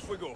we go.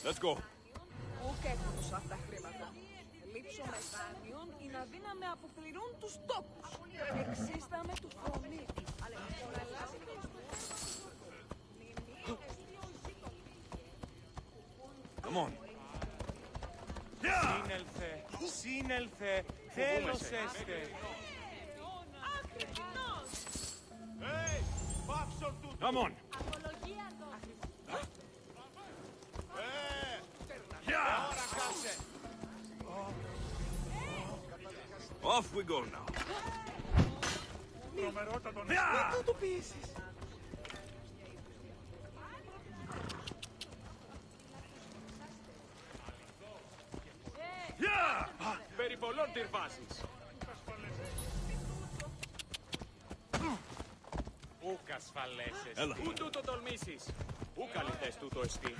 Let's go. Ούτε έκδοσα αυτά τα χρήματα. Λείψω με δάνειον ή να δίνα με αποπληρούν τους τόπους. Εξίσταμε του φωνή. Come on. Σύνελθε, σύνελθε, τέλος έστε. Come on. Off we go now. Δεν το πείσεις. Περί πολλών τυρβάσεις. Ούκ ασφαλέσες, Έλα. ου τούτο τολμήσεις. Ου καλυτές τούτο εστί.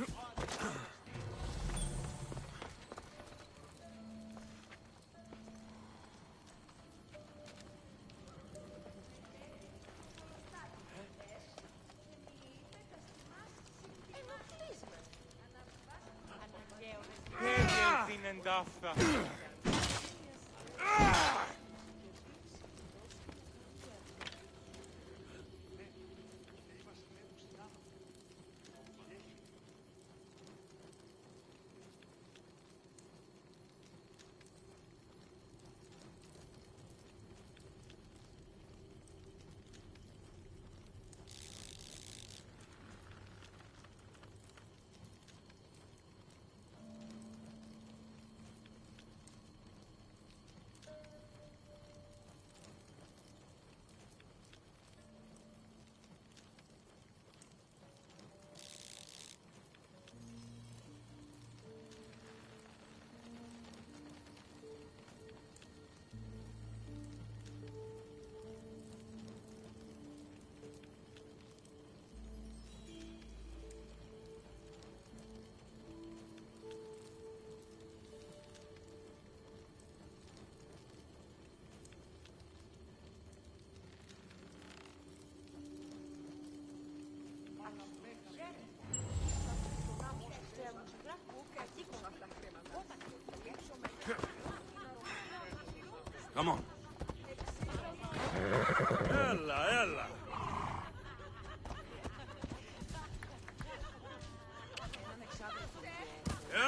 Την εντάφθα. Come on. Έλα, έλα.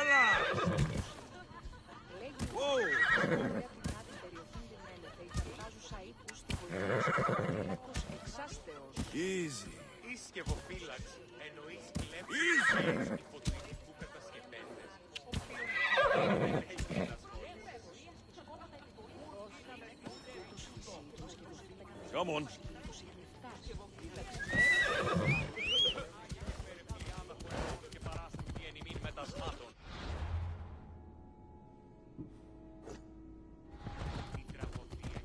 Έλα. Easy. Ισκευοφύλαξ, εννοείς Easy. κλέφτες υποτροφικού κατασκευέντες. Come on. Και παράστηκε εν ημίν μετασμάτων. Η τραγωδία.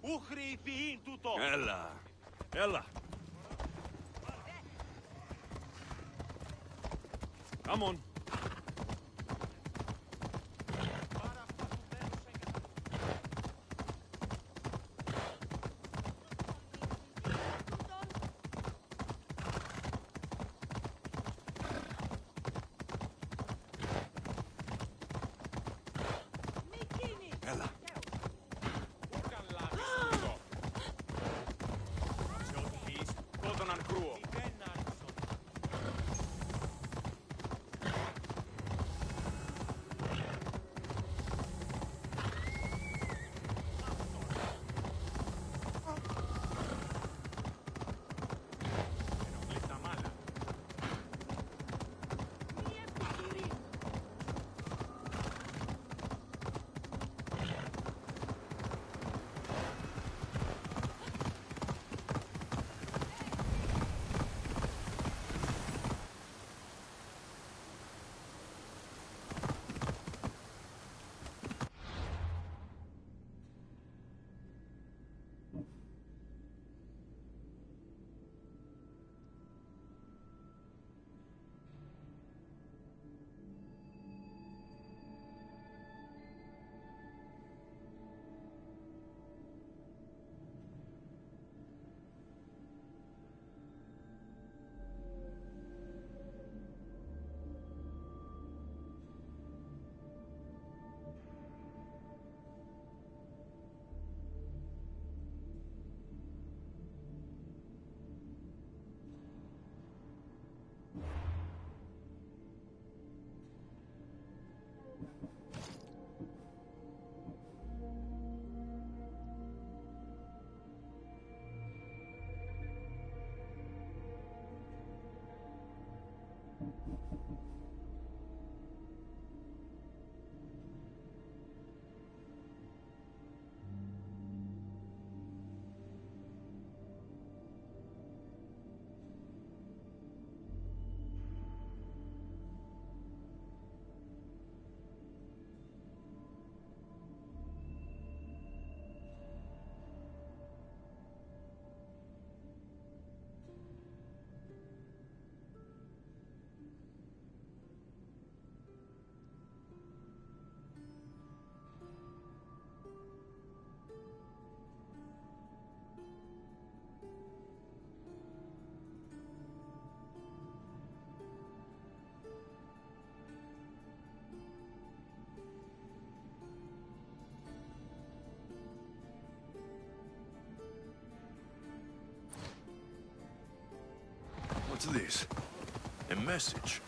Ούχρη ποιήν τούτο. Έλα. Έλα. Come on. Έλα. What's this? A message.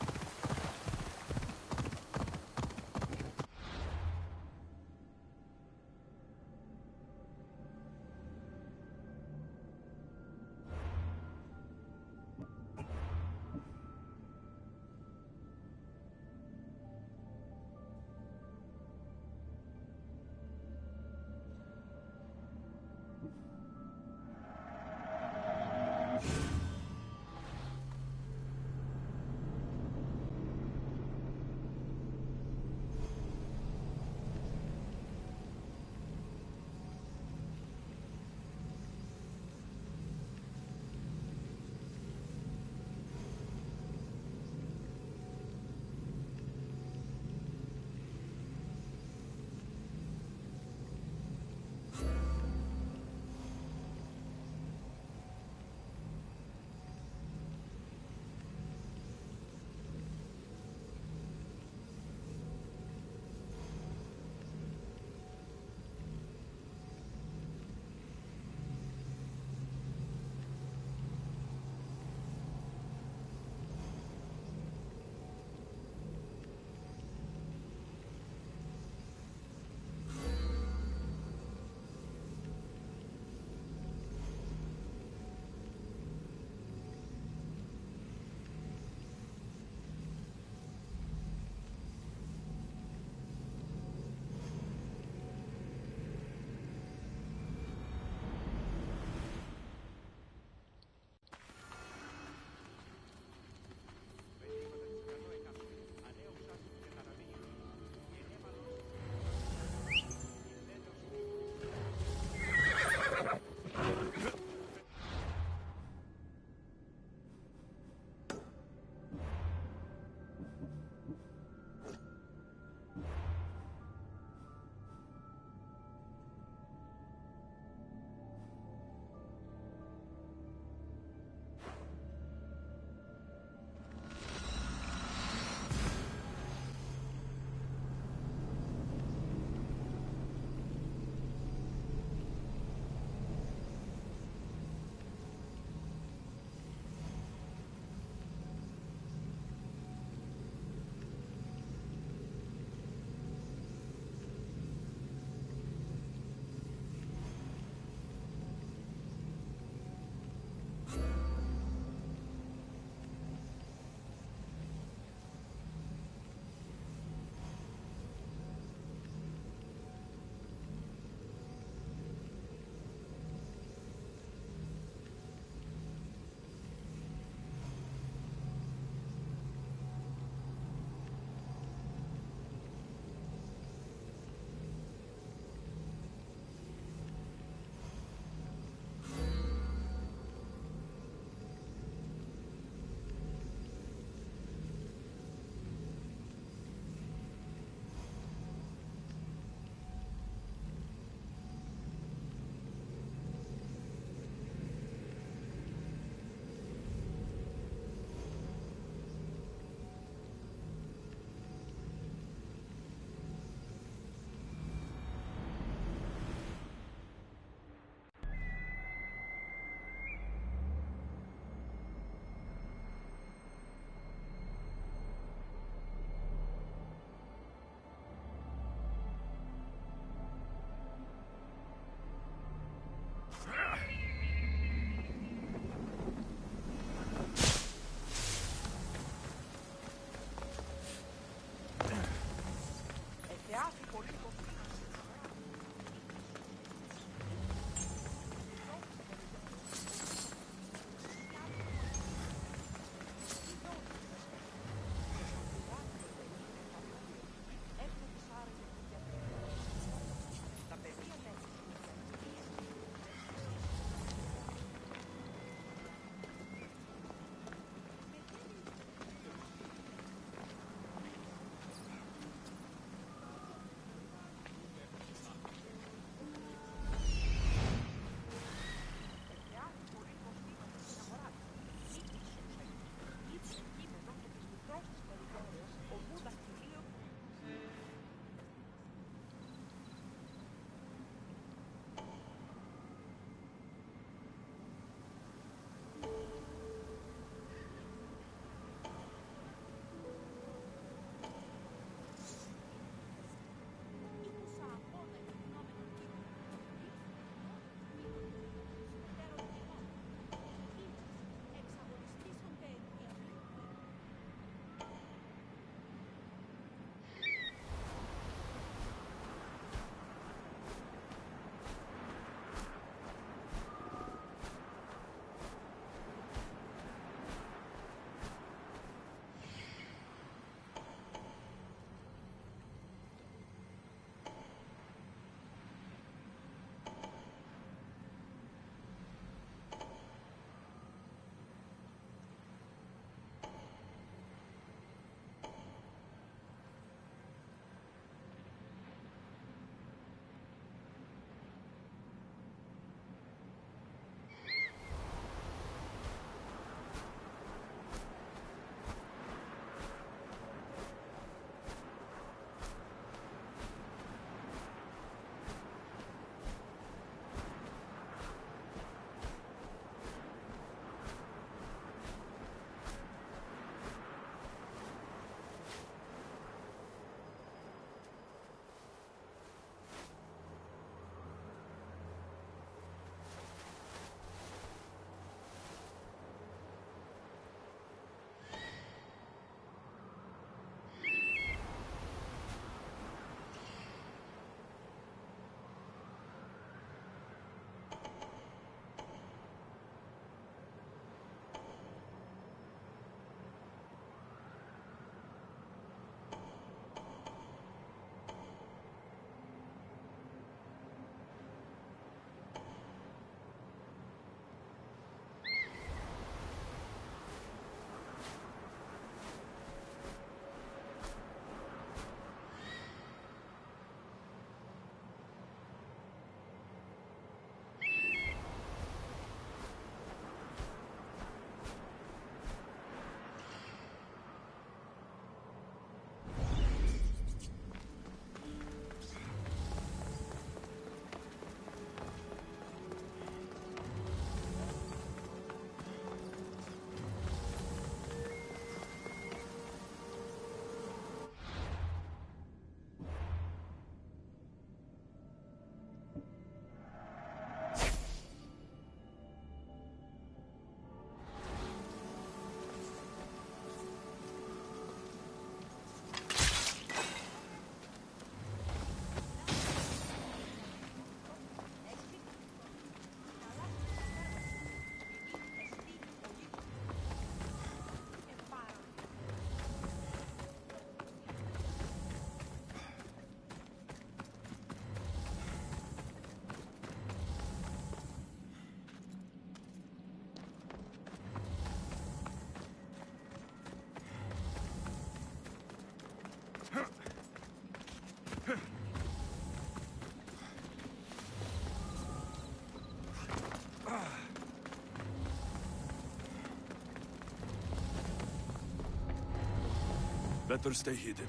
Better stay hidden.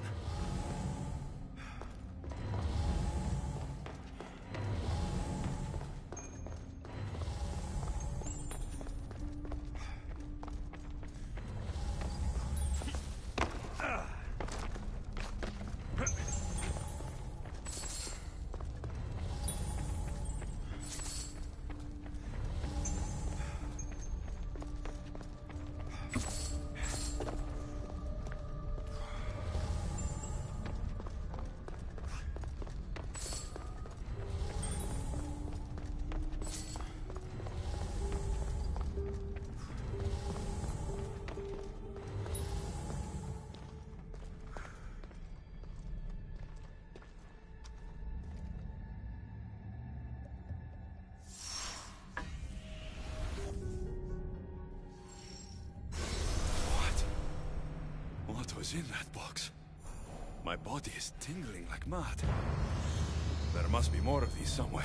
What was in that box? My body is tingling like mad. There must be more of these somewhere.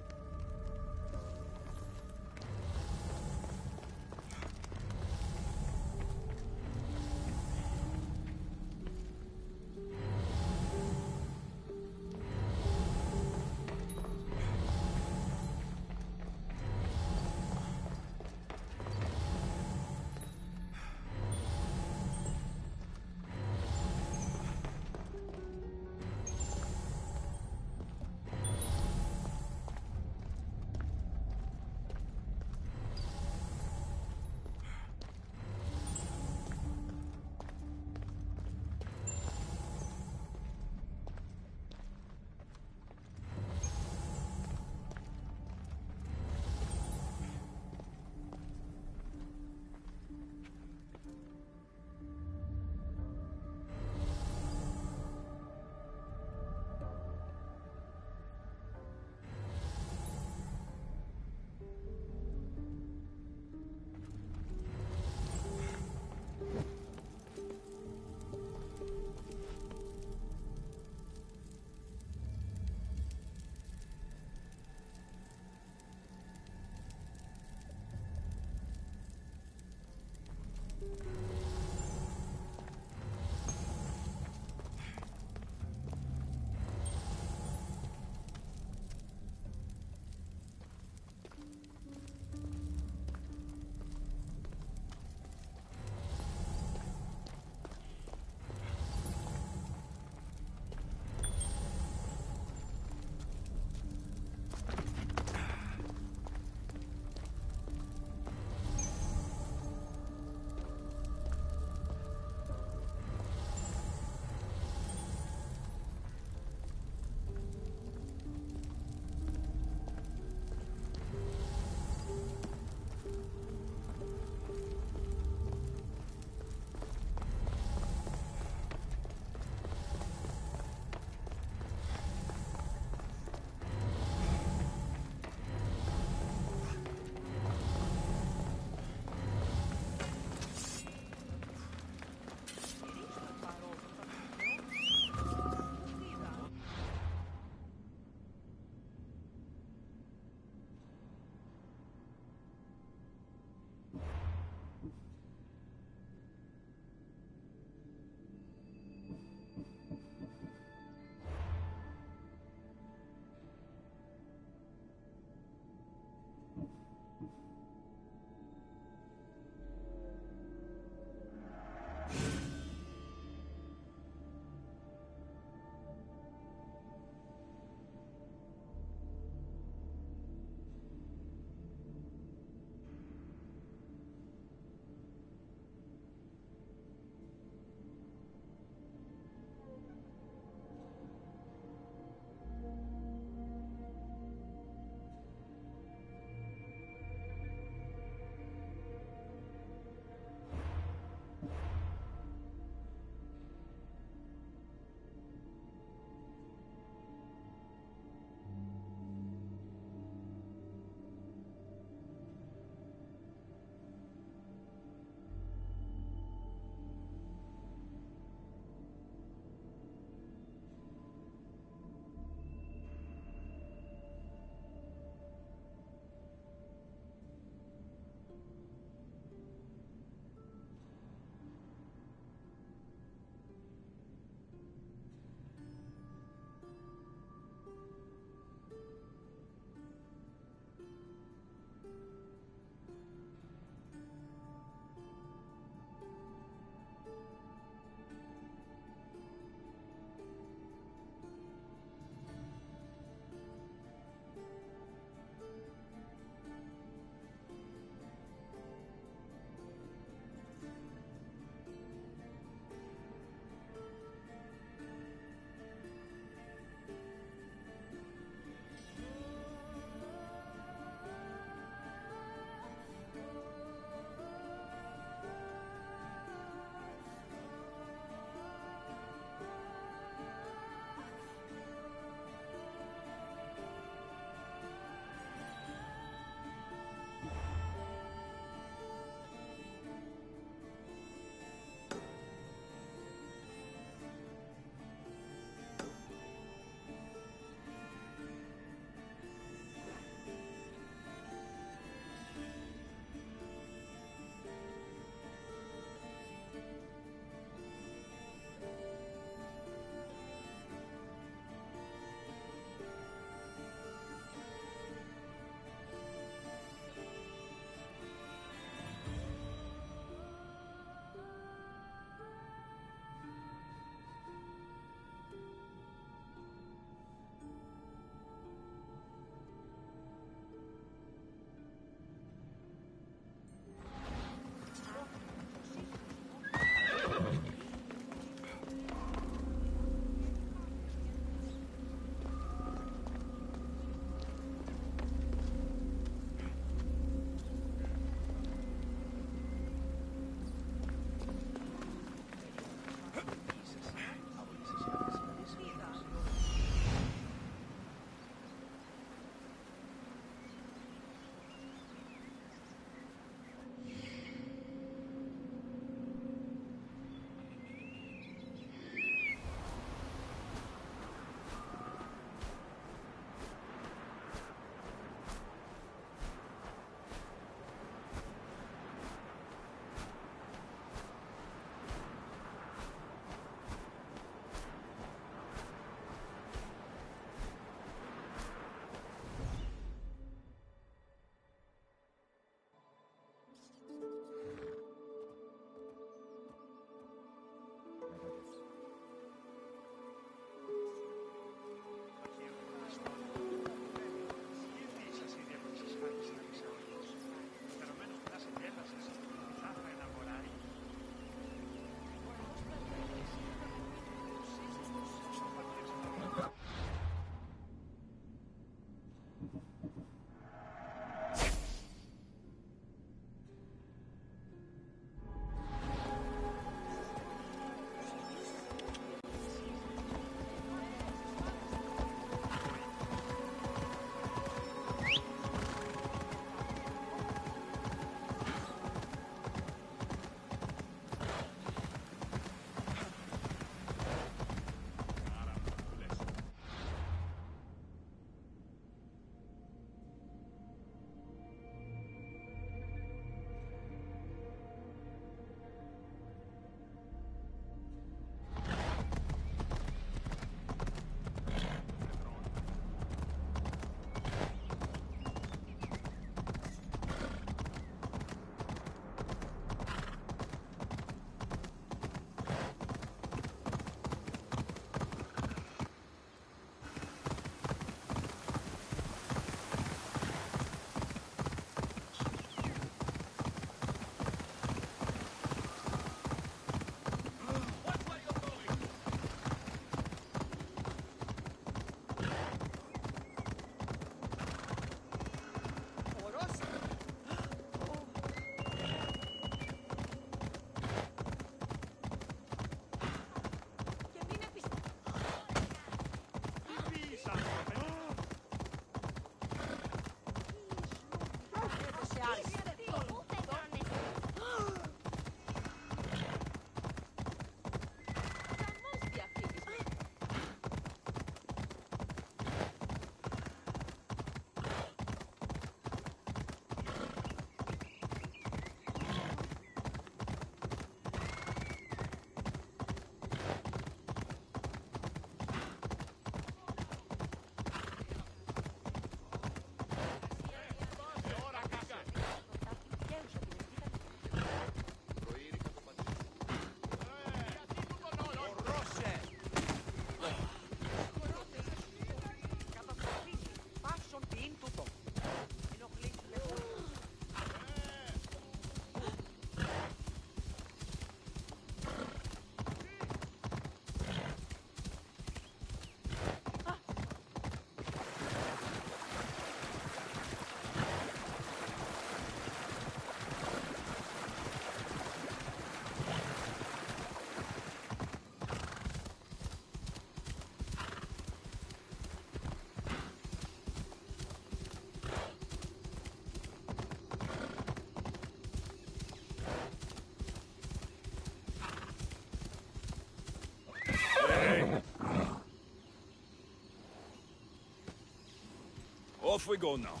Off we go now.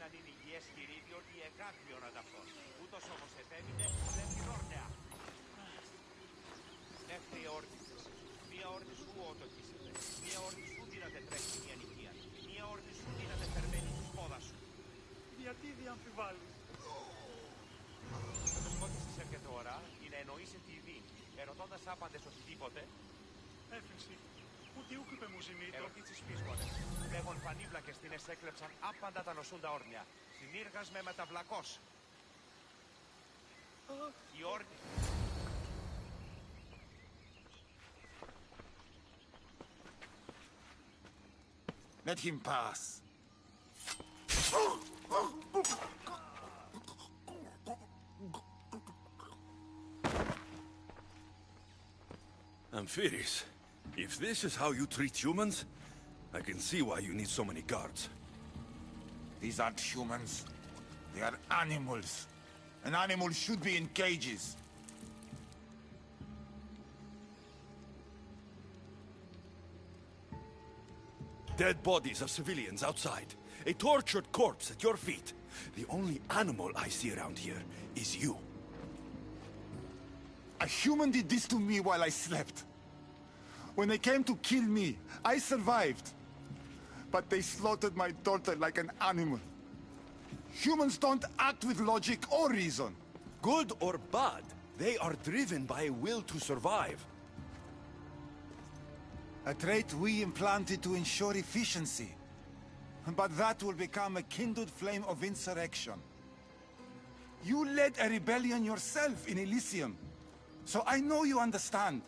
έναν είναι υγιές χειρίδιο ή εγκάρδιον αδαφός. Ούτως όμως επέμεινε βλέπει όρνεα. Έφτιε όρνησες. Μία όρνη σου ότοκίσετε. Μία όρνη σου δύναται τρέχει μια νοικία. Μία όρνη σου δύναται θερμαίνει τη σπόδα σου. Γιατί διαμφιβάλλεις? Το δεσπότης της έρχεται ώρα είναι εννοήσει τη δίνη. Ερωτώντας άπαντες οτιδήποτε. Έφεση. Ούτε ούκυπε μου ζημίτο. Ερωτήσεις πίσμονες. Λέγον πανίβλακες την εσέκλεψαν άπαντα τα νοσούντα όρνια. Συνήργας με μεταβλακός. Η όρνη. Let him pass. Amphiris, if this is how you treat humans, I can see why you need so many guards. These aren't humans. They are animals. An animal should be in cages. Dead bodies of civilians outside. A tortured corpse at your feet. The only animal I see around here is you. A human did this to me while I slept. When they came to kill me, I survived. But they slaughtered my daughter like an animal. Humans don't act with logic or reason. Good or bad, they are driven by a will to survive. A trait we implanted to ensure efficiency. But that will become a kindled flame of insurrection. You led a rebellion yourself in Elysium. So I know you understand.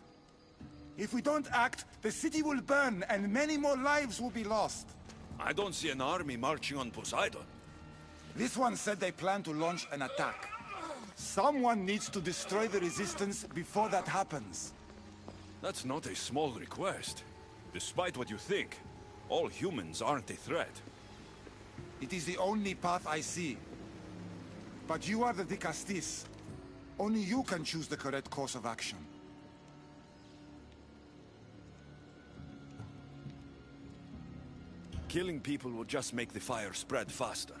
If we don't act, the city will burn and many more lives will be lost. I don't see an army marching on Poseidon. This one said they plan to launch an attack. Someone needs to destroy the resistance before that happens. That's not a small request. Despite what you think, all humans aren't a threat. It is the only path I see. But you are the Dikastis. Only you can choose the correct course of action. Killing people will just make the fire spread faster.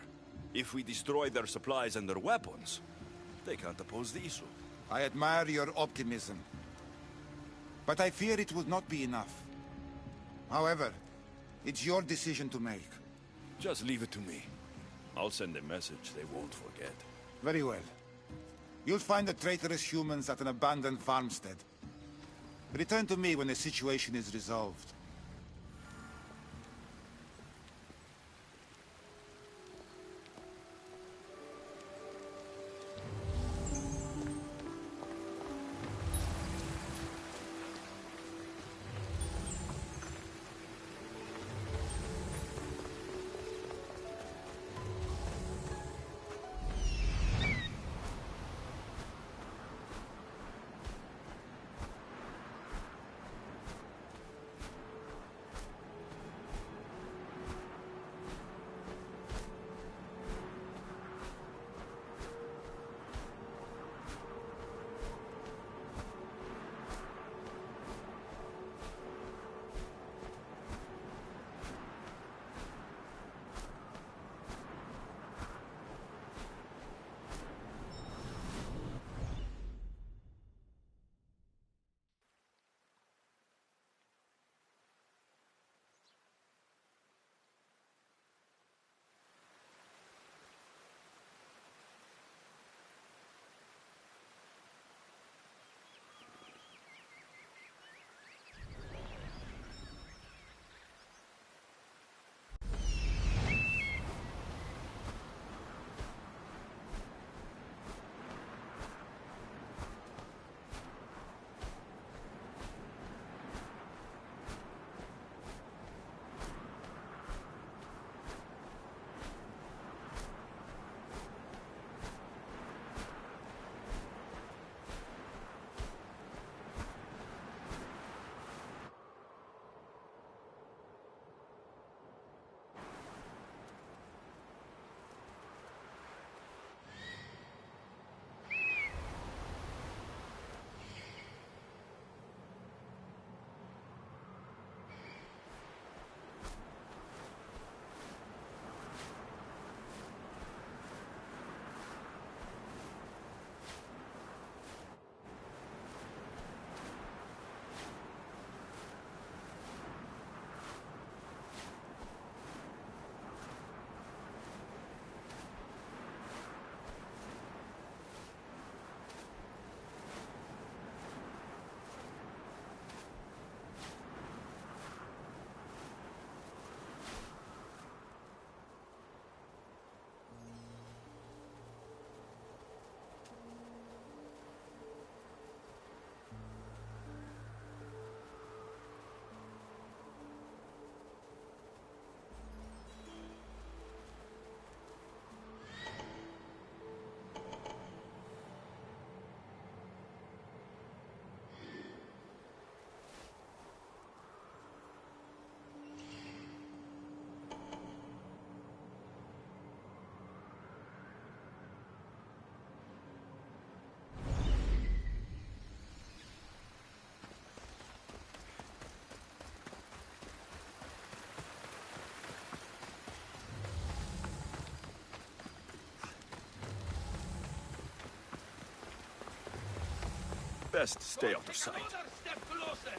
If we destroy their supplies and their weapons, they can't oppose the issue. I admire your optimism. But I fear it will not be enough. However, it's your decision to make. Just leave it to me. I'll send a message they won't forget. Very well. You'll find the traitorous humans at an abandoned farmstead. Return to me when the situation is resolved. Best stay out of sight. Another step closer!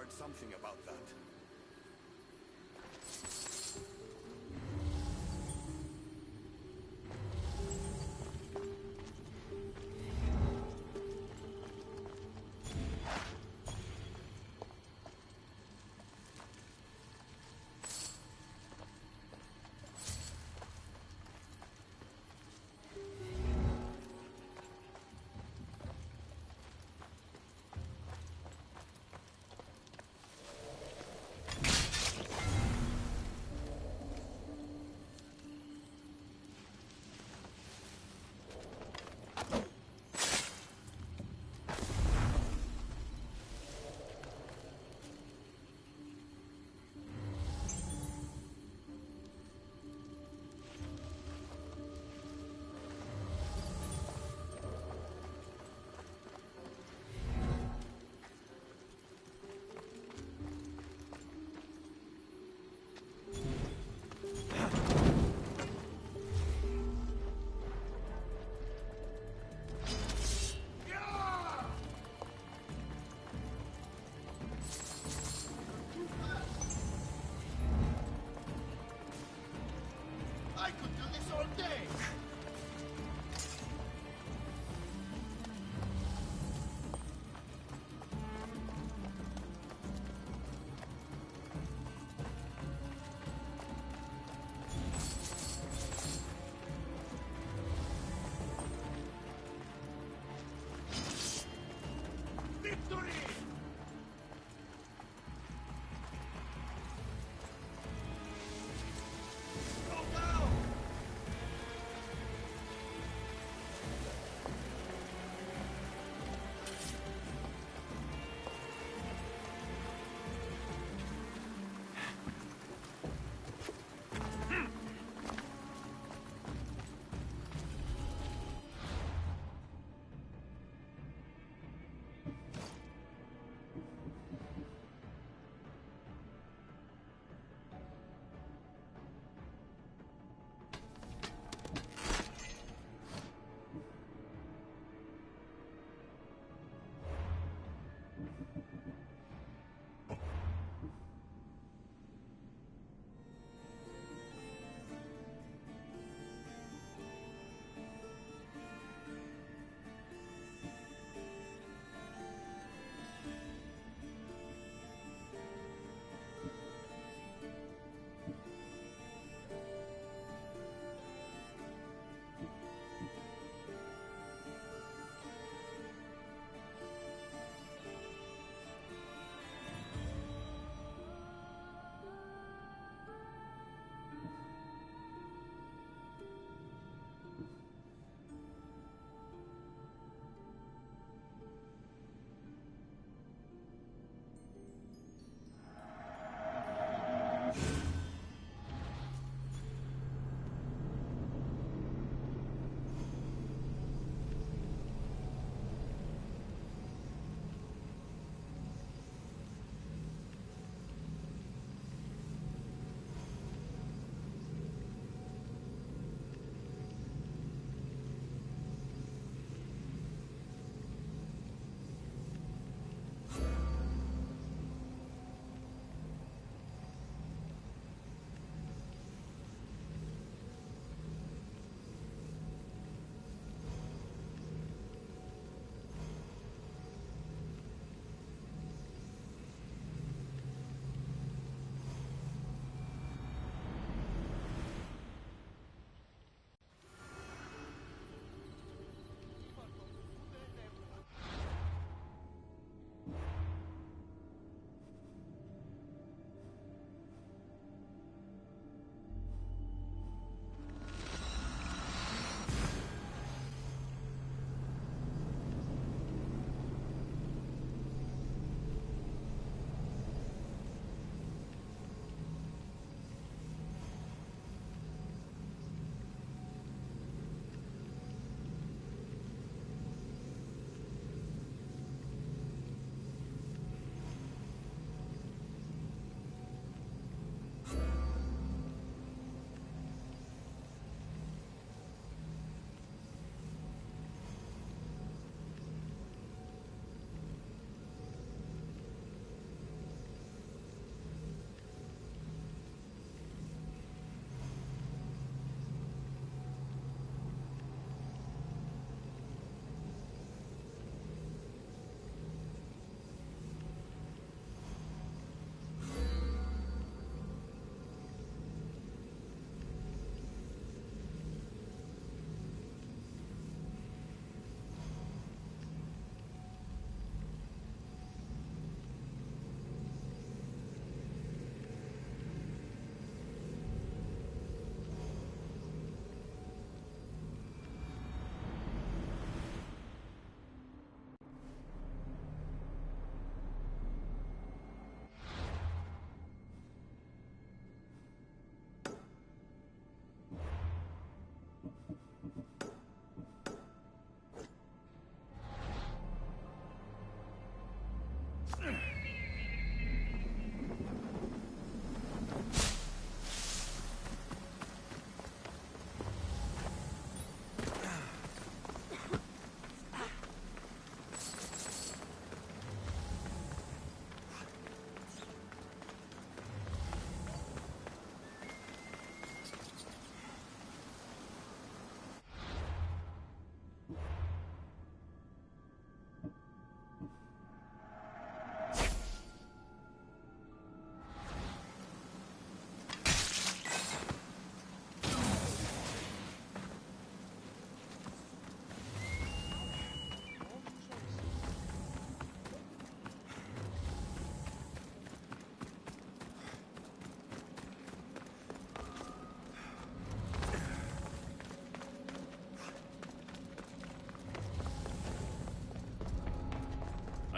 Something about that.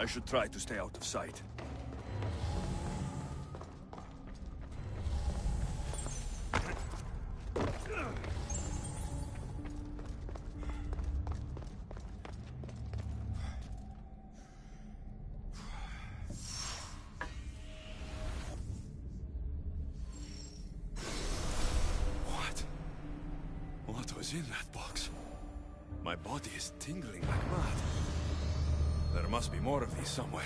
I should try to stay out of sight. What was in that box? My body is tingling like mad. There must be more of these somewhere.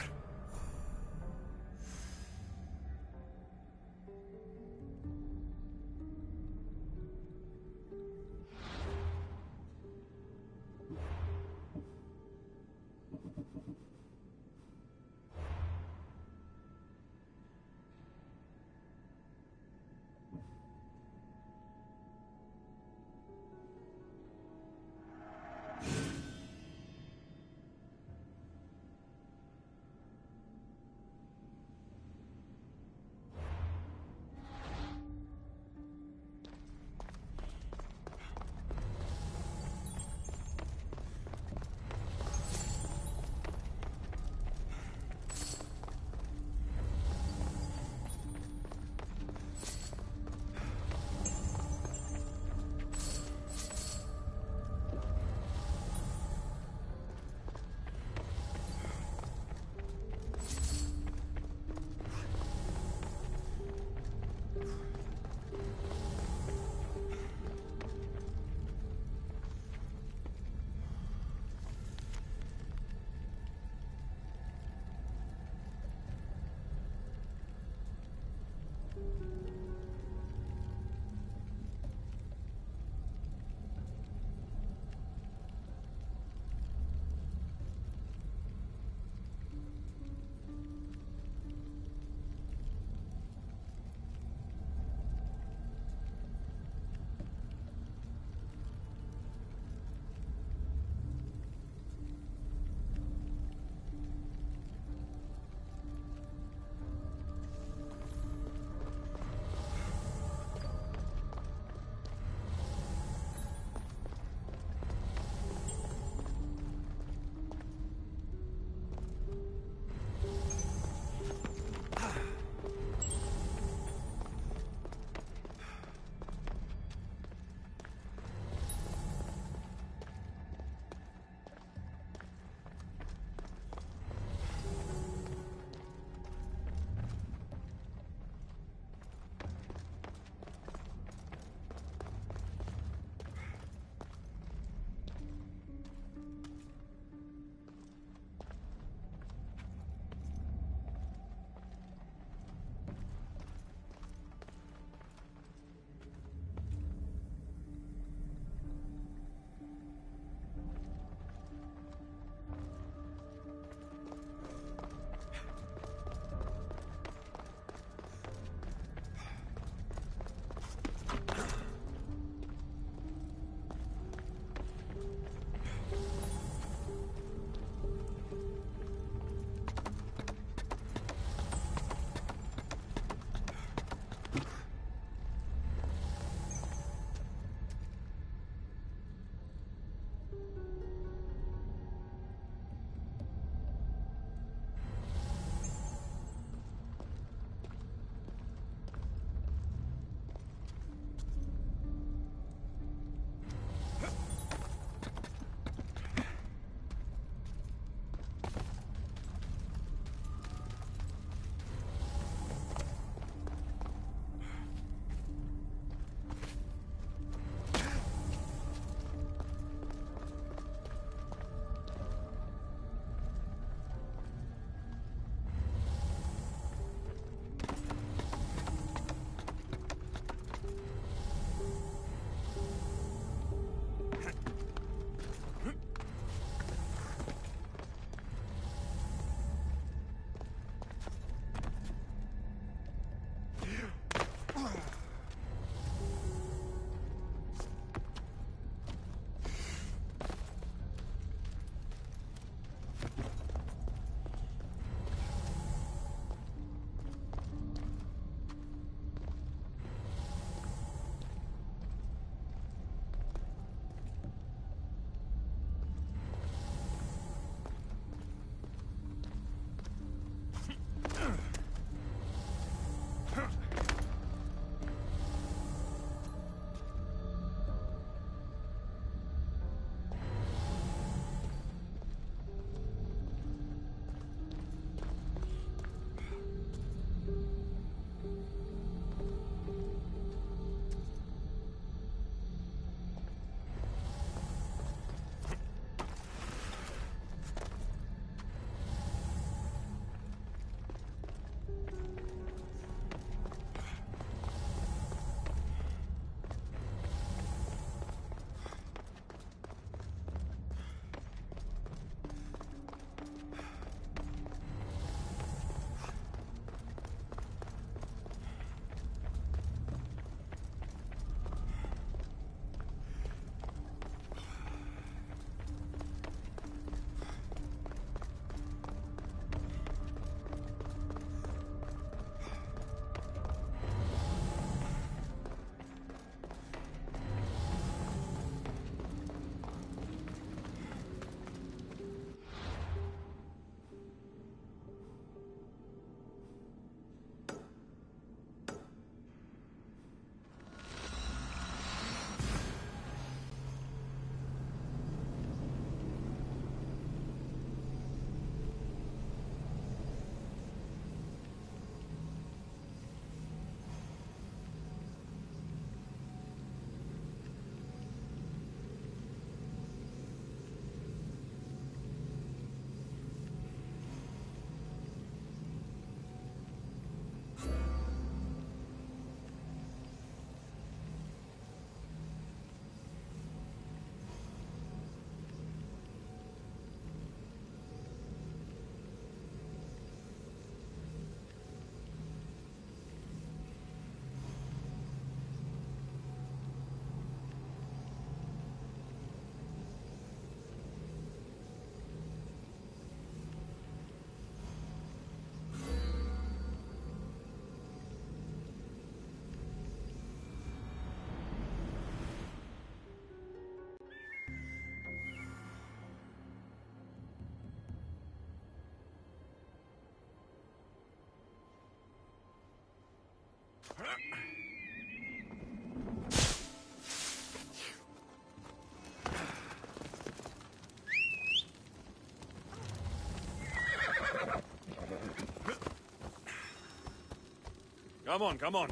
Come on, come on.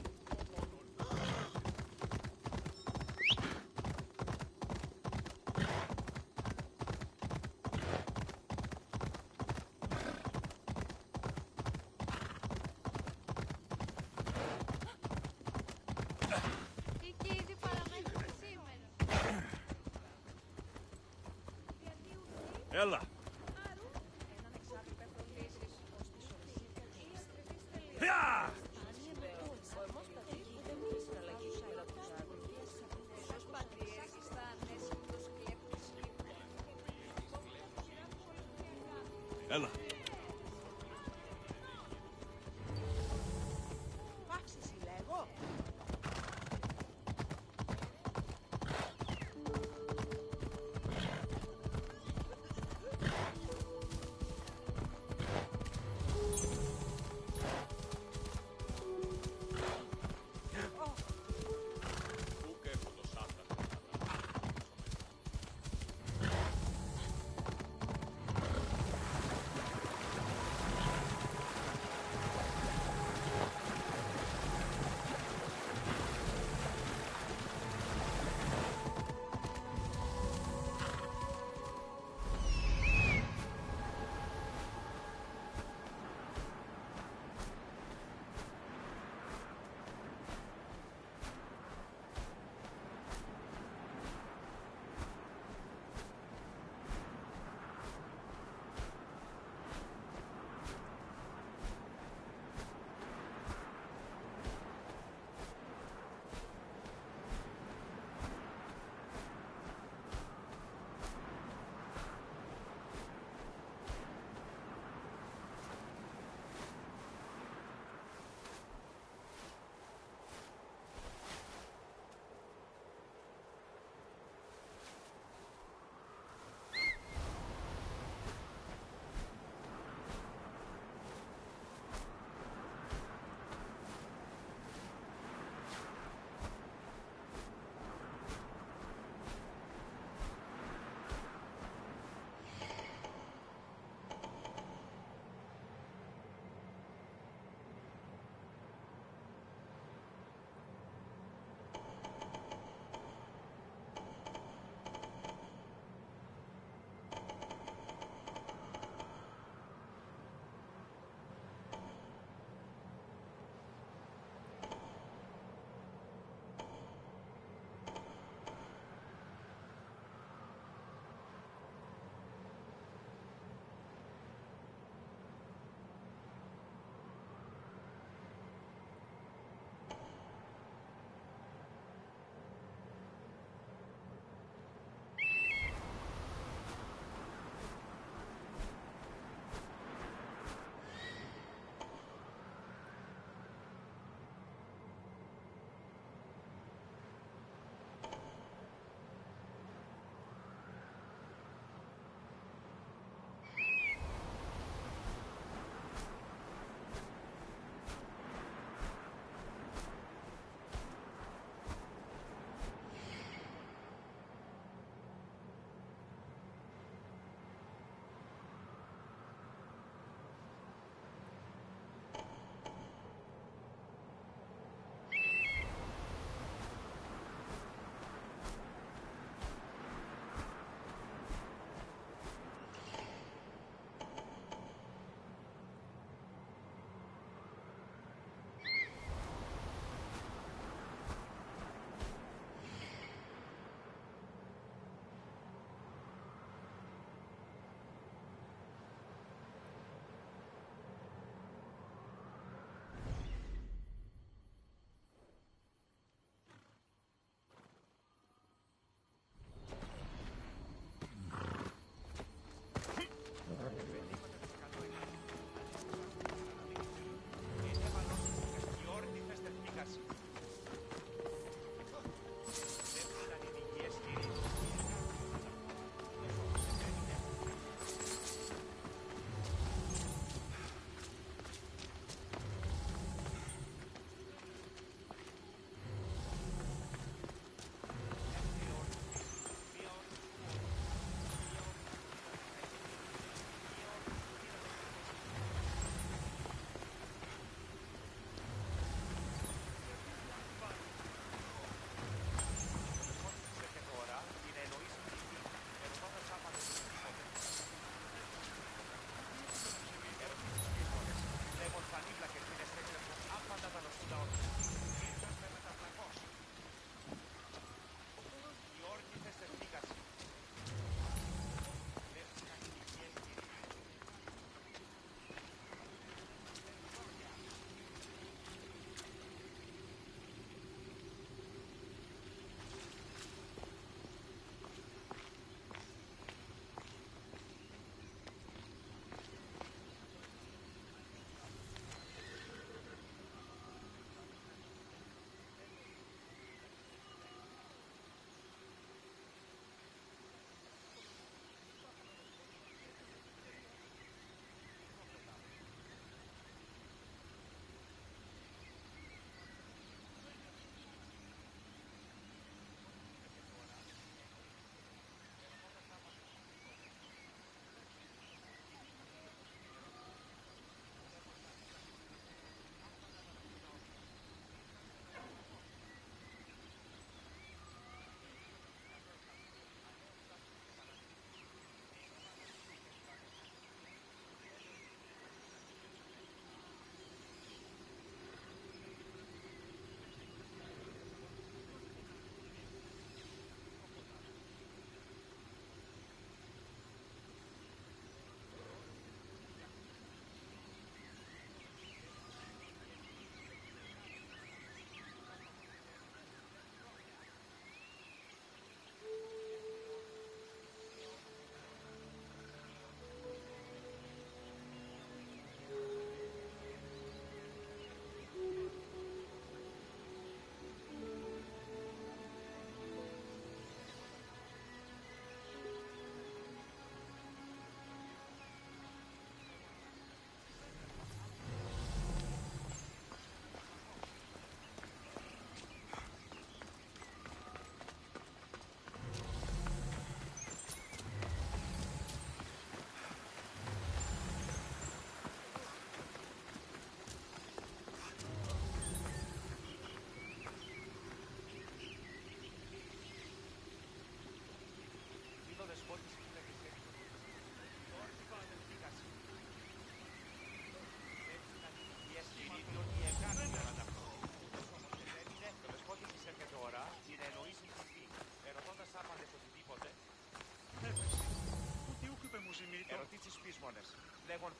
Εκεί ήδη παραμένουμε σήμερα. Έλα. Έναν εξάρτητο πεθρολίζεις ως τις ορεισίδες ή αστριβείς τελείως. Πια! Ο ορμός πατρίζουν δεν είναι συναλλαγή πέρα από τους άγρους. Ποιος πατριέργης θα ανέσχυτος κλέπτης κύπτων. Έλα. Πάψε συλλέγω.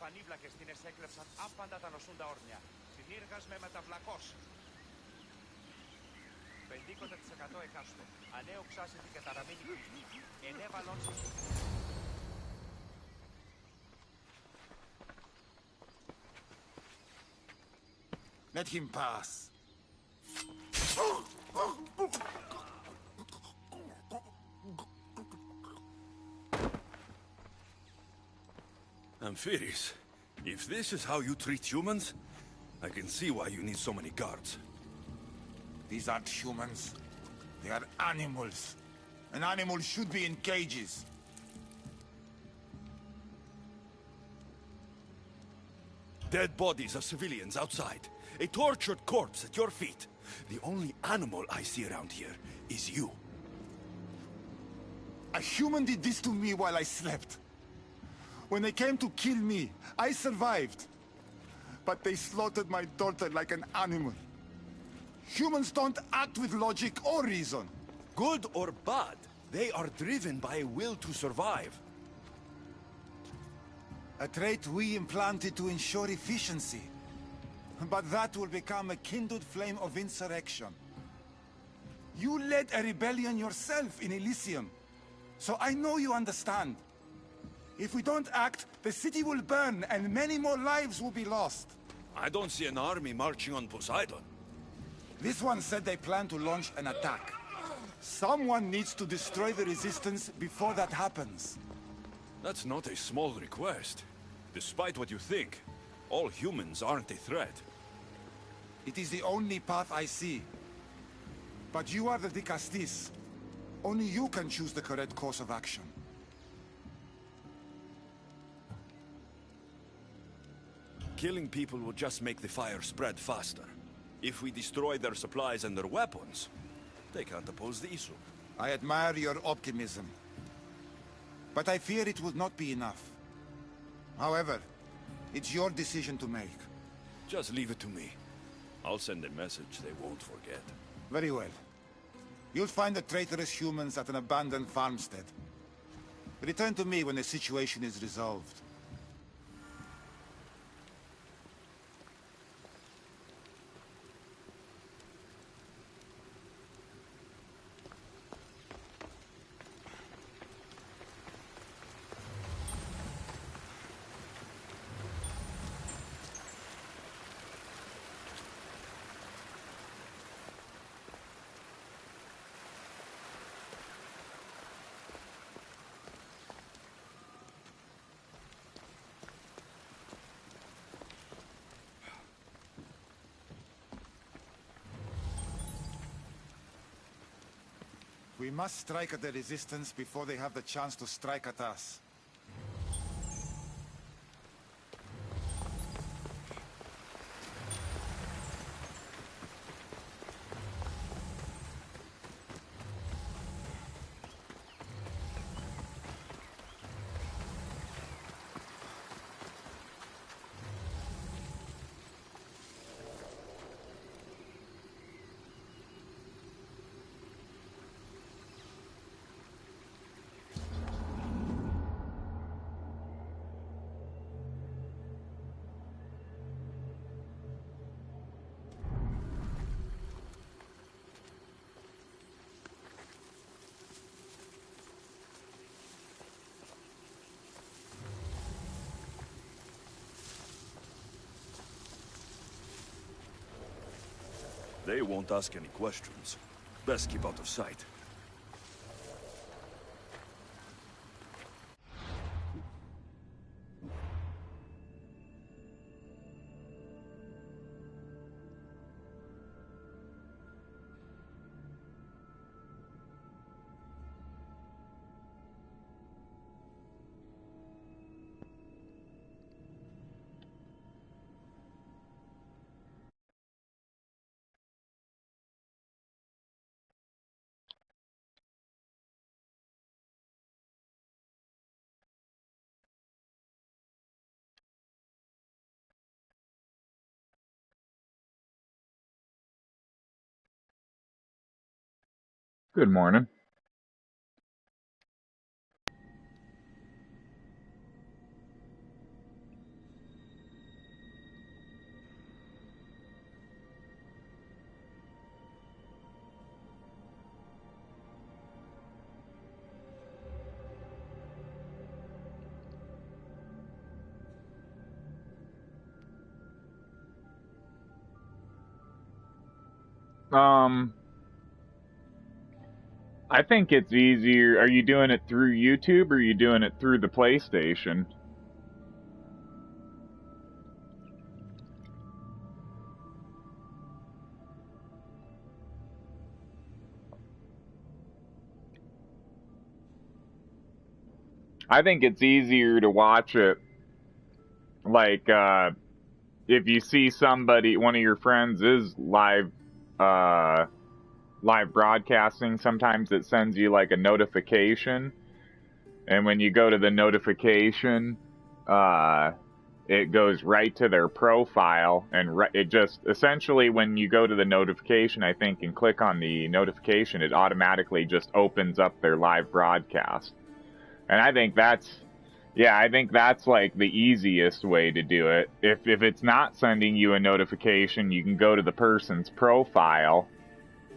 πανίβλακες την εσέκλεψαν άπαντα τα νοσούντα όρνια. Συνήργας με μεταβλακός. 50% εκάστο. Ανέο ξάσιτη καταραμένη πίστη. Ενέβαλον σε... Let him pass. Amphiris, if this is how you treat humans, I can see why you need so many guards. These aren't humans. They are animals. An animal should be in cages. Dead bodies of civilians outside. A tortured corpse at your feet. The only animal I see around here is you. A human did this to me while I slept. When they came to kill me, I survived. But they slaughtered my daughter like an animal. Humans don't act with logic or reason. Good or bad, they are driven by a will to survive. A trait we implanted to ensure efficiency. But that will become a kindled flame of insurrection. You led a rebellion yourself in Elysium. So I know you understand. If we don't act, the city will burn and many more lives will be lost. I don't see an army marching on Poseidon. This one said they plan to launch an attack. Someone needs to destroy the resistance before that happens. That's not a small request. Despite what you think, all humans aren't a threat. It is the only path I see. But you are the Dicastis. Only you can choose the correct course of action. Killing people will just make the fire spread faster. If we destroy their supplies and their weapons, they can't oppose the issue. I admire your optimism. But I fear it will not be enough. However, it's your decision to make. Just leave it to me. I'll send a message they won't forget. Very well. You'll find the traitorous humans at an abandoned farmstead. Return to me when the situation is resolved. We must strike at the resistance before they have the chance to strike at us. They won't ask any questions. Best keep out of sight. Good morning. I think it's easier. Are you doing it through YouTube or are you doing it through the PlayStation? I think it's easier to watch it, like, if you see somebody, one of your friends is live broadcasting, sometimes it sends you, like, a notification, and when you go to the notification, it goes right to their profile, and it just, essentially, when you go to the notification, I think, and click on the notification, it automatically just opens up their live broadcast. And I think that's like the easiest way to do it. If it's not sending you a notification, you can go to the person's profile,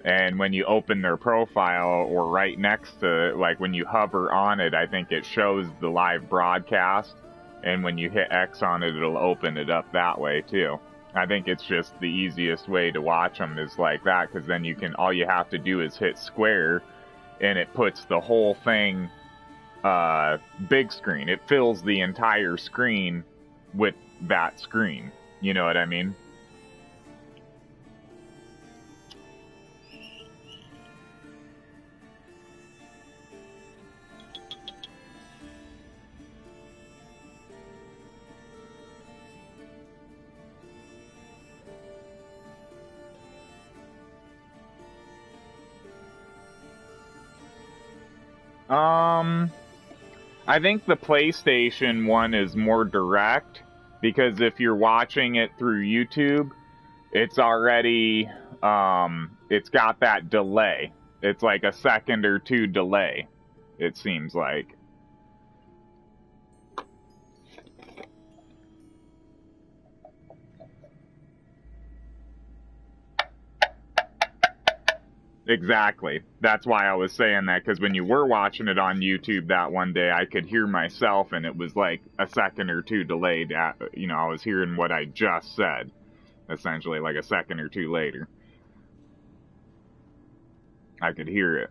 and when you open their profile or right next to, like when you hover on it, I think it shows the live broadcast, and when you hit X on it, it'll open it up that way too. I think it's just the easiest way to watch them is like that, because then all you have to do is hit square, and it puts the whole thing big screen. It fills the entire screen with that screen. You know what I mean? I think the PlayStation one is more direct, because if you're watching it through YouTube, it's already, it's got that delay. It's like a second or two delay, it seems like. Exactly. That's why I was saying that, because when you were watching it on YouTube that one day, I could hear myself, and it was like a second or two delayed. I was hearing what I just said, essentially, like a second or two later. I could hear it.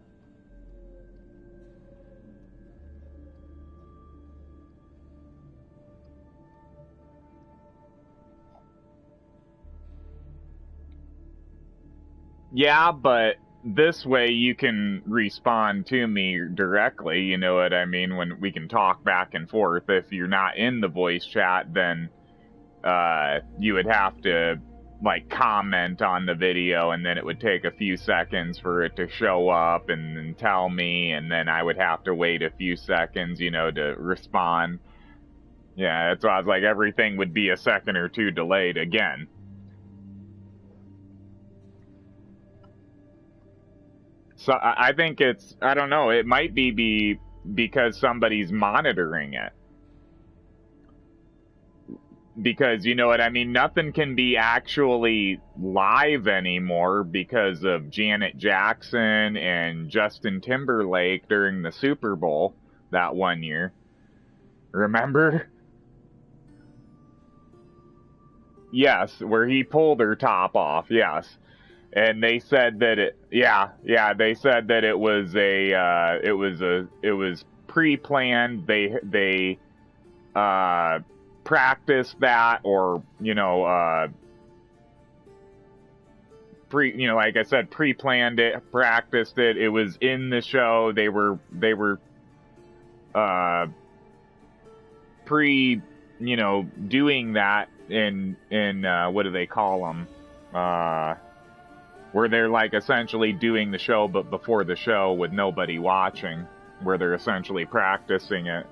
Yeah, but this way you can respond to me directly, you know what I mean, when we can talk back and forth. If you're not in the voice chat, then you would have to, like, comment on the video, and then it would take a few seconds for it to show up and tell me, and then I would have to wait a few seconds, to respond. Yeah, that's why I was like, everything would be a second or two delayed again. So I think I don't know, it might be because somebody's monitoring it. Because, you know what I mean, nothing can be actually live anymore because of Janet Jackson and Justin Timberlake during the Super Bowl that one year. Remember? Yes, where he pulled her top off, yes. And they said that they said that it was pre-planned. They practiced that, or like I said, pre-planned it, practiced it. It was in the show. They were doing that in what do they call them? Where they're like essentially doing the show, but before the show with nobody watching, where they're essentially practicing it.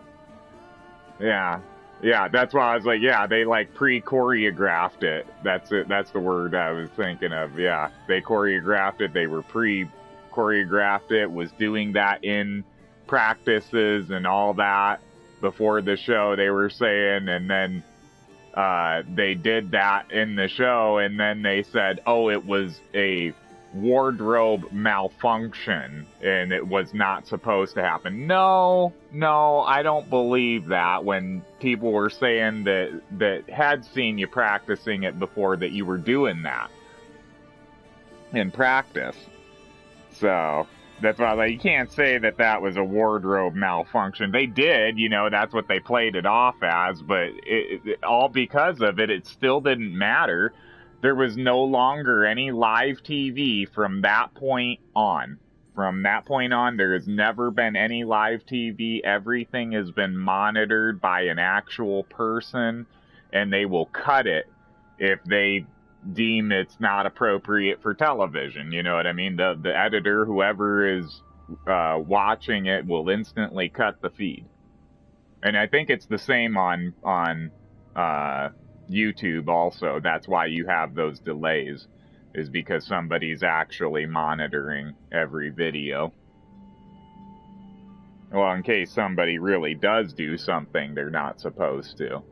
Yeah, that's why I was like, yeah, they like pre-choreographed it. That's it. That's the word I was thinking of. Yeah, they choreographed it. They were pre-choreographed it. Was doing that in practices and all that before the show. They were saying, and then they did that in the show, and then they said, oh, it was a wardrobe malfunction, and it was not supposed to happen. No, I don't believe that, when people were saying that had seen you practicing it before, that you were doing that. in practice. So that's why, like, you can't say that that was a wardrobe malfunction. They did, you know, that's what they played it off as, but all because of it, it still didn't matter. There was no longer any live TV from that point on. From that point on, there has never been any live TV. Everything has been monitored by an actual person, and they will cut it if they deem it's not appropriate for television. You know what I mean? The editor, whoever is watching it, will instantly cut the feed. And I think it's the same on YouTube also. That's why you have those delays, is because somebody's actually monitoring every video. Well, in case somebody really does do something they're not supposed to.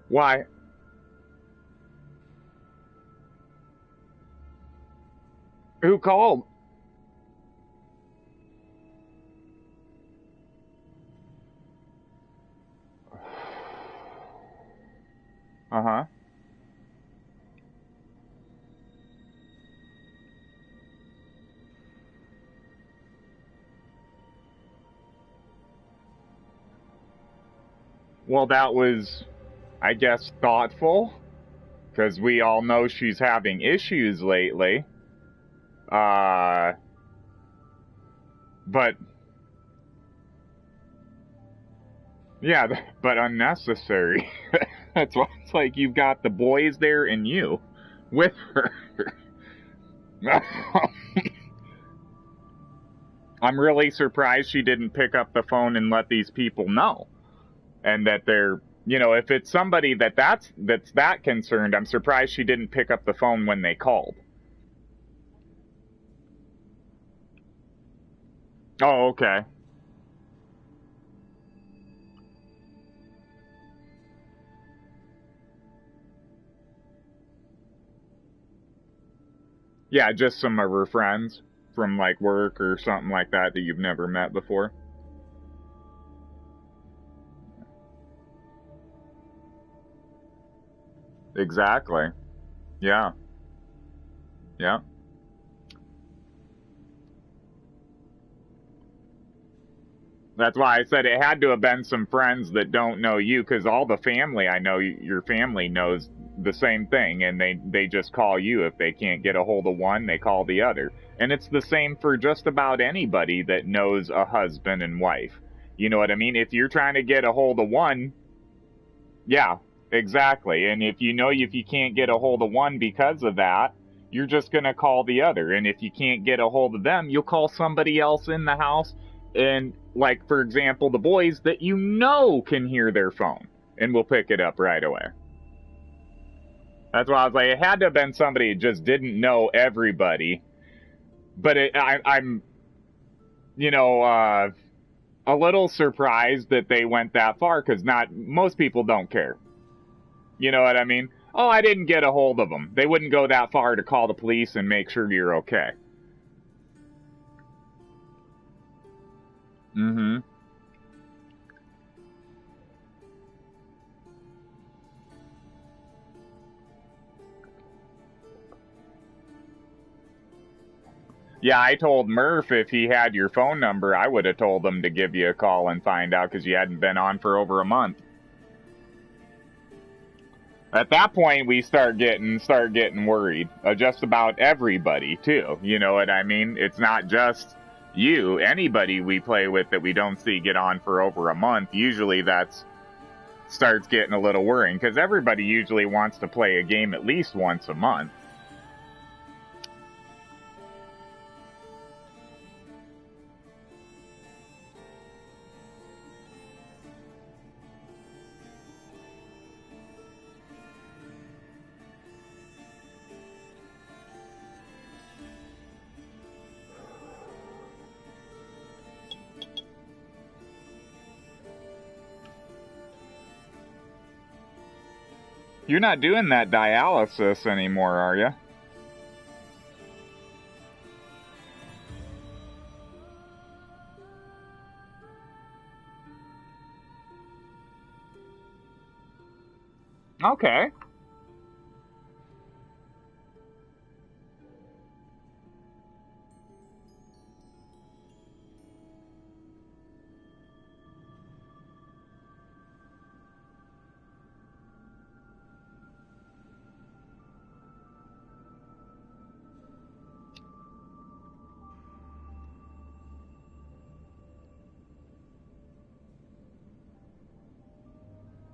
Why? Who called? Uh-huh. Well, that was, I guess, thoughtful, because we all know she's having issues lately. But, yeah, but unnecessary. That's why it's like you've got the boys there and you with her. I'm really surprised she didn't pick up the phone and let these people know. And that they're, you know, if it's somebody that's that concerned, I'm surprised she didn't pick up the phone when they called. Oh, okay. Yeah, just some of her friends from, like, work or something like that that you've never met before. Exactly. Yeah. Yeah. That's why I said it had to have been some friends that don't know you, because all the family I know, your family knows the same thing, and they just call you. If they can't get a hold of one, they call the other. And it's the same for just about anybody that knows a husband and wife. You know what I mean? If you're trying to get a hold of one, yeah, exactly. And if you can't get a hold of one because of that, you're just going to call the other. And if you can't get a hold of them, you'll call somebody else in the house. And, like, for example, the boys that you know can hear their phone and will pick it up right away. That's why I was like, it had to have been somebody who just didn't know everybody. But I'm, you know, a little surprised that they went that far, because most people don't care. You know what I mean? Oh, I didn't get a hold of them. They wouldn't go that far to call the police and make sure you're okay. Mm-hmm. Yeah, I told Murph if he had your phone number, I would have told him to give you a call and find out, because you hadn't been on for over a month. At that point, we start getting worried. Just about everybody, too. You know what I mean? It's not just you. Anybody we play with that we don't see get on for over a month, usually starts getting a little worrying, because everybody usually wants to play a game at least once a month. You're not doing that dialysis anymore, are you? Okay.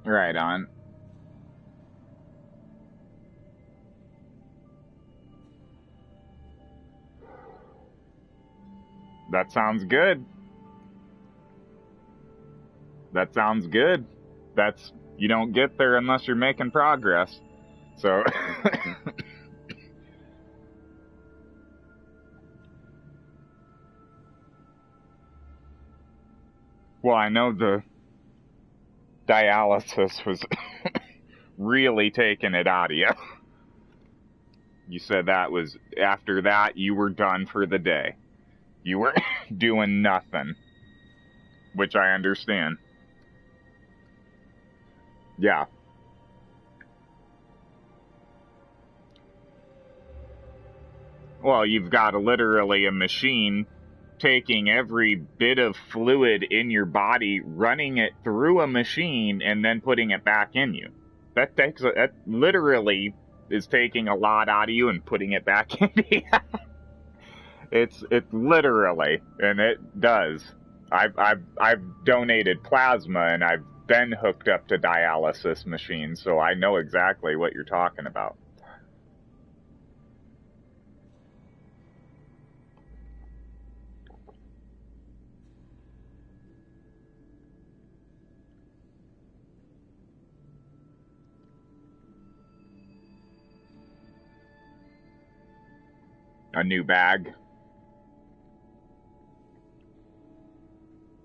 Right on. That sounds good. That sounds good. That's, you don't get there unless you're making progress. So, well, I know the dialysis was really taking it out of you. You said that was, after that, you were done for the day. You were doing nothing, which I understand. Yeah. Well, you've got literally a machine taking every bit of fluid in your body, running it through a machine, and then putting it back in you. That literally is taking a lot out of you and putting it back into you. It's literally, and it does. I've donated plasma, and I've been hooked up to dialysis machines, so I know exactly what you're talking about. A new bag.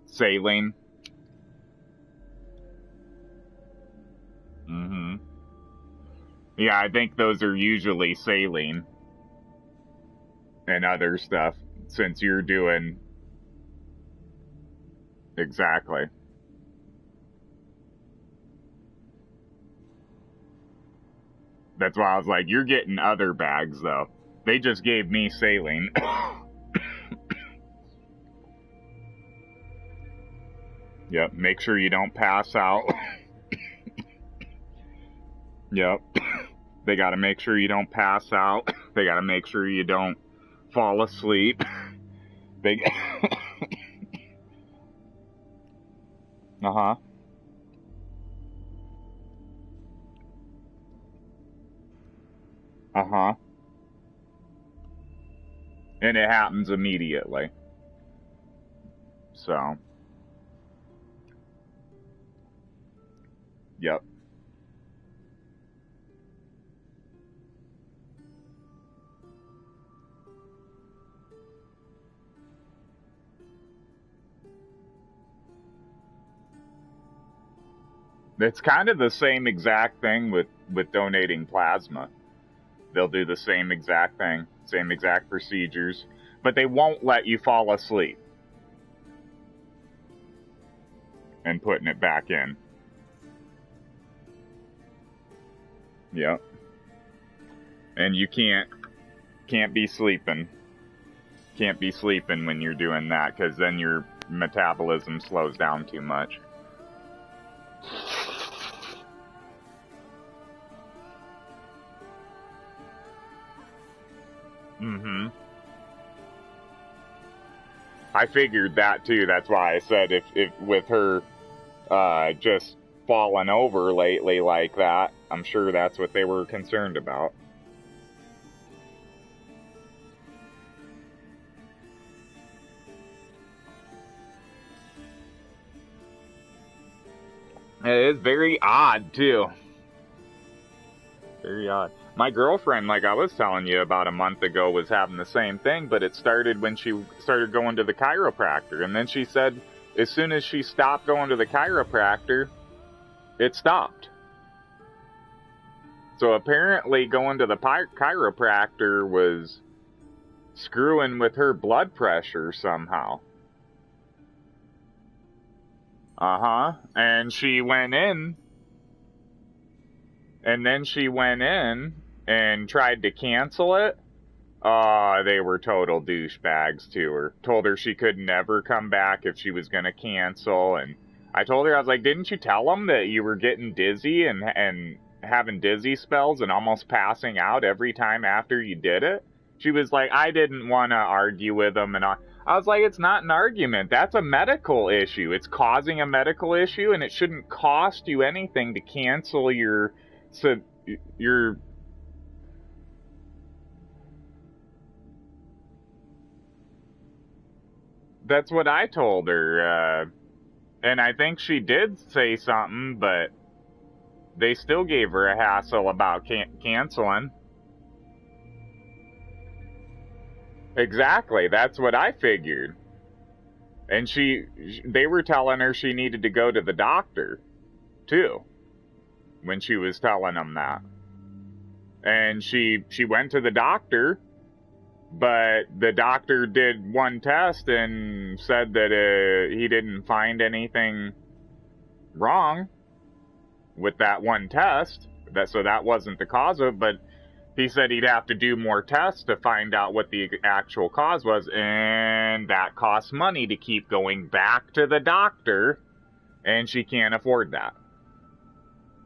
Saline. Mm-hmm. Yeah, I think those are usually saline and other stuff, since you're doing... Exactly. That's why I was like, you're getting other bags, though. They just gave me saline. Yep, make sure you don't pass out. Yep. They gotta make sure you don't pass out. They gotta make sure you don't fall asleep. They... Uh-huh. Uh-huh. And it happens immediately. So. Yep. It's kind of the same exact thing with donating plasma. They'll do the same exact thing, same exact procedures, but they won't let you fall asleep and putting it back in. Yep. And you can't be sleeping. Can't be sleeping when you're doing that, because then your metabolism slows down too much. Mm-hmm. I figured that too. That's why I said if with her just falling over lately like that, I'm sure that's what they were concerned about. It is very odd too. Very odd. My girlfriend, like I was telling you about a month ago, was having the same thing, but it started when she started going to the chiropractor. And then she said as soon as she stopped going to the chiropractor, it stopped. So apparently going to the chiropractor was screwing with her blood pressure somehow. Uh-huh. And she went in And then she went in and tried to cancel it. They were total douchebags to her. Told her she could never come back if she was going to cancel. And I told her, I was like, didn't you tell them that you were getting dizzy and having dizzy spells and almost passing out every time after you did it? She was like, I didn't want to argue with them. And I was like, it's not an argument. That's a medical issue. It's causing a medical issue, and it shouldn't cost you anything to cancel your... That's what I told her, and I think she did say something, but they still gave her a hassle about canceling. Exactly, that's what I figured. And they were telling her she needed to go to the doctor, too, when she was telling them that. And she went to the doctor, but the doctor did one test and said that he didn't find anything wrong with that one test. So that wasn't the cause of it, but he said he'd have to do more tests to find out what the actual cause was, and that costs money to keep going back to the doctor, and she can't afford that.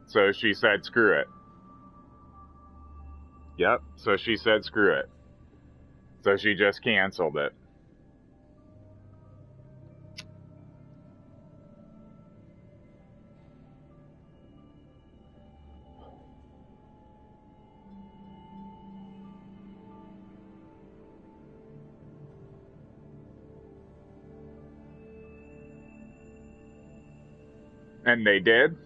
So she said, screw it. Yep, so she said, screw it. So she just canceled it. And they did?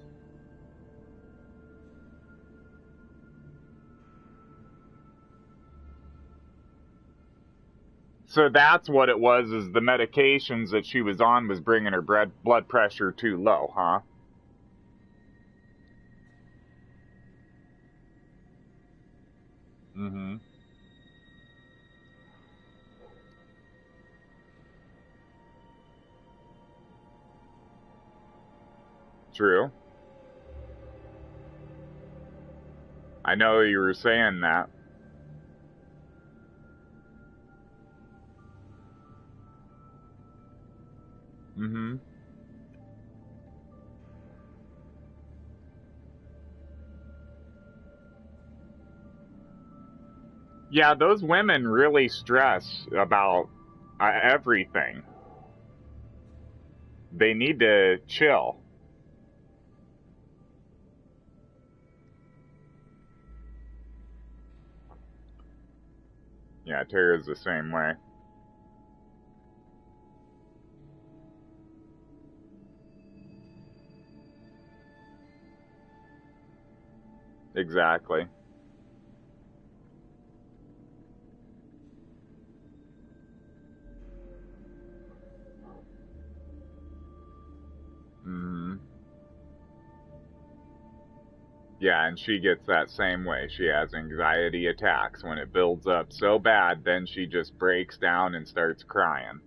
So that's what it was, is the medications that she was on was bringing her blood pressure too low, huh? Mm-hmm. True. I know you were saying that. Mm-hmm. Yeah, those women really stress about everything. They need to chill. Yeah, Tara's the same way. Exactly. Mm-hmm. Yeah, and she gets that same way. She has anxiety attacks. When it builds up so bad, then she just breaks down and starts crying.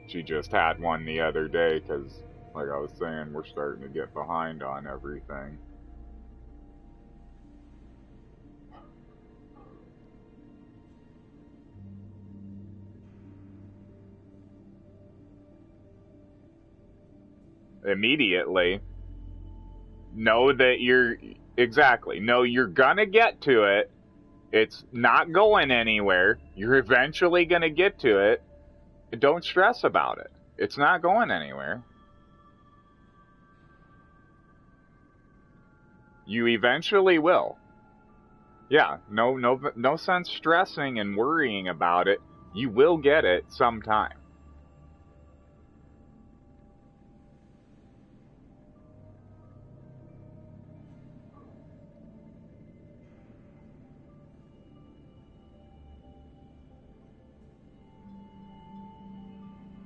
She just had one the other day because, like I was saying, we're starting to get behind on everything. Immediately. Know that you're... Exactly. Know you're gonna get to it. It's not going anywhere. You're eventually gonna get to it. Don't stress about it. It's not going anywhere. You eventually will. Yeah, no sense stressing and worrying about it. You will get it sometime.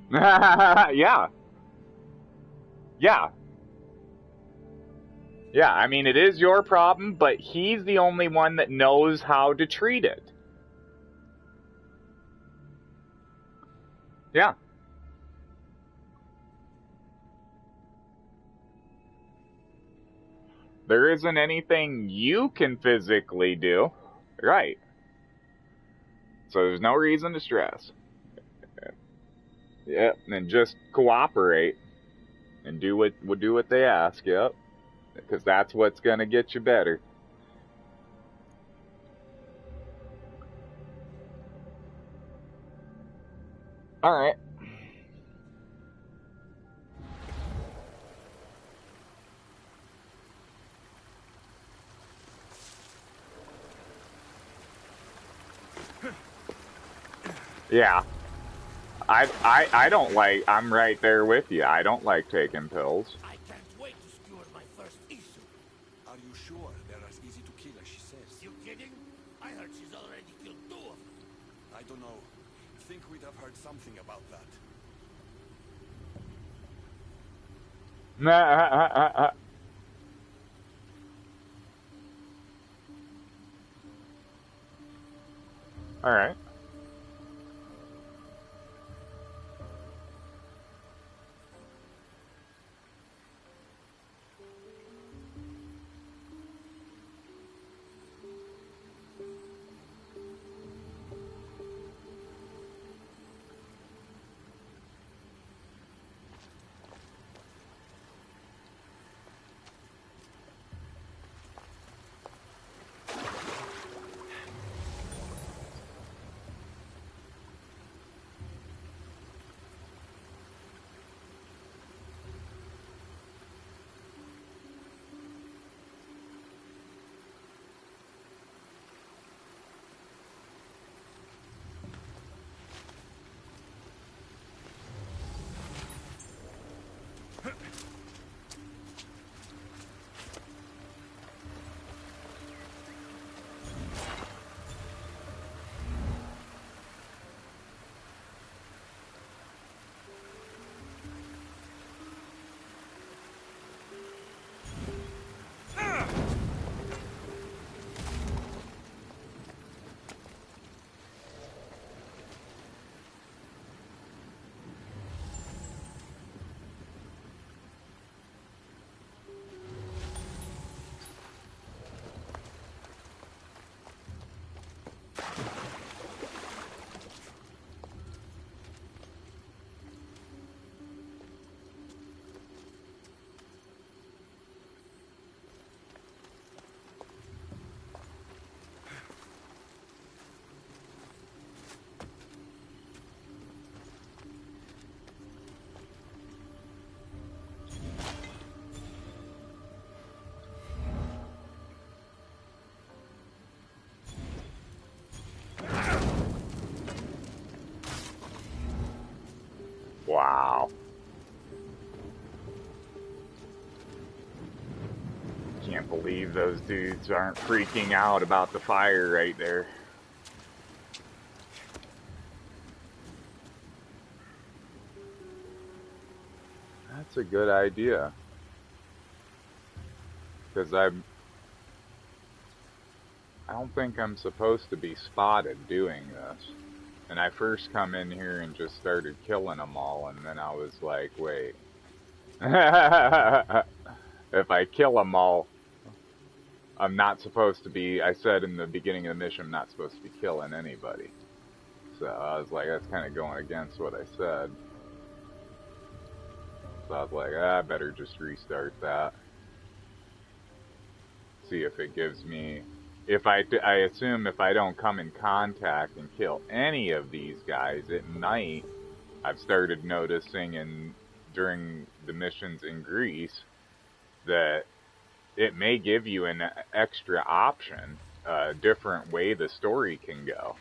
Yeah. Yeah. Yeah, I mean, it is your problem, but he's the only one that knows how to treat it. Yeah. There isn't anything you can physically do. Right. So there's no reason to stress. Yep, and just cooperate and do what they ask. Yep, because that's what's gonna get you better. All right. Yeah. I don't like, I'm right there with you. I don't like taking pills. I can't wait to skewer my first issue. Are you sure they're as easy to kill as she says? You kidding? I heard she's already killed 2 of them. I don't know. Think we'd have heard something about that. All right. Wow. Can't believe those dudes aren't freaking out about the fire right there. That's a good idea. Because I don't think I'm supposed to be spotted doing this. And I first come in here and just started killing them all, and then I was like, wait. If I kill them all, I'm not supposed to be, I said in the beginning of the mission, I'm not supposed to be killing anybody. So I was like, that's kind of going against what I said. So I was like, I better just restart that. See if it gives me, if I assume if I don't come in contact and kill any of these guys, it might, I've started noticing during the missions in Greece, that it may give you an extra option, a different way the story can go,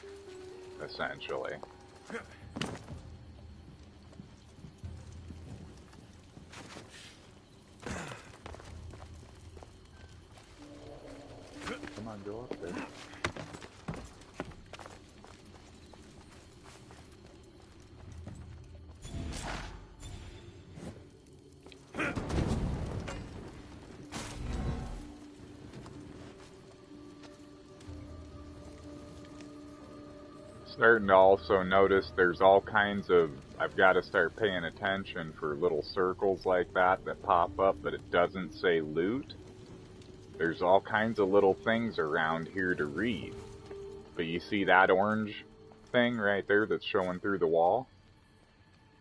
essentially. Come on, go up there. starting to also notice there's all kinds of, I've got to start paying attention for little circles like that pop up, but it doesn't say loot. There's all kinds of little things around here to read. But you see that orange thing right there that's showing through the wall?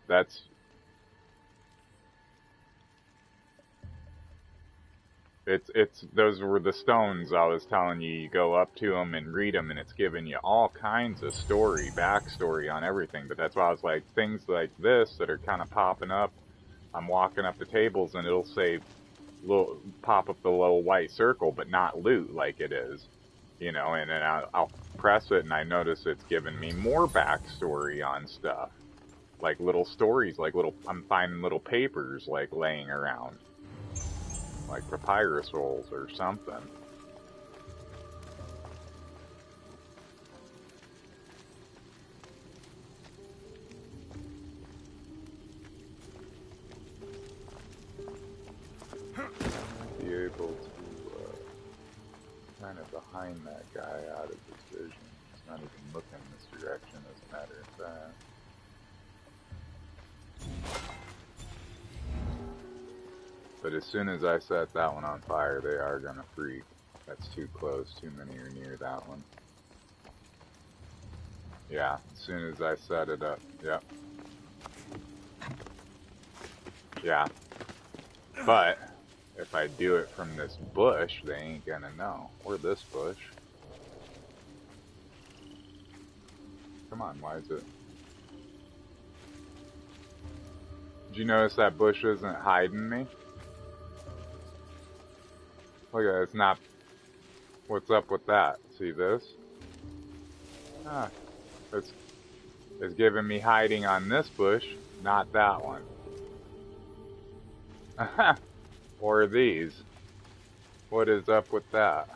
That's... those were the stones I was telling you. You go up to them and read them, and it's giving you all kinds of backstory on everything. But that's why I was like, things like this that are kind of popping up. I'm walking up the tables, and it'll say, pop up the little white circle, but not loot like it is. You know, and then I'll press it, and I notice it's giving me more backstory on stuff. Like little stories, I'm finding little papers, like, laying around. Like papyrus rolls or something. Be able to kind of behind that guy out of his vision. He's not even looking in this direction, as a matter of fact. But as soon as I set that one on fire, they are gonna freak. That's too close, too many are near that one. Yeah, as soon as I set it up, yep. Yeah. But, if I do it from this bush, they ain't gonna know. Or this bush. Come on, why is it? Did you notice that bush isn't hiding me? Look at it, it's not... What's up with that? See this? Ah, it's giving me hiding on this bush, not that one. Or these. What is up with that?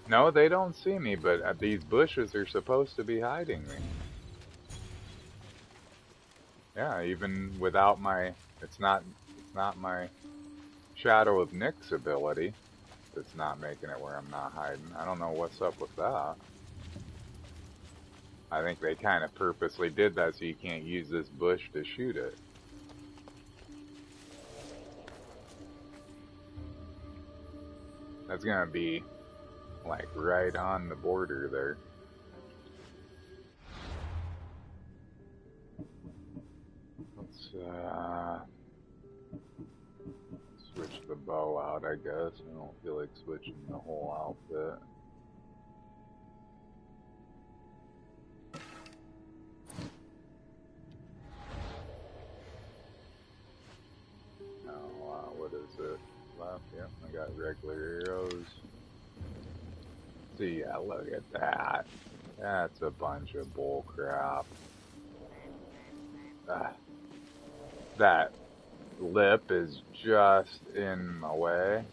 No, they don't see me, but these bushes are supposed to be hiding me. Yeah, even without my, it's not my Shadow of Nyx ability that's not making it where I'm not hiding. I don't know what's up with that. I think they kind of purposely did that so you can't use this bush to shoot it. That's gonna be like right on the border there. Let's switch the bow out, I guess. I don't feel like switching the whole outfit. What is it? Left? Yep, I got regular arrows. See, yeah, look at that. That's a bunch of bull crap. That lip is just in my way.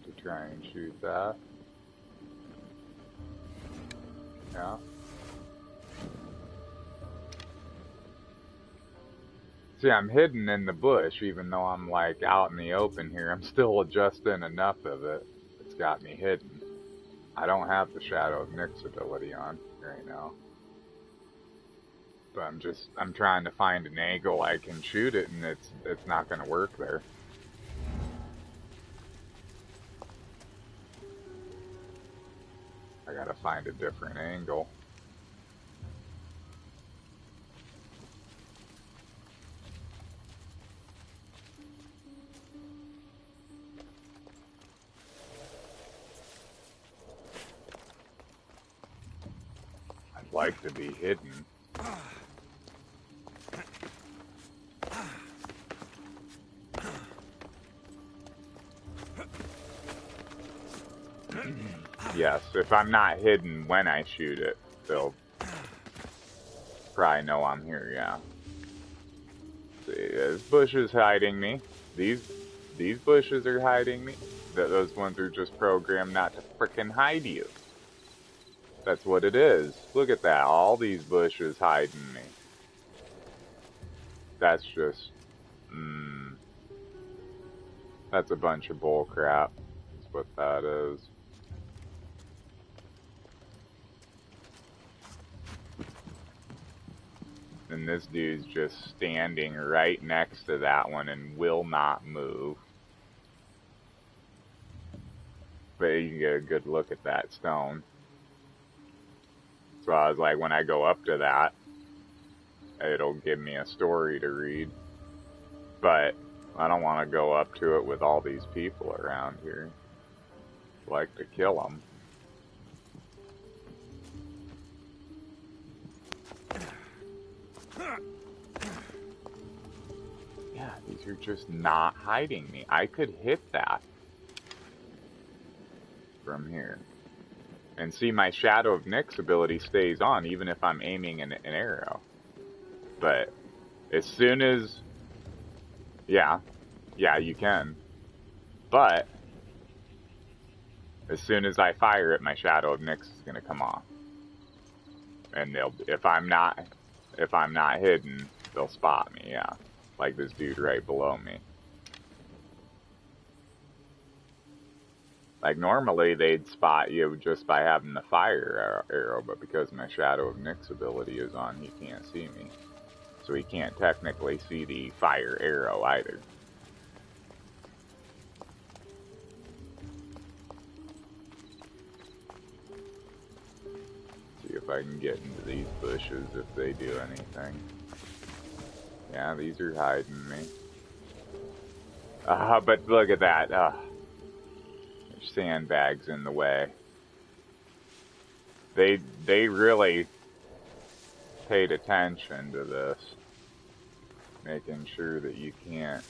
To try and shoot that. Yeah. See, I'm hidden in the bush, even though I'm like out in the open here. I'm still adjusting enough of it. It's got me hidden. I don't have the Shadow of Nyx ability on right now. But I'm trying to find an angle I can shoot it, and it's not gonna work there. I gotta find a different angle. I'd like to be hidden. Yes, if I'm not hidden when I shoot it, they'll probably know I'm here, yeah. See, this bush is hiding me. These bushes are hiding me. Those ones are just programmed not to frickin' hide you. That's what it is. Look at that, all these bushes hiding me. that's just... that's a bunch of bull crap. That's what that is. And this dude's just standing right next to that one and will not move. But you can get a good look at that stone. So I was like, when I go up to that, it'll give me a story to read. But I don't want to go up to it with all these people around here. I'd like to kill them. Yeah, these are just not hiding me. I could hit that from here. And see, my Shadow of Nyx ability stays on even if I'm aiming an arrow. But as soon as... Yeah, you can. But as soon as I fire it, my Shadow of Nyx is going to come off. And they'll... If I'm not hidden, they'll spot me, yeah. Like this dude right below me. Like, normally they'd spot you just by having the fire arrow, but because my Shadow of Nyx ability is on, he can't see me. So he can't technically see the fire arrow either. See if I can get into these bushes if they do anything. Yeah, these are hiding me. But look at that. There's sandbags in the way. They really paid attention to this. Making sure that you can't.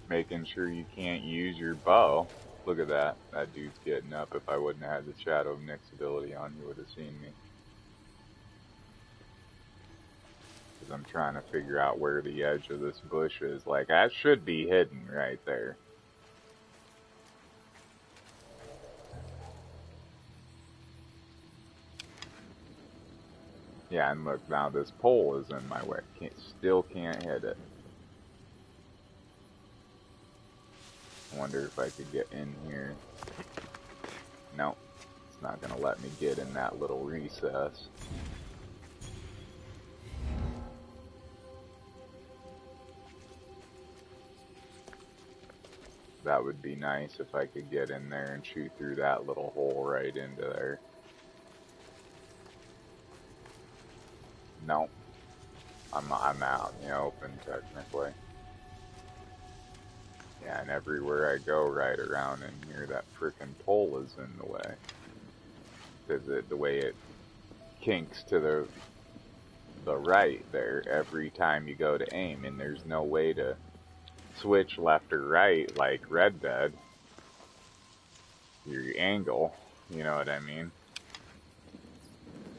Making sure you can't use your bow. Look at that. That dude's getting up. If I wouldn't have had the Shadow of Nyx ability on, he would have seen me. Because I'm trying to figure out where the edge of this bush is. Like, that should be hidden right there. Yeah, and look, now this pole is in my way. Still can't hit it. I wonder if I could get in here. Nope. It's not going to let me get in that little recess. That would be nice if I could get in there and shoot through that little hole right into there. Nope. I'm out in the open, technically. Yeah, and everywhere I go right around in here, that frickin' pole is in the way. Because the way it kinks to the right there every time you go to aim, and there's no way to switch left or right like Red Dead. Your angle, you know what I mean?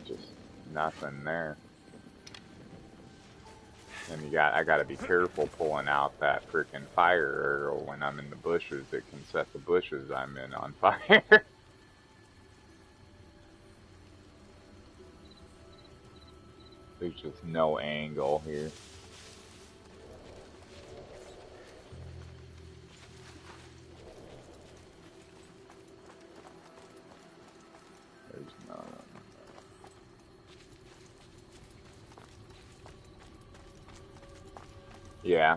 Just nothing there. And I gotta be careful pulling out that frickin' fire arrow when I'm in the bushes. It can set the bushes I'm in on fire. There's just no angle here. There's none. Yeah.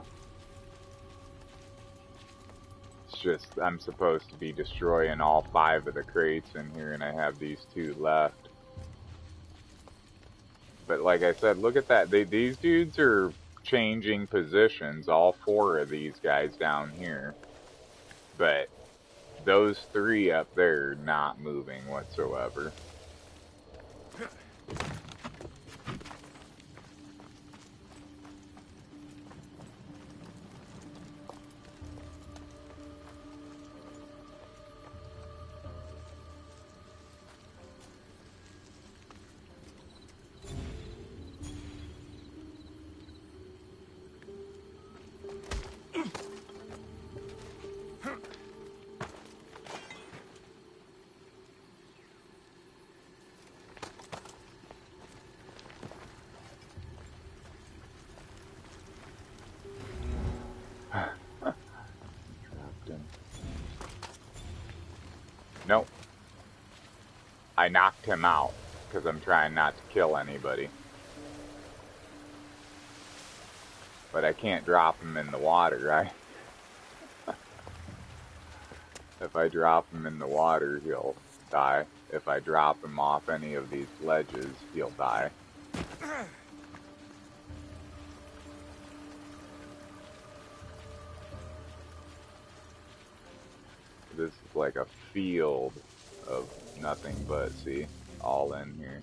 It's just, I'm supposed to be destroying all 5 of the crates in here, and I have these 2 left. But like I said, look at that. These dudes are changing positions, all 4 of these guys down here. But those 3 up there are not moving whatsoever. I knocked him out because I'm trying not to kill anybody. But I can't drop him in the water, right? If I drop him in the water, he'll die. If I drop him off any of these ledges, he'll die. This is like a field of nothing but, see, all in here.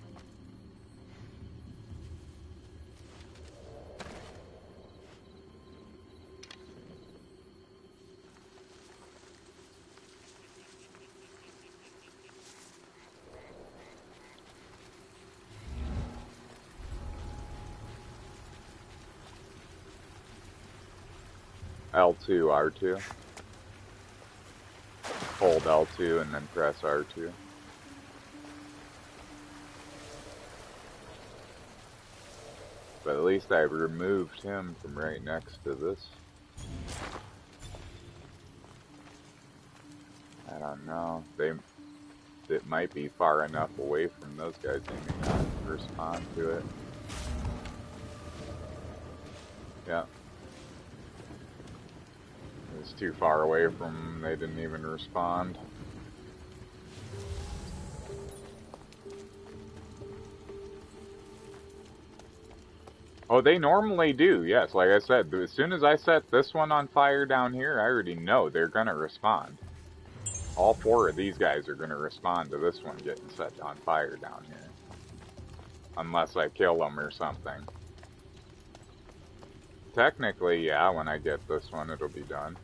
L2, R2. Hold L2 and then press R2. But at least I removed him from right next to this. I don't know. It might be far enough away from those guys they may not respond to it. Yeah. It's too far away from them, they didn't even respond. Oh, they normally do, yes. Like I said, as soon as I set this one on fire down here, I already know they're gonna respond. All 4 of these guys are gonna respond to this one getting set on fire down here. Unless I kill them or something. Technically, yeah, when I get this one, it'll be done.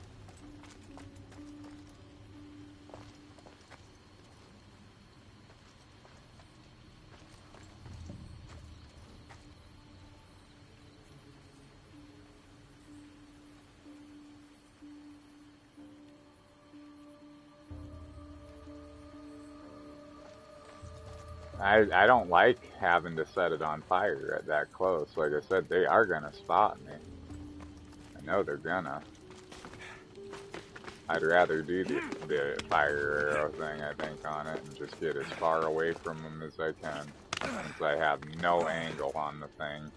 I don't like having to set it on fire at that close. Like I said, they are gonna spot me. I know they're gonna. I'd rather do the fire arrow thing, I think, on it and just get as far away from them as I can. Since I have no angle on the thing.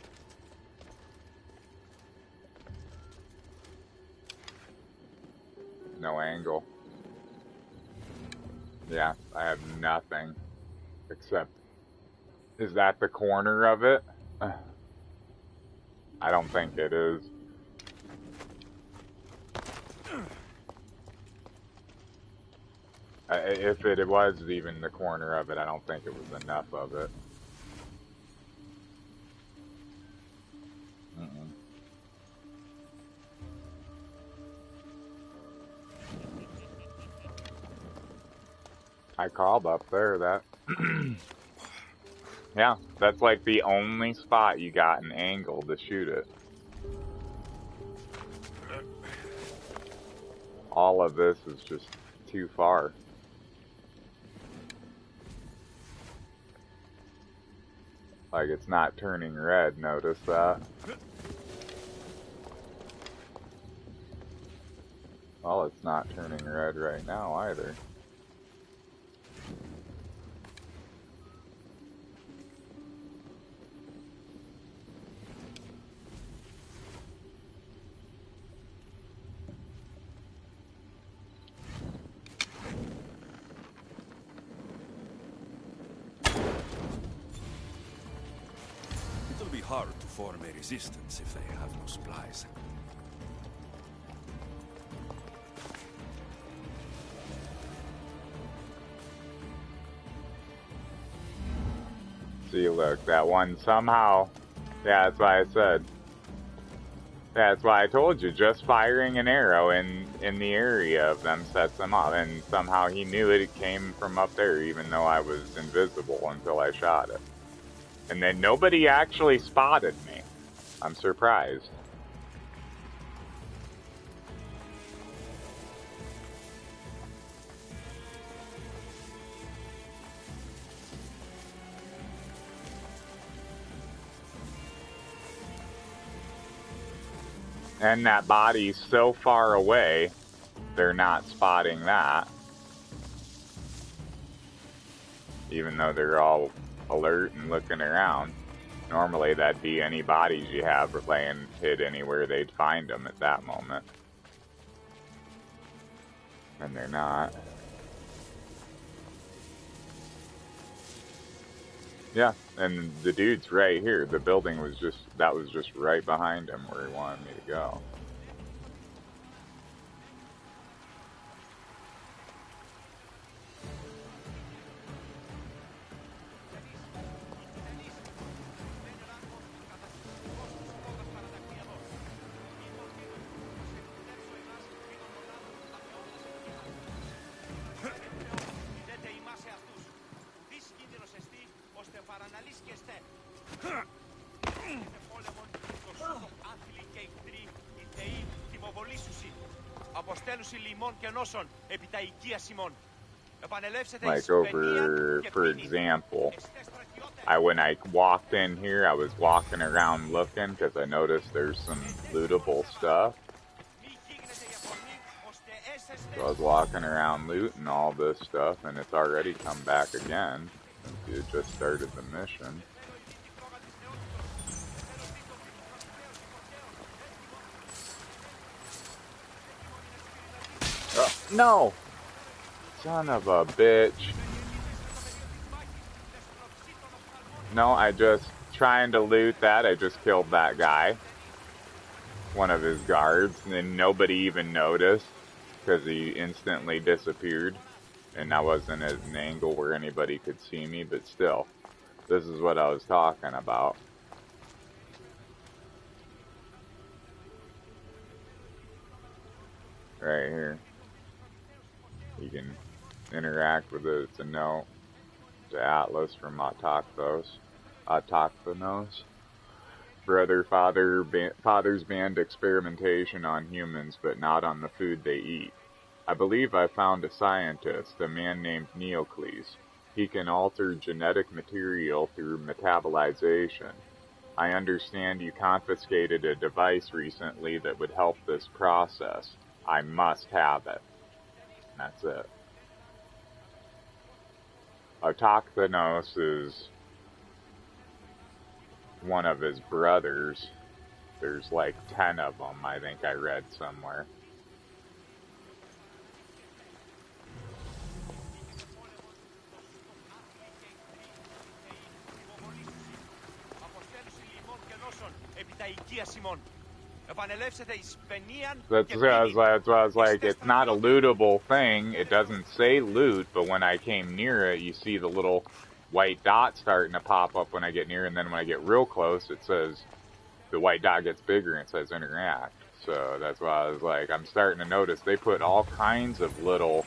No angle. Yeah, I have nothing. Except, is that the corner of it? I don't think it is. If it was even the corner of it, I don't think it was enough of it. I called up there, that. Yeah, that's like the only spot you got an angle to shoot it. All of this is just too far. Like, it's not turning red, notice that? Well, it's not turning red right now either. It'll be hard to form a resistance if they have no supplies. See, look, that one somehow, yeah, that's why I said, yeah, that's why I told you, just firing an arrow in the area of them sets them off, and somehow he knew it came from up there, even though I was invisible until I shot it. And then nobody actually spotted me. I'm surprised. And that body's so far away, they're not spotting that. even though they're all alert and looking around. Normally that'd be any bodies you have laying hid anywhere, they'd find them at that moment. And they're not. Yeah, and the dude's right here. The building was just, that was just right behind him where he wanted me to go. Like over, for example, when I walked in here, I was walking around looking because I noticed there's some lootable stuff. So I was walking around looting all this stuff, and it's already come back again since you just started the mission. Oh, no! Son of a bitch. No, I just, trying to loot that, I just killed that guy. One of his guards, and then nobody even noticed, because he instantly disappeared. And I wasn't at an angle where anybody could see me, but still, this is what I was talking about. Right here. You can interact with it. It's a note to Atlas from Autochthos. Father's banned experimentation on humans, but not on the food they eat. I believe I found a scientist, a man named Neocles. He can alter genetic material through metabolization. I understand you confiscated a device recently that would help this process. I must have it. And that's it. Autochthos is one of his brothers. There's like 10 of them, I think I read somewhere. That's why I was like, it's not a lootable thing. It doesn't say loot, but when I came near it, you see the little white dot starting to pop up when I get near, and then when I get real close, it says, the white dot gets bigger and it says interact. So that's why I was like, I'm starting to notice they put all kinds of little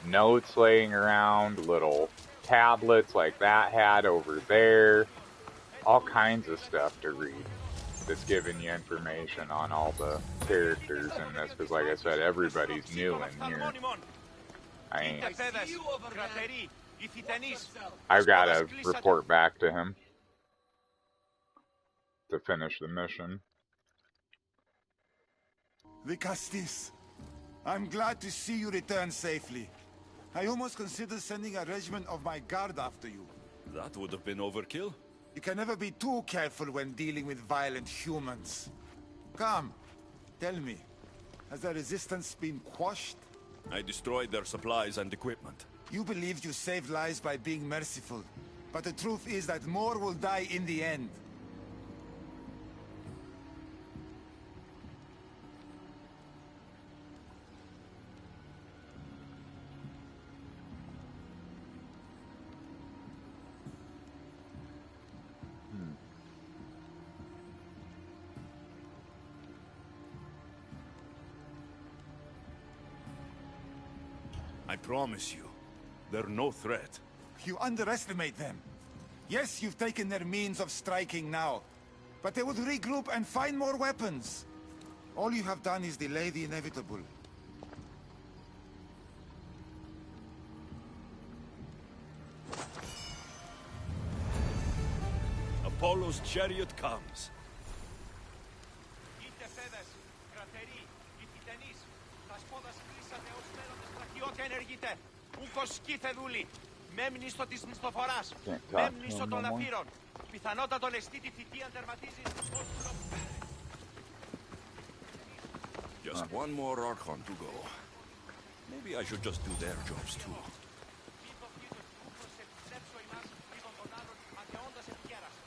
notes laying around, little tablets like that had over there, all kinds of stuff to read that's giving you information on all the characters in this, because like I said, everybody's new in here. I've got to report back to him to finish the mission. Vicastis, I'm glad to see you return safely. I almost considered sending a regiment of my guard after you. That would have been overkill. You can never be too careful when dealing with violent humans. Come, tell me, has the resistance been quashed? I destroyed their supplies and equipment. You believed you saved lives by being merciful, but the truth is that more will die in the end. I promise you, they're no threat. You underestimate them. Yes, you've taken their means of striking now, but they would regroup and find more weapons. All you have done is delay the inevitable. Apollo's chariot comes. Μέμνηστο της μισθοφοράς. Μέμνηστο των λαφύρων. Πιθανότατον εστί τη θητεία τερματίζεις ως... Just one more Archon to go. Maybe I should just do their jobs too.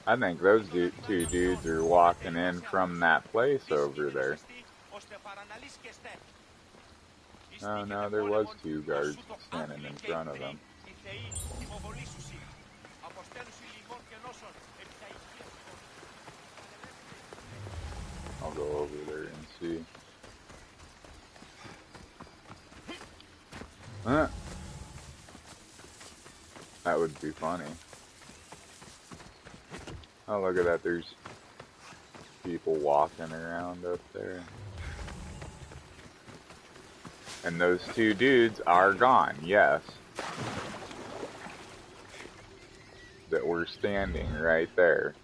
I think those two dudes are walking in from that place over there. Oh no, there was two guards standing in front of them. I'll go over there and see. Huh. That would be funny. Oh, look at that. There's people walking around up there. And those two dudes are gone, yes. That were standing right there.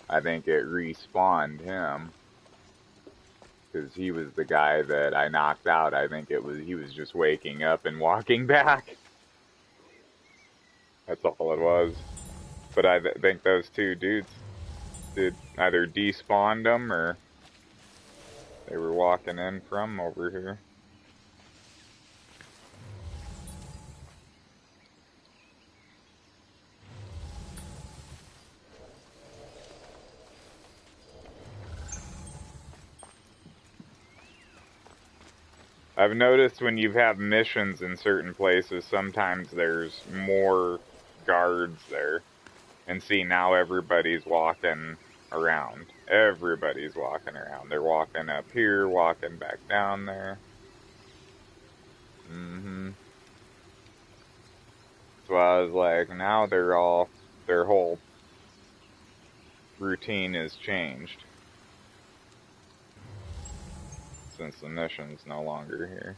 I think it respawned him. Because he was the guy that I knocked out. I think he was just waking up and walking back. That's all it was. But I think those two dudes did either despawned them or they were walking in from over here. I've noticed when you have missions in certain places, sometimes there's more guards there. And see, now everybody's walking around. Everybody's walking around. They're walking up here, walking back down there. So I was like, now their whole routine is changed. Since the mission's no longer here.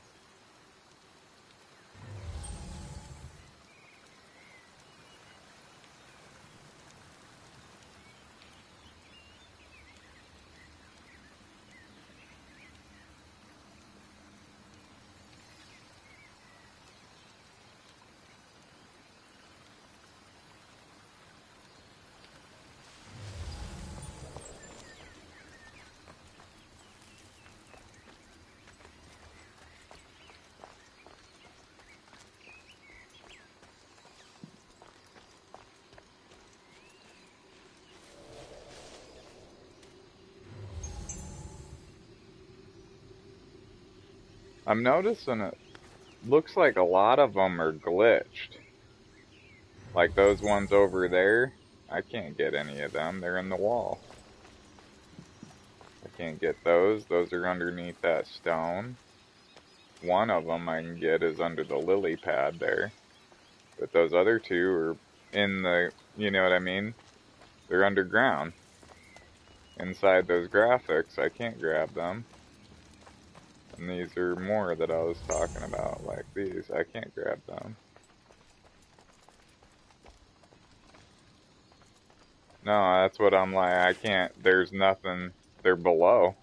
I'm noticing it looks like a lot of them are glitched. Like those ones over there, I can't get any of them. They're in the wall. I can't get those. Those are underneath that stone. One of them I can get is under the lily pad there. But those other two are in the, you know what I mean? They're underground. Inside those graphics, I can't grab them. And these are more that I was talking about, like these. I can't grab them. No, that's what I'm like, I can't, there's nothing, they're below.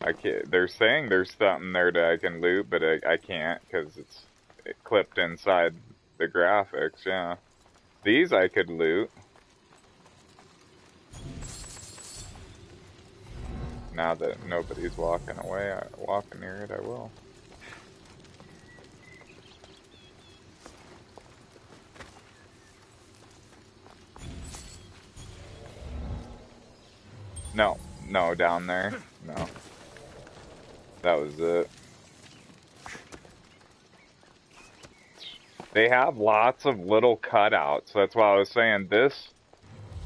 I can't, they're saying there's something there that I can loot, but I can't, because it clipped inside the graphics, yeah. These I could loot. Now that nobody's walking near it, I will. No, down there. No. That was it. They have lots of little cutouts. That's why I was saying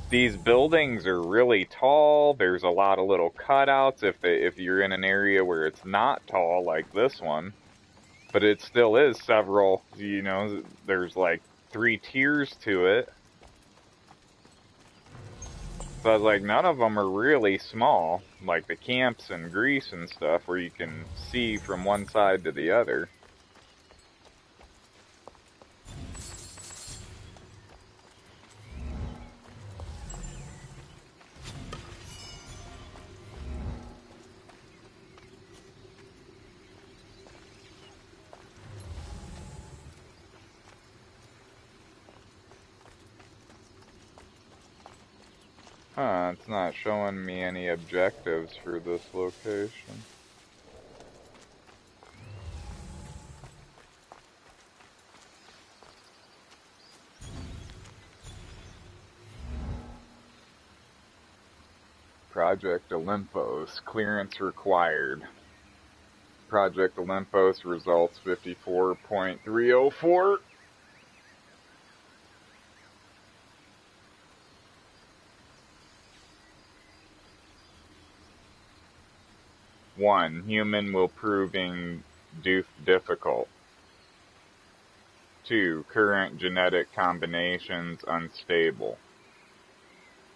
these buildings are really tall. There's a lot of little cutouts if you're in an area where it's not tall like this one. But it still is several, you know, there's like 3 tiers to it. So I was like, none of them are really small, like the camps in Greece and stuff, where you can see from one side to the other. Huh, it's not showing me any objectives for this location. Project Olympus, clearance required. Project Olympus results 54.304. One, human will proving difficult. 2, current genetic combinations unstable.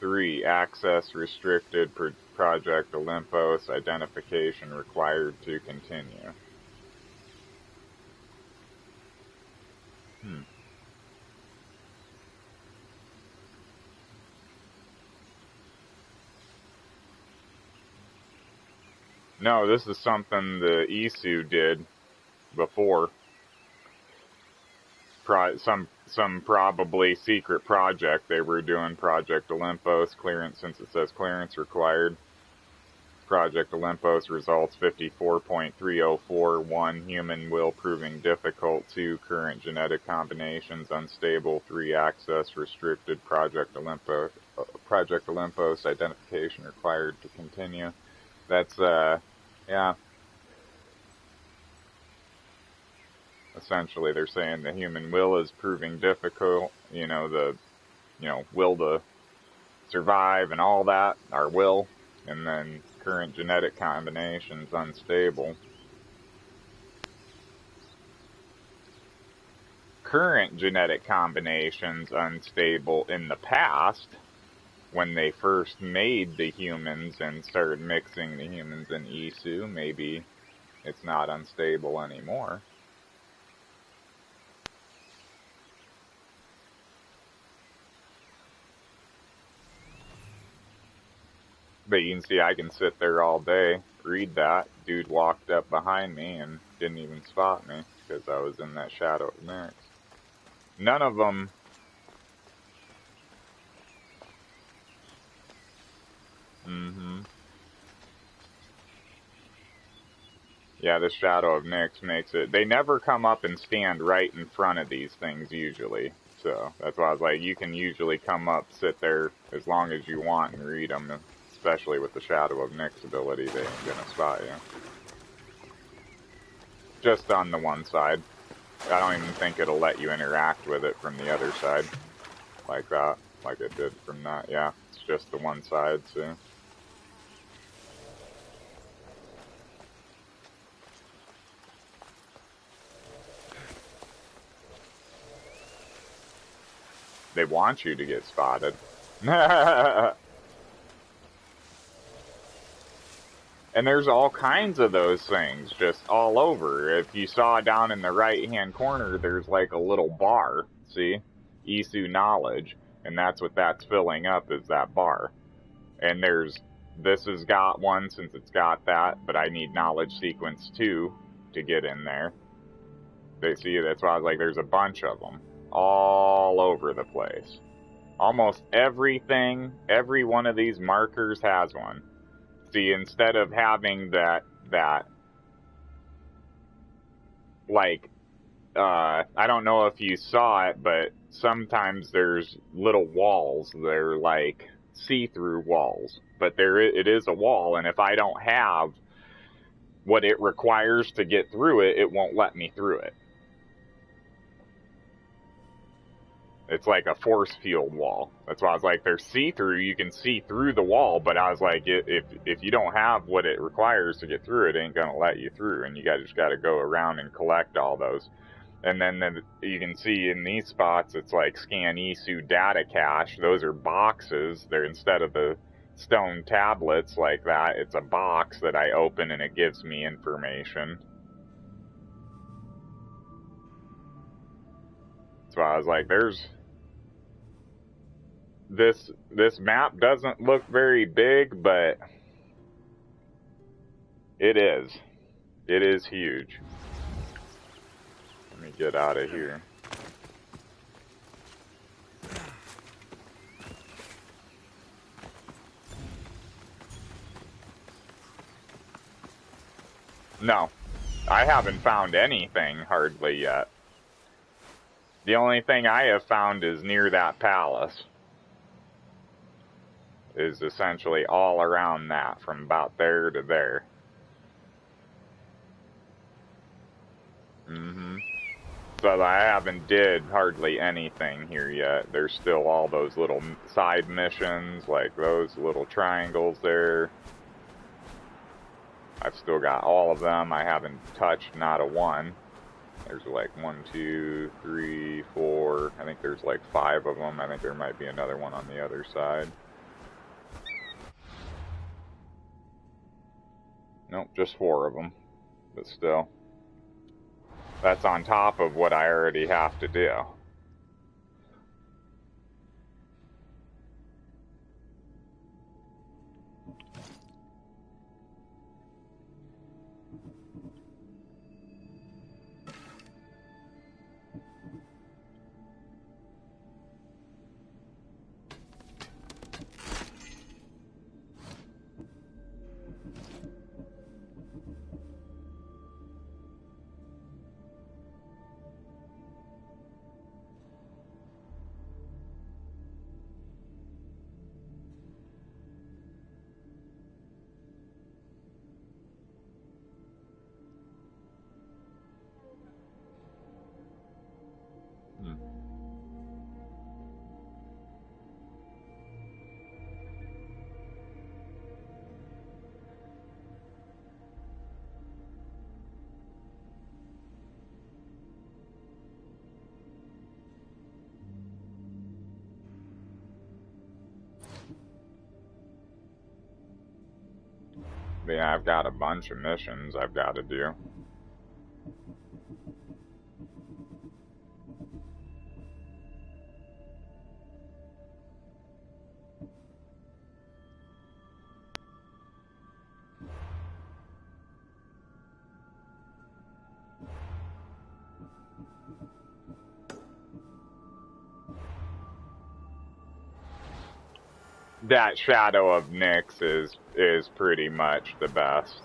3, access restricted per Project Olympus, identification required to continue. No, this is something the ISU did before. Some probably secret project they were doing. Project Olympus clearance, since it says clearance required. Project Olympus results 54.304. 1, human will proving difficult. 2, current genetic combinations unstable. 3, access restricted. Project Olympus identification required to continue. That's yeah. Essentially, they're saying the human will is proving difficult. Will to survive and all that, our will, and then current genetic combinations unstable. Current genetic combinations unstable in the past, when they first made the humans and started mixing the humans and Isu, maybe it's not unstable anymore. But you can see I can sit there all day, read that. Dude walked up behind me and didn't even spot me because I was in that shadow next. None of them. Yeah, the shadow of Nyx makes it. They never come up and stand right in front of these things usually. So that's why I was like, you can usually come up, sit there as long as you want and read them. Especially with the shadow of Nyx ability, they ain't gonna spot you. Just on the one side. I don't even think it'll let you interact with it from the other side. Like that. Like it did from that. Yeah, it's just the one side, so. They want you to get spotted. And there's all kinds of those things just all over. If you saw down in the right-hand corner, there's like a little bar, see? Isu knowledge. And that's what that's filling up, is that bar. And this has got one since it's got that, but I need knowledge sequence 2 to get in there. They see, that's why I was like, there's a bunch of them all over the place. Almost everything, every one of these markers has one. See, instead of having that, like, I don't know if you saw it, but sometimes there's little walls. They're like see-through walls, but it is a wall, and if I don't have what it requires to get through it, it won't let me through it. It's like a force field wall. That's why I was like, they're see-through. You can see through the wall, but I was like, if you don't have what it requires to get through, it ain't gonna let you through, and you just got to go around and collect all those. And then you can see in these spots, it's like scan Isu data cache. Those are boxes. They're, instead of the stone tablets like that, it's a box that I open and it gives me information. So I was like, this map doesn't look very big, but it is. It is huge. Let me get out of here. No. I haven't found anything hardly yet. The only thing I have found is near that palace. Is essentially all around that, from about there to there. So I haven't did hardly anything here yet. There's still all those little side missions, like those little triangles there. I've still got all of them. I haven't touched not a one. There's like 1, 2, 3, 4. I think there's like 5 of them. I think there might be another one on the other side. Nope, just 4 of them. But still. That's on top of what I already have to do. Yeah, I've got a bunch of missions I've got to do. That Shadow of Nyx is pretty much the best.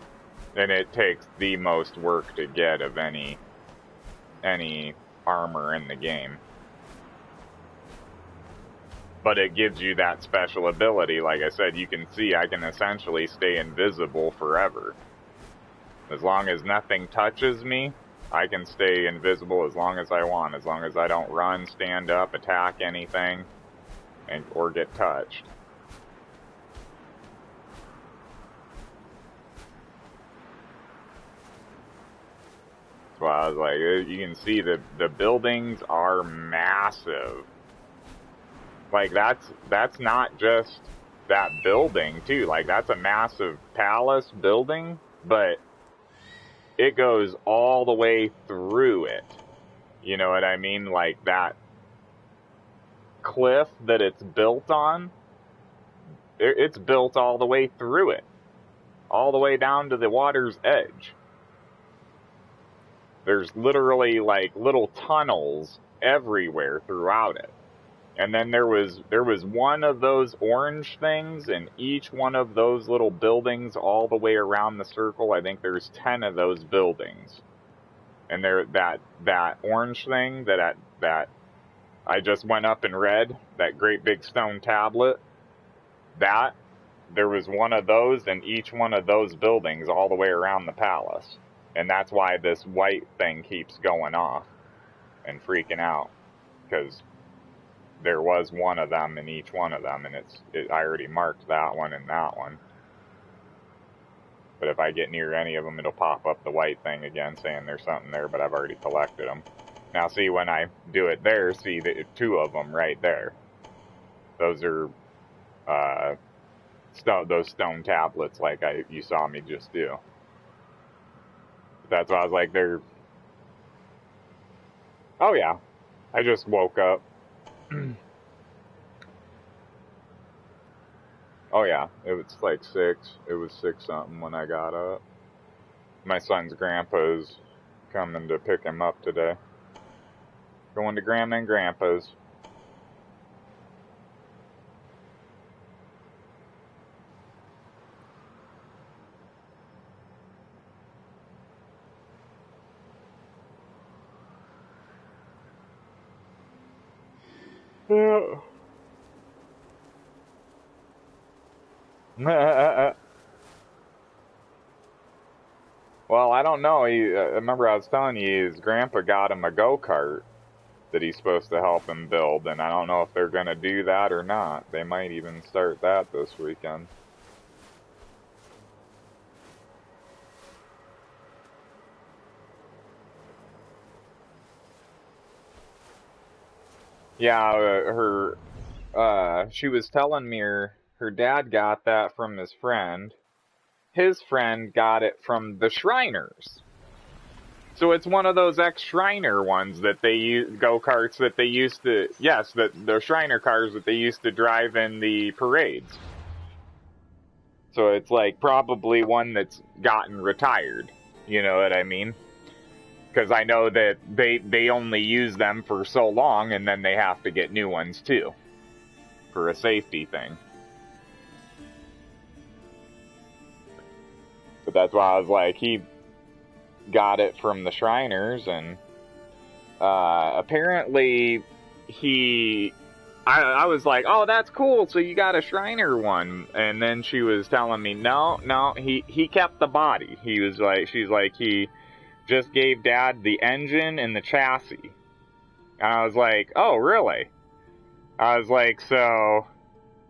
And it takes the most work to get of any armor in the game. But it gives you that special ability. Like I said, you can see I can essentially stay invisible forever. As long as nothing touches me, I can stay invisible as long as I want. As long as I don't run, stand up, attack anything, or get touched. So I was like, you can see the buildings are massive. Like that's not just that building too. Like that's a massive palace building, but it goes all the way through it. You know what I mean? Like that cliff that it's built on, it's built all the way through it. All the way down to the water's edge. There's literally like little tunnels everywhere throughout it. And then there was one of those orange things in each one of those little buildings all the way around the circle. I think there's 10 of those buildings. And there that orange thing that I just went up and read, that great big stone tablet, there was one of those in each one of those buildings all the way around the palace. And that's why this white thing keeps going off and freaking out, because there was one of them in each one of them, and I already marked that one and that one. But if I get near any of them, it'll pop up the white thing again saying there's something there, but I've already collected them. Now see, when I do it there, see the 2 of them right there. Those are those stone tablets like you saw me just do. That's why I was like, they're... Oh yeah, I just woke up. Oh yeah, it was like 6. It was 6 something when I got up. My son's grandpa's coming to pick him up today. Going to Grandma and Grandpa's. Yeah. Well, I don't know. I remember I was telling you his grandpa got him a go-kart that he's supposed to help him build, and I don't know if they're going to do that or not. They might even start that this weekend. Yeah, she was telling me her dad got that from his friend. His friend got it from the Shriners. So it's one of those ex-Shriner ones that they use, go-karts that they used to, yes, the Shriner cars that they used to drive in the parades. So it's like probably one that's gotten retired, you know what I mean? Because I know that they only use them for so long and then they have to get new ones too, for a safety thing. But that's why I was like, he got it from the Shriners, and apparently I was like, oh, that's cool, so you got a Shriner one. And then she was telling me, no, he kept the body. She's like, he just gave Dad the engine and the chassis. And I was like, oh, really? I was like, so,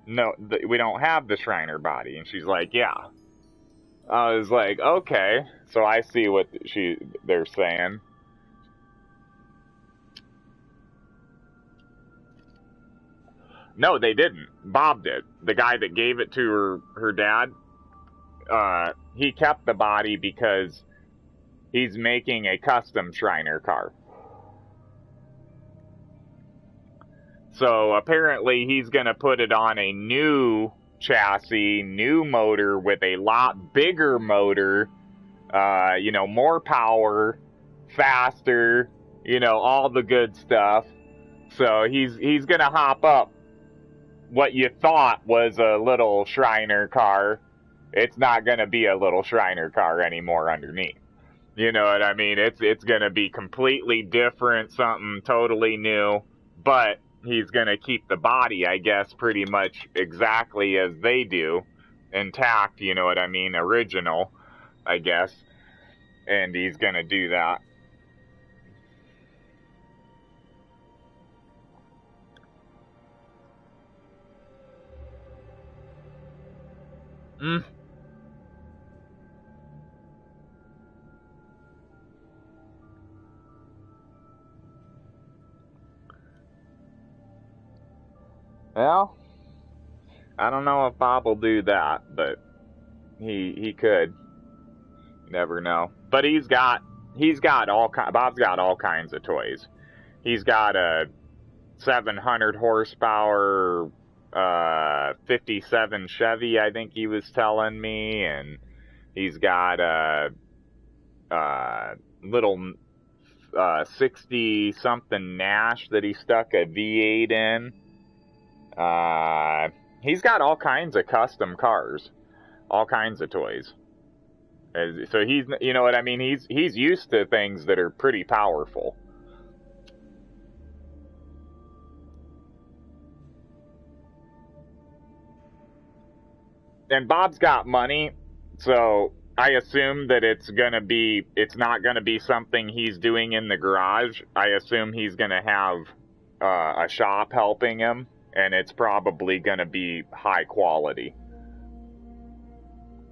no, we don't have the Shriner body. And she's like, yeah. I was like, okay, so I see what they're saying. No, they didn't. Bob did. The guy that gave it to her dad, he kept the body because he's making a custom Shriner car. So apparently he's going to put it on a new chassis, new motor with a lot bigger motor, more power, faster, all the good stuff. So he's going to hop up what you thought was a little Shriner car. It's not going to be a little Shriner car anymore underneath. You know what I mean? It's going to be completely different, something totally new, but he's going to keep the body, I guess, pretty much exactly as they do, intact, you know what I mean, original, I guess, and he's going to do that. Well, I don't know if Bob will do that, but he could. You never know. But Bob's got all kinds of toys. He's got a 700 horsepower 57 Chevy, I think he was telling me, and he's got a little 60 something Nash that he stuck a V8 in. He's got all kinds of custom cars, all kinds of toys. So he's, you know what I mean? He's used to things that are pretty powerful. And Bob's got money, so I assume that it's not gonna be something he's doing in the garage. I assume he's gonna have a shop helping him, and it's probably gonna be high quality.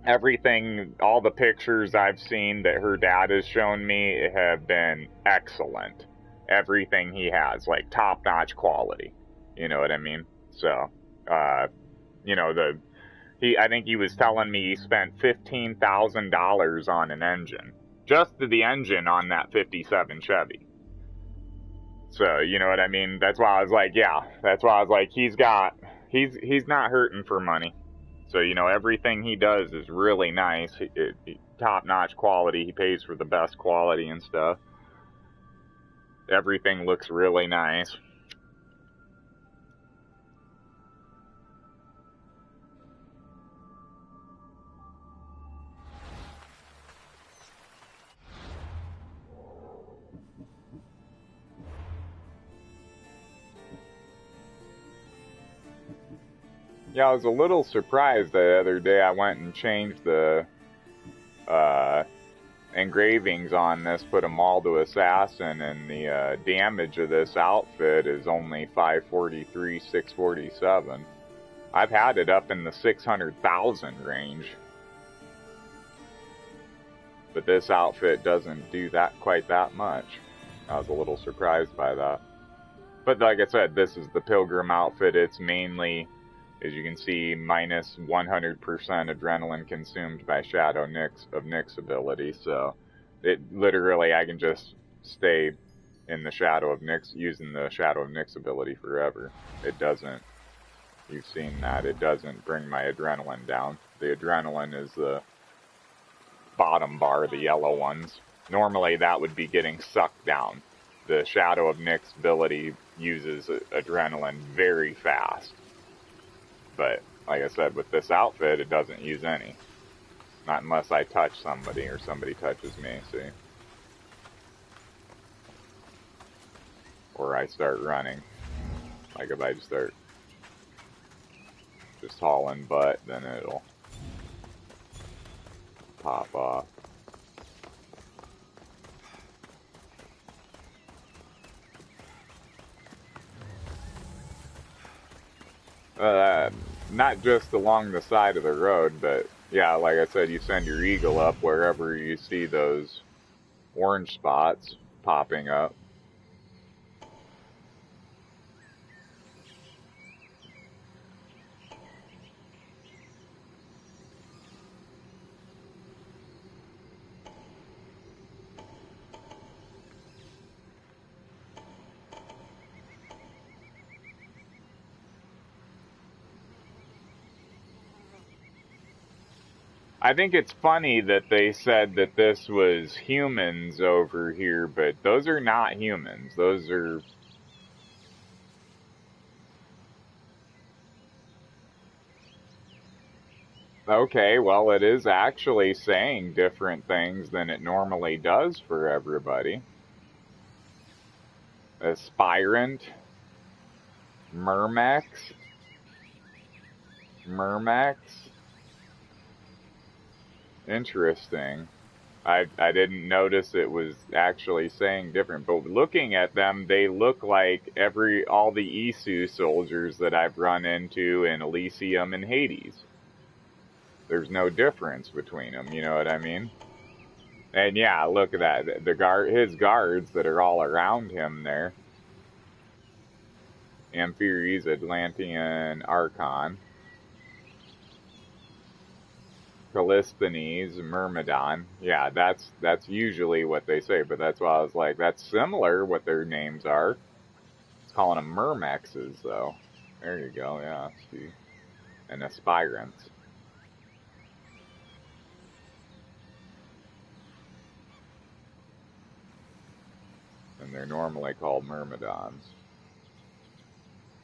Everything, all the pictures I've seen that her dad has shown me have been excellent. Everything he has, like top-notch quality. You know what I mean? So, I think he was telling me he spent $15,000 on an engine. Just the engine on that 57 Chevy. So, you know what I mean? That's why I was like, he's not hurting for money. So, everything he does is really nice. Top-notch quality. He pays for the best quality and stuff. Everything looks really nice. Yeah, I was a little surprised the other day. I went and changed the engravings on this, put them all to Assassin, and the damage of this outfit is only 543, 647. I've had it up in the 600,000 range. But this outfit doesn't do that quite that much. I was a little surprised by that. But like I said, this is the Pilgrim outfit. It's mainly, as you can see, minus 100% adrenaline consumed by Shadow of Nyx's ability. So it literally, I can just stay in the Shadow of Nyx, using the Shadow of Nyx ability forever. It doesn't, you've seen that, it doesn't bring my adrenaline down. The adrenaline is the bottom bar, the yellow ones. Normally that would be getting sucked down. The Shadow of Nyx's ability uses adrenaline very fast. But, like I said, with this outfit, it doesn't use any. Not unless I touch somebody or somebody touches me, see? Or I start running. Like if I just start just hauling butt, then it'll pop off. Not just along the side of the road, but yeah, like I said, you send your eagle up wherever you see those orange spots popping up. I think it's funny that they said that this was humans over here, but those are not humans. Those are... Okay, well, it is actually saying different things than it normally does for everybody. Aspirant. Myrmex. Interesting. I didn't notice it was actually saying different, but looking at them, they look like all the Isu soldiers that I've run into in Elysium and Hades. There's no difference between them, you know what I mean? And yeah, look at that. His guards that are all around him there. Ampheres, Atlantean, Archon. Callisthenes, Myrmidon. Yeah, that's usually what they say, but that's why I was like, that's similar what their names are. It's calling them Myrmexes, though. There you go, yeah, see. And Aspirants. And they're normally called Myrmidons.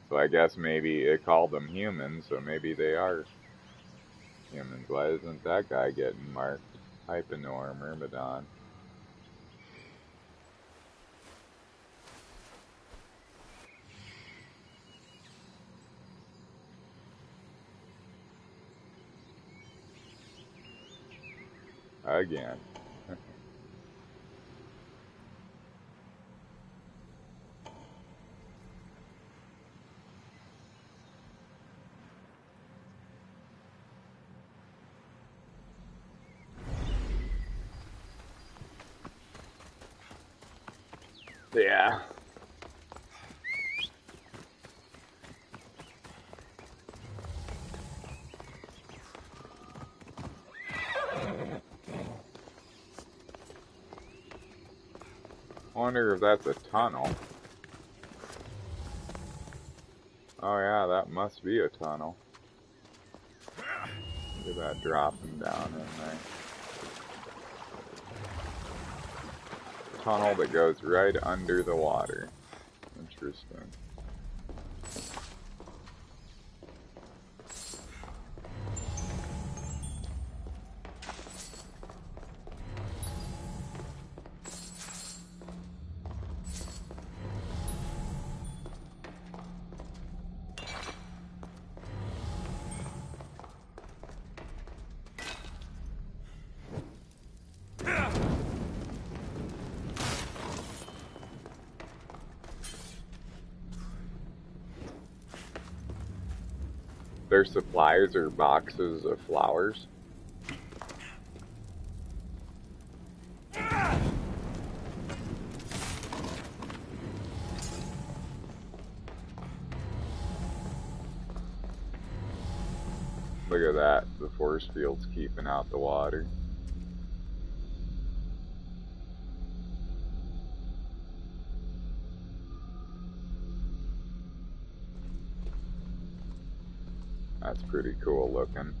So I guess maybe it called them humans, so maybe they are humans. Why isn't that guy getting marked? Hypenor, Myrmidon. Again. Yeah. I wonder if that's a tunnel. Oh yeah, that must be a tunnel. Look at that dropping down in there. Tunnel that goes right under the water. Interesting. Their supplies are boxes of flowers. Look at that, the force field's keeping out the water. That's pretty cool looking.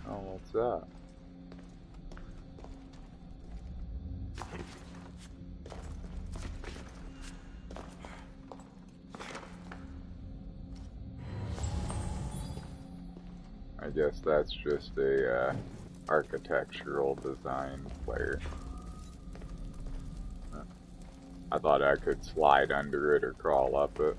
Oh, what's that? I guess that's just a architectural design player. I thought I could slide under it or crawl up it.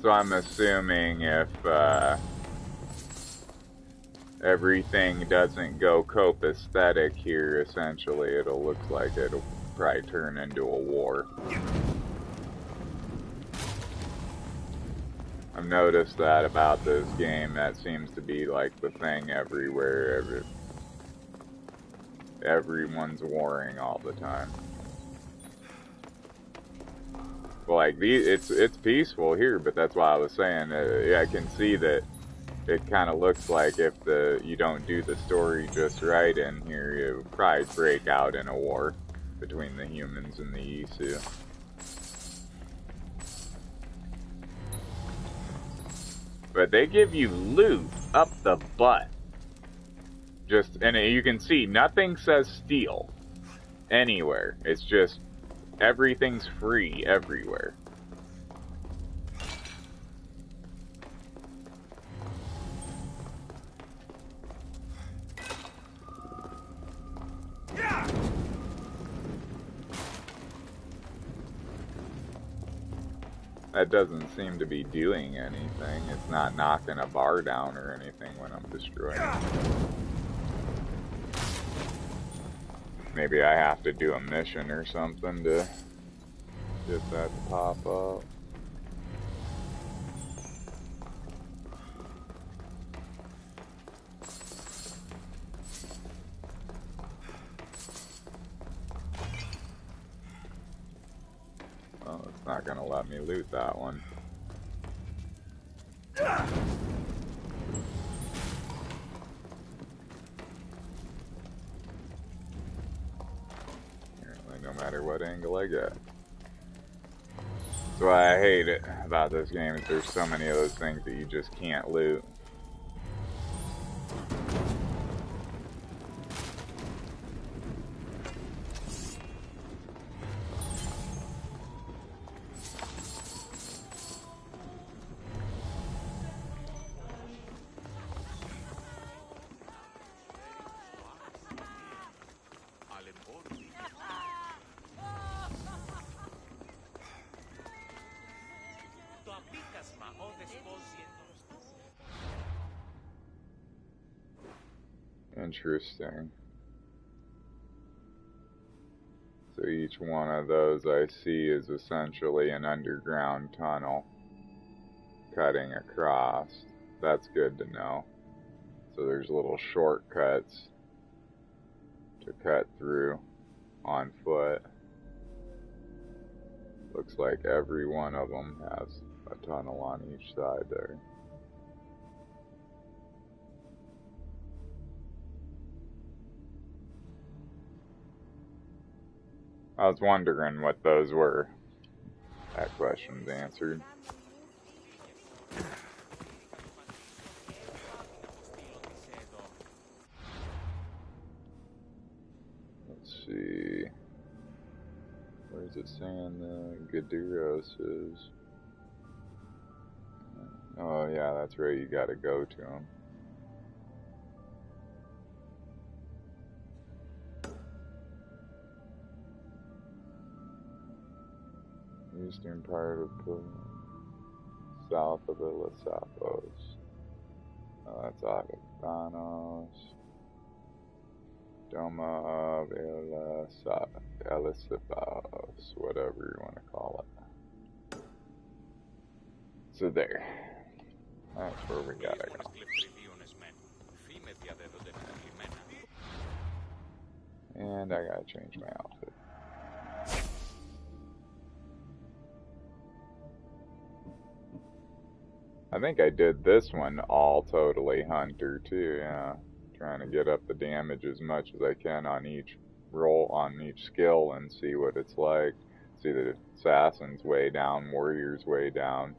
So I'm assuming if everything doesn't go copacetic here, essentially it'll look like it'll probably turn into a war. I've noticed that about this game. That seems to be like the thing everywhere. Everyone's warring all the time. Well, like it's peaceful here, but that's why I was saying. Yeah, I can see that it kind of looks like if you don't do the story just right in here, it would probably break out in a war between the humans and the Isu. But they give you loot up the butt. And you can see nothing says steal anywhere. It's just everything's free everywhere. That doesn't seem to be doing anything. It's not knocking a bar down or anything when I'm destroying it. Maybe I have to do a mission or something to get that to pop up. Oh, it's not gonna let me loot that one. Apparently, no matter what angle I get. That's why I hate it about this game, is there's so many of those things that you just can't loot. Interesting. So each one of those I see is essentially an underground tunnel cutting across. That's good to know. So there's little shortcuts to cut through on foot. Looks like every one of them has a tunnel on each side there. I was wondering what those were. That question's answered. Let's see. Where's it saying the Gaduros is? Oh yeah, that's right, you gotta go to them. Eastern part of south of Elisapos. Oh, that's Agapanos. Doma of Elisapos, whatever you want to call it. So there. That's where we gotta go. And I gotta change my outfit. I think I did this one all totally hunter too, yeah. Trying to get up the damage as much as I can on each roll, on each skill, and see what it's like. See the assassin's way down, warrior's way down.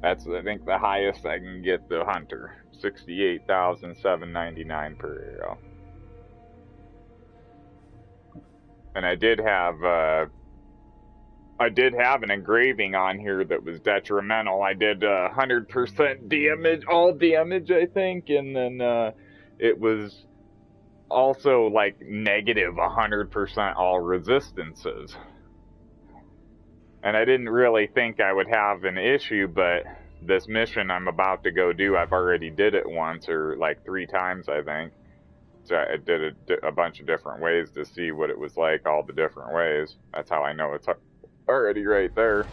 That's, I think, the highest I can get the hunter. 68,799 per arrow. And I did have an engraving on here that was detrimental. I did 100% damage, all damage, I think, and then it was also like negative 100% all resistances. And I didn't really think I would have an issue, but this mission I'm about to go do, I've already did it once, or like 3 times, I think. So I did it a bunch of different ways to see what it was like, all the different ways. That's how I know it's already right there.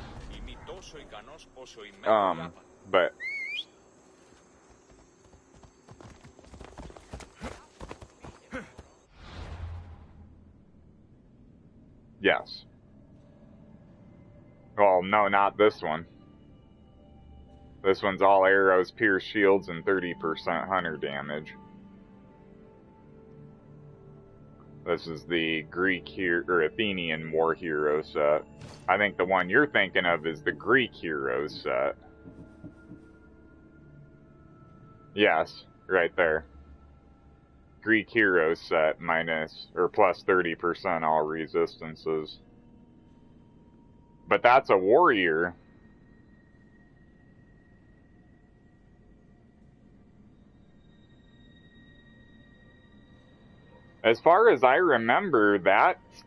But yes. Well, no, not this one. This one's all arrows, pierce shields, and 30% hunter damage. This is the Greek or Athenian war hero set. I think the one you're thinking of is the Greek heroes set. Yes, right there. Greek heroes set minus or plus 30% all resistances. But that's a warrior. As far as I remember, that's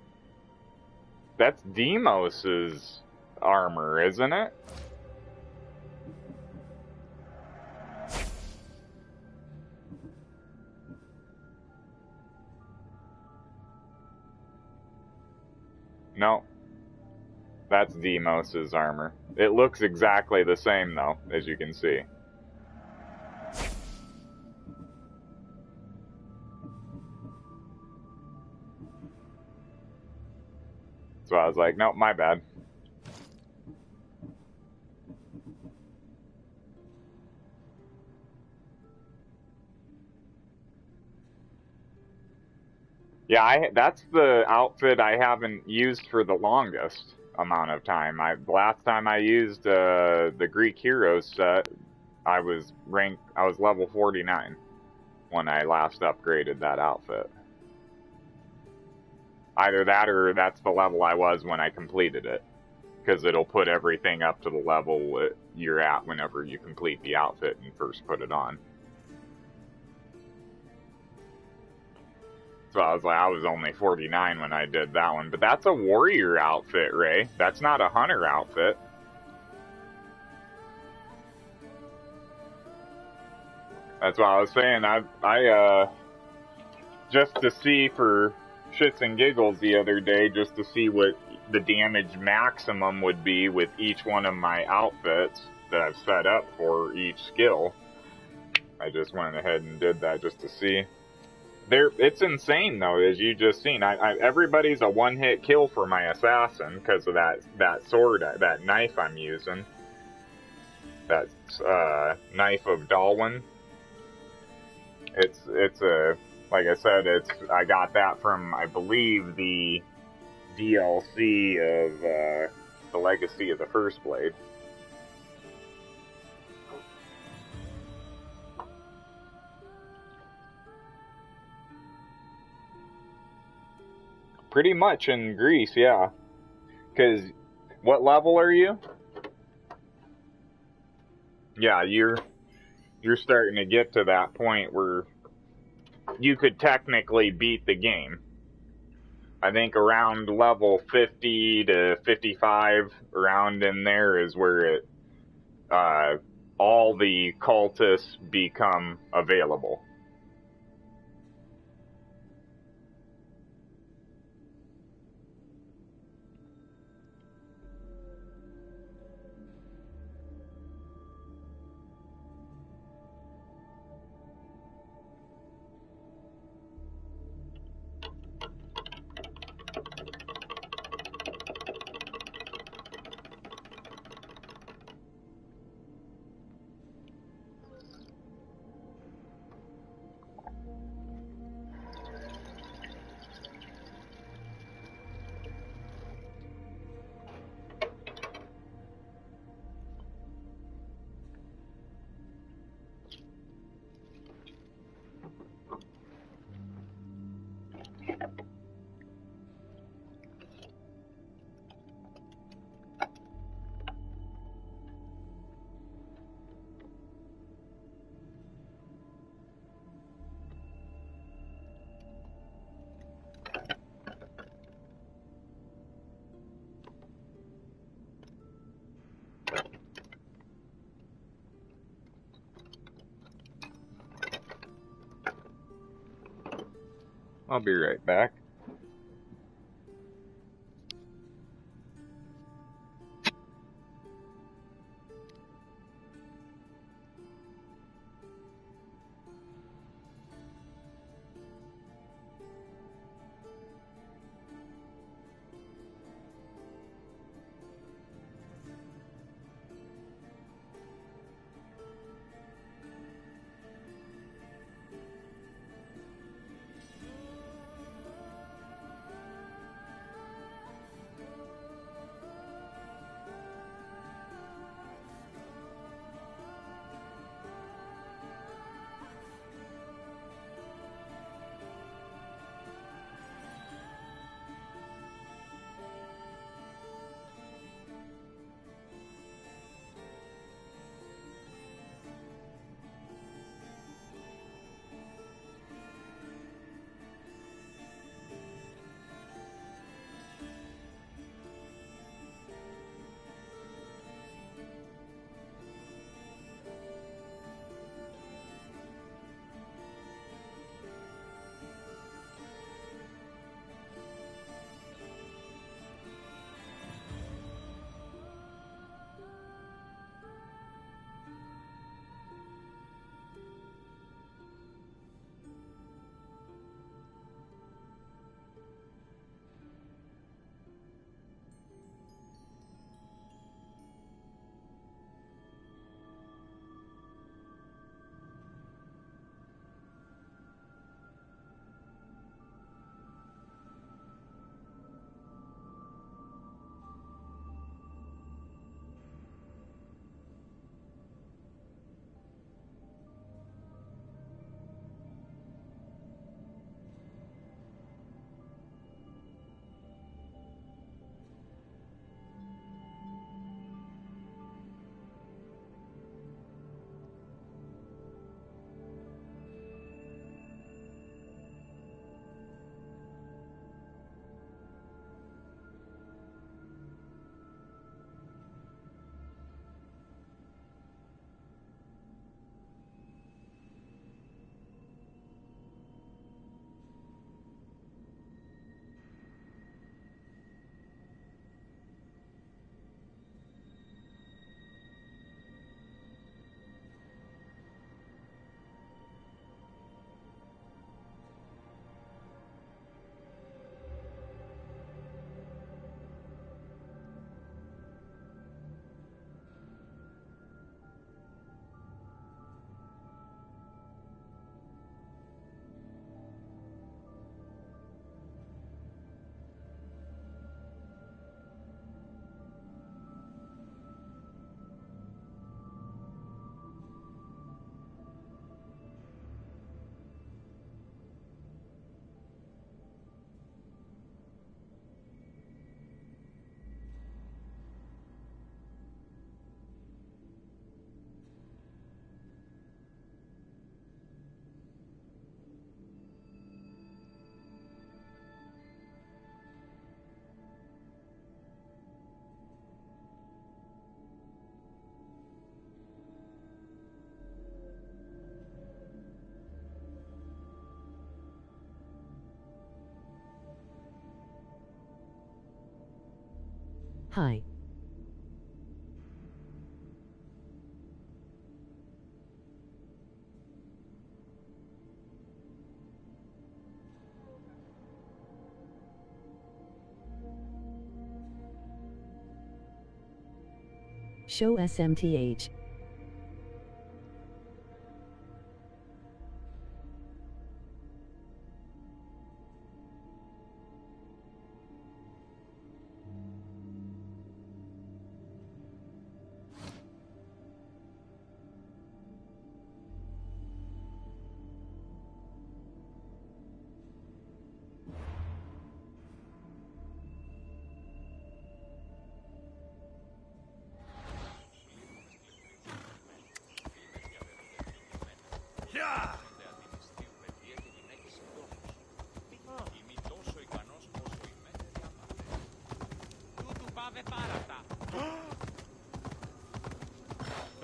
Demos's armor, isn't it? No. That's Demos's armor. It looks exactly the same, though, as you can see. So I was like, nope, my bad. Yeah, that's the outfit I haven't used for the longest amount of time. The last time I used the Greek Heroes set, I was level 49 when I last upgraded that outfit. Either that or that's the level I was when I completed it, because it'll put everything up to the level you're at whenever you complete the outfit and first put it on. So I was only 49 when I did that one. But that's a warrior outfit, Ray. That's not a hunter outfit. That's what I was saying. I just to see for shits and giggles the other day, just to see what the damage maximum would be with each one of my outfits that I've set up for each skill. I just went ahead and did that just to see. It's insane though, as you just seen. Everybody's a one-hit kill for my assassin because of that sword, that knife I'm using. That knife of Dalwyn. It's a, like I said, I got that from, I believe, the DLC of the Legacy of the First Blade. Pretty much in Greece, yeah. Because, what level are you? Yeah, you're starting to get to that point where you could technically beat the game. I think around level 50 to 55, around in there is where it, all the cultists become available. I'll be right back. Hi. Show SMTH.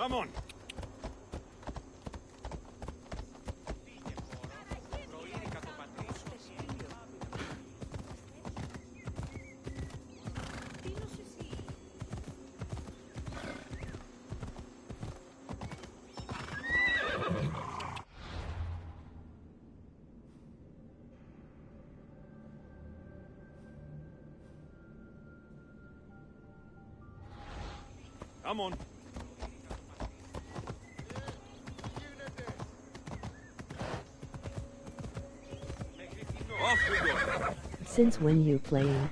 Come on. Come on. Off we go. Since when you playing?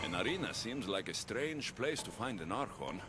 An arena seems like a strange place to find an Archon.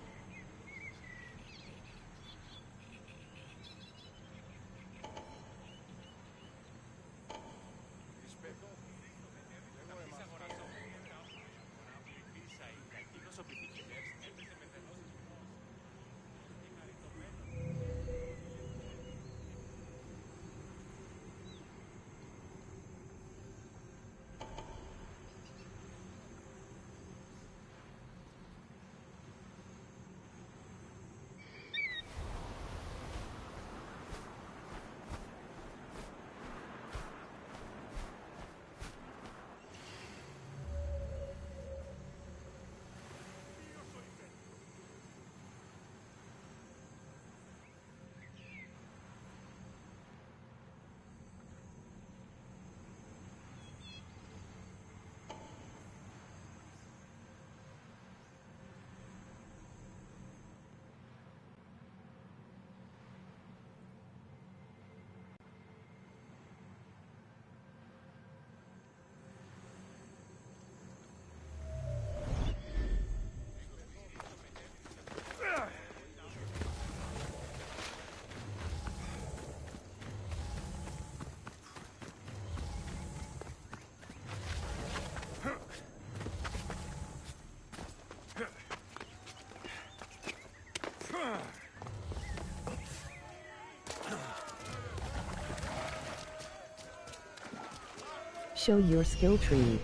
show your skill tree.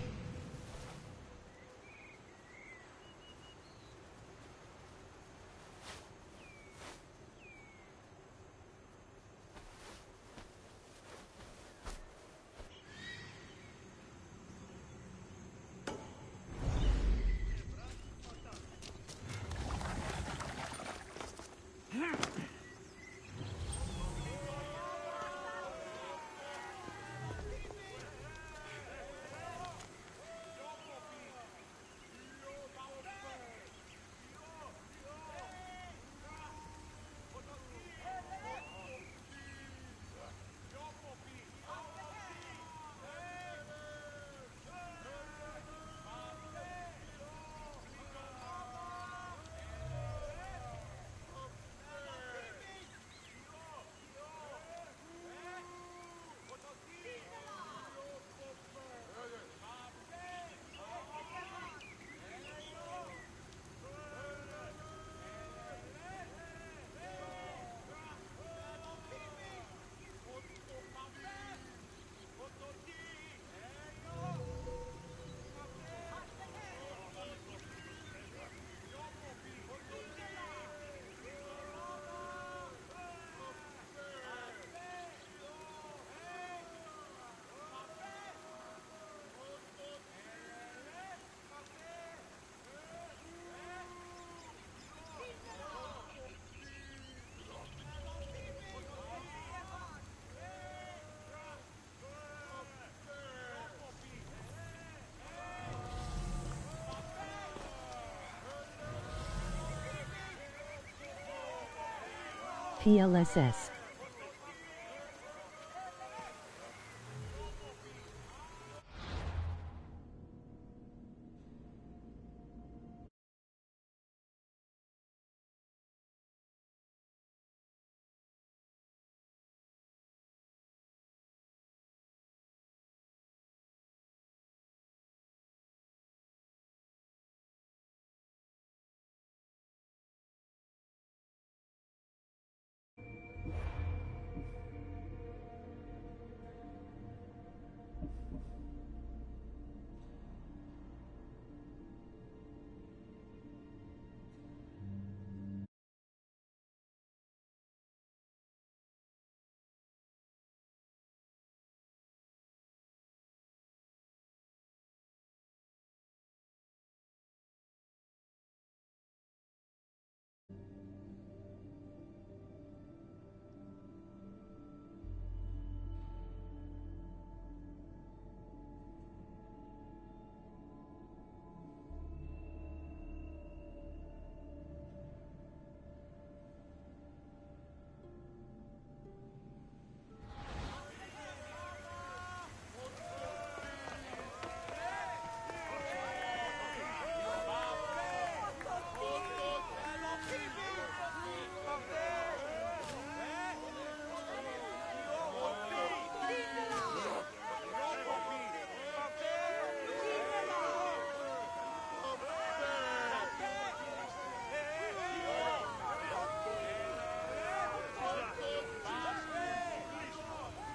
PLSS.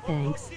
Thanks.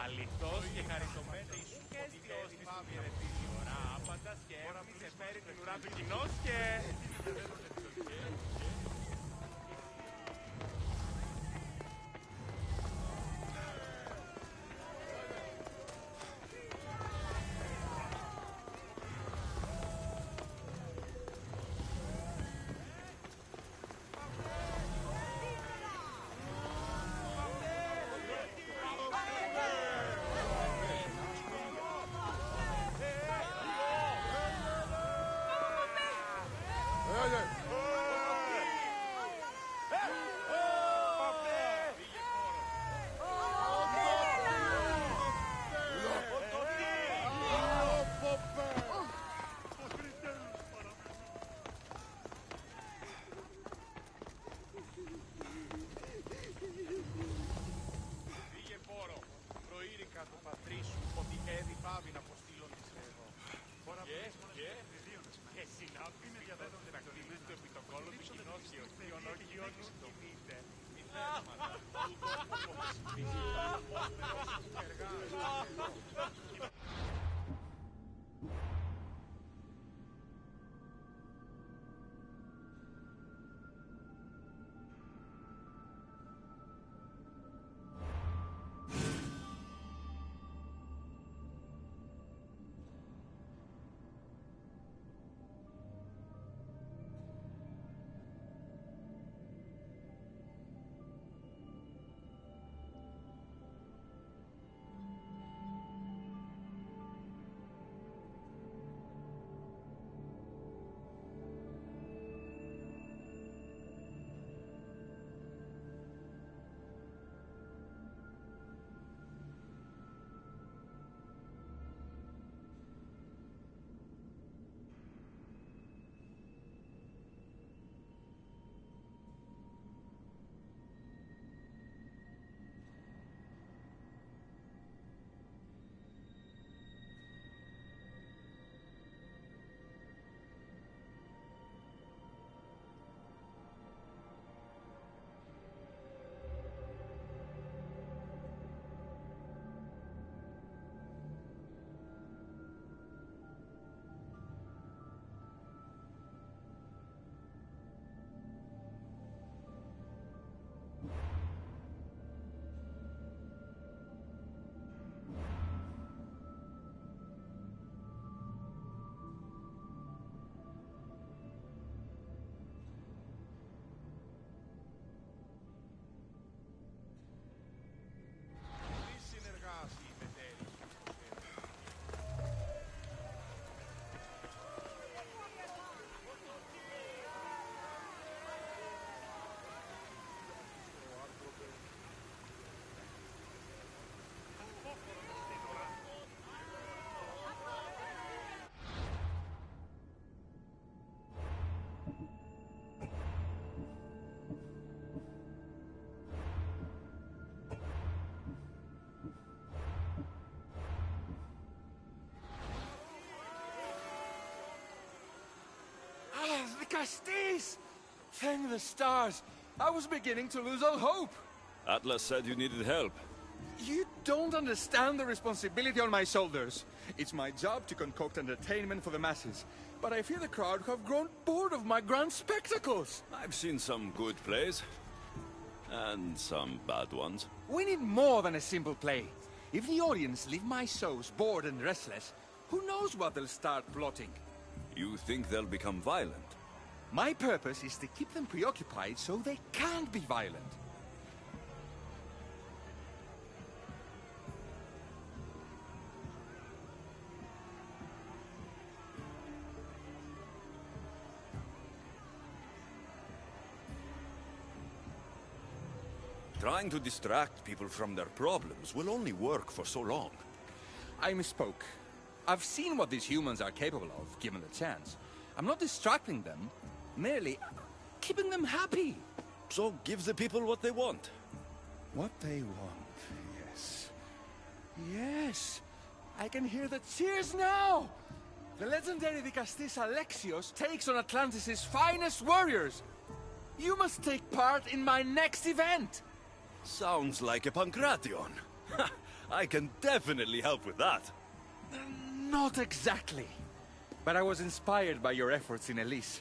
Αληθώς και χαριτωμένος και στη πάβη ερετήσει ώρα άπαντα και έμφυσε φέρει την ουρά του κοινός και... Castis! Thank the stars. I was beginning to lose all hope. Atlas said you needed help. You don't understand the responsibility on my shoulders. It's my job to concoct entertainment for the masses. But I fear the crowd have grown bored of my grand spectacles. I've seen some good plays. And some bad ones. We need more than a simple play. If the audience leave my shows bored and restless, who knows what they'll start plotting? You think they'll become violent? My purpose is to keep them preoccupied so they can't be violent. Trying to distract people from their problems will only work for so long. I misspoke. I've seen what these humans are capable of, given the chance. I'm not distracting them, merely keeping them happy. So give the people what they want. What they want, yes. Yes! I can hear the cheers now! The legendary Vicastis Alexios takes on Atlantis' finest warriors! You must take part in my next event! Sounds like a Pancration. I can definitely help with that. Not exactly. But I was inspired by your efforts in Elise.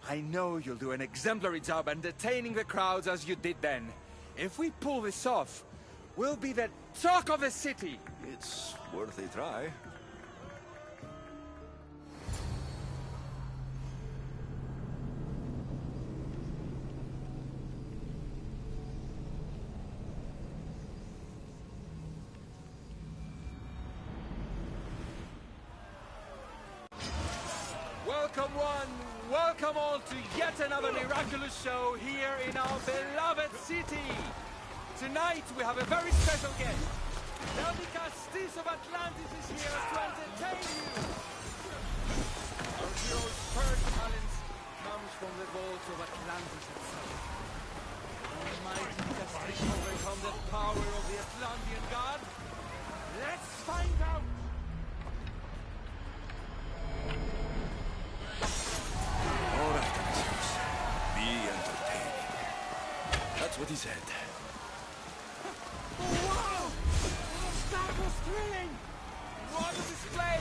I know you'll do an exemplary job entertaining the crowds as you did then. If we pull this off, we'll be the talk of the city! It's worth a try. Welcome one, welcome all to yet another miraculous show here in our beloved city. Tonight we have a very special guest. The Vicastis of Atlantis is here to entertain you. Our hero's first talent comes from the vaults of Atlantis itself. Almighty Vicastis overcome the power of the Atlantean god. Let's find out. Alright, Odysseus. Be entertaining. That's what he said. Wow! That was thrilling! What a display!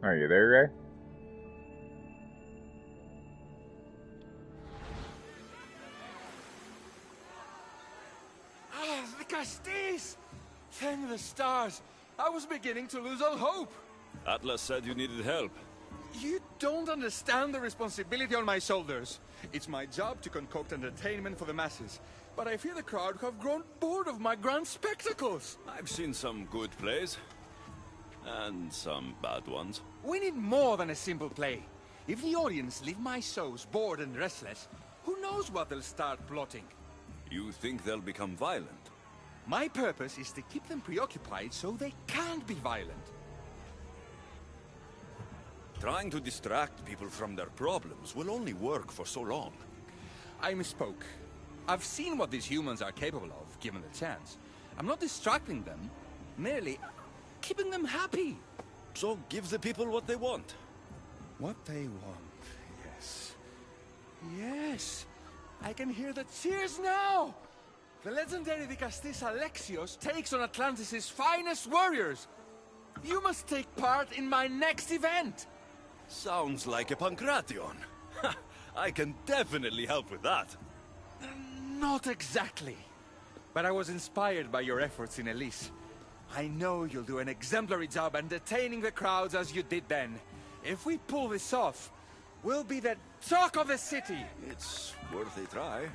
Are you there, Ray? Ah, the Castis! Thank the stars. I was beginning to lose all hope. Atlas said you needed help. You don't understand the responsibility on my shoulders. It's my job to concoct entertainment for the masses. But I fear the crowd have grown bored of my grand spectacles. I've seen some good plays. And some bad ones. We need more than a simple play. If the audience leave my shows bored and restless, who knows what they'll start plotting? You think they'll become violent? My purpose is to keep them preoccupied so they can't be violent. Trying to distract people from their problems will only work for so long. I misspoke. I've seen what these humans are capable of, given the chance. I'm not distracting them, merely keeping them happy. So give the people what they want. What they want, yes. Yes! I can hear the cheers now! The legendary Vicastis Alexios takes on Atlantis' finest warriors! You must take part in my next event! Sounds like a Pancration. I can definitely help with that. Not exactly. But I was inspired by your efforts in Elise. I know you'll do an exemplary job entertaining the crowds as you did then. If we pull this off, we'll be the talk of the city. It's worth a try.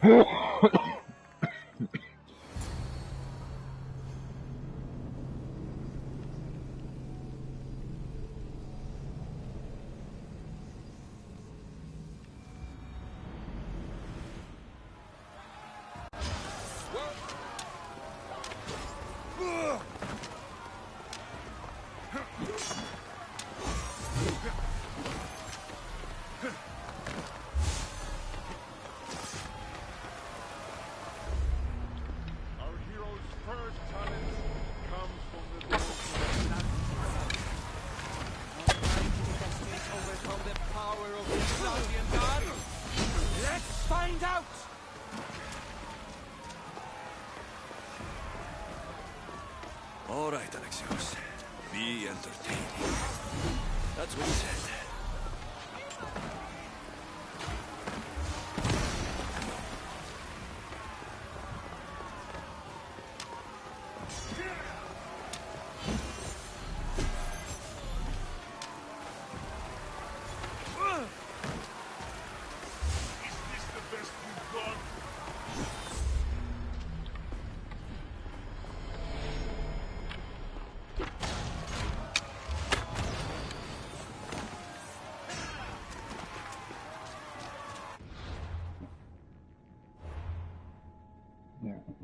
All right, Alexios. Be entertaining. That's what he said.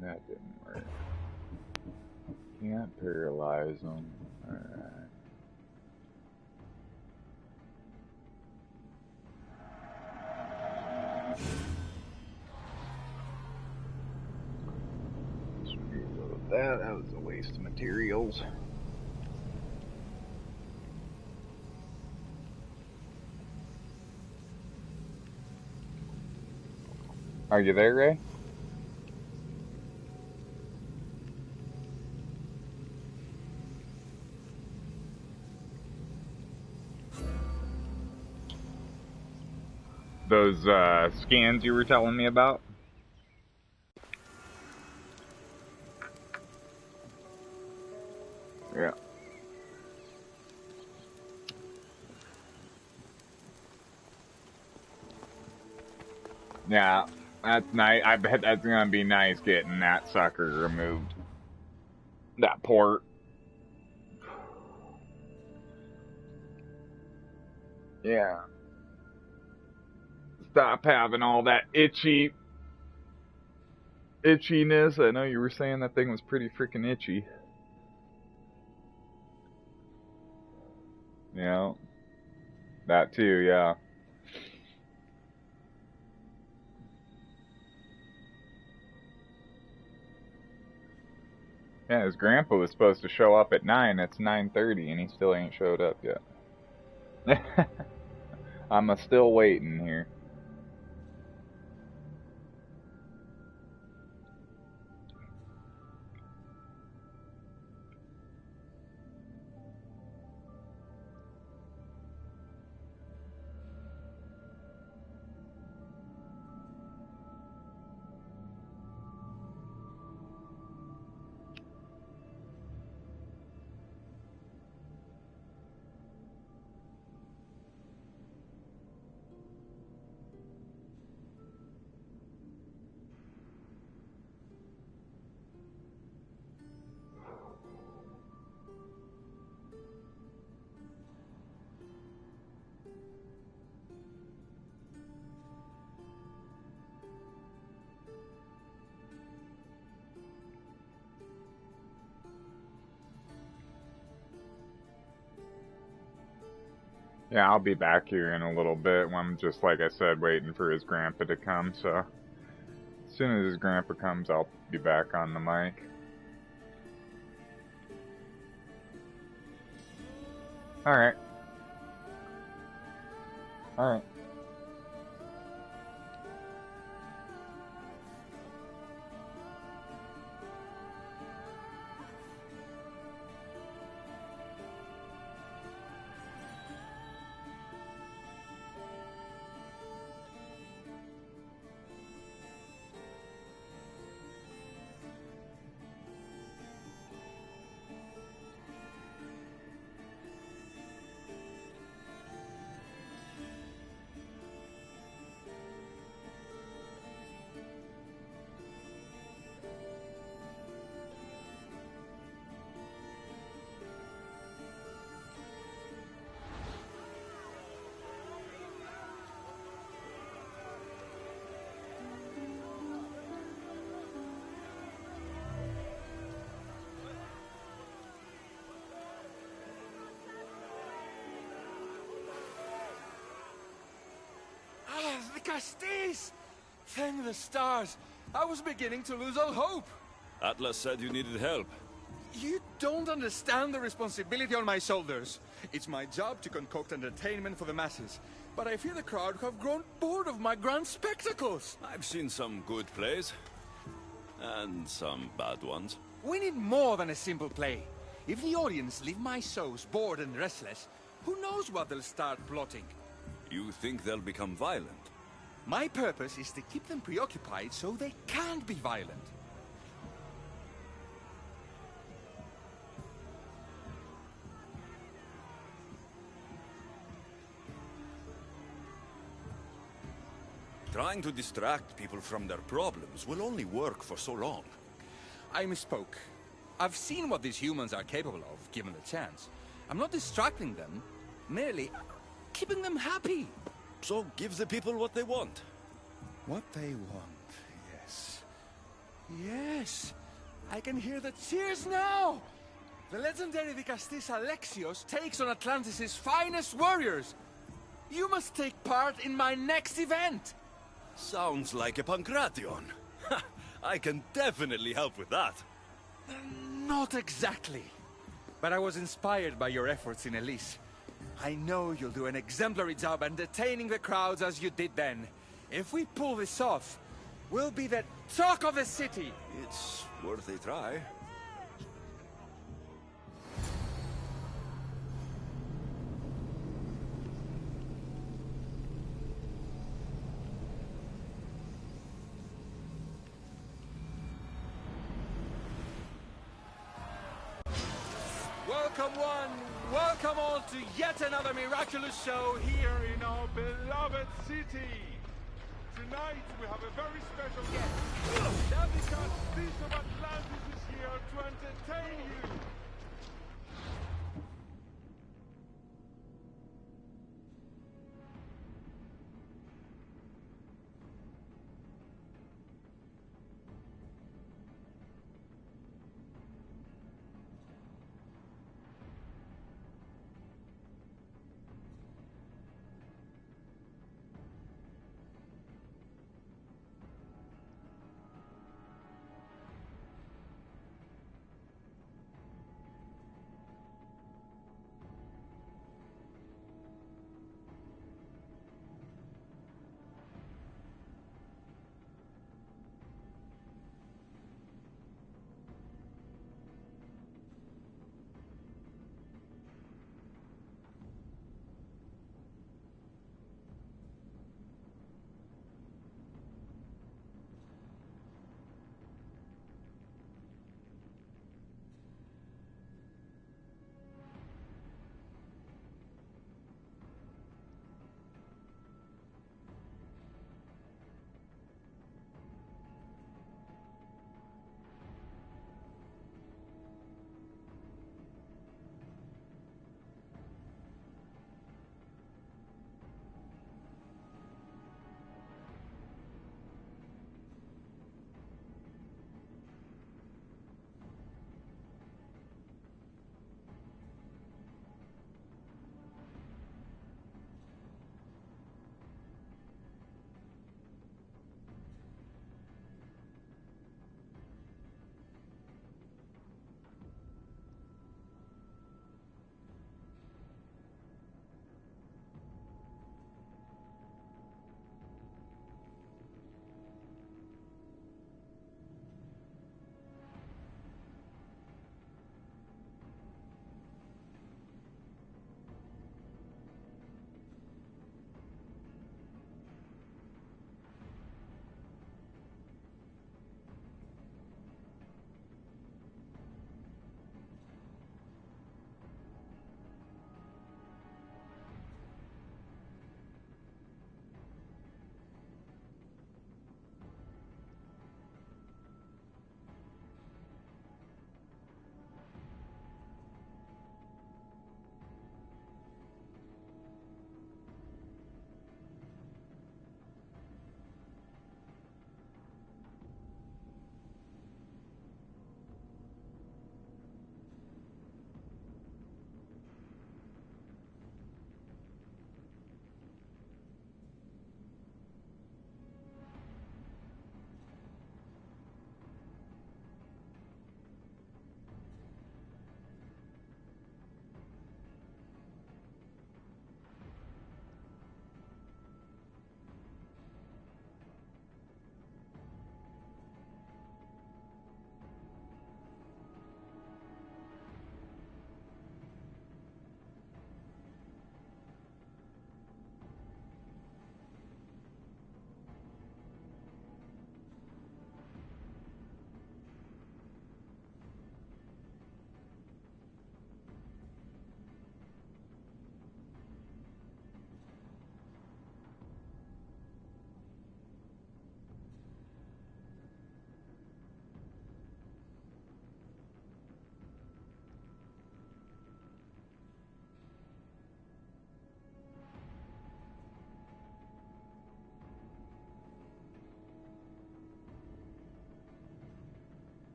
That didn't work. Can't paralyze them. Alright. Let's reload that. That was a waste of materials. Are you there, Ray? Those scans you were telling me about? Yeah. Yeah, that's nice. I bet that's gonna be nice getting that sucker removed. That port. Yeah. Stop having all that itchiness. I know you were saying that thing was pretty freaking itchy. Yeah. That too, yeah. Yeah, his grandpa was supposed to show up at 9. It's 9:30 and he still ain't showed up yet. I'm still waiting here. Yeah, I'll be back here in a little bit. I'm just, like I said, waiting for his grandpa to come, so as soon as his grandpa comes, I'll be back on the mic. Alright. Alright. The Castis! Thank the stars. I was beginning to lose all hope. Atlas said you needed help. You don't understand the responsibility on my shoulders. It's my job to concoct entertainment for the masses. But I fear the crowd have grown bored of my grand spectacles. I've seen some good plays. And some bad ones. We need more than a simple play. If the audience leave my shows bored and restless, who knows what they'll start plotting? You think they'll become violent? My purpose is to keep them preoccupied so they can't be violent. Trying to distract people from their problems will only work for so long. I misspoke. I've seen what these humans are capable of, given the chance. I'm not distracting them, merely keeping them happy. So give the people what they want. What they want, yes. Yes! I can hear the cheers now! The legendary Vicastis Alexios takes on Atlantis' finest warriors! You must take part in my next event! Sounds like a Pancration. I can definitely help with that. Not exactly. But I was inspired by your efforts in Elise. I know you'll do an exemplary job entertaining the crowds as you did then. If we pull this off, we'll be the talk of the city. It's worth a try. Welcome one, welcome all to yet another miraculous show here in our beloved city. Tonight we have a very special guest. That because this of Atlantis is here to entertain you.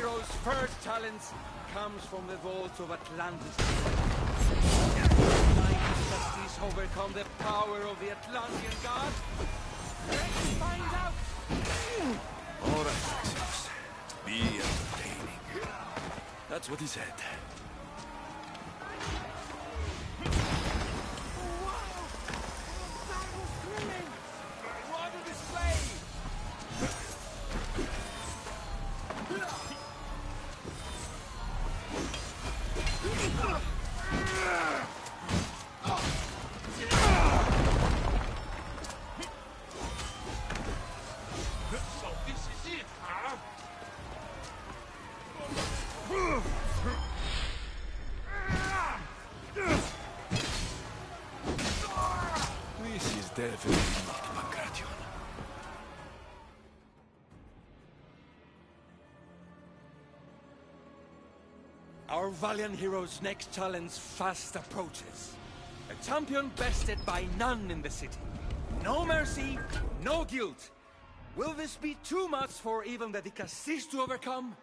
hero's first challenge comes from the vaults of Atlantis. Justice overcome the power of the Atlantean god. Let's find out! All right, Maximus. Be entertaining. That's what he said. What a display! So this is it, huh? This is definitely not Pancration. Our valiant hero's next challenge fast approaches. A champion bested by none in the city. No mercy, no guilt. Will this be too much for even the Dicastis to overcome?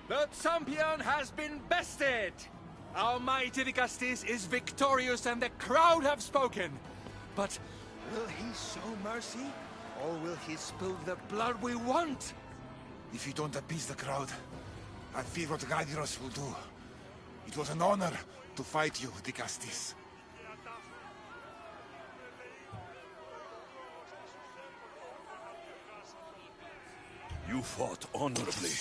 The champion has been bested! Our mighty Dicastis is victorious and the crowd have spoken. But will he show mercy? Or will he spill the blood we want? If you don't appease the crowd, I fear what Gladiros will do. It was an honor to fight you, Dicastis. You fought honorably.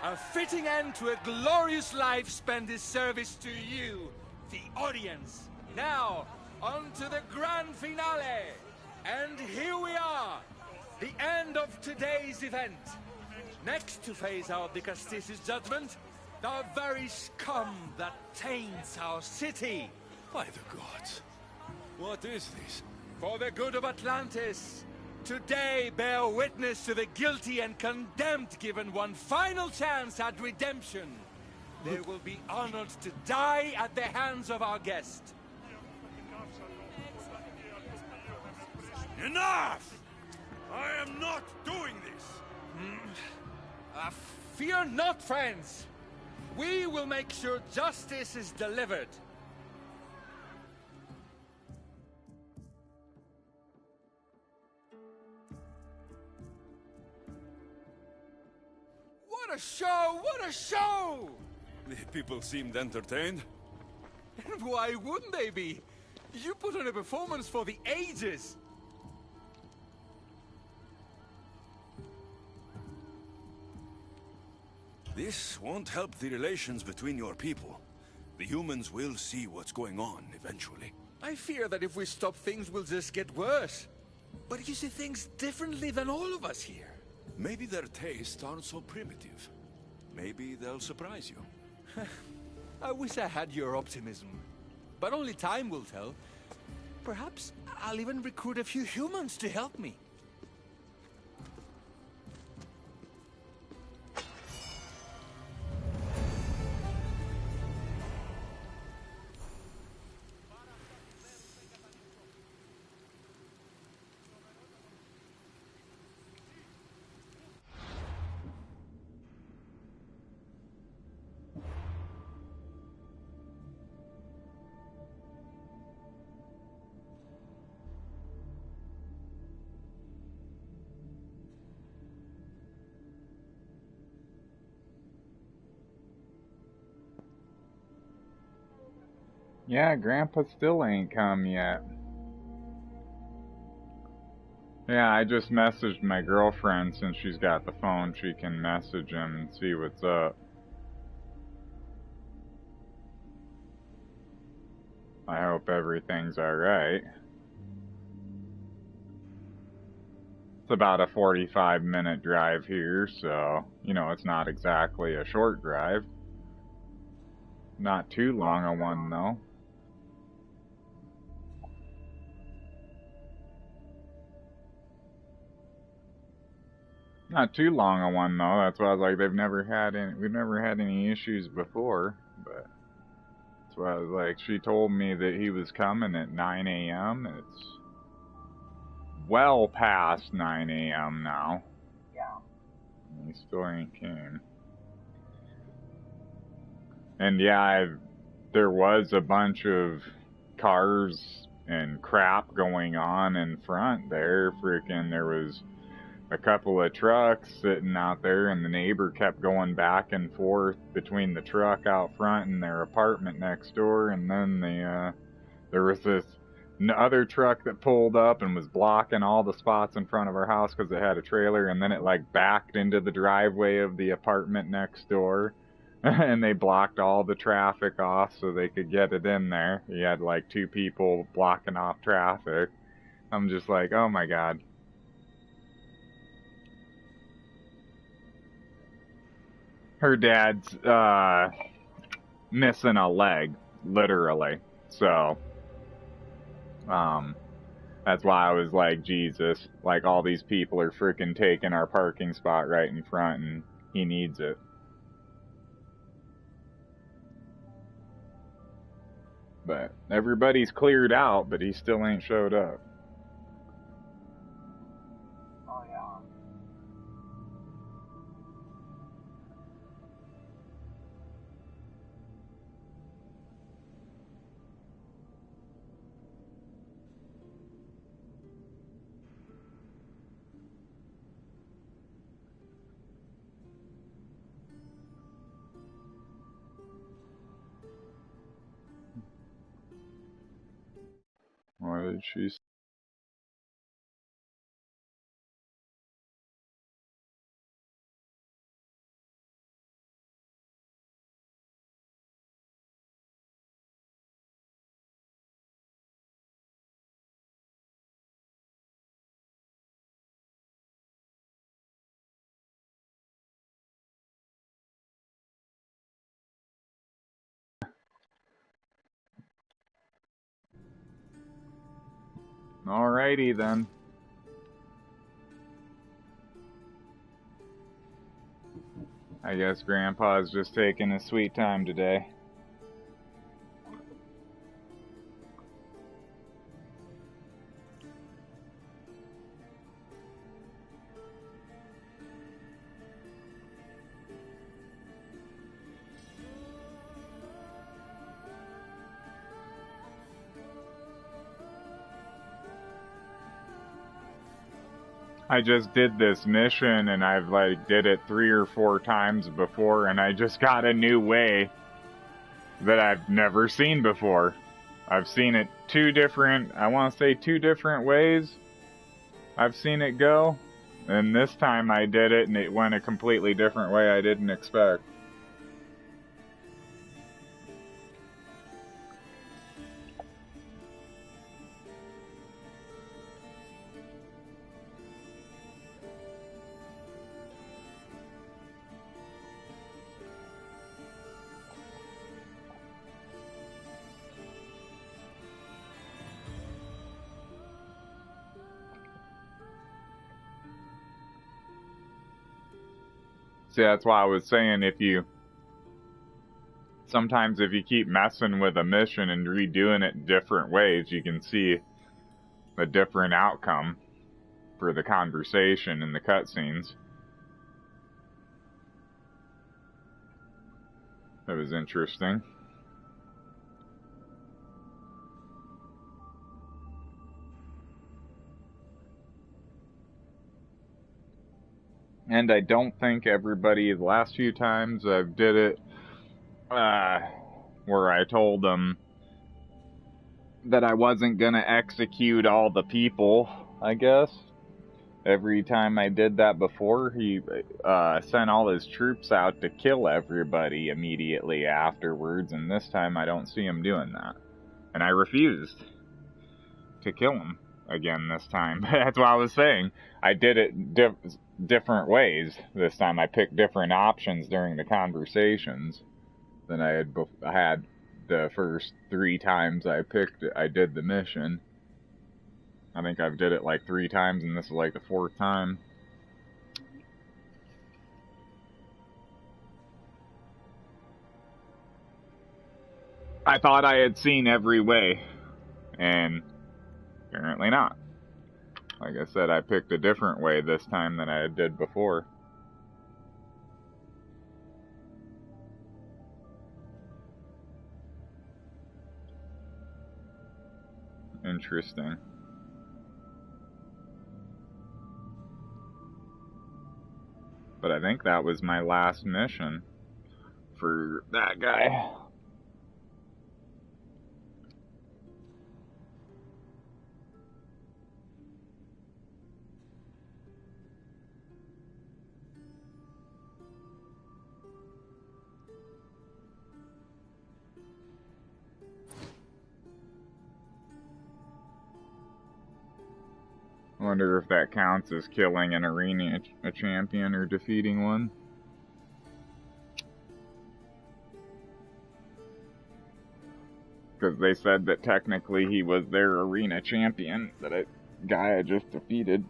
A fitting end to a glorious life spent in service to you, the audience. Now, on to the grand finale. And here we are, the end of today's event. Next to face our Dicastis' judgment, the very scum that taints our city. By the gods. What is this? For the good of Atlantis, today bear witness to the guilty and condemned given one final chance at redemption. They will be honored to die at the hands of our guest. Enough! I am not doing this! Fear not, friends. We will make sure justice is delivered. What a show! What a show! The people seemed entertained. And why wouldn't they be? You put on a performance for the ages. This won't help the relations between your people. The humans will see what's going on eventually. I fear that if we stop things, will just get worse. But you see things differently than all of us here. Maybe their tastes aren't so primitive. Maybe they'll surprise you. I wish I had your optimism. But only time will tell. Perhaps I'll even recruit a few humans to help me. Yeah, Grandpa still ain't come yet. Yeah, I just messaged my girlfriend since she's got the phone. She can message him and see what's up. I hope everything's alright. It's about a 45-minute drive here, so, you know, it's not exactly a short drive. Not too long a one, though. Not too long a one, though. That's why I was like, we've never had any issues before, but that's why I was like, she told me that he was coming at 9 a.m. It's well past 9 a.m. now. Yeah. He still ain't came. And yeah, there was a bunch of cars and crap going on in front there. Freaking, there was a couple of trucks sitting out there, and the neighbor kept going back and forth between the truck out front and their apartment next door, and then there was this other truck that pulled up and was blocking all the spots in front of our house because it had a trailer, and then it like backed into the driveway of the apartment next door. And they blocked all the traffic off so they could get it in there. You had like 2 people blocking off traffic. I'm just like, oh my god. Her dad's missing a leg, literally. So, that's why I was like, Jesus, like all these people are freaking taking our parking spot right in front, and he needs it. But everybody's cleared out, but he still ain't showed up. Oh, yeah. What did she say? Alrighty then. I guess Grandpa's just taking his sweet time today. I just did this mission, and I've like did it 3 or 4 times before, and I just got a new way that I've never seen before. I've seen it 2 different ways I've seen it go, and this time I did it and it went a completely different way I didn't expect. See, that's why I was saying sometimes if you keep messing with a mission and redoing it different ways, you can see a different outcome for the conversation and the cutscenes. That was interesting. And I don't think everybody, the last few times I've did it, where I told them that I wasn't gonna execute all the people, I guess. Every time I did that before, he sent all his troops out to kill everybody immediately afterwards, and this time I don't see him doing that. And I refused to kill him again this time. That's what I was saying. I did it different ways this time. I picked different options during the conversations than I had the first 3 times I did the mission. I think I've did it like 3 times, and this is like the 4th time. I thought I had seen every way, and apparently not. Like I said, I picked a different way this time than I did before. Interesting. But I think that was my last mission for that guy. I wonder if that counts as killing an arena a champion or defeating one. Because they said that technically he was their arena champion, that guy I just defeated.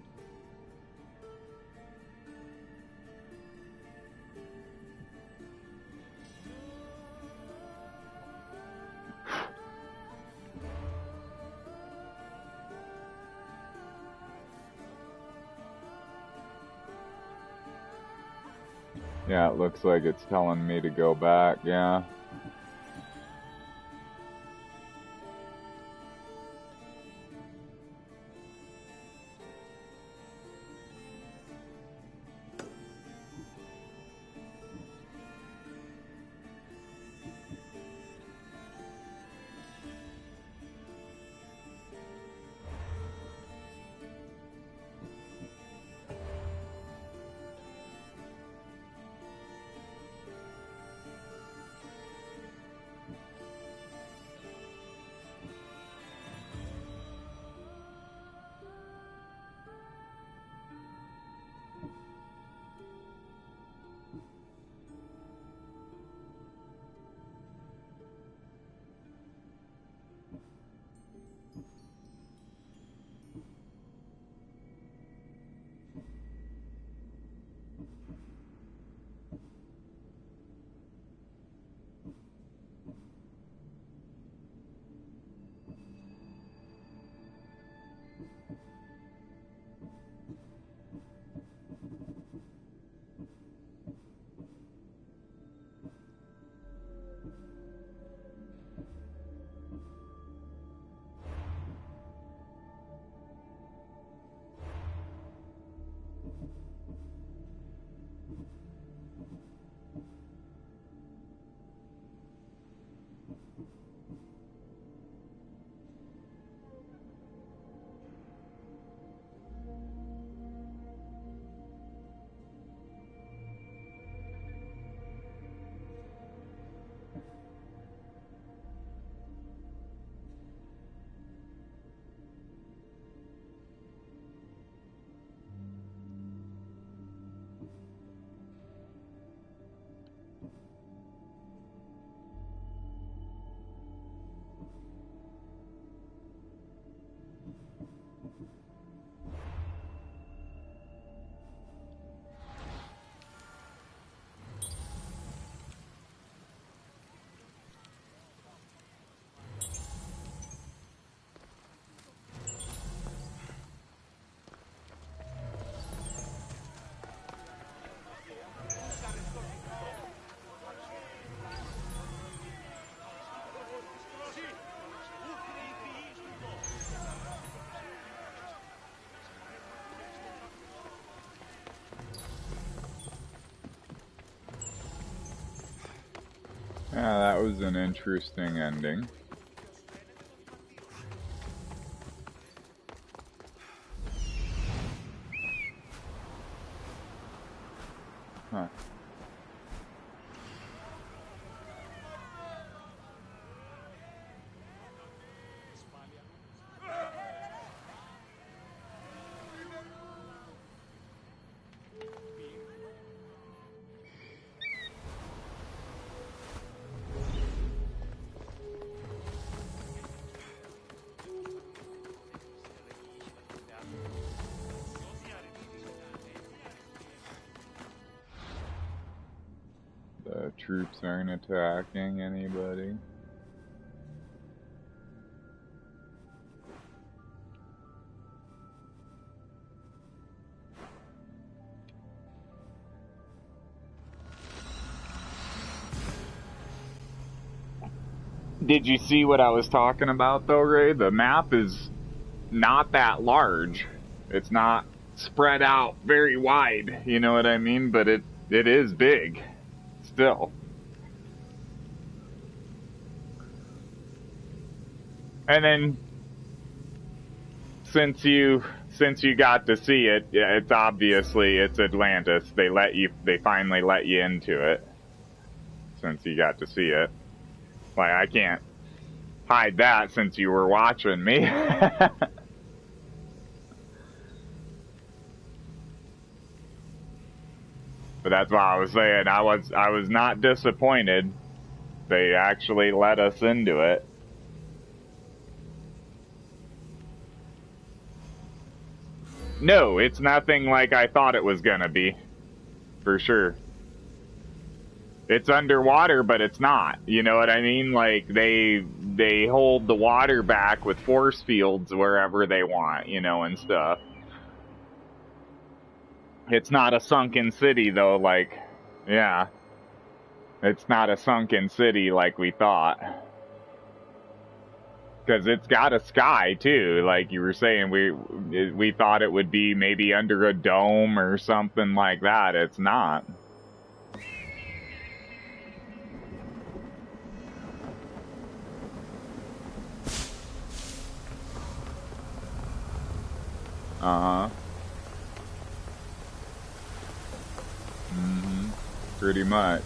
Yeah, it looks like it's telling me to go back, yeah. Yeah, that was an interesting ending. Huh. The troops aren't attacking anybody. Did you see what I was talking about though, Ray? The map is not that large. It's not spread out very wide, you know what I mean? But it is big. Still. And then since you got to see it, yeah, it's obviously it's Atlantis. They finally let you into it. Since you got to see it. Like, I can't hide that since you were watching me. But that's what I was saying. I was not disappointed. They actually let us into it. No, it's nothing like I thought it was gonna be. For sure. It's underwater, but it's not. You know what I mean? Like, they hold the water back with force fields wherever they want, you know, and stuff. It's not a sunken city, though, like, yeah. It's not a sunken city like we thought. Because it's got a sky, too. Like you were saying, we thought it would be maybe under a dome or something like that. It's not. Uh-huh. Mm-hmm. Pretty much.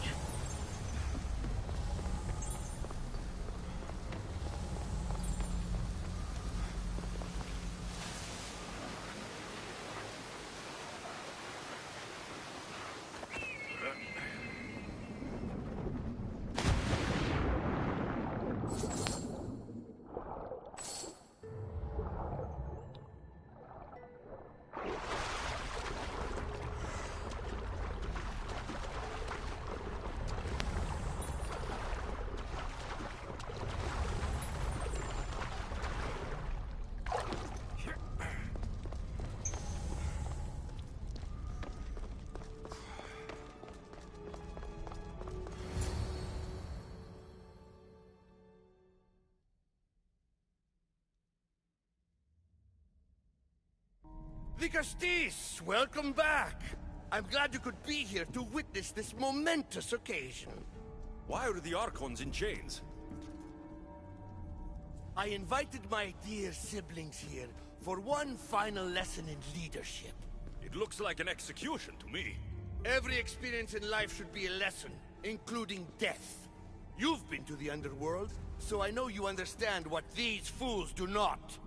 Vicastis, welcome back. I'm glad you could be here to witness this momentous occasion. Why are the Archons in chains? I invited my dear siblings here for one final lesson in leadership. It looks like an execution to me. Every experience in life should be a lesson, including death. You've been to the underworld, so I know you understand what these fools do not.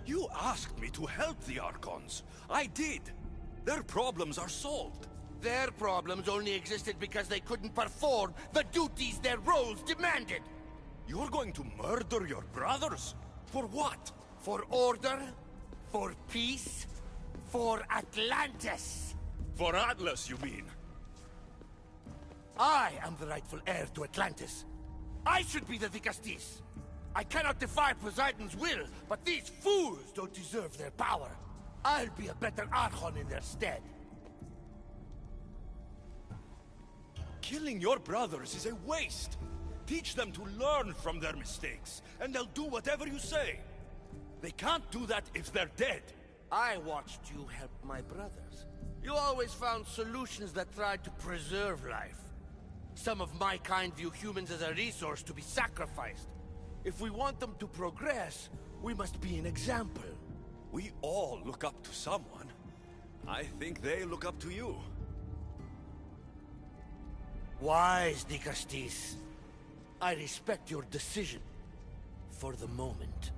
You asked me to help the Archons. I did. Their problems are solved. Their problems only existed because they couldn't perform the duties their roles demanded. You're going to murder your brothers? For what? For order, for peace, for Atlantis. For Atlas, you mean? I am the rightful heir to Atlantis. I should be the Vicastis. I cannot defy Poseidon's will, but these fools don't deserve their power. I'll be a better Archon in their stead. Killing your brothers is a waste. Teach them to learn from their mistakes, and they'll do whatever you say. They can't do that if they're dead. I watched you help my brothers. You always found solutions that tried to preserve life. Some of my kind view humans as a resource to be sacrificed. If we want them to progress, we must be an example. We all look up to someone. I think they look up to you. Wise, Dicastis. I respect your decision. For the moment.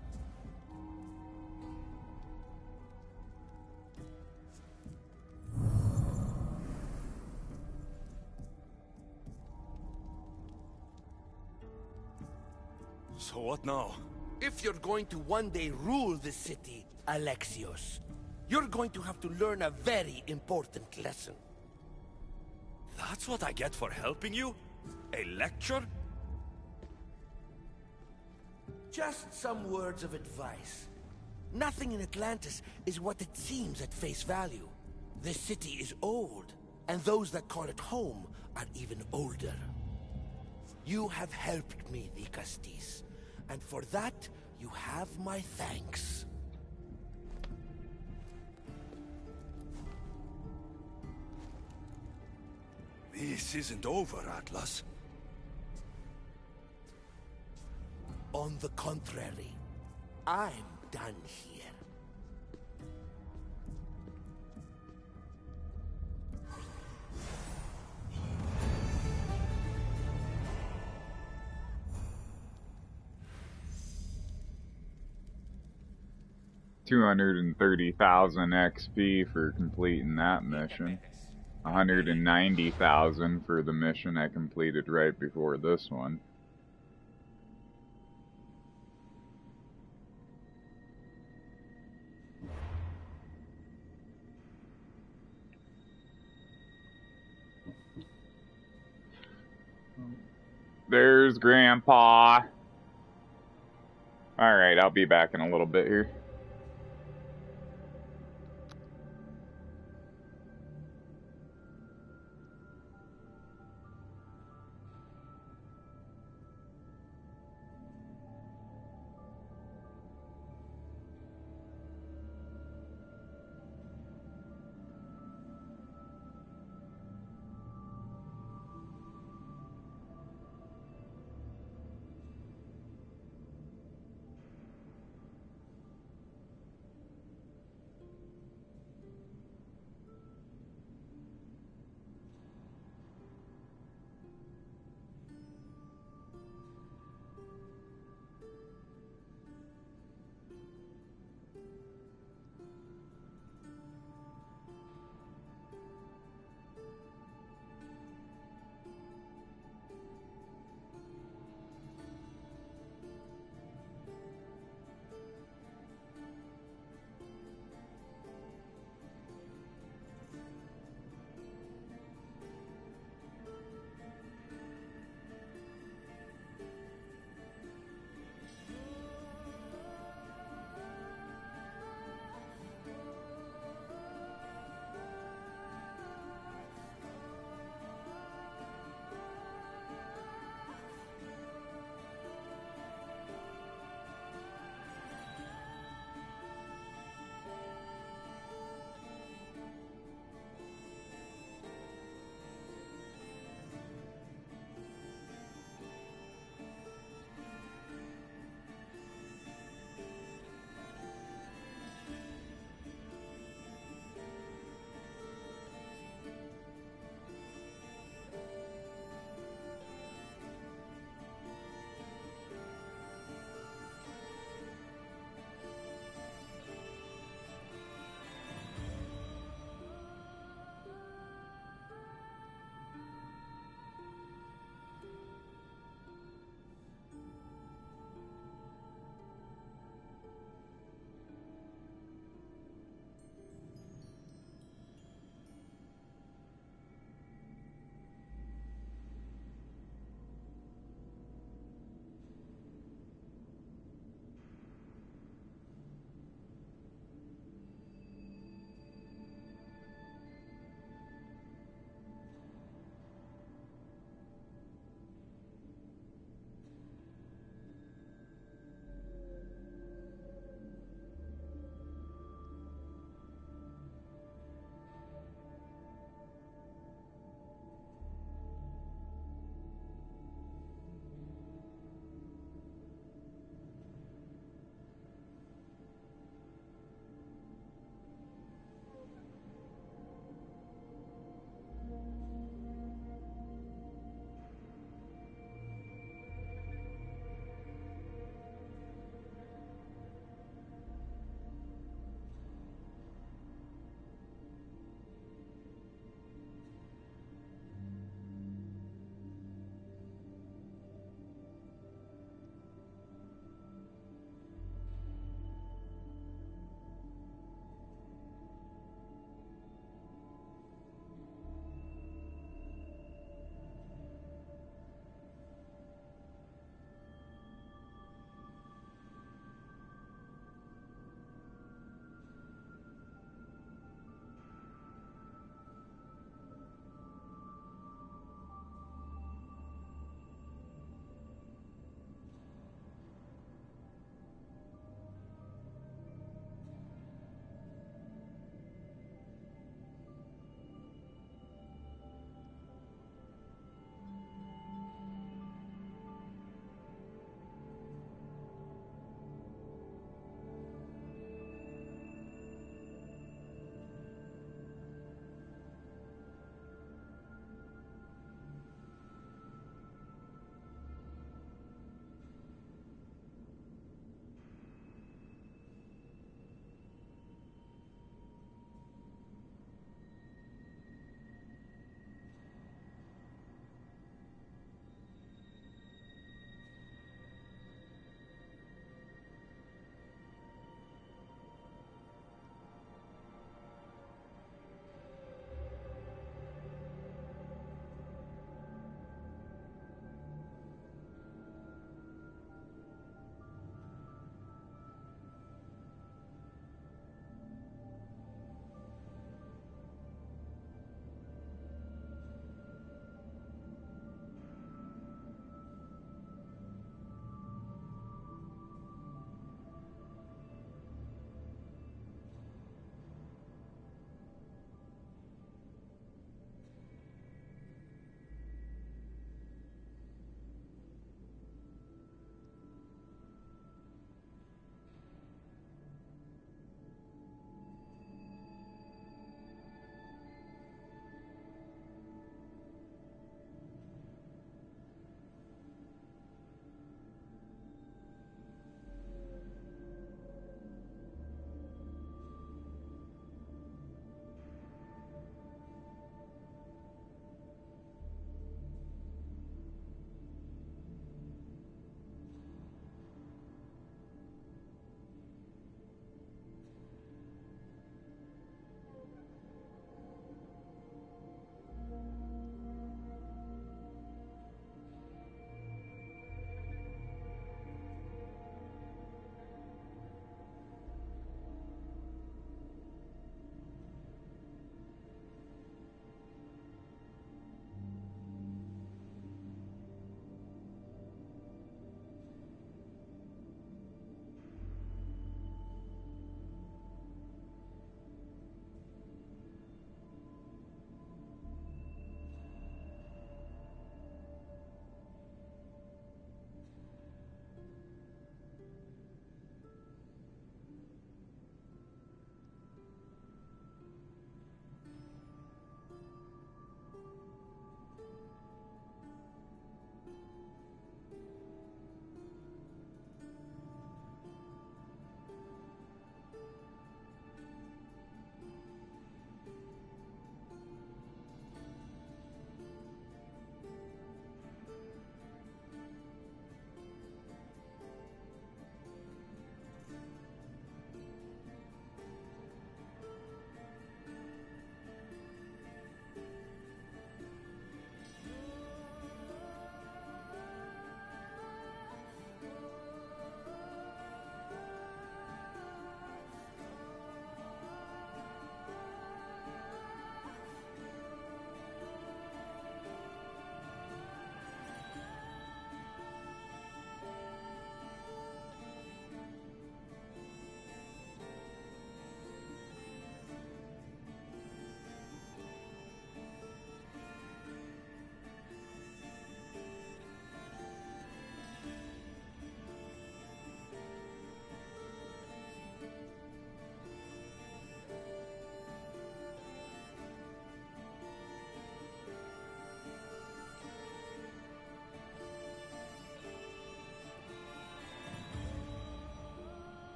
So what now? If you're going to one day rule the city, Alexios, you're going to have to learn a very important lesson. That's what I get for helping you? A lecture? Just some words of advice. Nothing in Atlantis is what it seems at face value. The city is old, and those that call it home are even older. You have helped me, Dicastis, and for that, you have my thanks. This isn't over, Atlas. On the contrary, I'm done here. $230,000 XP for completing that mission. 190,000 for the mission I completed right before this one. There's Grandpa. Alright, I'll be back in a little bit here.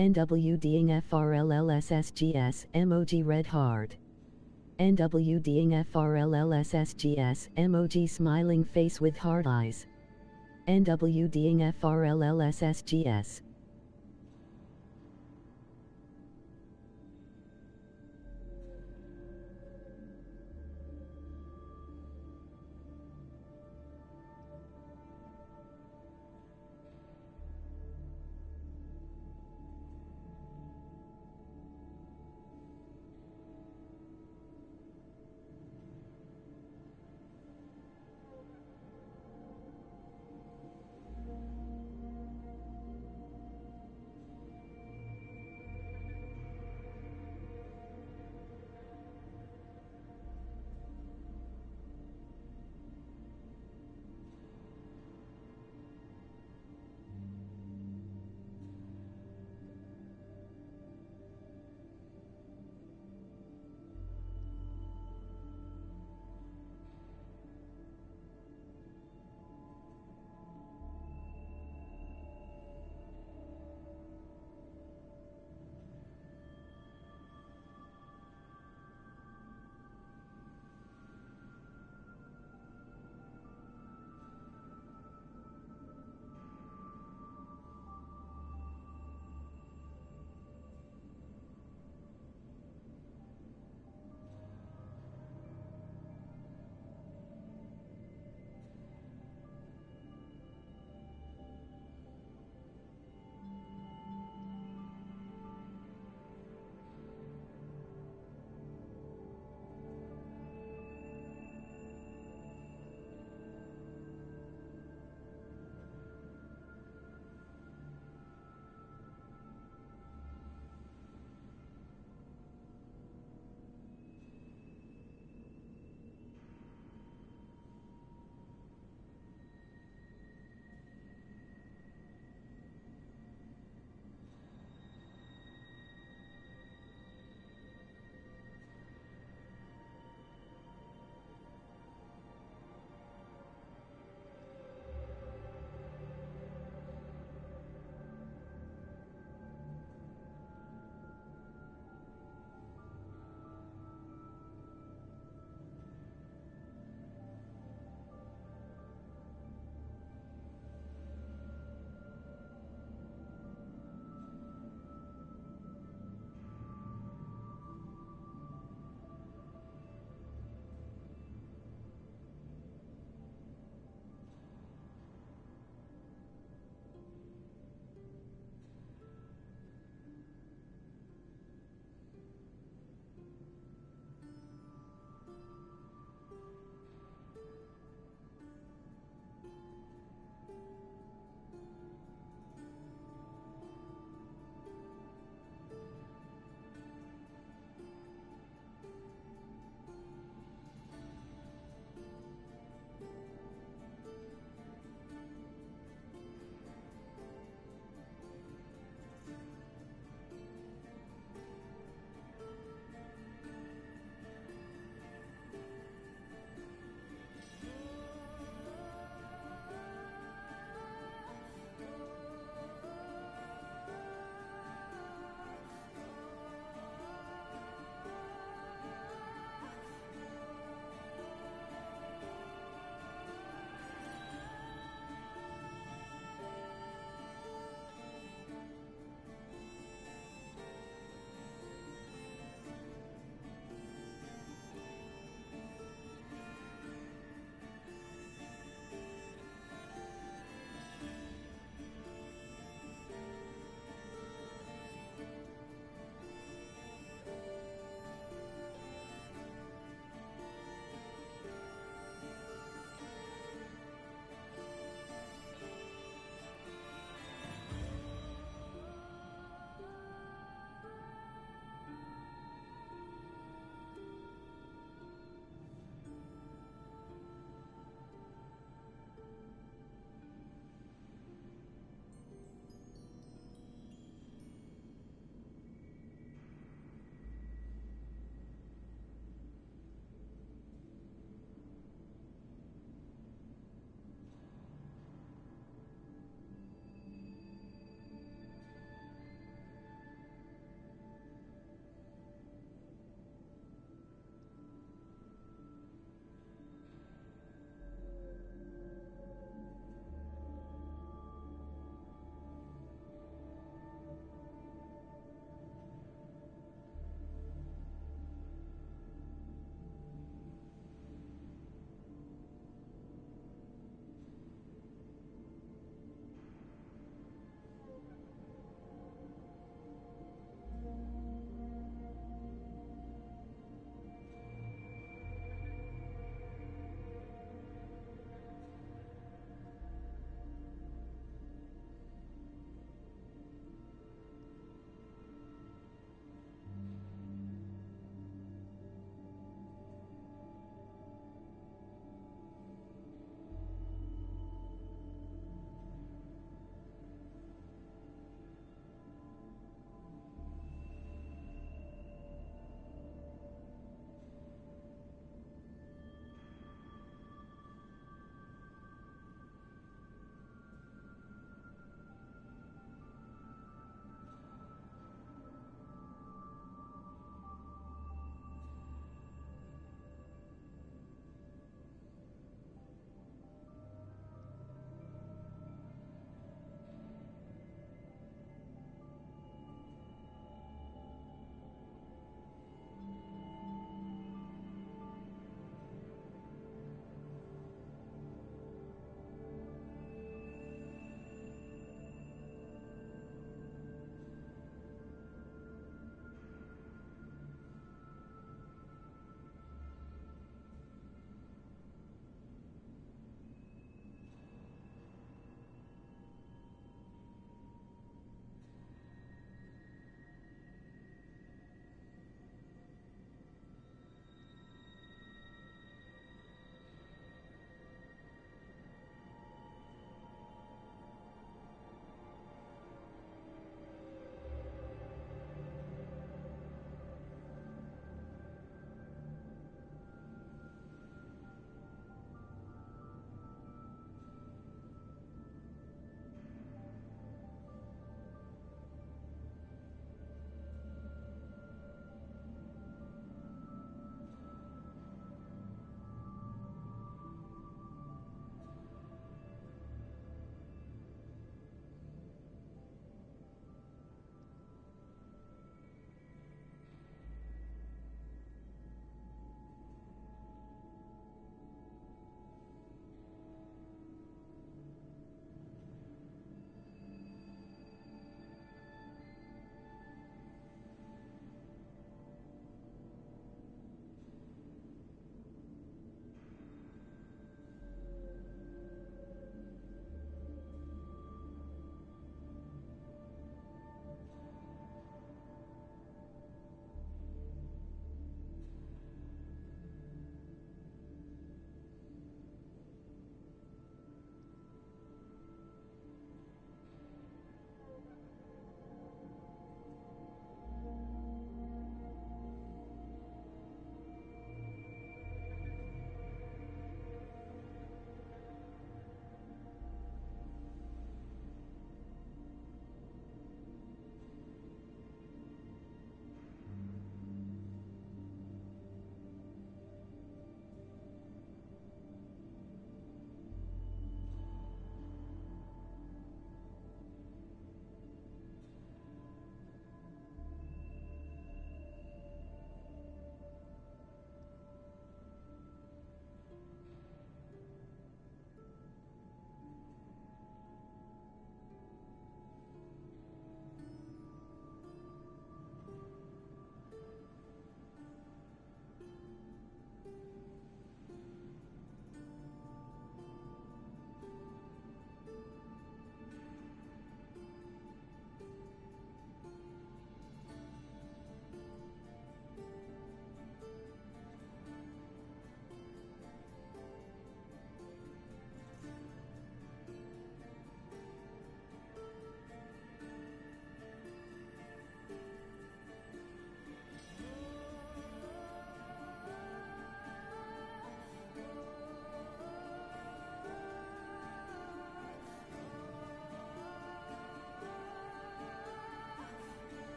NWDing FRLLSSGS emoji red heart. NWDing FRLLSSGS emoji smiling face with hard eyes. NWDing FRLLSSGS.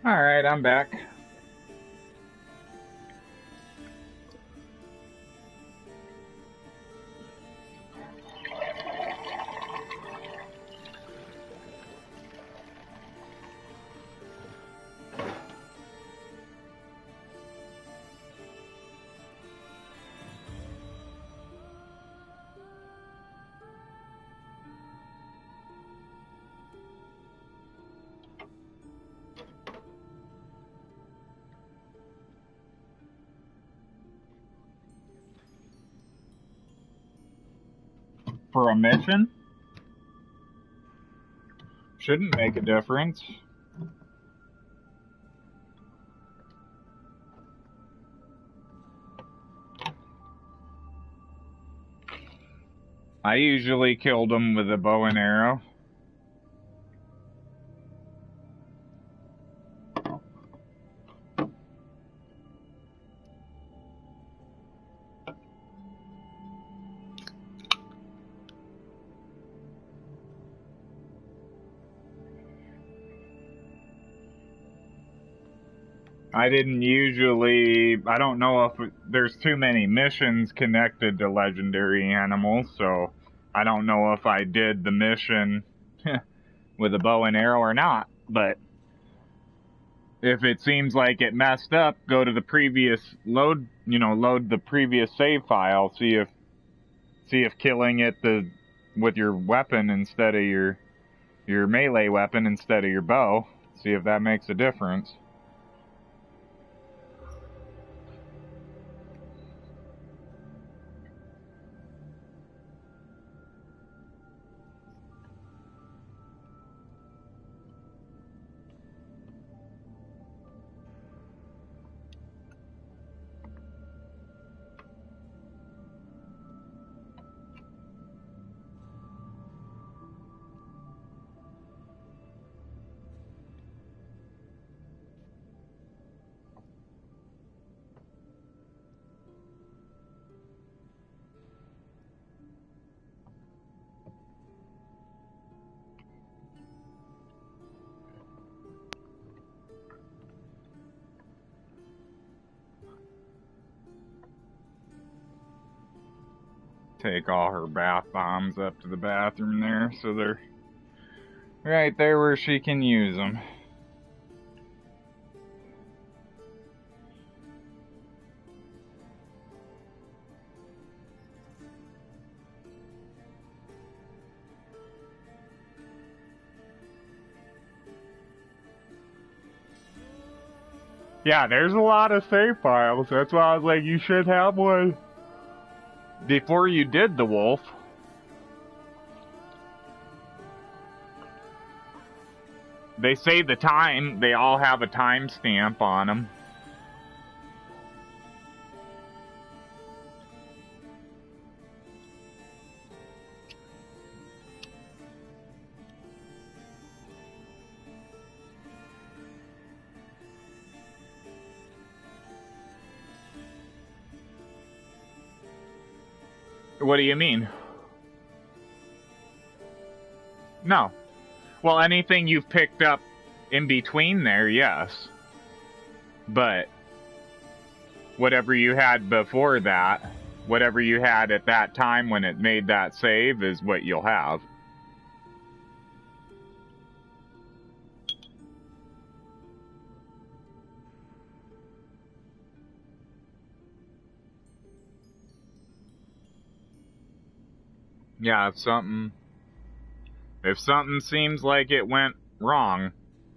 Alright, I'm back. For a mission? Shouldn't make a difference. I usually killed them with a bow and arrow. I don't know if there's too many missions connected to legendary animals, so I don't know if I did the mission with a bow and arrow or not, but if it seems like it messed up, go to the previous load the previous save file, see if killing it with your weapon instead of your melee weapon instead of your bow, see if that makes a difference. Take all her bath bombs up to the bathroom there, so they're right there where she can use them. Yeah, there's a lot of save files. That's why I was like, you should have one before you did the wolf. They say the time, they all have a timestamp on them. What do you mean? No. Well, anything you've picked up in between there, yes. But whatever you had before that, whatever you had at that time when it made that save is what you'll have. Yeah, if something seems like it went wrong,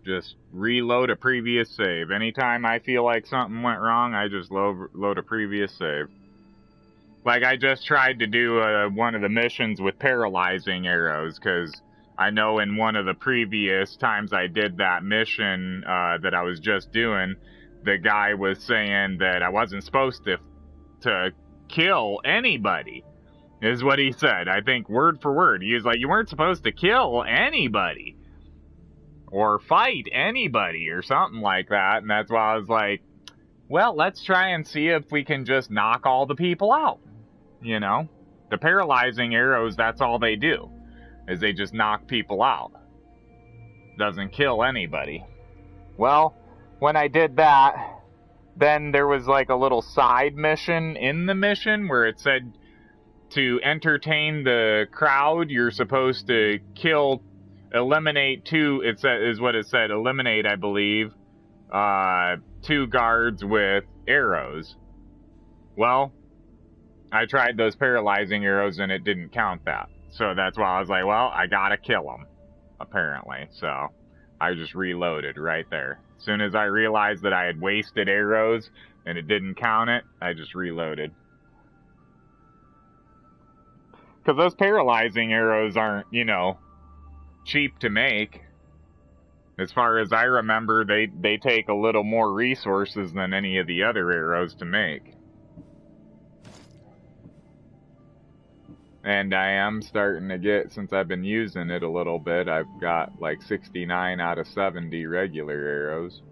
just reload a previous save. Anytime I feel like something went wrong, I just load a previous save. Like, I just tried to do one of the missions with paralyzing arrows, because I know in one of the previous times I did that mission that I was just doing, the guy was saying that I wasn't supposed to kill anybody. Is what he said. I think word for word. He was like, you weren't supposed to kill anybody. Or fight anybody or something like that. And that's why I was like, well, let's try and see if we can just knock all the people out. You know? The paralyzing arrows, that's all they do. Is they just knock people out. Doesn't kill anybody. Well, when I did that, then there was like a little side mission in the mission where it said to entertain the crowd, you're supposed to eliminate two, is what it said, eliminate, I believe, 2 guards with arrows. Well, I tried those paralyzing arrows and it didn't count that. So that's why I was like, well, I gotta kill them, apparently. So I just reloaded right there. As soon as I realized that I had wasted arrows and it didn't count it, I just reloaded. Because those paralyzing arrows aren't, you know, cheap to make. As far as I remember, they take a little more resources than any of the other arrows to make. And I am starting to get, since I've been using it a little bit, I've got like 69 out of 70 regular arrows.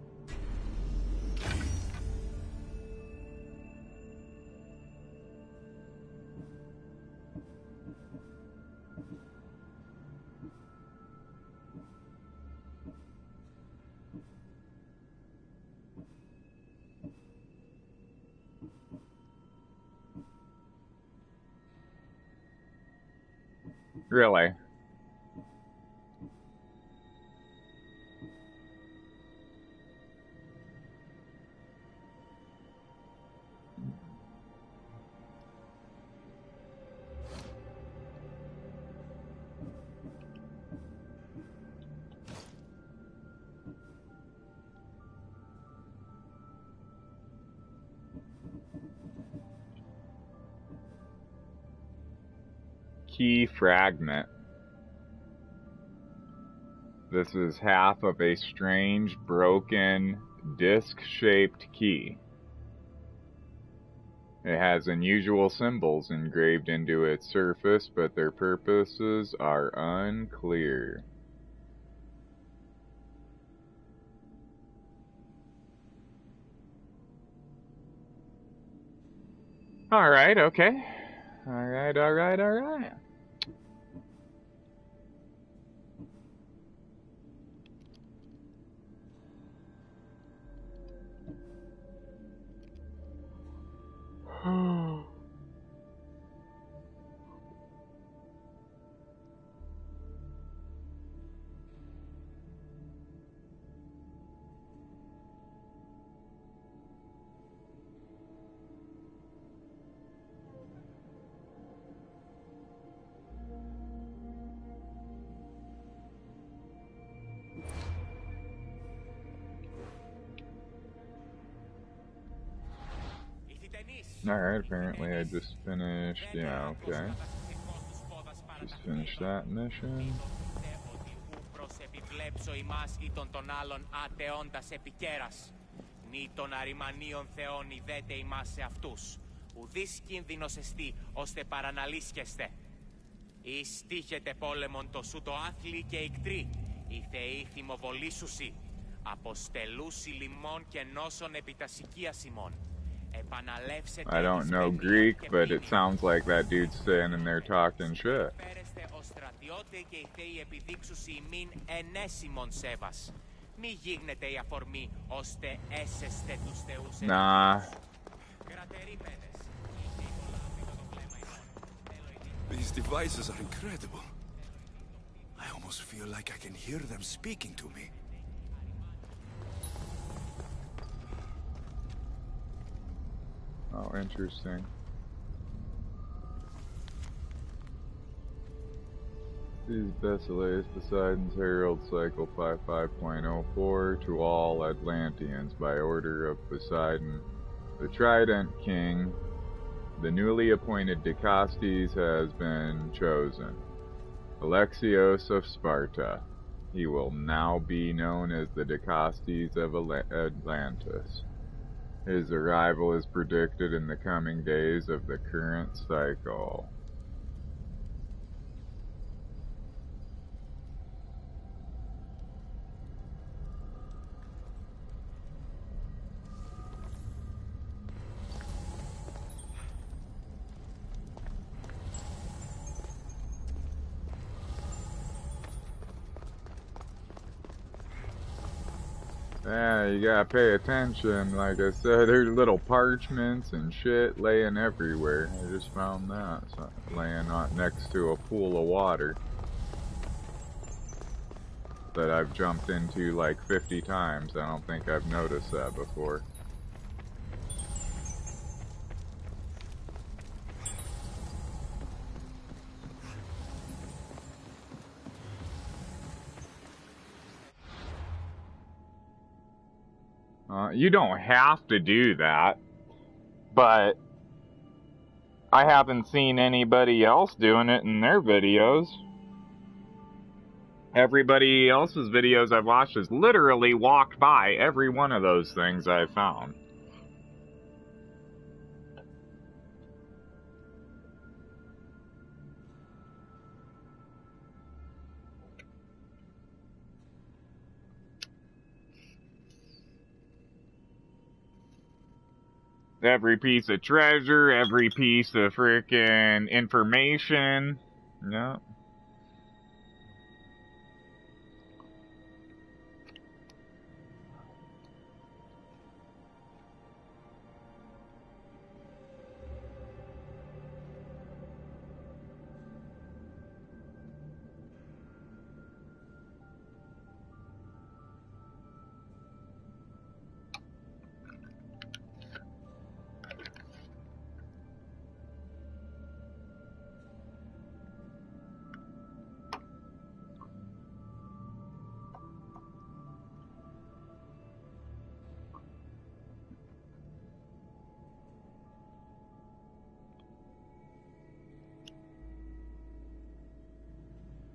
Really? Key fragment. This is half of a strange, broken, disc-shaped key. It has unusual symbols engraved into its surface, but their purposes are unclear. Alright, okay. Alright. Alright, apparently I just finished, yeah, okay. Just finished that mission. Των αριμανίων θεών ιδέτε ημάς σε αυτούς. Ουδής κίνδυνος εστί, ώστε παραναλύσκεστε. Εις τύχετε πόλεμον το σου το άθλοι και ικτροί. Οι θεοί θυμοβολήσουσι. Αποστελούσι λιμών και νόσων επιτασικίας ημών. I don't know Greek, but it sounds like that dude's standing there talking shit. Nah. These devices are incredible. I almost feel like I can hear them speaking to me. Oh, interesting. These Basileus, Poseidon's Herald, Cycle 55.04, to all Atlanteans by order of Poseidon, the Trident King. The newly appointed Dicastes has been chosen. Alexios of Sparta. He will now be known as the Dicastes of Atlantis. His arrival is predicted in the coming days of the current cycle. Yeah, you gotta pay attention. Like I said, there's little parchments and shit laying everywhere. I just found that. So, laying next to a pool of water that I've jumped into like 50 times. I don't think I've noticed that before. You don't have to do that, but I haven't seen anybody else doing it in their videos. Everybody else's videos I've watched has literally walked by every one of those things I've found. Every piece of treasure, every piece of freaking information. Yep.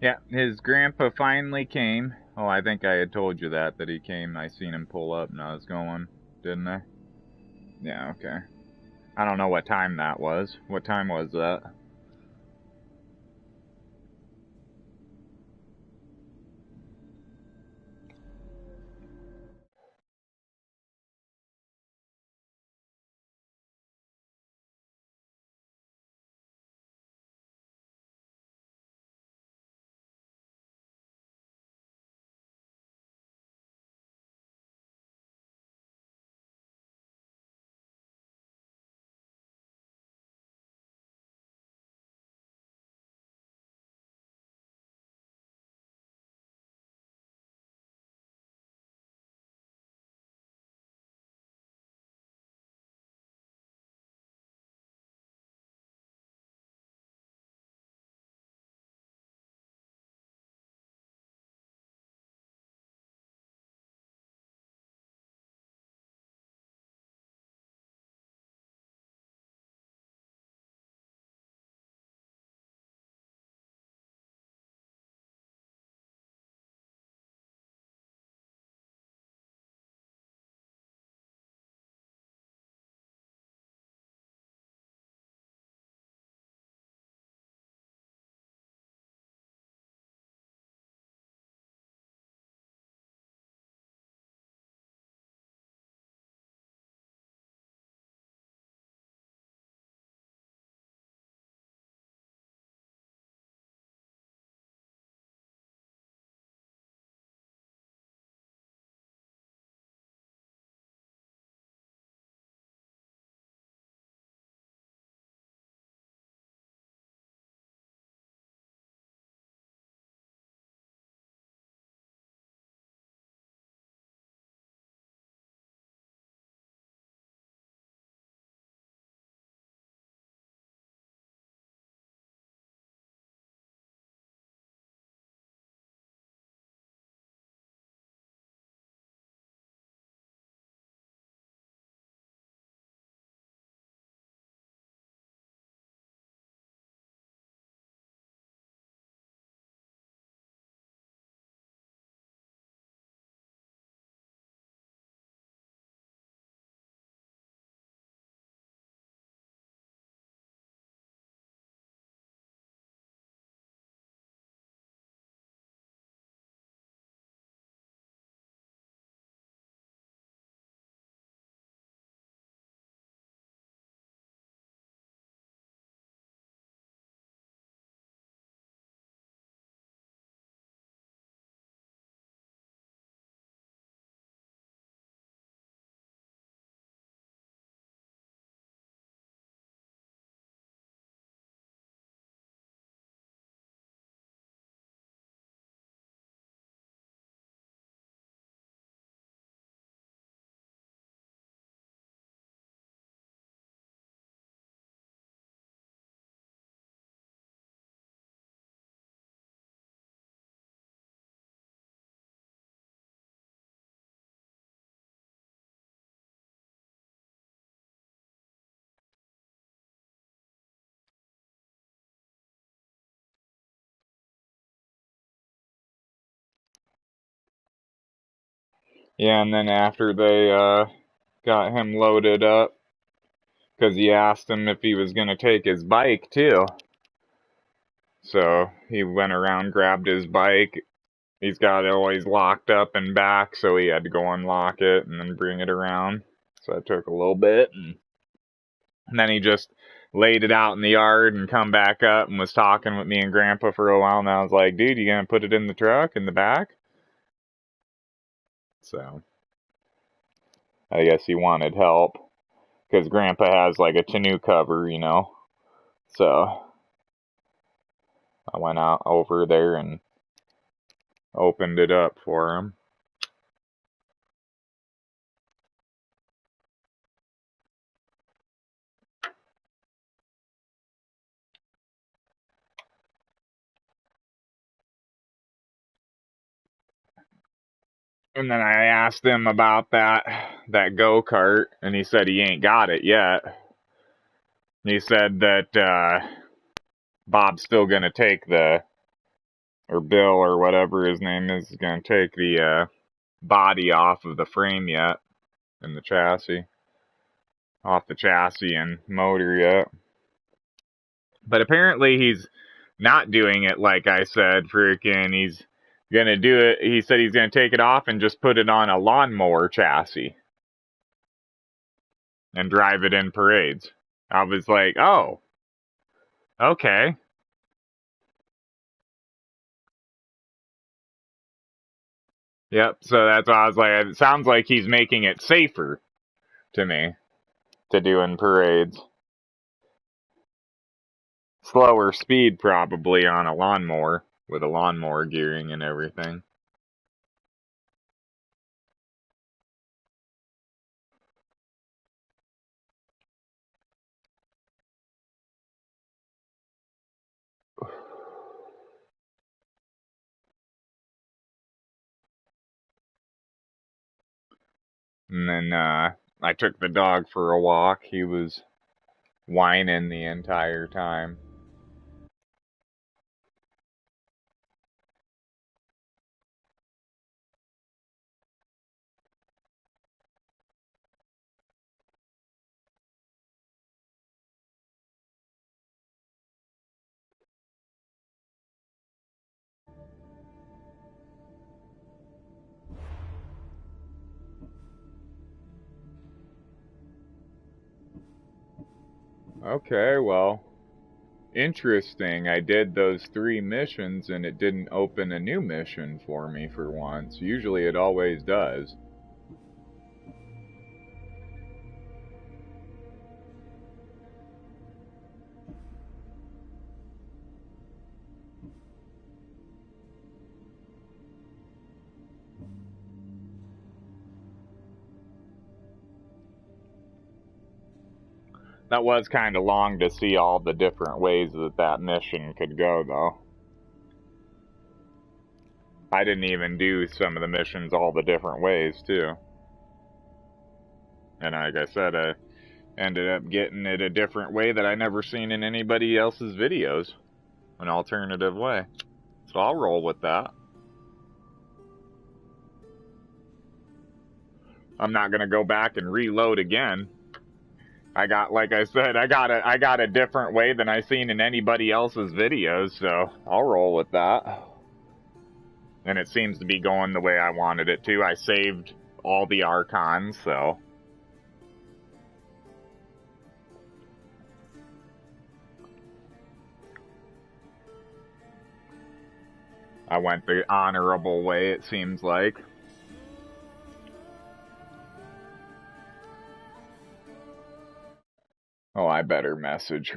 Yeah, his grandpa finally came. Oh, I think I had told you that he came. I seen him pull up and I was going, didn't I? Yeah, okay. I don't know what time that was. What time was that? Yeah, and then after they got him loaded up, because he asked him if he was going to take his bike too. So he went around, grabbed his bike. He's got it always locked up and back, so he had to go unlock it and then bring it around. So it took a little bit. And then he just laid it out in the yard and come back up and was talking with me and Grandpa for a while. And I was like, dude, you going to put it in the truck in the back? So I guess he wanted help. Because Grandpa has like a tonneau cover, you know. So I went out over there and opened it up for him. And then I asked him about that go-kart, and he said he ain't got it yet. He said that Bob's still gonna take or Bill or whatever his name is gonna take the body off of the frame yet, and the chassis. Off the chassis and motor yet. But apparently he's not doing it like I said, freaking, he's gonna do it, he said he's gonna take it off and just put it on a lawnmower chassis. And drive it in parades. I was like, oh, okay. Yep, so that's why I was like, it sounds like he's making it safer to me to do in parades. Slower speed probably on a lawnmower with a lawnmower gearing and everything. And then I took the dog for a walk. He was whining the entire time. Okay, well, interesting. I did those 3 missions and it didn't open a new mission for me for once. Usually it always does. That was kind of long to see all the different ways that mission could go, though. I didn't even do some of the missions all the different ways, too. And like I said, I ended up getting it a different way that I never seen in anybody else's videos. An alternative way. So I'll roll with that. I'm not gonna go back and reload again. Like I said, I got a different way than I seen in anybody else's videos, so I'll roll with that. And it seems to be going the way I wanted it to. I saved all the Archons, so. I went the honorable way, it seems like. Oh, I better message her.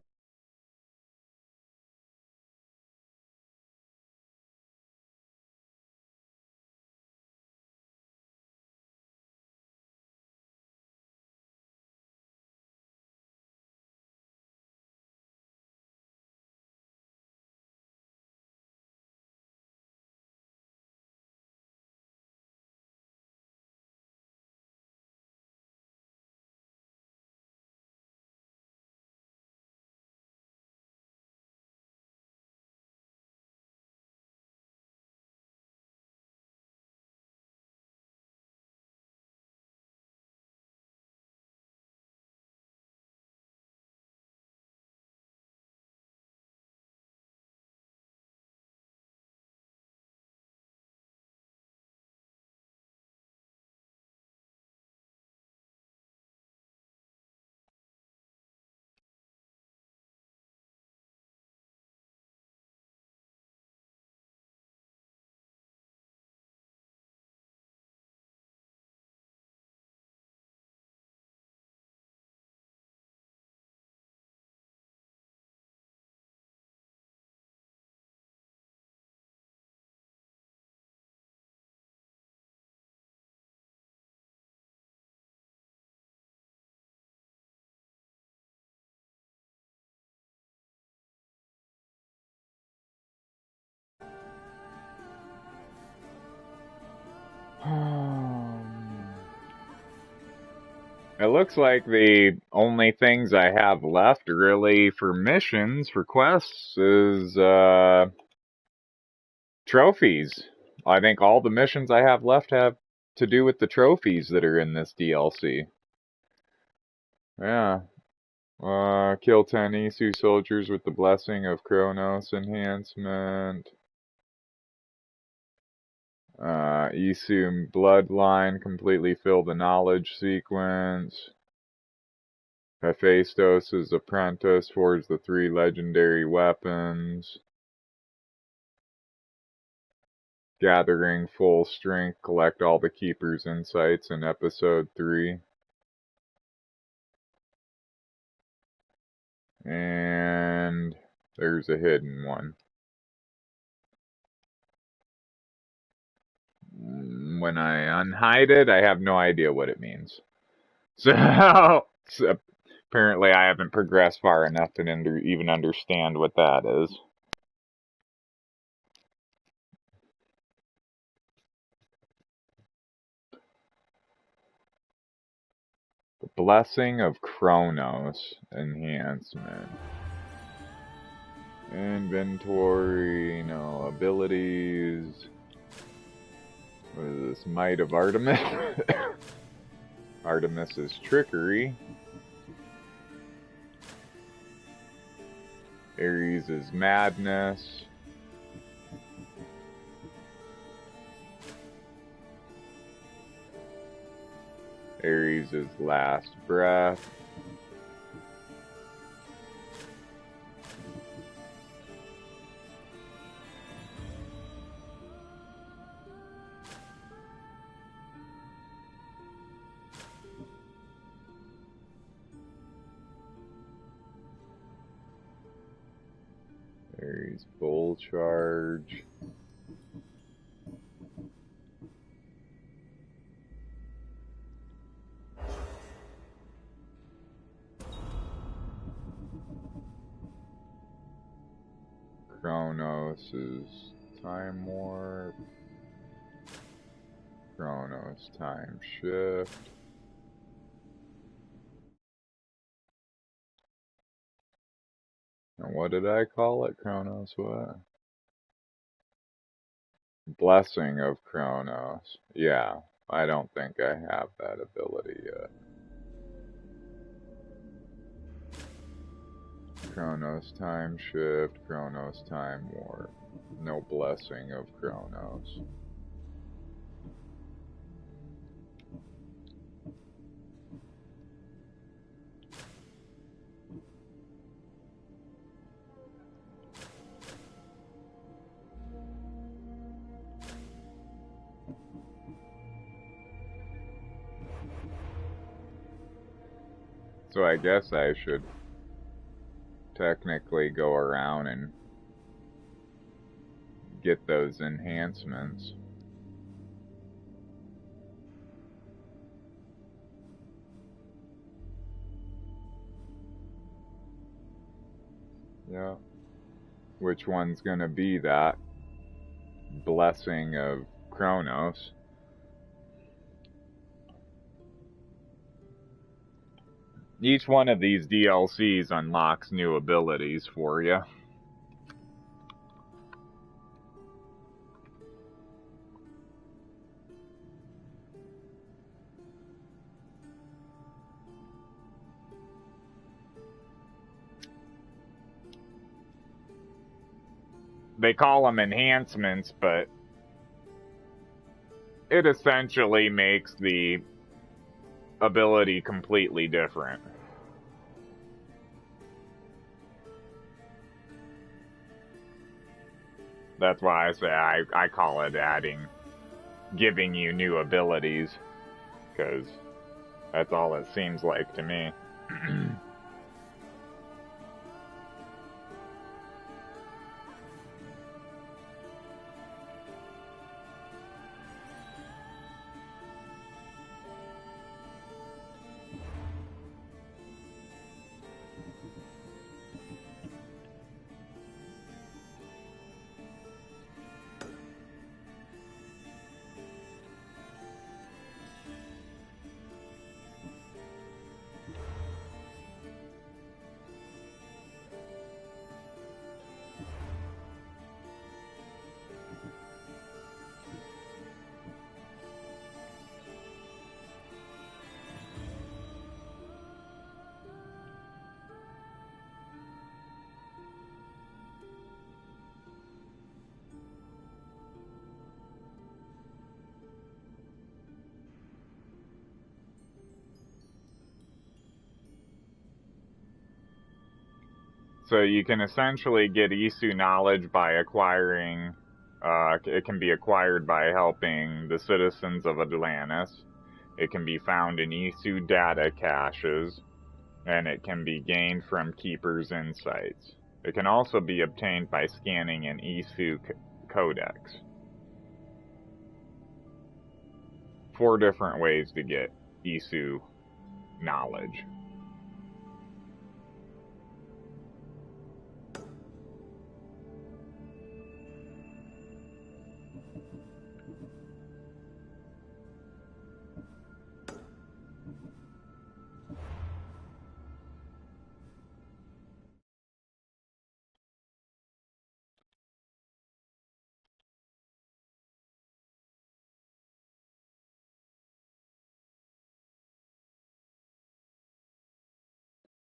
It looks like the only things I have left really for missions, for quests, is trophies. I think all the missions I have left have to do with the trophies that are in this DLC. Yeah. Kill 10 Isu soldiers with the blessing of Kronos enhancement. Isu bloodline, completely fill the knowledge sequence. Hephaestos' apprentice forged the 3 legendary weapons. Gathering full strength, collect all the Keeper's insights in episode 3. And there's a hidden one. When I unhide it, I have no idea what it means. So apparently I haven't progressed far enough to even understand what that is. The Blessing of Kronos enhancement. Inventory, no, abilities. What is this? Might of Artemis? Artemis's trickery. Ares' madness. Ares' last breath. Ares' full charge. Kronos' time warp. Kronos time shift. And what did I call it? Kronos what? Blessing of Kronos. Yeah, I don't think I have that ability yet. Kronos time shift, Kronos time warp. No blessing of Kronos. So I guess I should technically go around and get those enhancements. Yeah. Which one's gonna be that blessing of Kronos? Each one of these DLCs unlocks new abilities for you. They call them enhancements, but it essentially makes the ability completely different. That's why I say I call it giving you new abilities, because that's all it seems like to me. So you can essentially get Isu knowledge by acquiring, it can be acquired by helping the citizens of Atlantis. It can be found in Isu data caches, and it can be gained from Keeper's insights. It can also be obtained by scanning an Isu codex. 4 different ways to get Isu knowledge.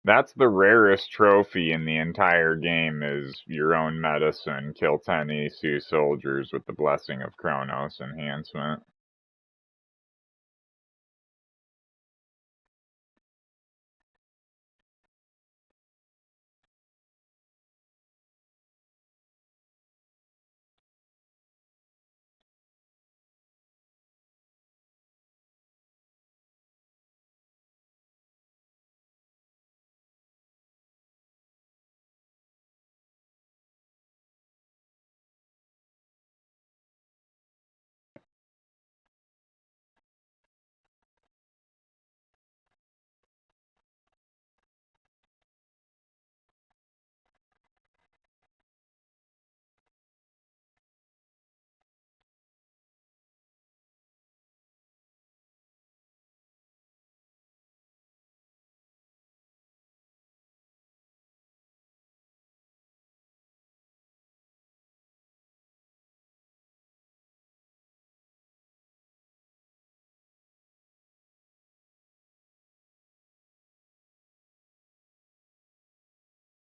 That's the rarest trophy in the entire game, is your own medicine. Kill 10 Isu soldiers with the Blessing of Kronos enhancement.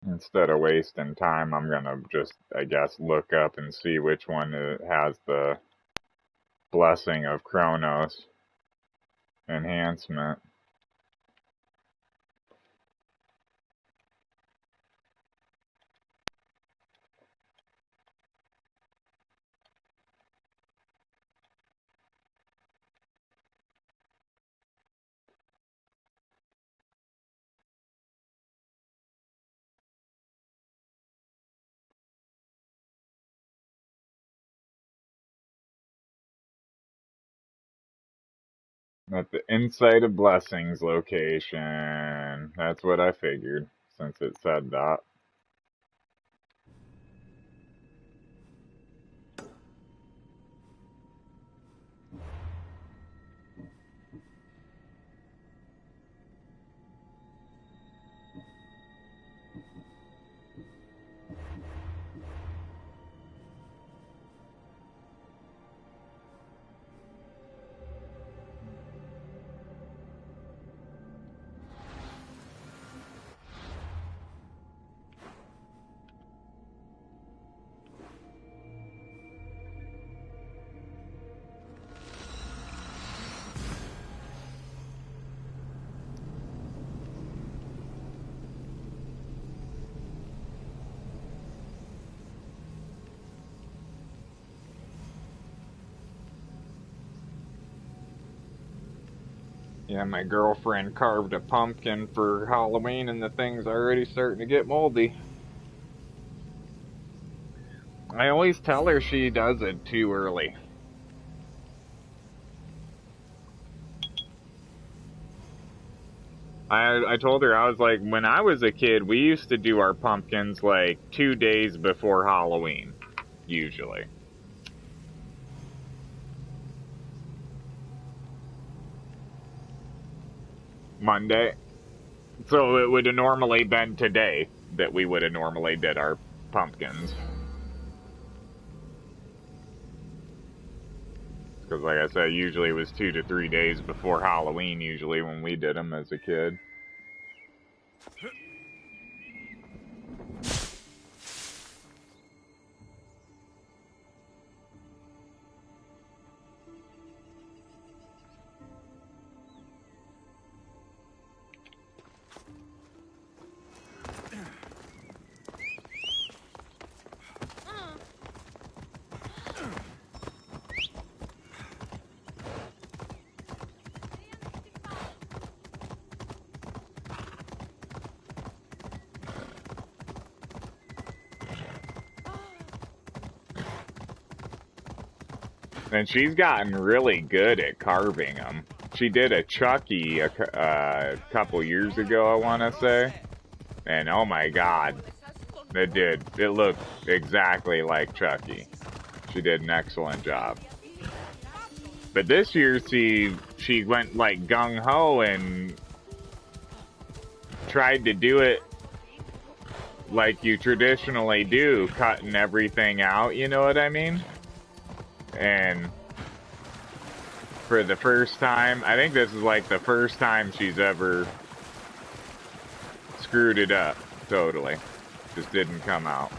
Instead of wasting time, I'm gonna just, I guess, look up and see which one has the Blessing of Kronos enhancement. At the Insight of Blessings location. That's what I figured, since it said that. Yeah, my girlfriend carved a pumpkin for Halloween and the thing's already starting to get moldy. I always tell her she does it too early. I told her, I was like, when I was a kid, we used to do our pumpkins like 2 days before Halloween, usually. Monday. So it would have normally been today that we would have normally did our pumpkins. Because like I said, usually it was 2 to 3 days before Halloween, usually when we did them as a kid. And she's gotten really good at carving them. She did a Chucky a couple years ago, I want to say. And oh my god, it looked exactly like Chucky. She did an excellent job. But this year, she went like gung-ho and tried to do it like you traditionally do, cutting everything out, you know what I mean? And for the first time, I think this is like the first time she's ever screwed it up totally. Just didn't come out.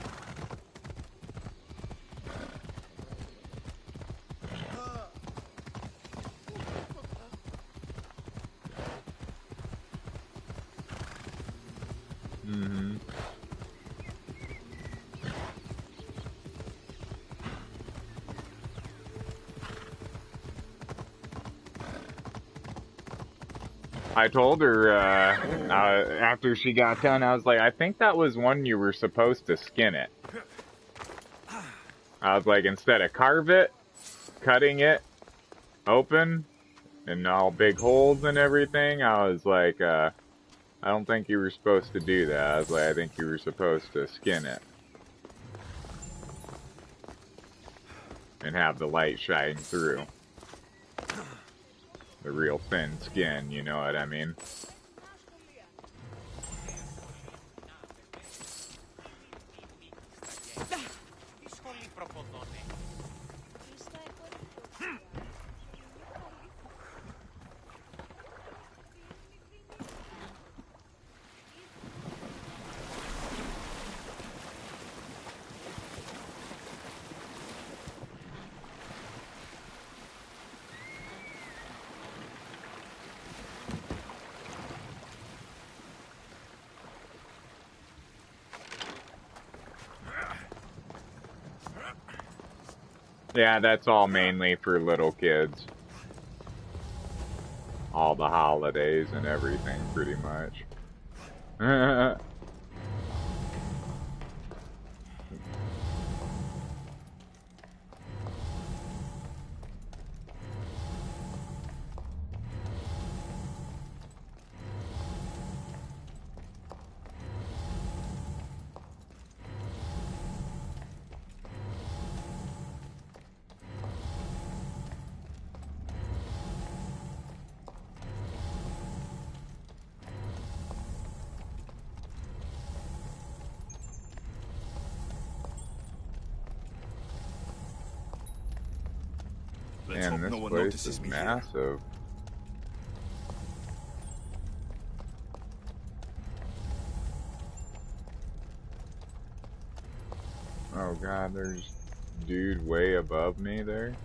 Mm-hmm. I told her after she got done, I was like, I think that was one you were supposed to skin it. I was like, instead of carve it, cutting it open, and all big holes and everything, I was like, I don't think you were supposed to do that. I was like, I think you were supposed to skin it. And have the light shine through. The real thin skin, you know what I mean? Yeah, that's all mainly for little kids. All the holidays and everything, pretty much. Man, this place is massive. Oh god, there's dude way above me there.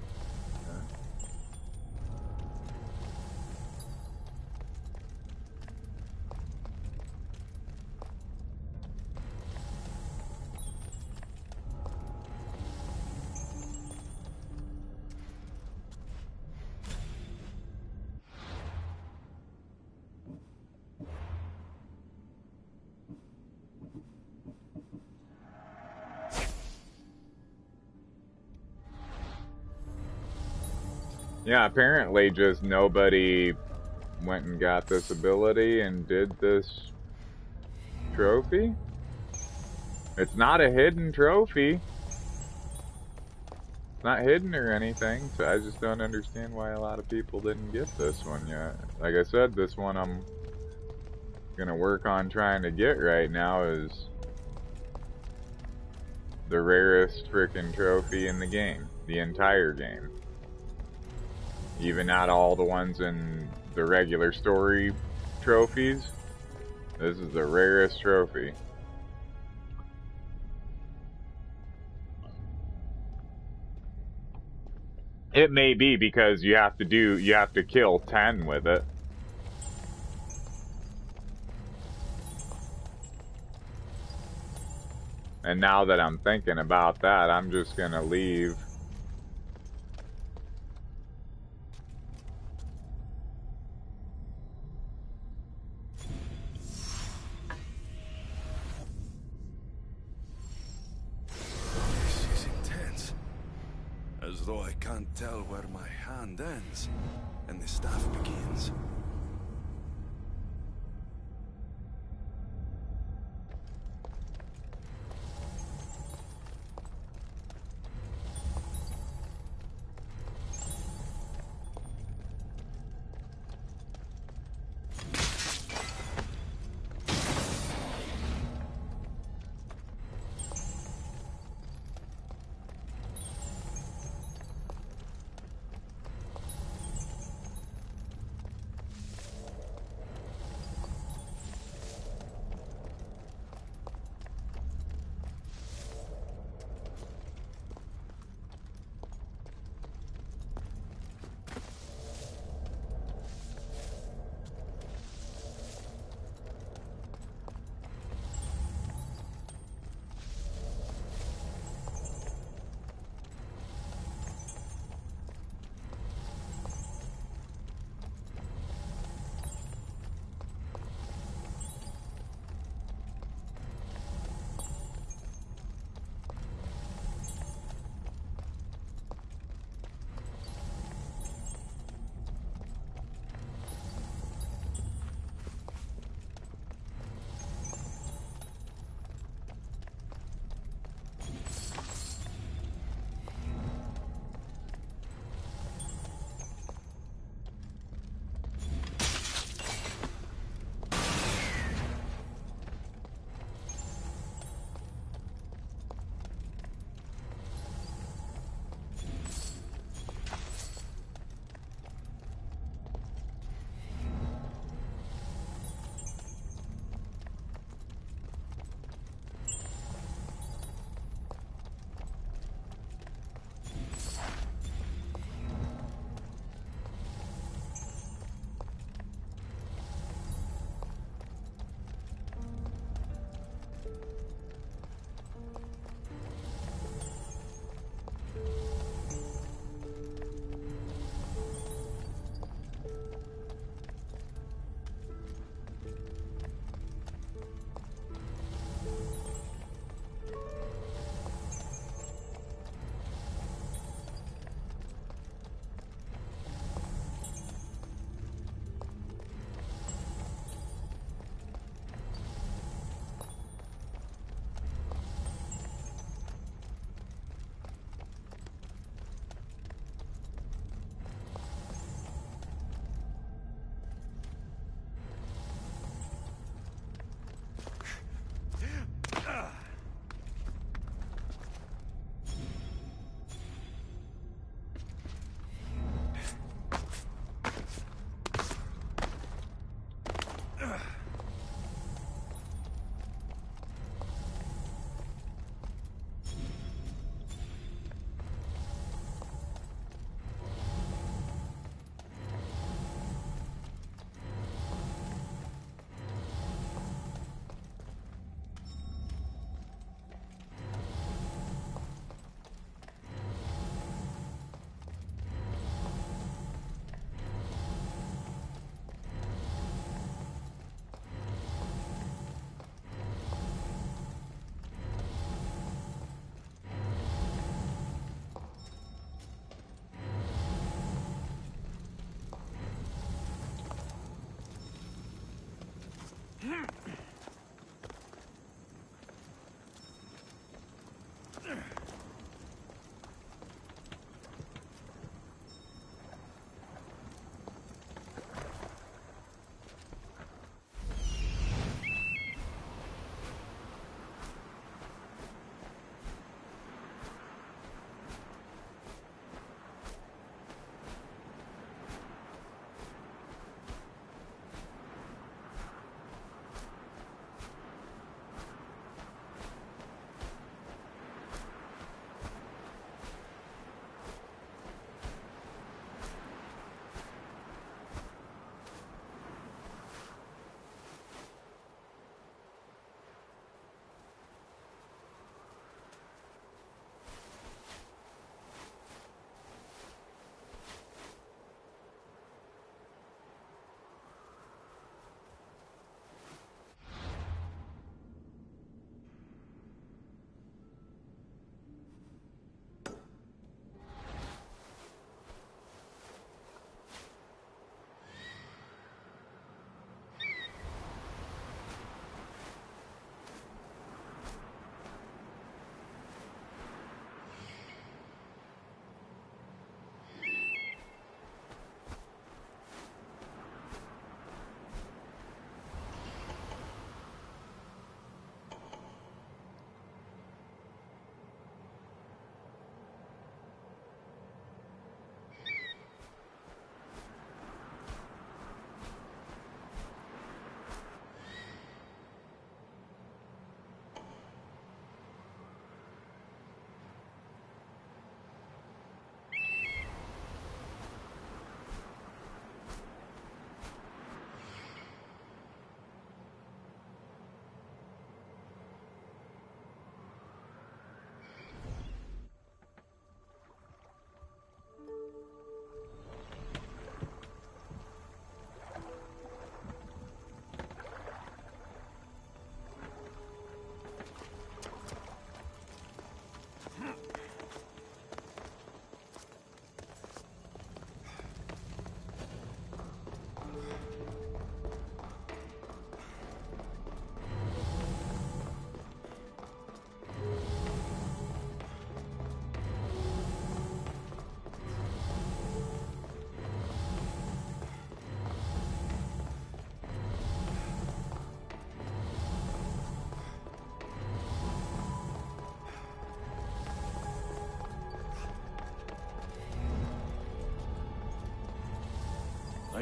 Yeah, apparently just nobody went and got this ability and did this trophy. It's not a hidden trophy. It's not hidden or anything, so I just don't understand why a lot of people didn't get this one yet. Like I said, this one I'm gonna work on trying to get right now is the rarest frickin' trophy in the game. The entire game. Even not all the ones in the regular story trophies. This is the rarest trophy. It may be because you have to kill 10 with it. And now that I'm thinking about that, I'm just gonna leave. As though I can't tell where my hand ends and the staff begins.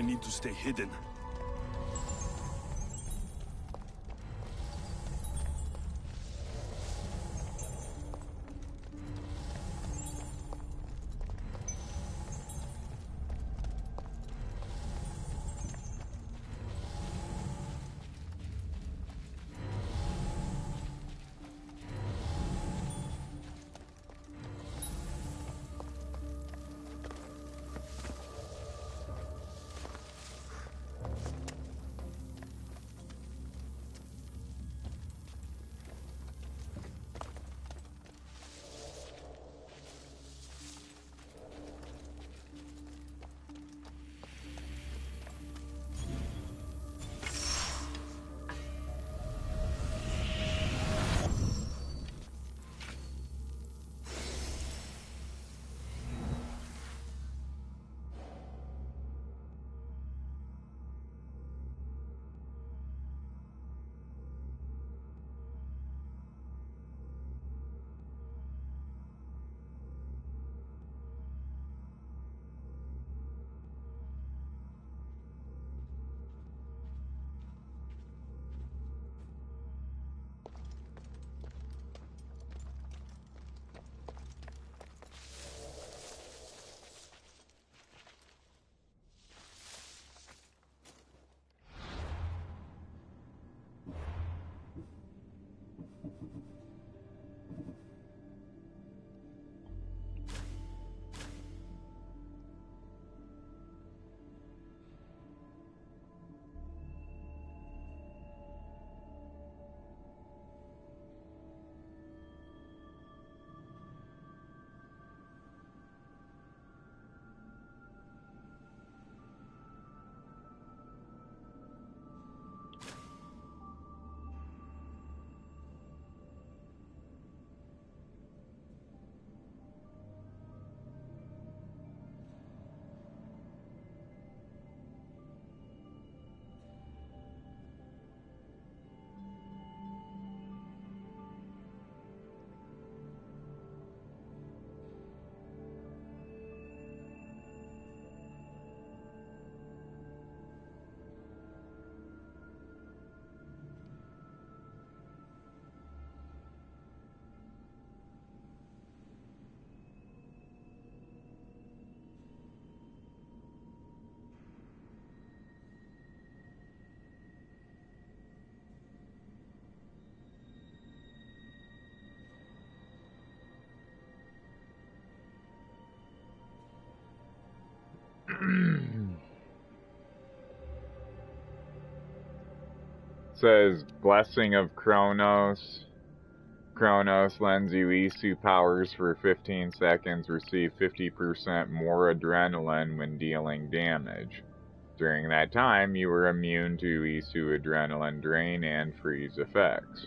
I need to stay hidden. Says, Blessing of Kronos. Kronos lends you Isu powers for 15 seconds. Receive 50% more adrenaline when dealing damage. During that time, you were immune to Isu adrenaline drain and freeze effects.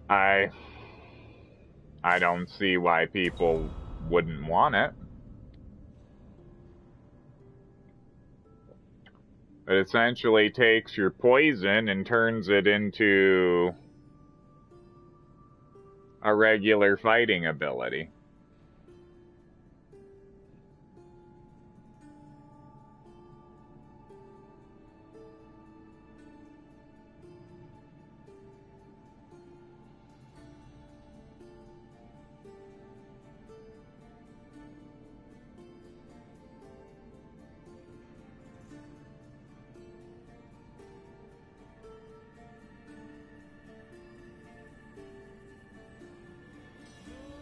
I don't see why people wouldn't want it. It essentially takes your poison and turns it into a regular fighting ability.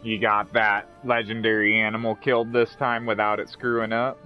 You got that legendary animal killed this time without it screwing up?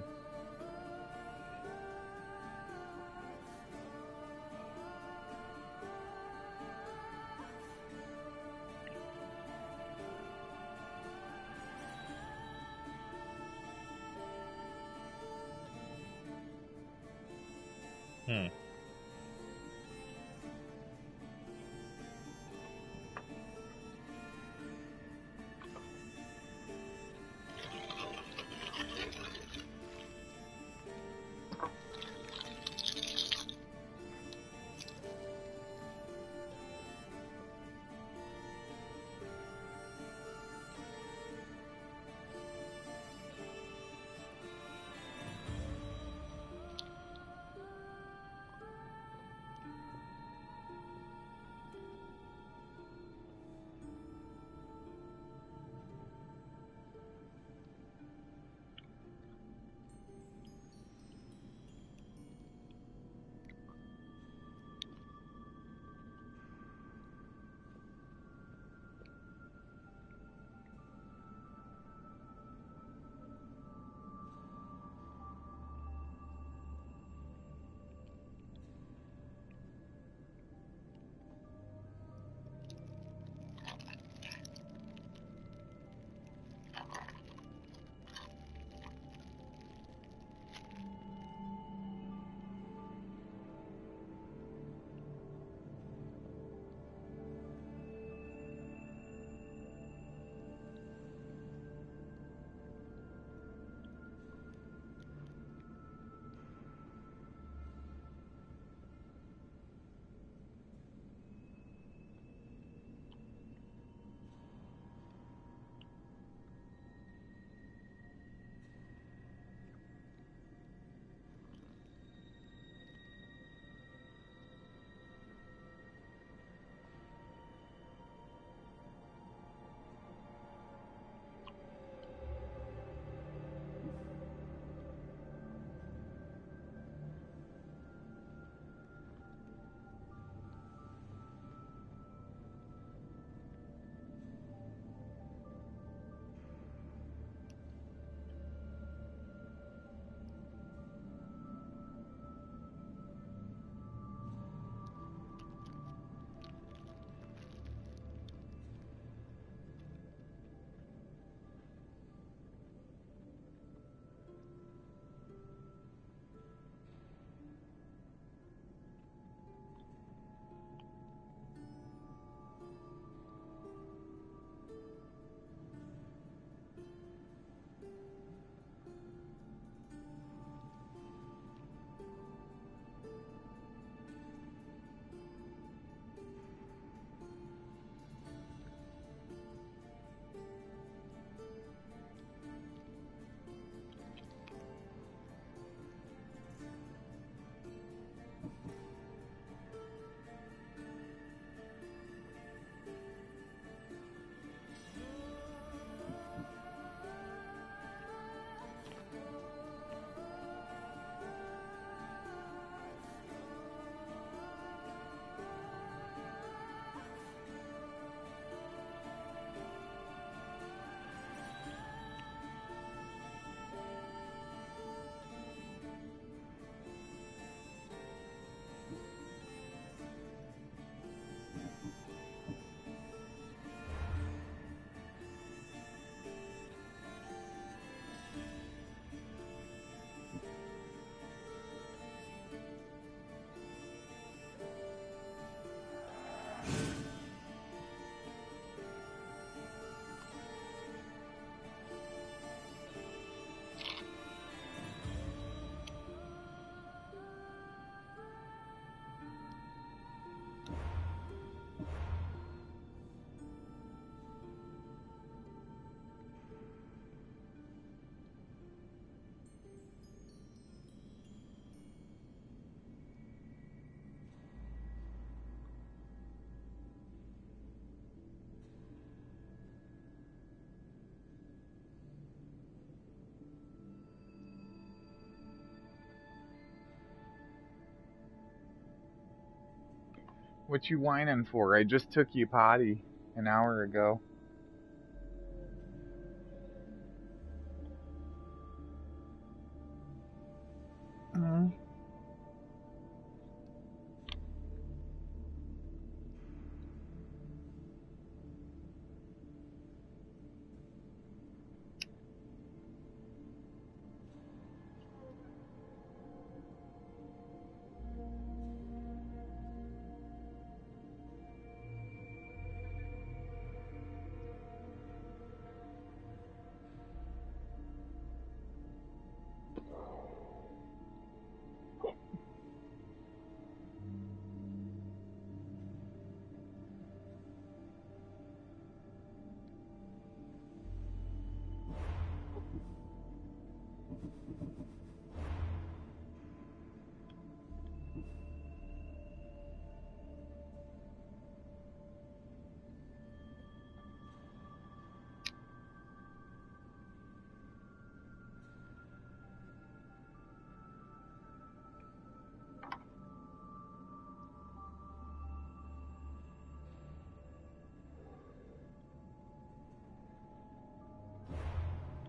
What you whining for? I just took you potty an hour ago.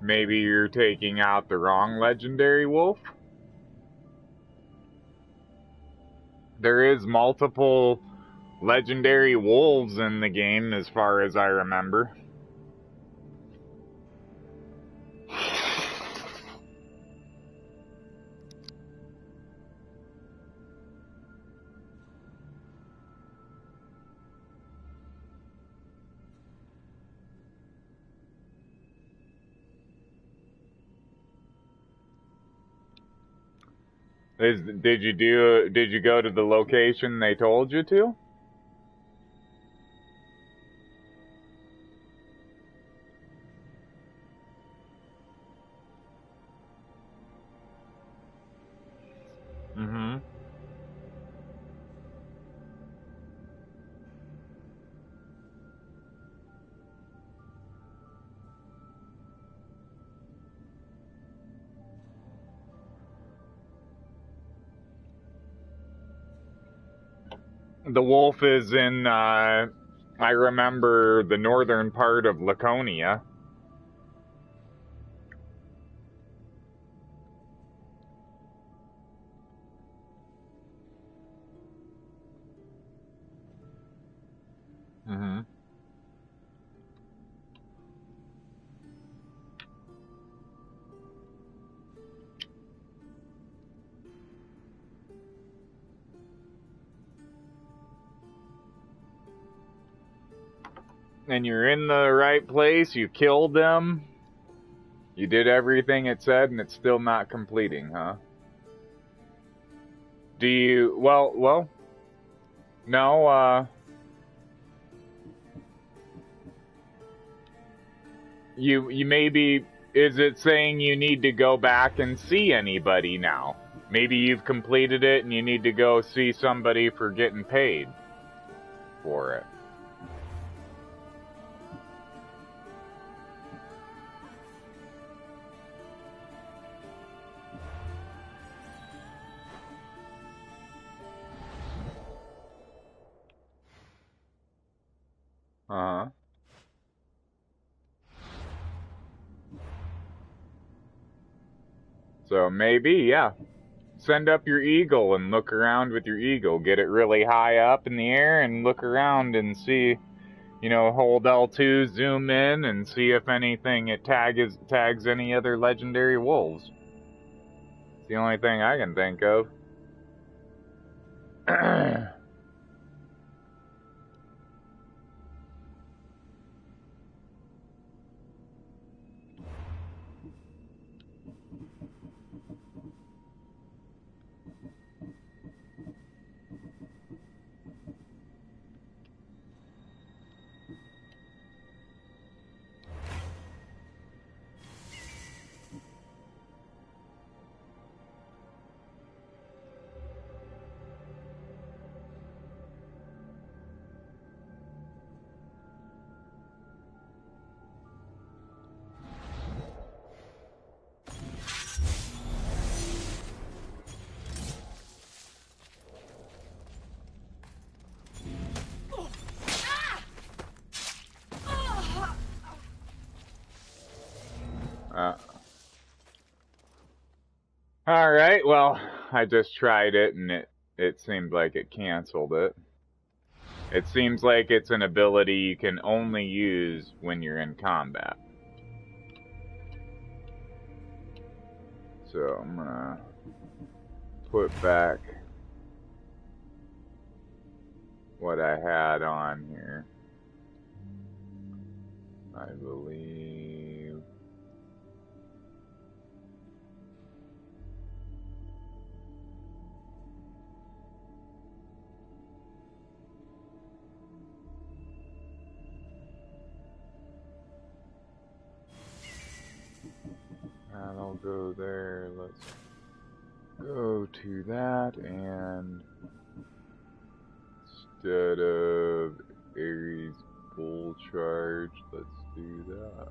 Maybe you're taking out the wrong legendary wolf? There is multiple legendary wolves in the game as far as I remember. Did you go to the location they told you to? Mm-hmm. The wolf is in, I remember, the northern part of Laconia. Mm-hmm. And you're in the right place, you killed them, you did everything it said, and it's still not completing, huh? Do you, well, no, you maybe, is it saying you need to go back and see anybody now? Maybe you've completed it and you need to go see somebody for getting paid for it. Uh-huh. So maybe, yeah. Send up your eagle and look around with your eagle. Get it really high up in the air and look around and see, you know, hold L2, zoom in, and see if anything it tags any other legendary wolves. It's the only thing I can think of. Alright, well, I just tried it and it seemed like it canceled it. It seems like it's an ability you can only use when you're in combat. So I'm gonna put back what I had on here. I believe. That'll go there. Let's go to that, and instead of Ares Bull Charge, let's do that.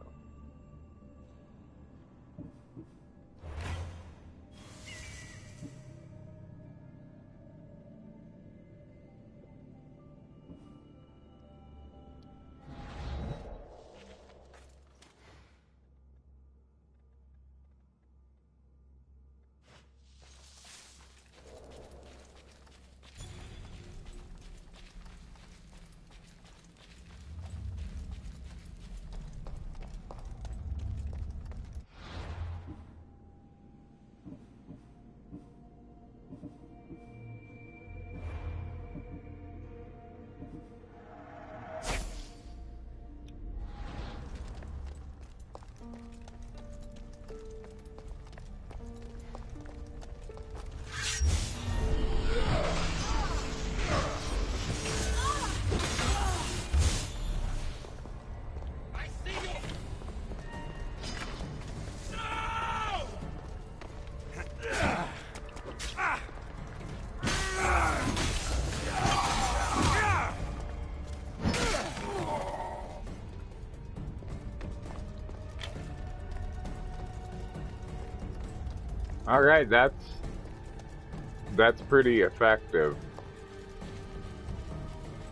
Alright, that's pretty effective.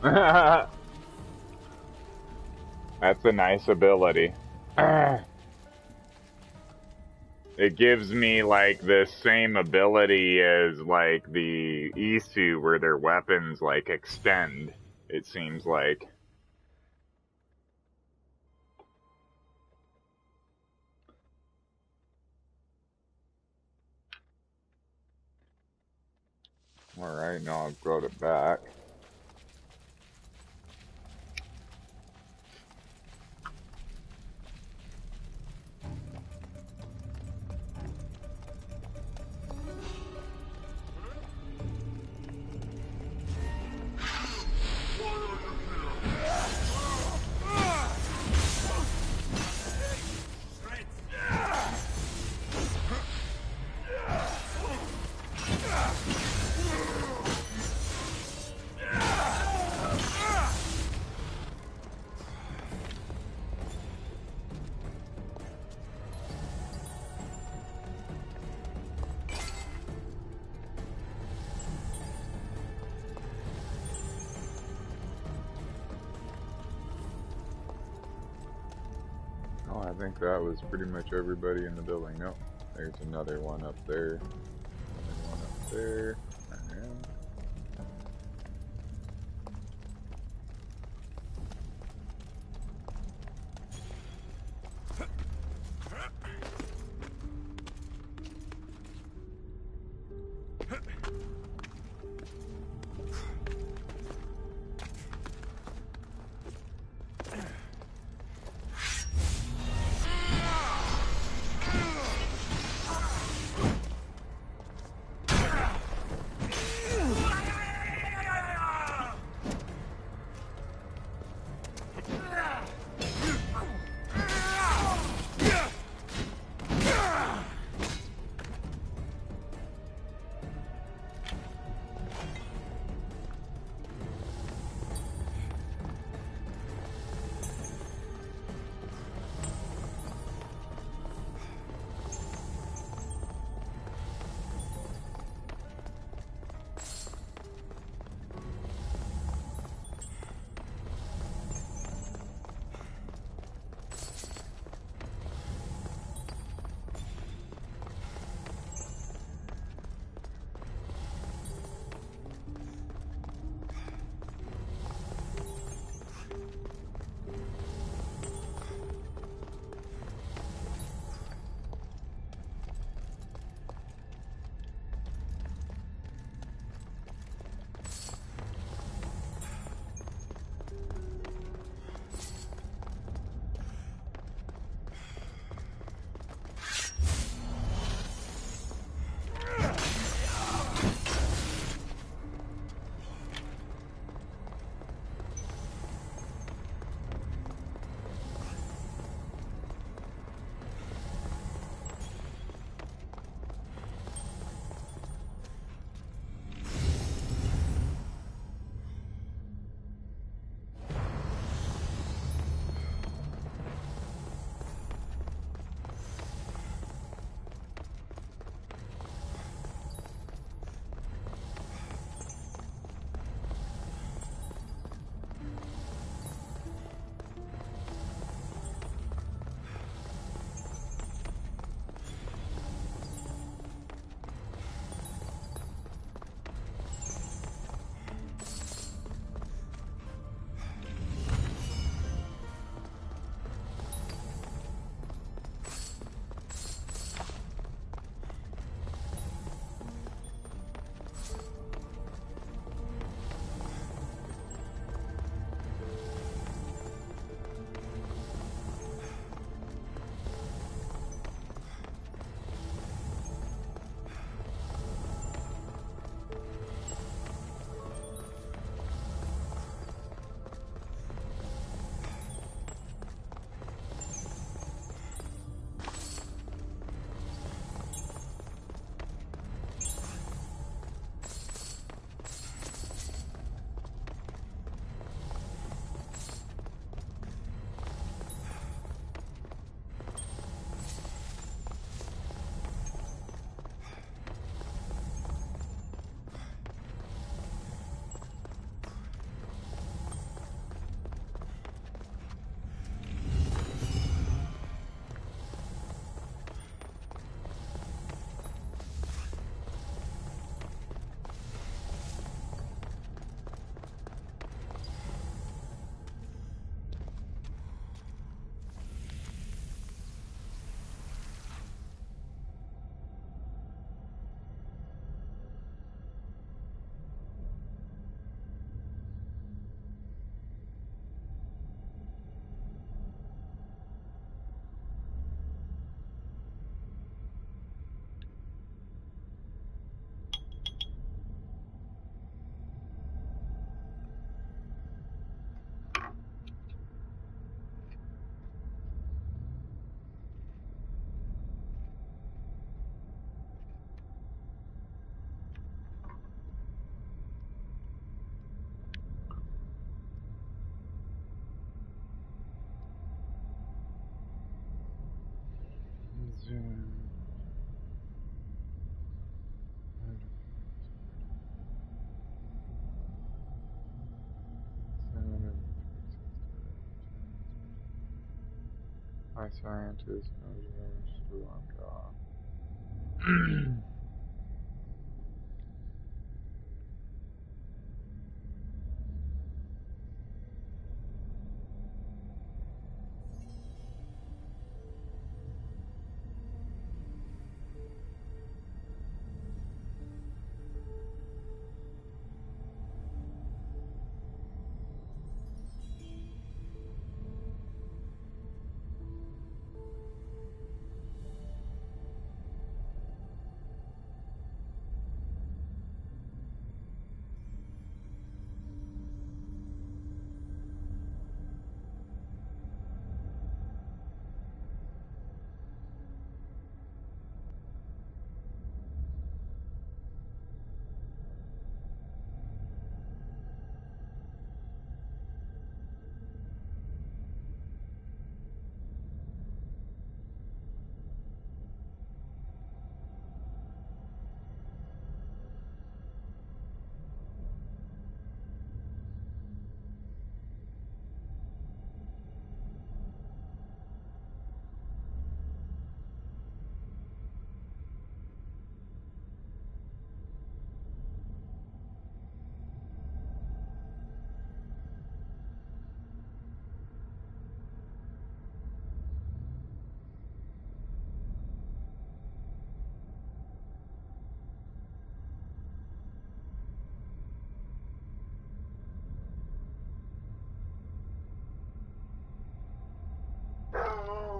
That's a nice ability. It gives me like the same ability as like the Isu where their weapons like extend, it seems like. Alright, now I've brought it back. I think that was pretty much everybody in the building. Nope. There's another one up there. Another one up there. Alright. High scientist, no draw.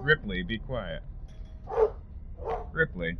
Ripley, be quiet. Ripley.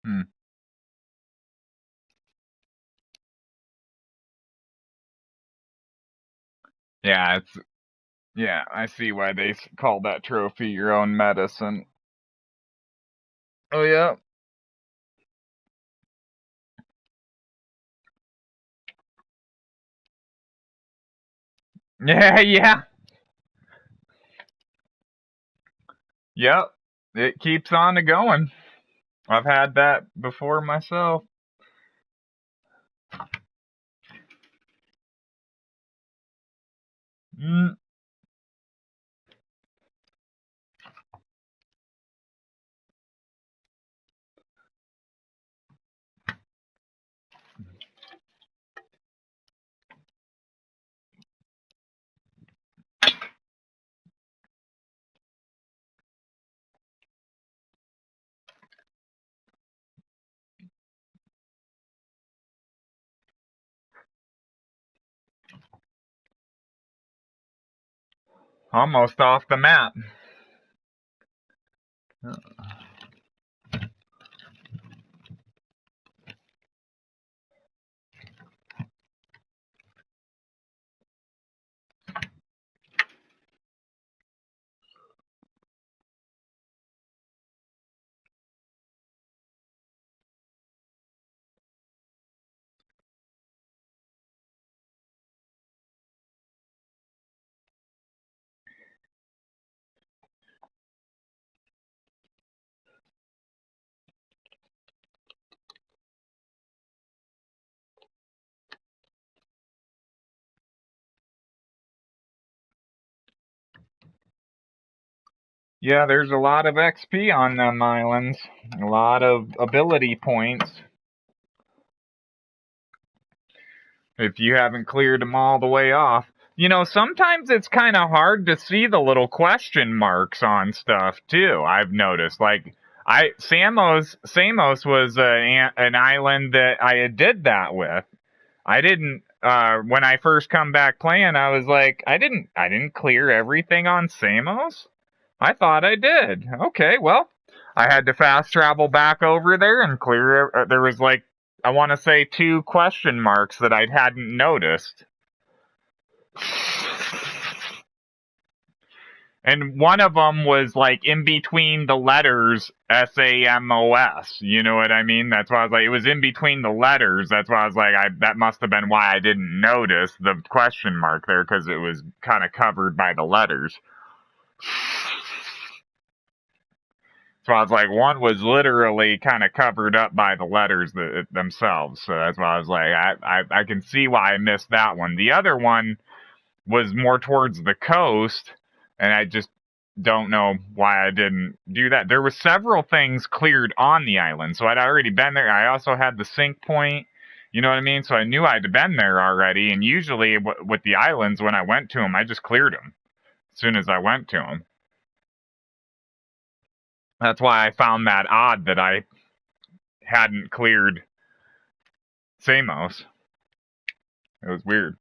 Hmm. Yeah, yeah, I see why they call that trophy your own medicine. Oh, yeah. Yeah, yeah. Yep. It keeps on going. I've had that before myself. Mm. Almost off the map. Yeah, there's a lot of XP on them islands. A lot of ability points. If you haven't cleared them all the way off. You know, sometimes it's kind of hard to see the little question marks on stuff, too, I've noticed. Like, Samos was an island that I did that with. I didn't, when I first come back playing, I was like, I didn't clear everything on Samos? I thought I did. Okay, well, I had to fast travel back over there and clear, there was like, I want to say 2 question marks that I hadn't noticed. And one of them was like in between the letters SAMOS. You know what I mean? That's why I was like, it was in between the letters. That's why I was like, that must have been why I didn't notice the question mark there, because it was kind of covered by the letters. So I was like, one was literally kind of covered up by the letters themselves. So that's why I was like, I can see why I missed that one. The other one was more towards the coast, and I just don't know why I didn't do that. There were several things cleared on the island, so I'd already been there. I also had the sync point, you know what I mean? So I knew I'd been there already, and usually with the islands, when I went to them, I just cleared them as soon as I went to them. That's why I found that odd that I hadn't cleared Samos. It was weird.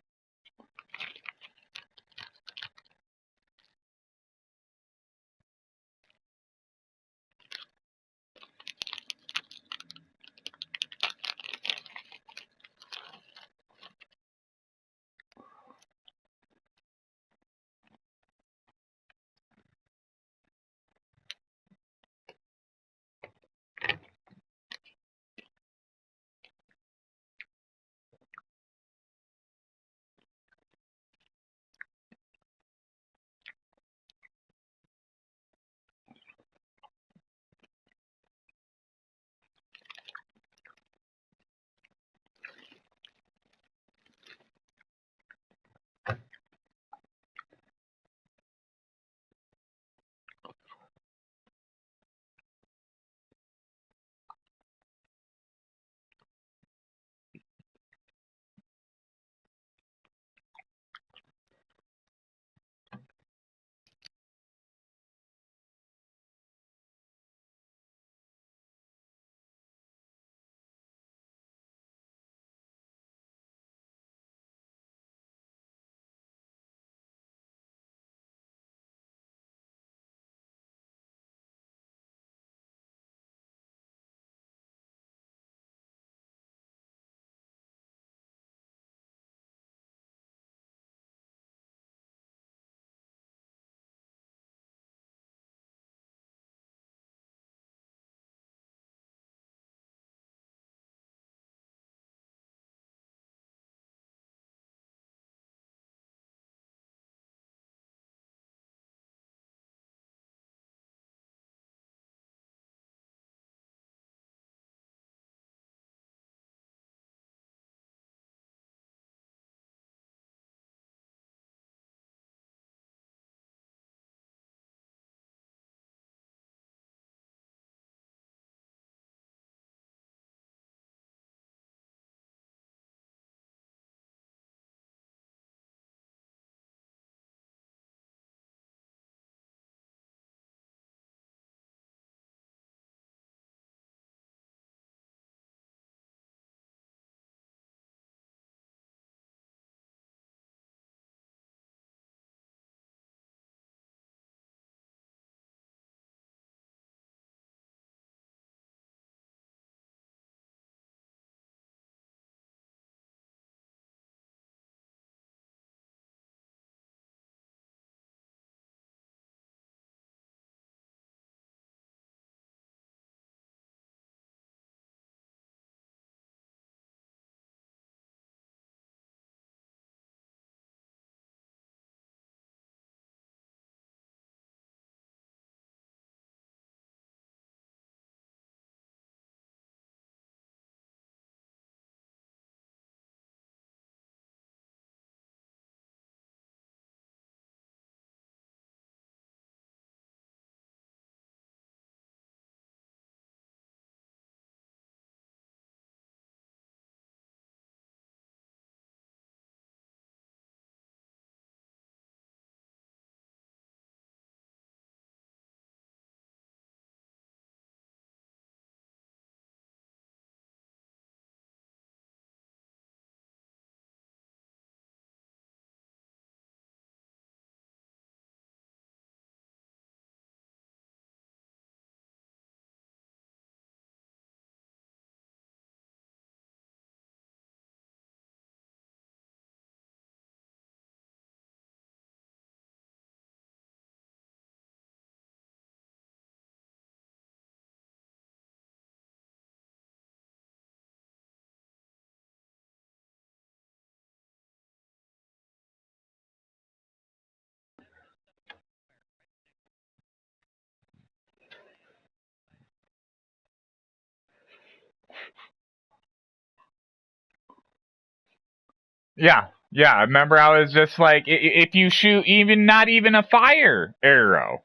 Yeah, yeah. Remember, I was just like, if you shoot not even a fire arrow,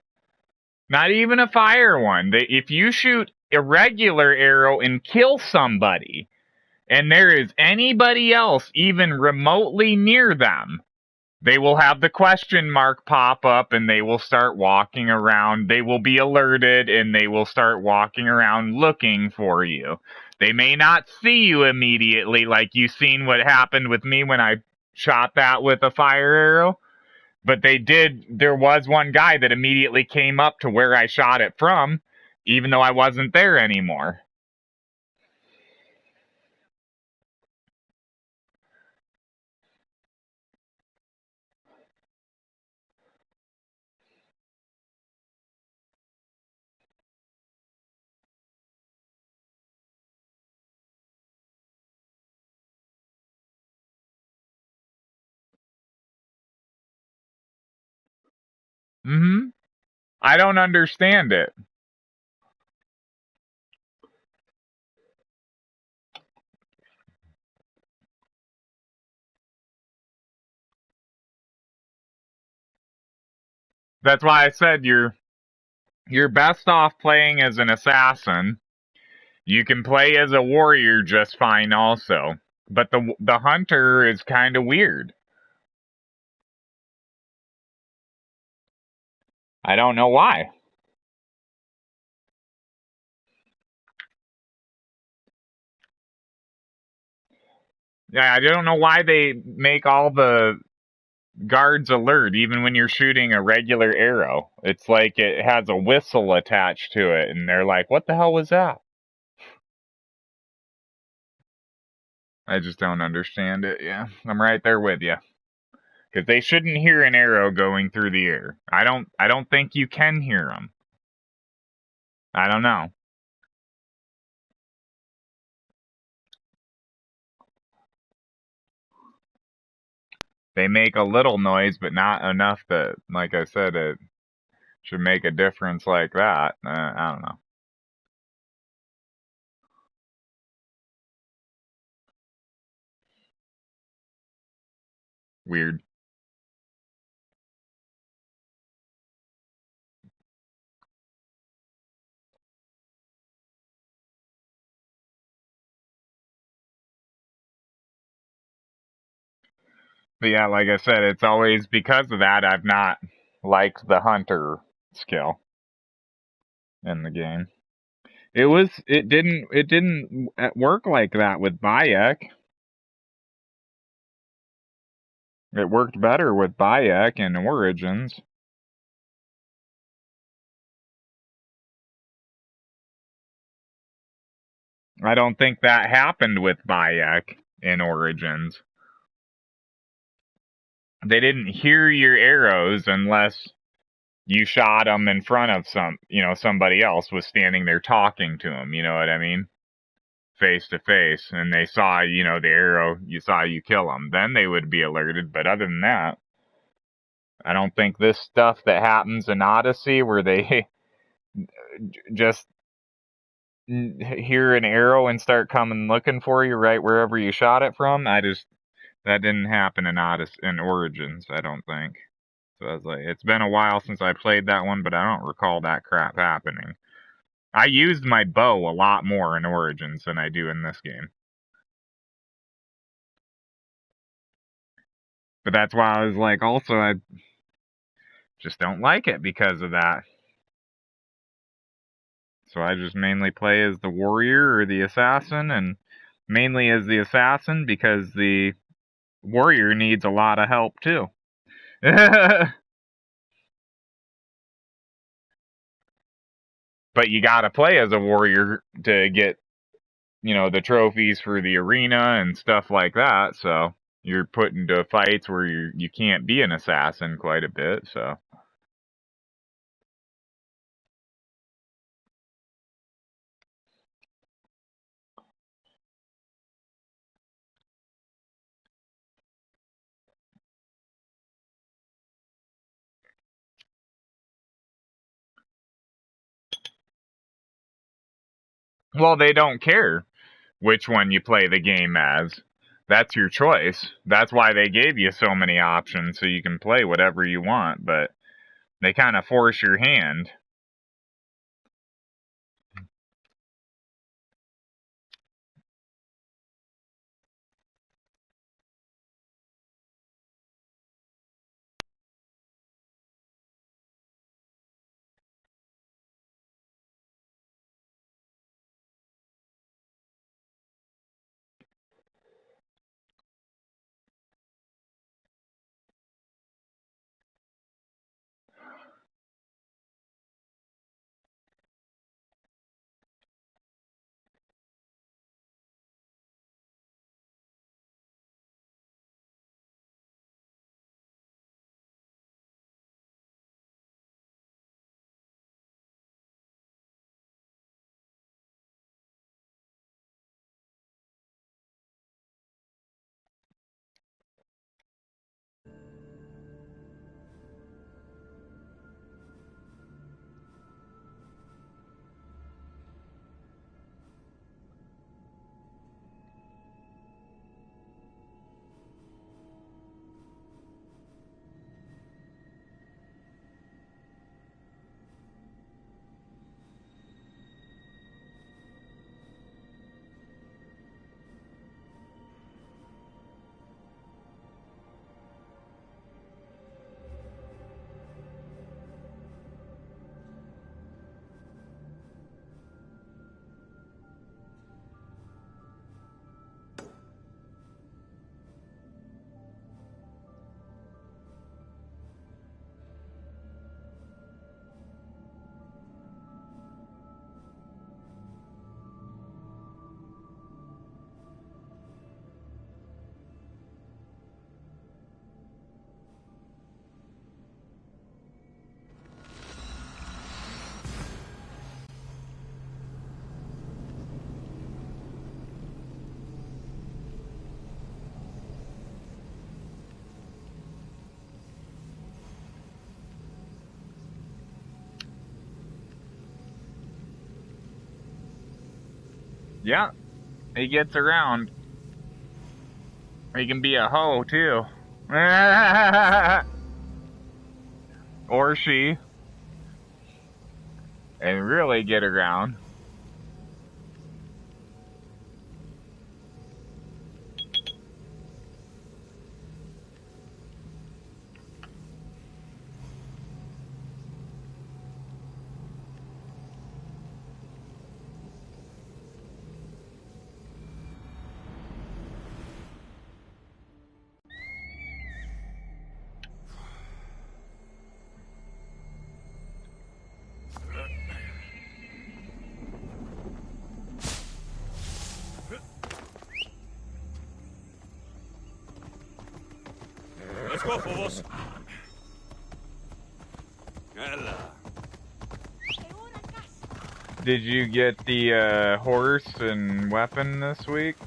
not even a fire one, if you shoot a regular arrow and kill somebody, and there is anybody else even remotely near them, they will have the question mark pop up and they will start walking around. They will be alerted and they will start walking around looking for you. They may not see you immediately, like you seen what happened with me when I shot that with a fire arrow. But they did. There was one guy that immediately came up to where I shot it from, even though I wasn't there anymore. Mm-hmm. I don't understand it. That's why I said you're best off playing as an assassin. You can play as a warrior just fine also. But the hunter is kind of weird. I don't know why. Yeah, I don't know why they make all the guards alert even when you're shooting a regular arrow. It's like it has a whistle attached to it and they're like, "What the hell was that?" I just don't understand it. Yeah, I'm right there with you. Because they shouldn't hear an arrow going through the air. I don't think you can hear them. I don't know. They make a little noise, but not enough that, like I said, it should make a difference like that. I don't know. Weird. But yeah, like I said, it's always because of that I've not liked the hunter skill in the game. It didn't work like that with Bayek. It worked better with Bayek and Origins. I don't think that happened with Bayek in Origins. They didn't hear your arrows unless you shot them in front of somebody else was standing there talking to them, you know what I mean? Face to face, and they saw, the arrow, you kill them. Then they would be alerted, but other than that, I don't think this stuff that happens in Odyssey where they just hear an arrow and start coming looking for you right wherever you shot it from, that didn't happen in Origins, I don't think. So I was like, it's been a while since I played that one, but I don't recall that crap happening. I used my bow a lot more in Origins than I do in this game. But that's why I was like, also, I just don't like it because of that. So I just mainly play as the warrior or the assassin, and mainly as the assassin because the warrior needs a lot of help too. But you gotta play as a warrior to get, the trophies for the arena and stuff like that, so you're put into fights where you can't be an assassin quite a bit, so. Well, they don't care which one you play the game as. That's your choice. That's why they gave you so many options, so you can play whatever you want, but they kind of force your hand. Yeah, he gets around. He can be a hoe, too. Or she. And really get around. Let's go, Phobos. Ella. Did you get the horse and weapon this week?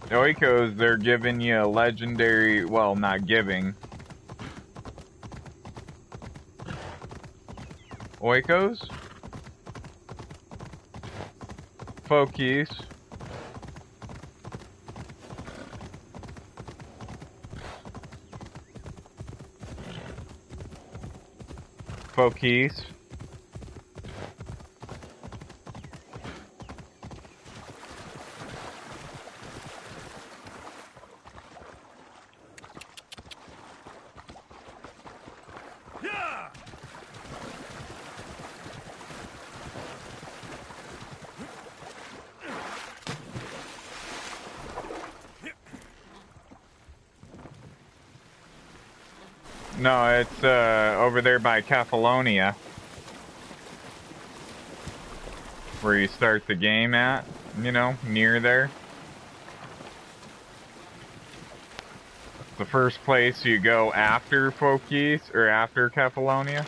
Oikos, they're giving you a legendary, well, not giving. Oikos? Fokies. Fokies. No, it's over there by Kefalonia, where you start the game at, you know, near there. The first place you go after Fokies, or after Kefalonia.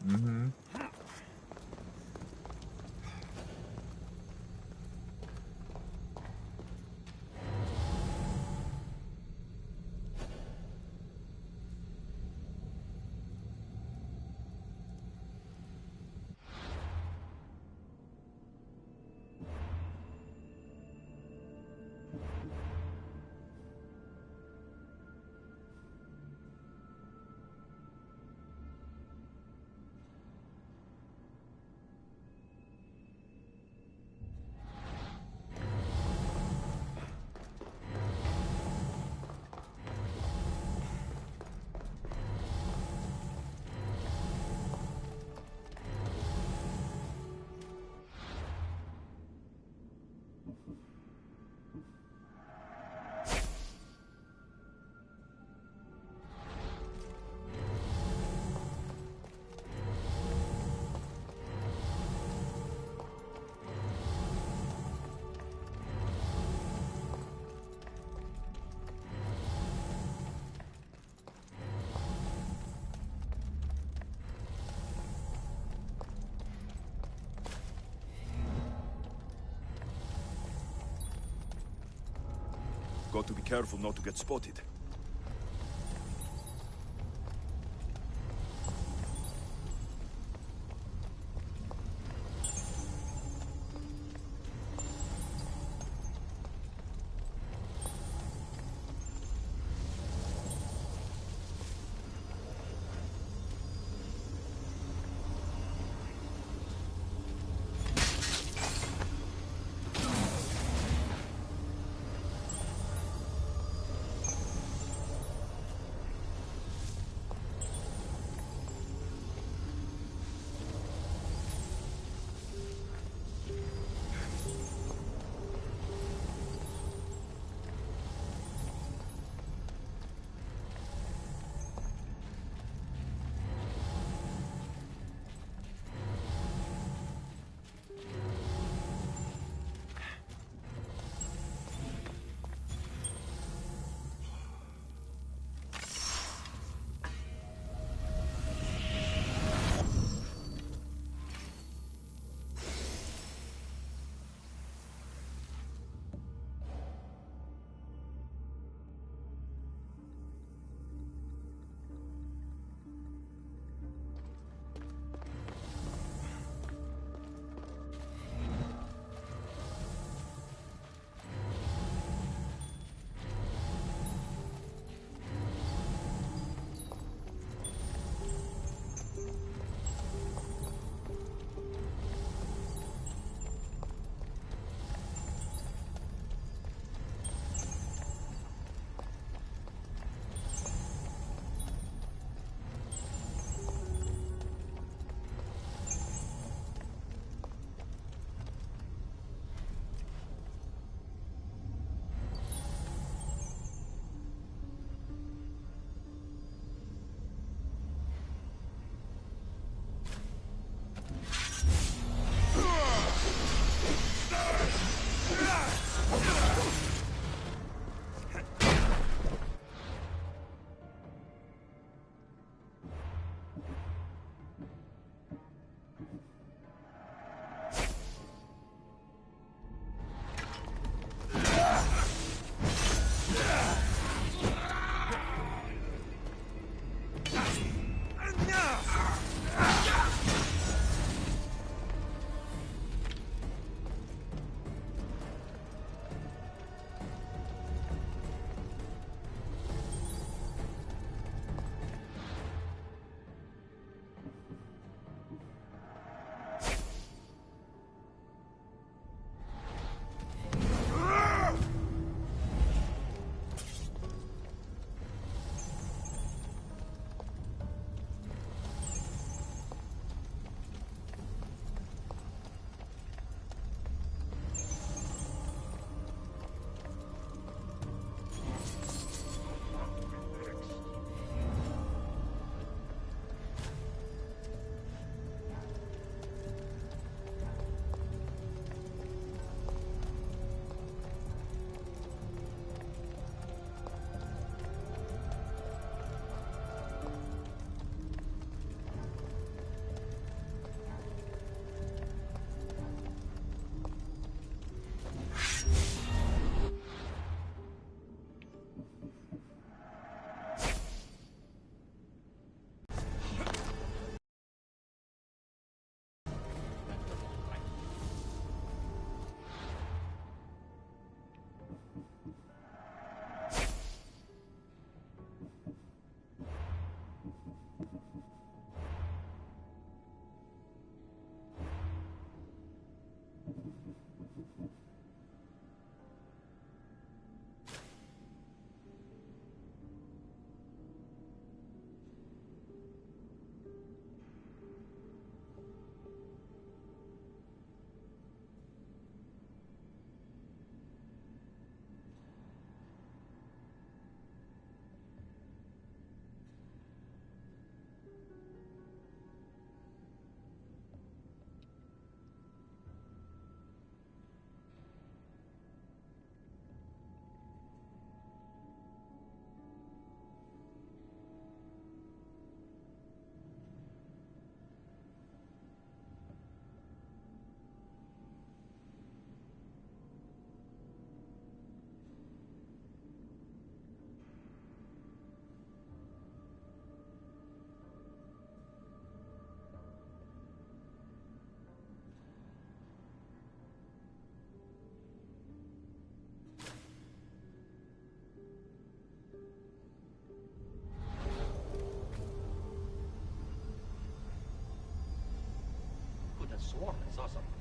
Mm-hmm. Got to be careful not to get spotted. swore I saw something.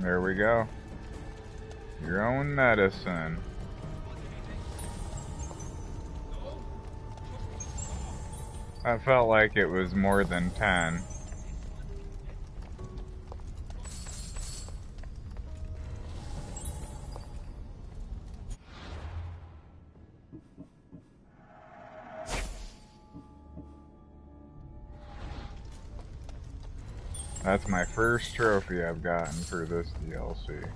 There we go. Your own medicine. I felt like it was more than 10. That's my first trophy I've gotten for this DLC.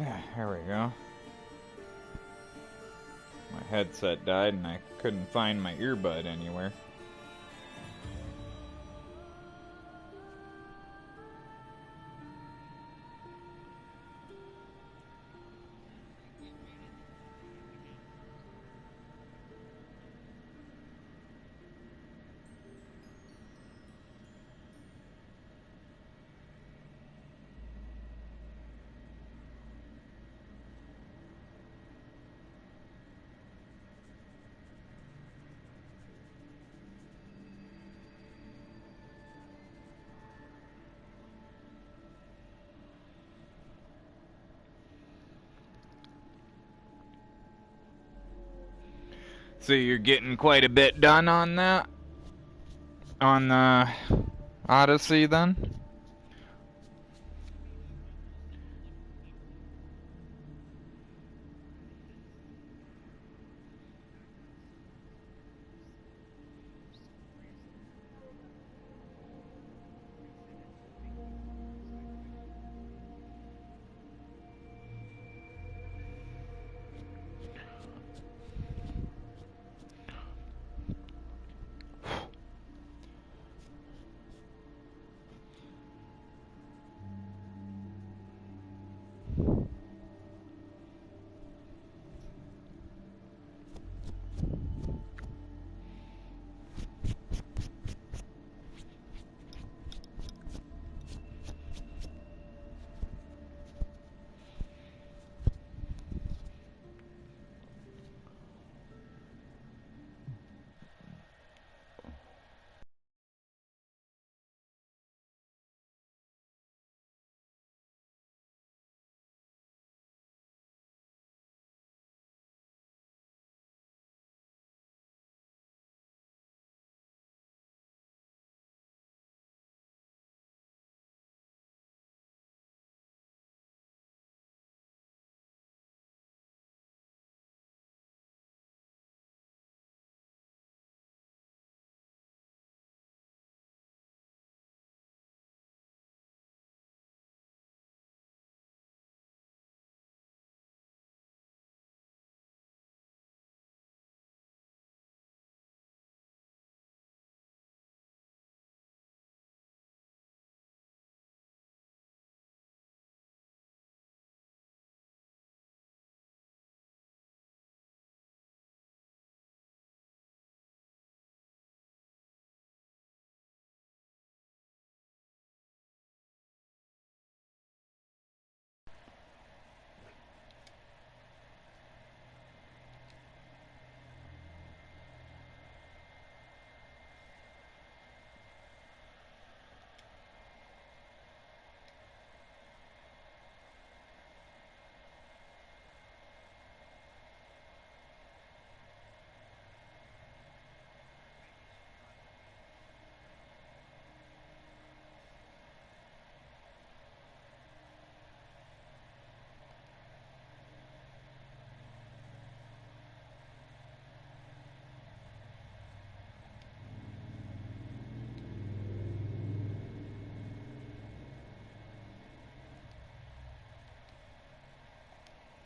There we go. My headset died and I couldn't find my earbud anywhere. So you're getting quite a bit done on that? On the Odyssey then?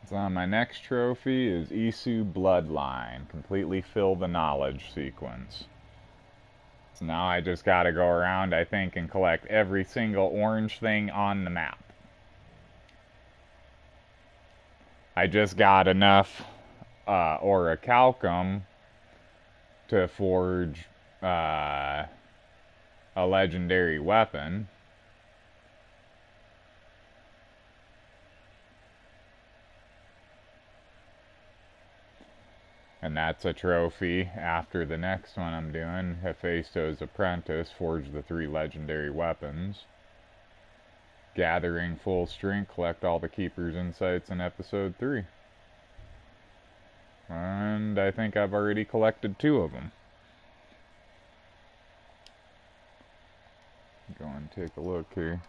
So my next trophy is Isu Bloodline. Completely fill the knowledge sequence. So now I just gotta go around, I think, and collect every single orange thing on the map. I just got enough orichalcum to forge a legendary weapon. And that's a trophy after the next one I'm doing, Hephaestus Apprentice, forge the 3 legendary weapons. Gathering full strength, collect all the Keeper's Insights in episode 3. And I think I've already collected 2 of them. Go and take a look here.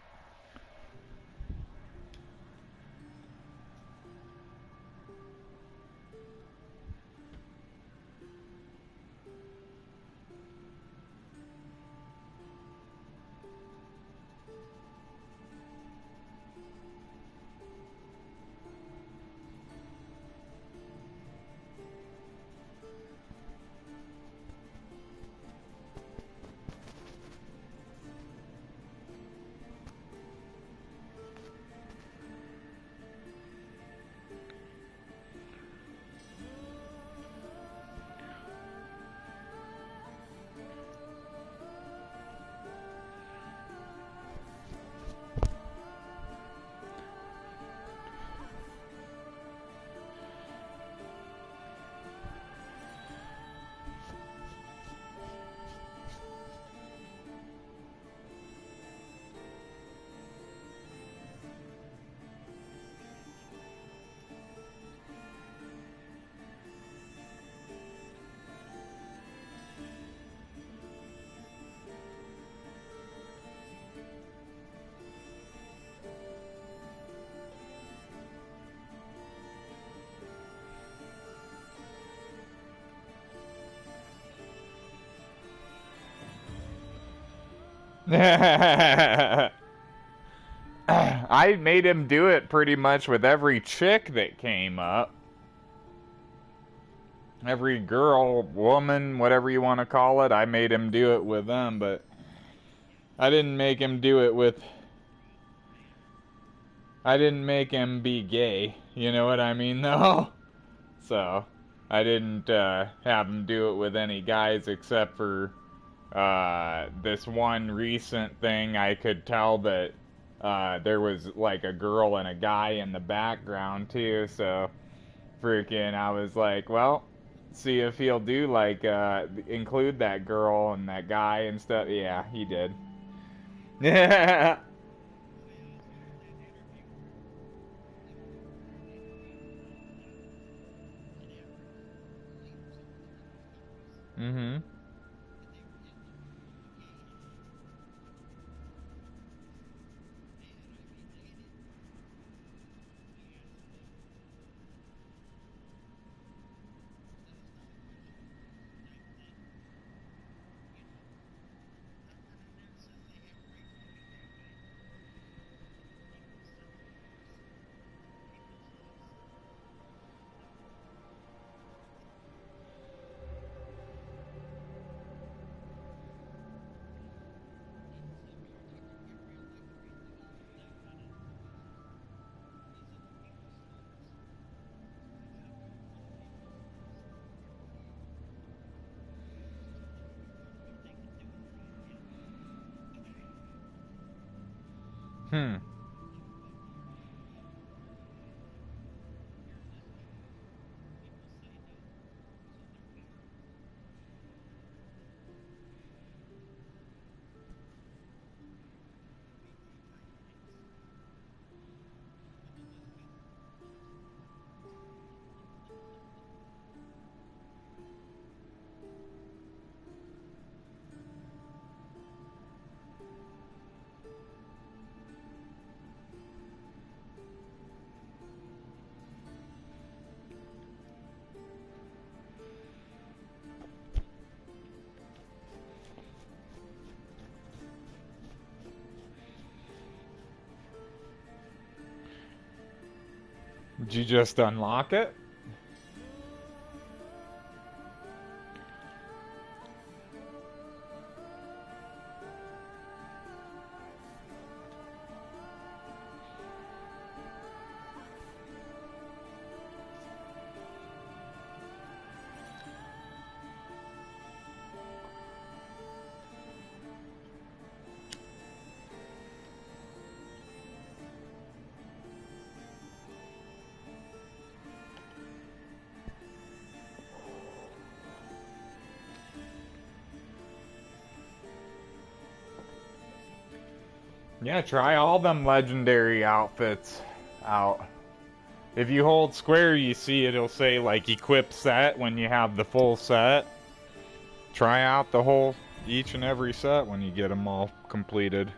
I made him do it pretty much with every chick that came up. Every girl, woman, whatever you want to call it, I made him do it with them, but I didn't make him do it with... I didn't make him be gay, you know what I mean, though? So, I didn't have him do it with any guys except for this one recent thing. I could tell that there was like a girl and a guy in the background too, so freaking I was like, well, see if he'll do like include that girl and that guy and stuff. Yeah, he did. Yeah. Mm-hmm. Hmm. Did you just unlock it? Yeah, try all them legendary outfits out. If you hold square, you see it'll say like equip set when you have the full set. Try out the whole, each and every set when you get them all completed.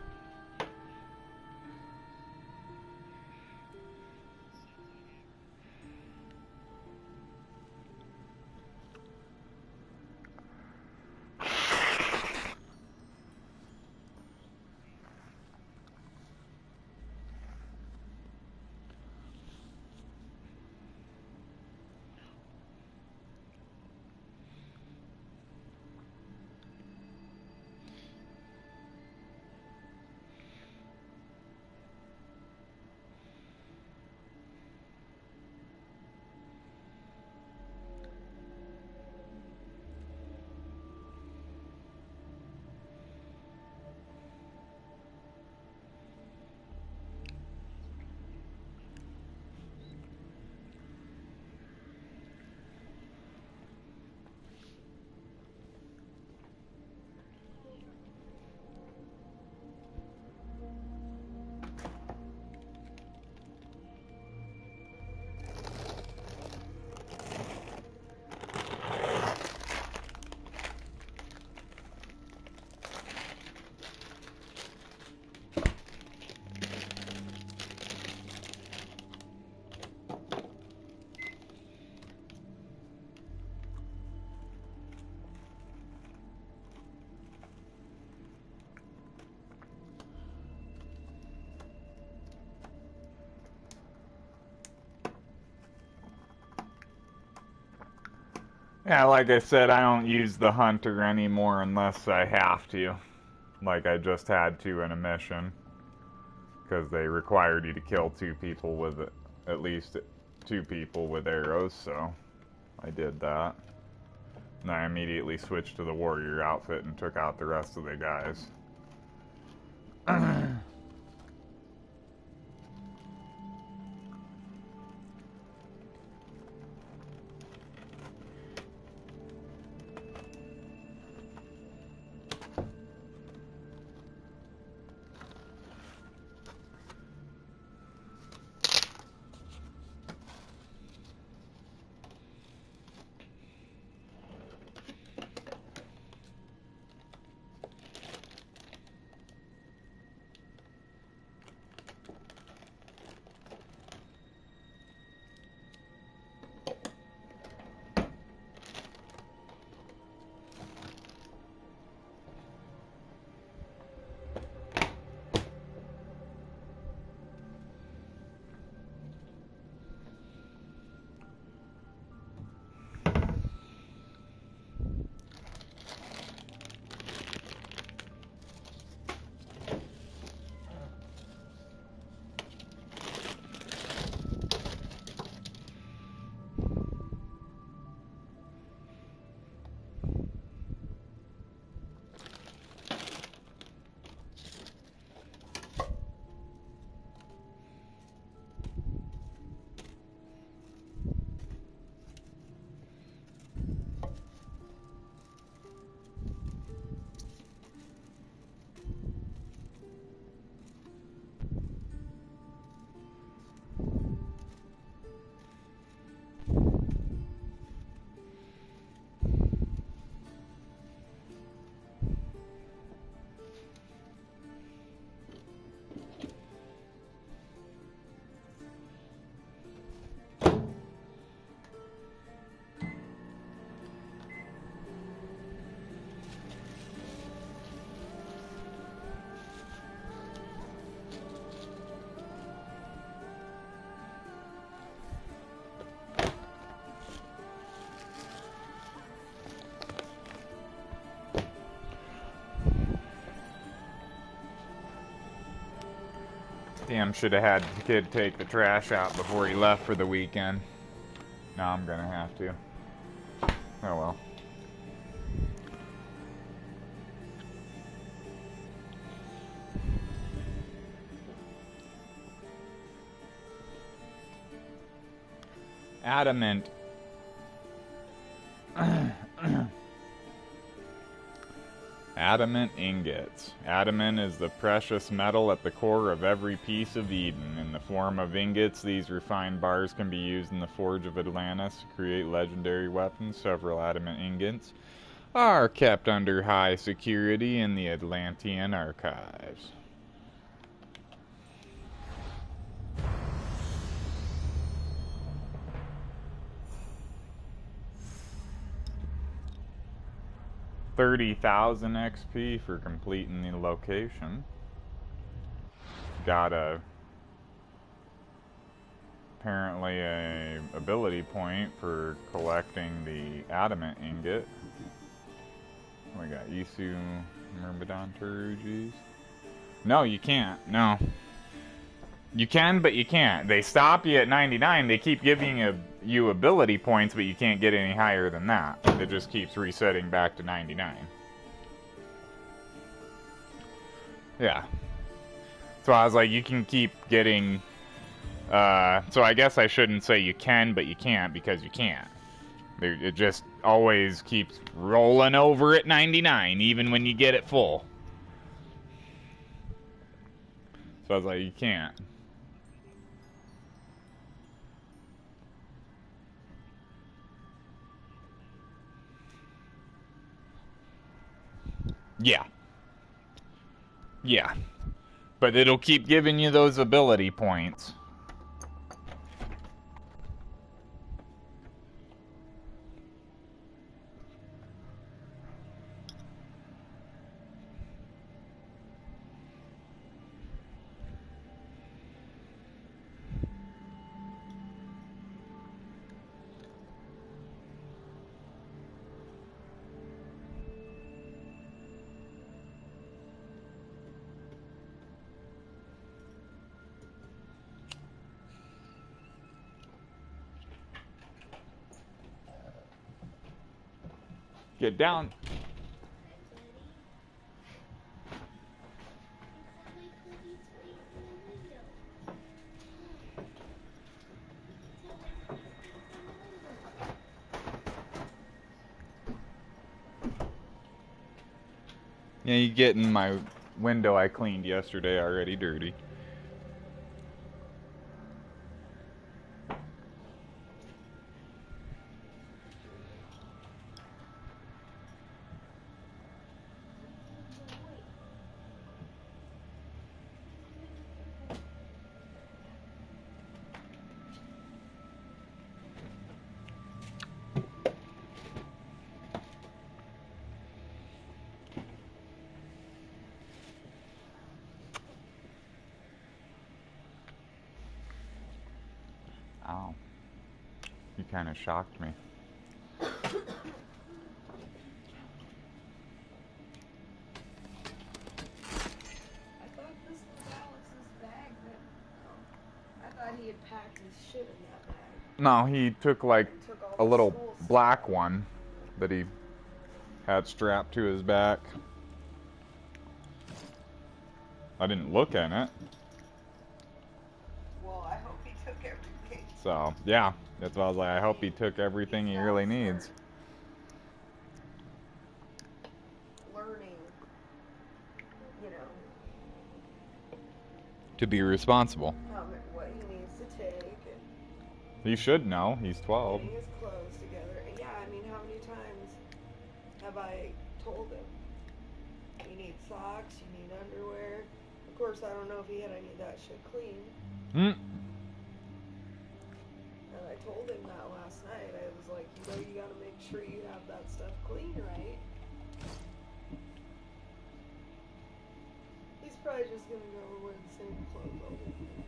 Yeah, like I said, I don't use the hunter anymore unless I have to. Like I just had to in a mission. Because they required you to kill 2 people with it. At least 2 people with arrows, so I did that. And I immediately switched to the warrior outfit and took out the rest of the guys. Damn, should have had the kid take the trash out before he left for the weekend. Now I'm gonna have to. Oh well. Adamant. Adamant ingots. Adamant is the precious metal at the core of every piece of Eden. In the form of ingots, these refined bars can be used in the Forge of Atlantis to create legendary weapons. Several adamant ingots are kept under high security in the Atlantean archives. $30,000 XP for completing the location. Got apparently a ability point for collecting the adamant ingot. We got Isu Myrmidon Terugis. No, you can't. No. You can, but you can't. They stop you at 99. They keep giving you ability points, but you can't get any higher than that. It just keeps resetting back to 99. Yeah. So I was like, you can keep getting... so I guess I shouldn't say you can, but you can't, because you can't. It just always keeps rolling over at 99, even when you get it full. So I was like, you can't. Yeah. Yeah. But it'll keep giving you those ability points. Get down. Yeah, you get in my window I cleaned yesterday already dirty. Ow. You kind of shocked me. I thought this was Alex's bag that... I thought he had packed his shit in that bag. No, he took like a little black one that he had strapped to his back. I didn't look in it. Well, I hope he took everything. So, yeah, that's why I was like, I hope he took everything he really needs. Learning, you know, To be responsible. what he needs to take. And He should know. He's 12. getting his clothes together. And yeah, I mean, how many times have I told him, you need socks, you need underwear. Of course, I don't know if he had any of that shit clean. Hmm. And I told him that last night. I was like, you know, you gotta make sure you have that stuff clean, right? He's probably just gonna go wear the same clothes all the time.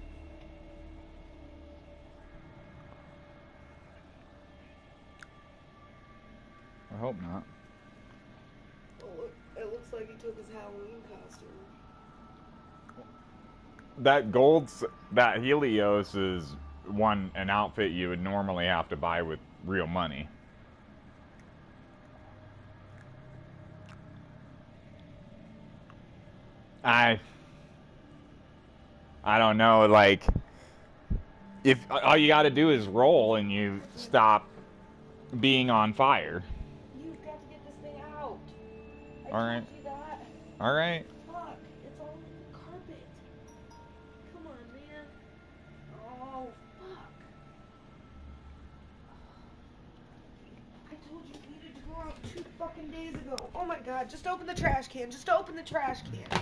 I hope not. Well, look, it looks like he took his Halloween costume. That Helios is an outfit you would normally have to buy with real money. I don't know, like, if all you gotta do is roll and you stop being on fire. You've got to get this thing out. Alright. Told you that. Alright. Fuck, it's all over the carpet. Come on, man. Oh, fuck. I told you we needed to go out 2 fucking days ago. Oh my god, just open the trash can. Just open the trash can.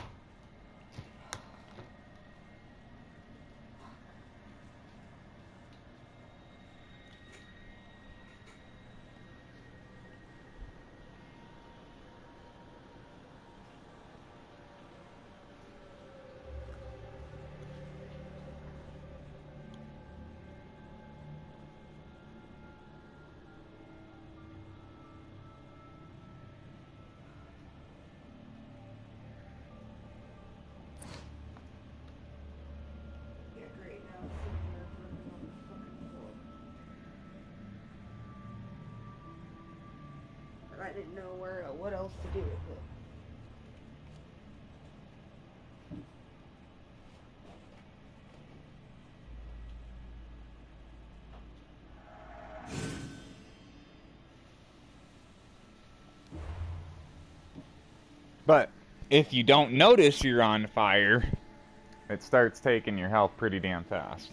Yeah, great. Now it's sitting there burning on the fucking floor. And I didn't know what else to do with it. But if you don't notice you're on fire, it starts taking your health pretty damn fast.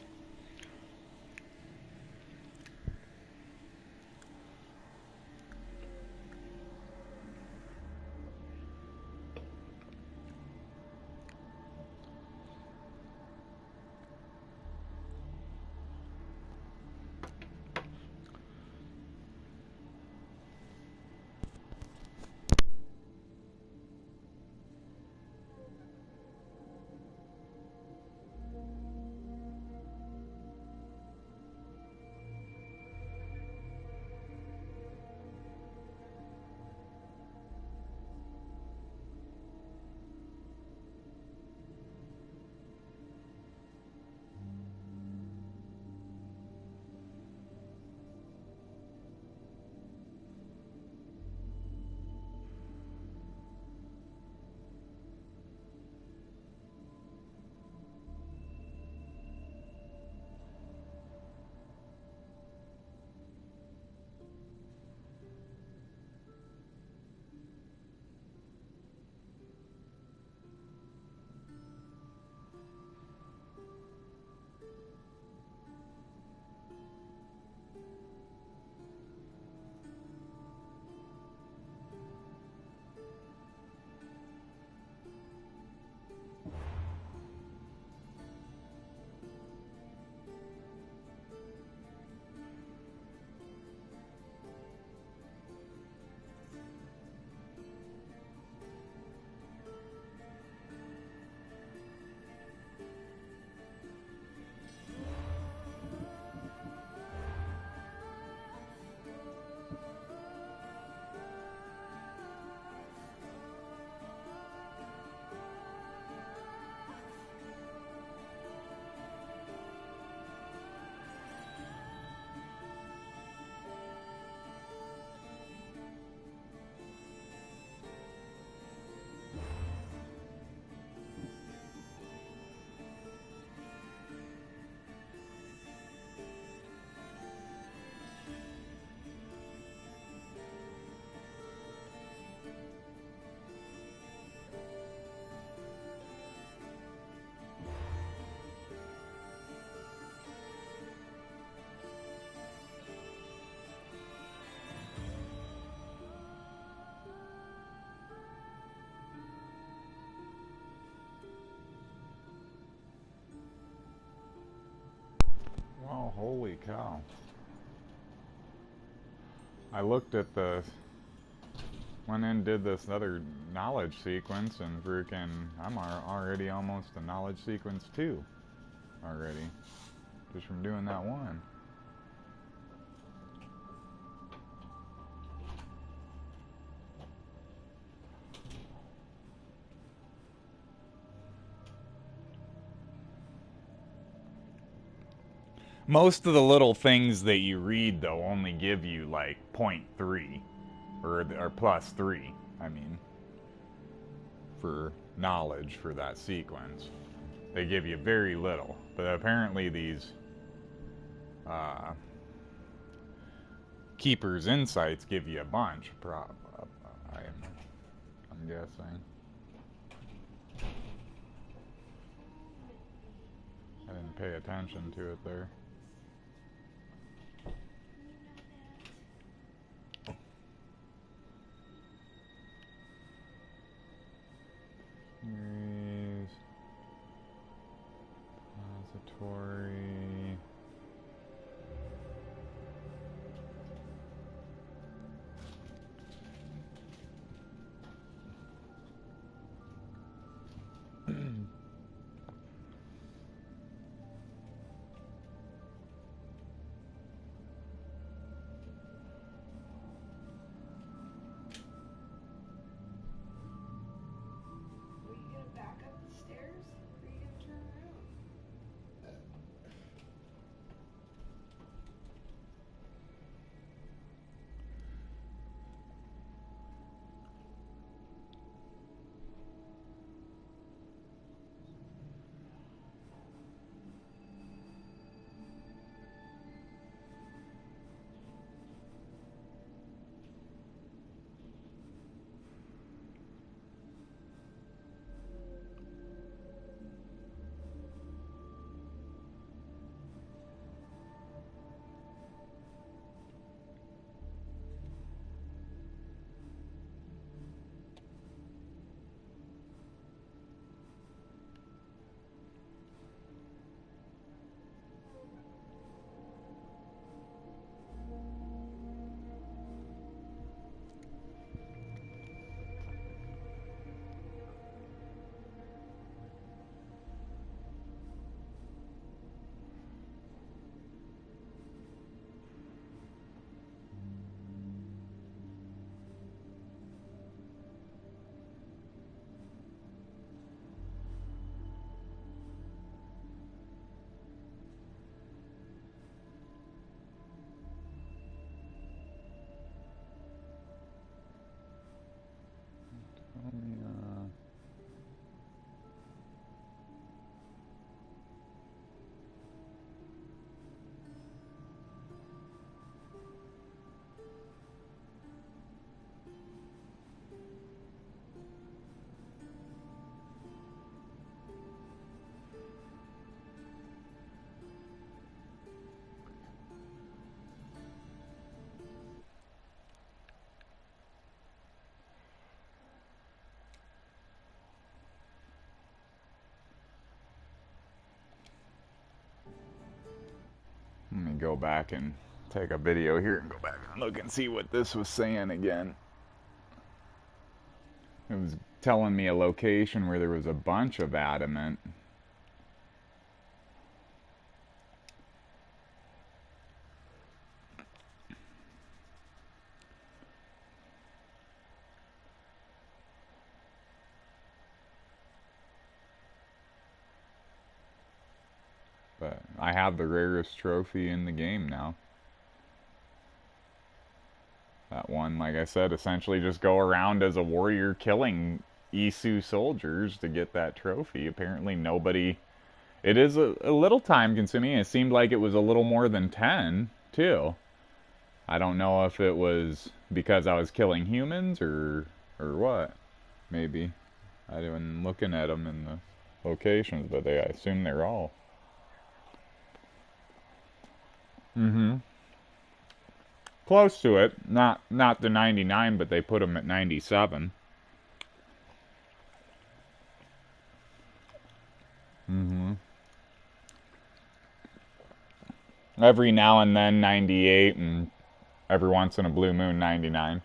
Well, holy cow. I looked at the... Went in and did this other knowledge sequence, and freaking... I'm already almost a knowledge sequence 2. Already. Just from doing that one. Most of the little things that you read, though, only give you, like, 0.3. Or +3, I mean. For knowledge for that sequence. They give you very little. But apparently these... Keeper's Insights give you a bunch. I'm guessing. I didn't pay attention to it there. Series, repository. Let me go back and take a video here and go back and look and see what this was saying again. It was telling me a location where there was a bunch of adamant. But I have the rarest trophy in the game now. That one, like I said, essentially just go around as a warrior killing Isu soldiers to get that trophy. Apparently nobody... It is a little time consuming. It seemed like it was a little more than 10, too. I don't know if it was because I was killing humans or what. Maybe. I wasn't looking at them in the locations, but I assume they're all... Close to it. Not the 99, but they put them at 97. Every now and then 98, and every once in a blue moon 99.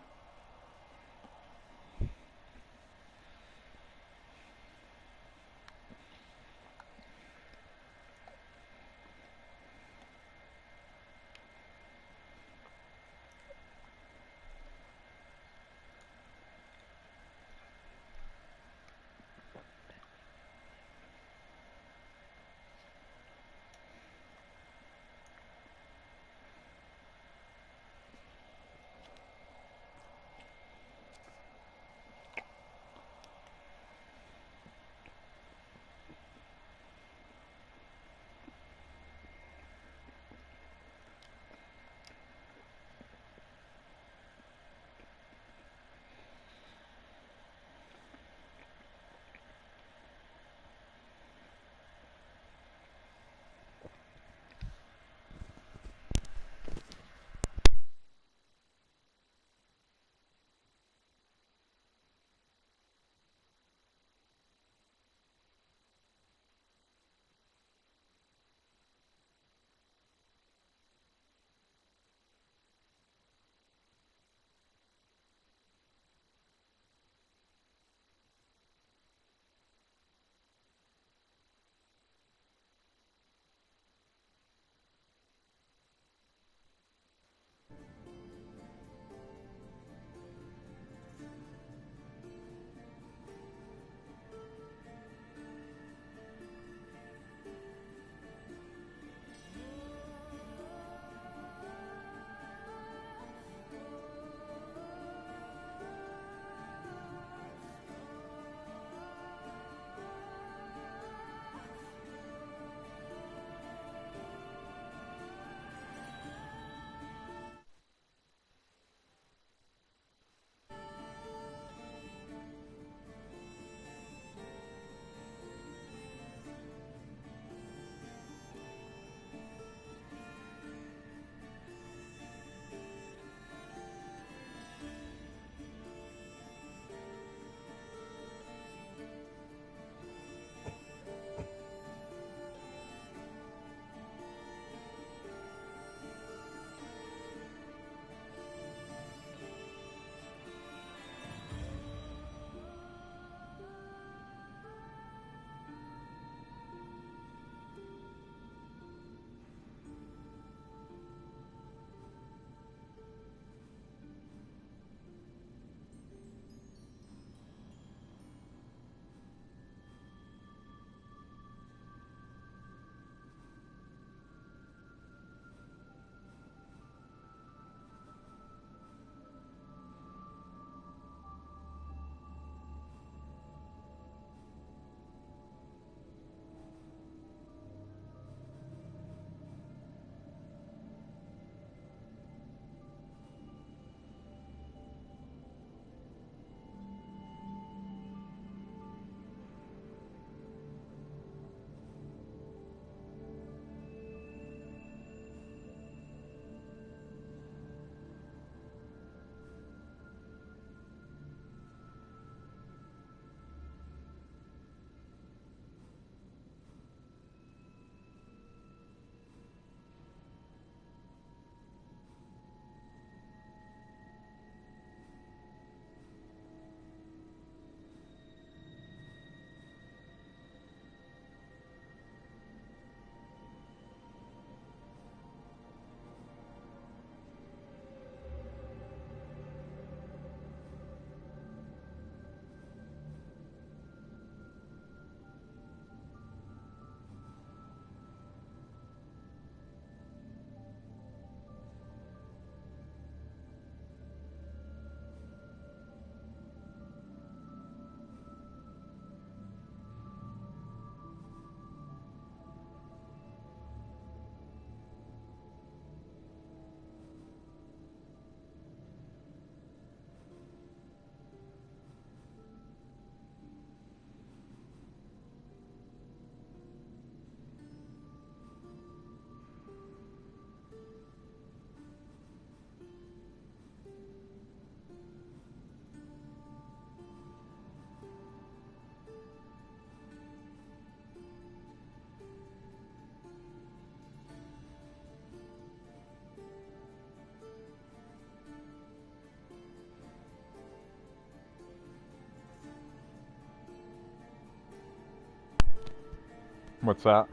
What's that?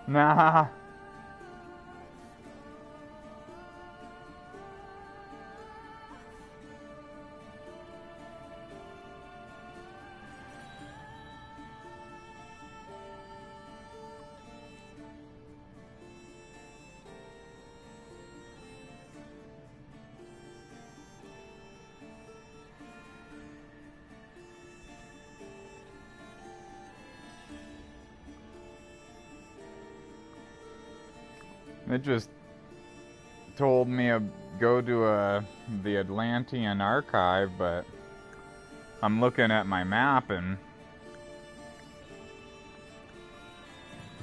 Nah. It just told me to go to the Atlantean archive, but I'm looking at my map and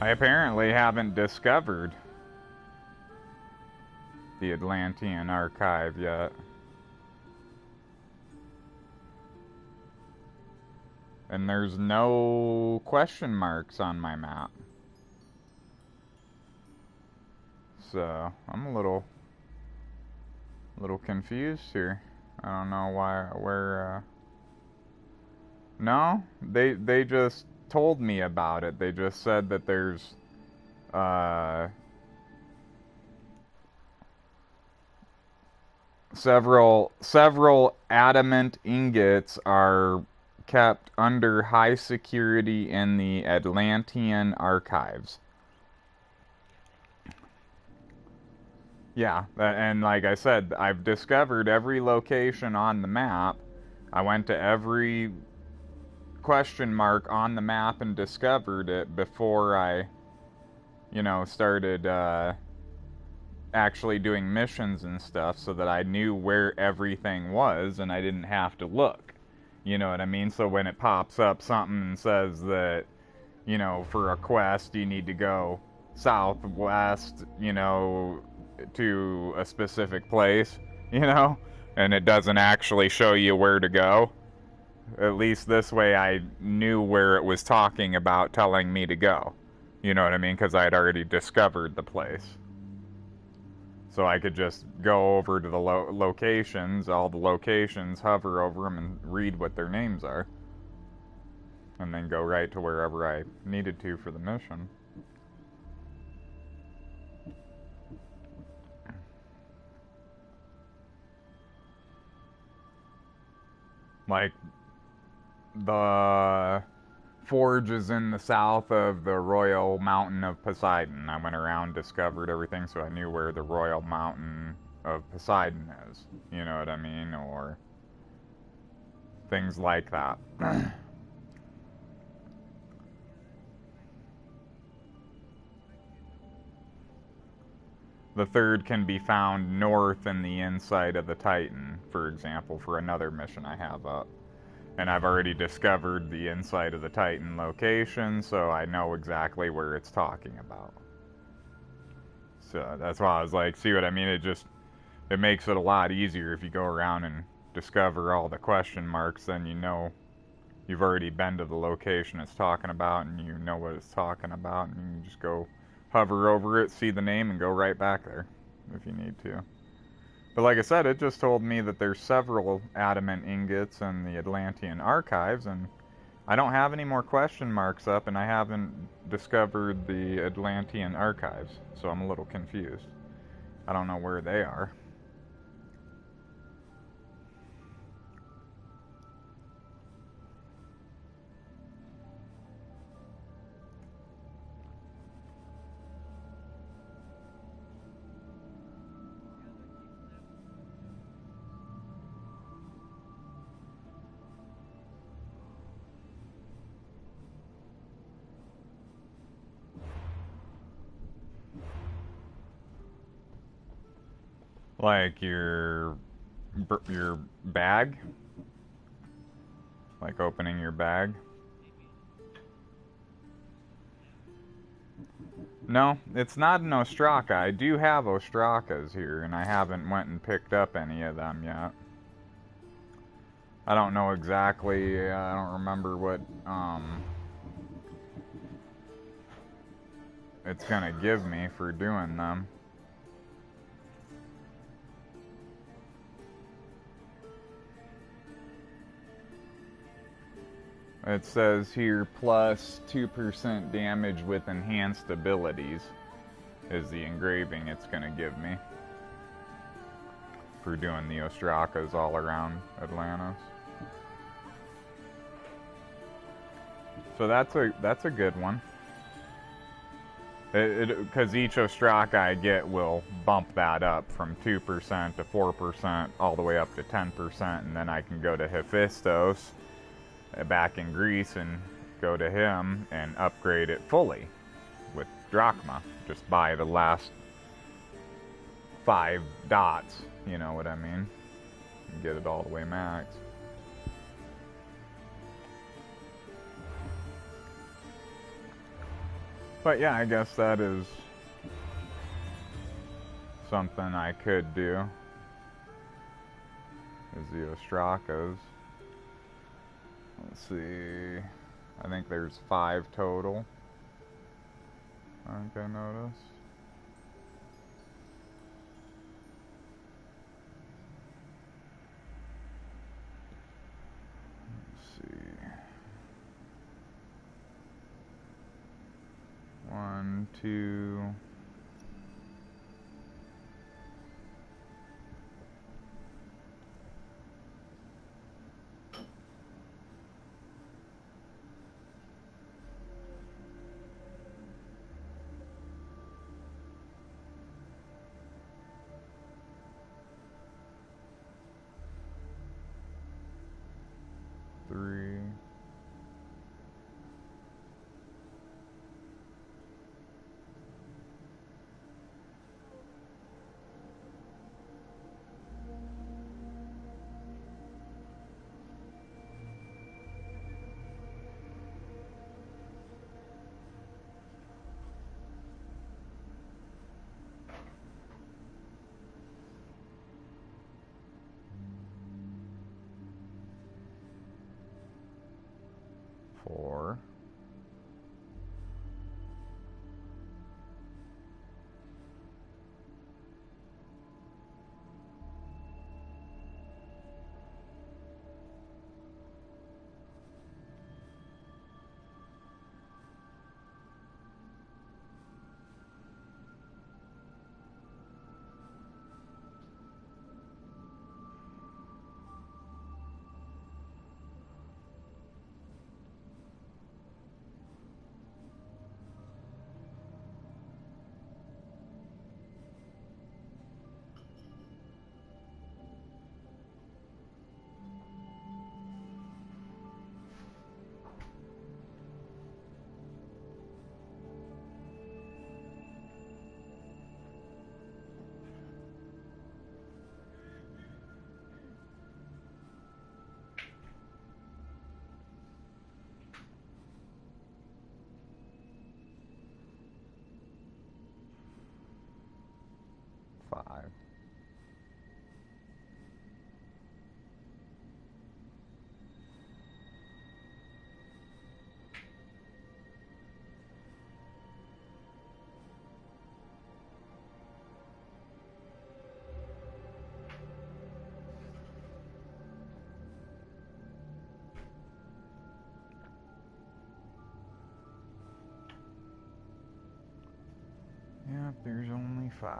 I apparently haven't discovered the Atlantean archive yet. And there's no question marks on my map. So, I'm a little confused here. I don't know where, No, they just told me about it. They just said that there's, several adamant ingots are kept under high security in the Atlantean archives. Yeah, and like I said, I've discovered every location on the map. I went to every question mark on the map and discovered it before I, started actually doing missions and stuff, so that I knew where everything was and I didn't have to look. You know what I mean? So when it pops up something and says that, for a quest you need to go southwest, to a specific place, and it doesn't actually show you where to go. At least this way I knew where it was talking about telling me to go. You know what I mean? Because I had already discovered the place. So I could just go over to the locations, all the locations, hover over them and read what their names are. And then go right to wherever I needed to for the mission. Like, the forge is in the south of the Royal Mountain of Poseidon. I went around, discovered everything, so I knew where the Royal Mountain of Poseidon is. You know what I mean? Or things like that. The third can be found north in the inside of the Titan, for example, for another mission I have up. And I've already discovered the inside of the Titan location, so I know exactly where it's talking about. So that's why I was like, see what I mean? It makes it a lot easier if you go around and discover all the question marks, then you've already been to the location it's talking about, and you know what it's talking about, and you can just go hover over it, see the name, and go right back there if you need to. But like I said, it just told me that there's several adamant ingots in the Atlantean archives, and I don't have any more question marks up, and I haven't discovered the Atlantean archives, so I'm a little confused. I don't know where they are. Like your bag? Like opening your bag? No, it's not an Ostraka. I do have Ostrakas here, and I haven't went and picked up any of them yet. I don't know exactly, I don't remember what, it's gonna give me for doing them. It says here plus 2% damage with enhanced abilities is the engraving it's going to give me for doing the Ostrakas all around Atlantis. So that's a good one. Because each Ostraka I get will bump that up from 2% to 4% all the way up to 10%, and then I can go to Hephaestus back in Greece and go to him and upgrade it fully with drachma. Just buy the last 5 dots, you know what I mean? And get it all the way max. But yeah, I guess that is something I could do, is the Ostrakas. Let's see, I think there's 5 total, I think I noticed. Let's see. 1, 2... Three. Four. Five. Yep, there's only 5.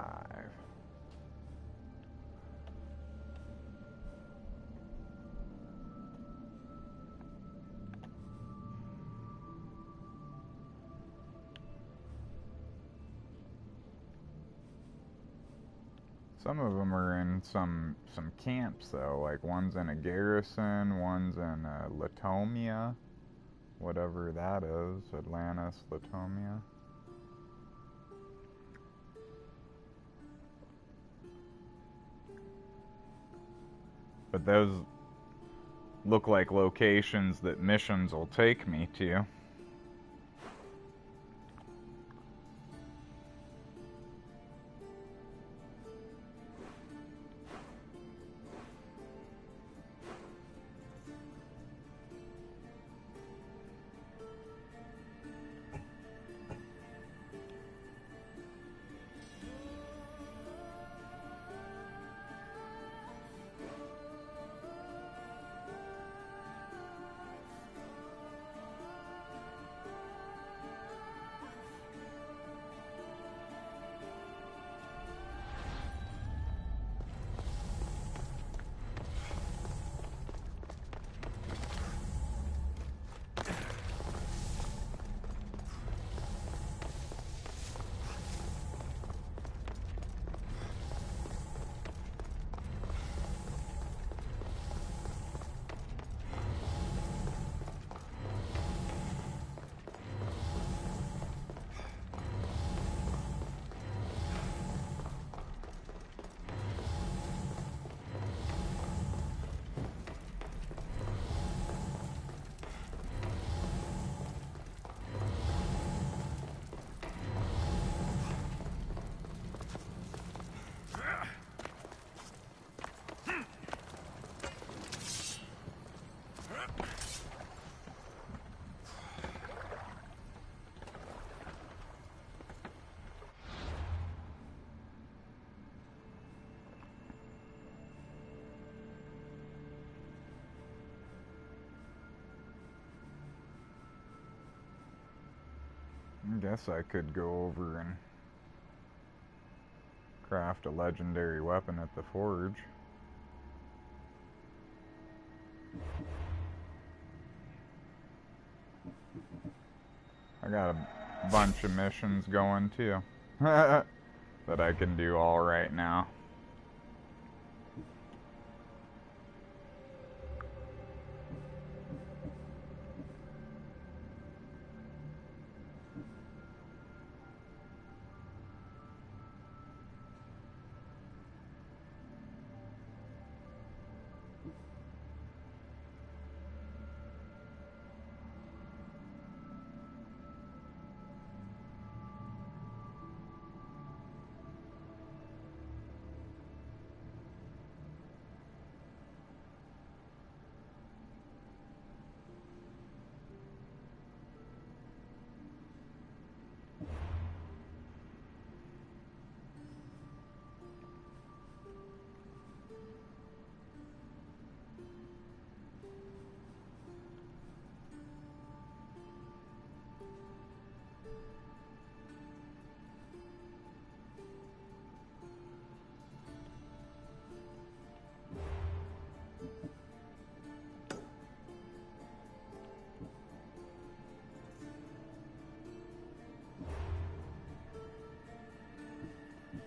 Some of them are in some camps though, like one's in a garrison, one's in Latomia, whatever that is, Atlantis, Latomia. But those look like locations that missions will take me to. guess I could go over and craft a legendary weapon at the forge. I got a bunch of missions going too that I can do all right now.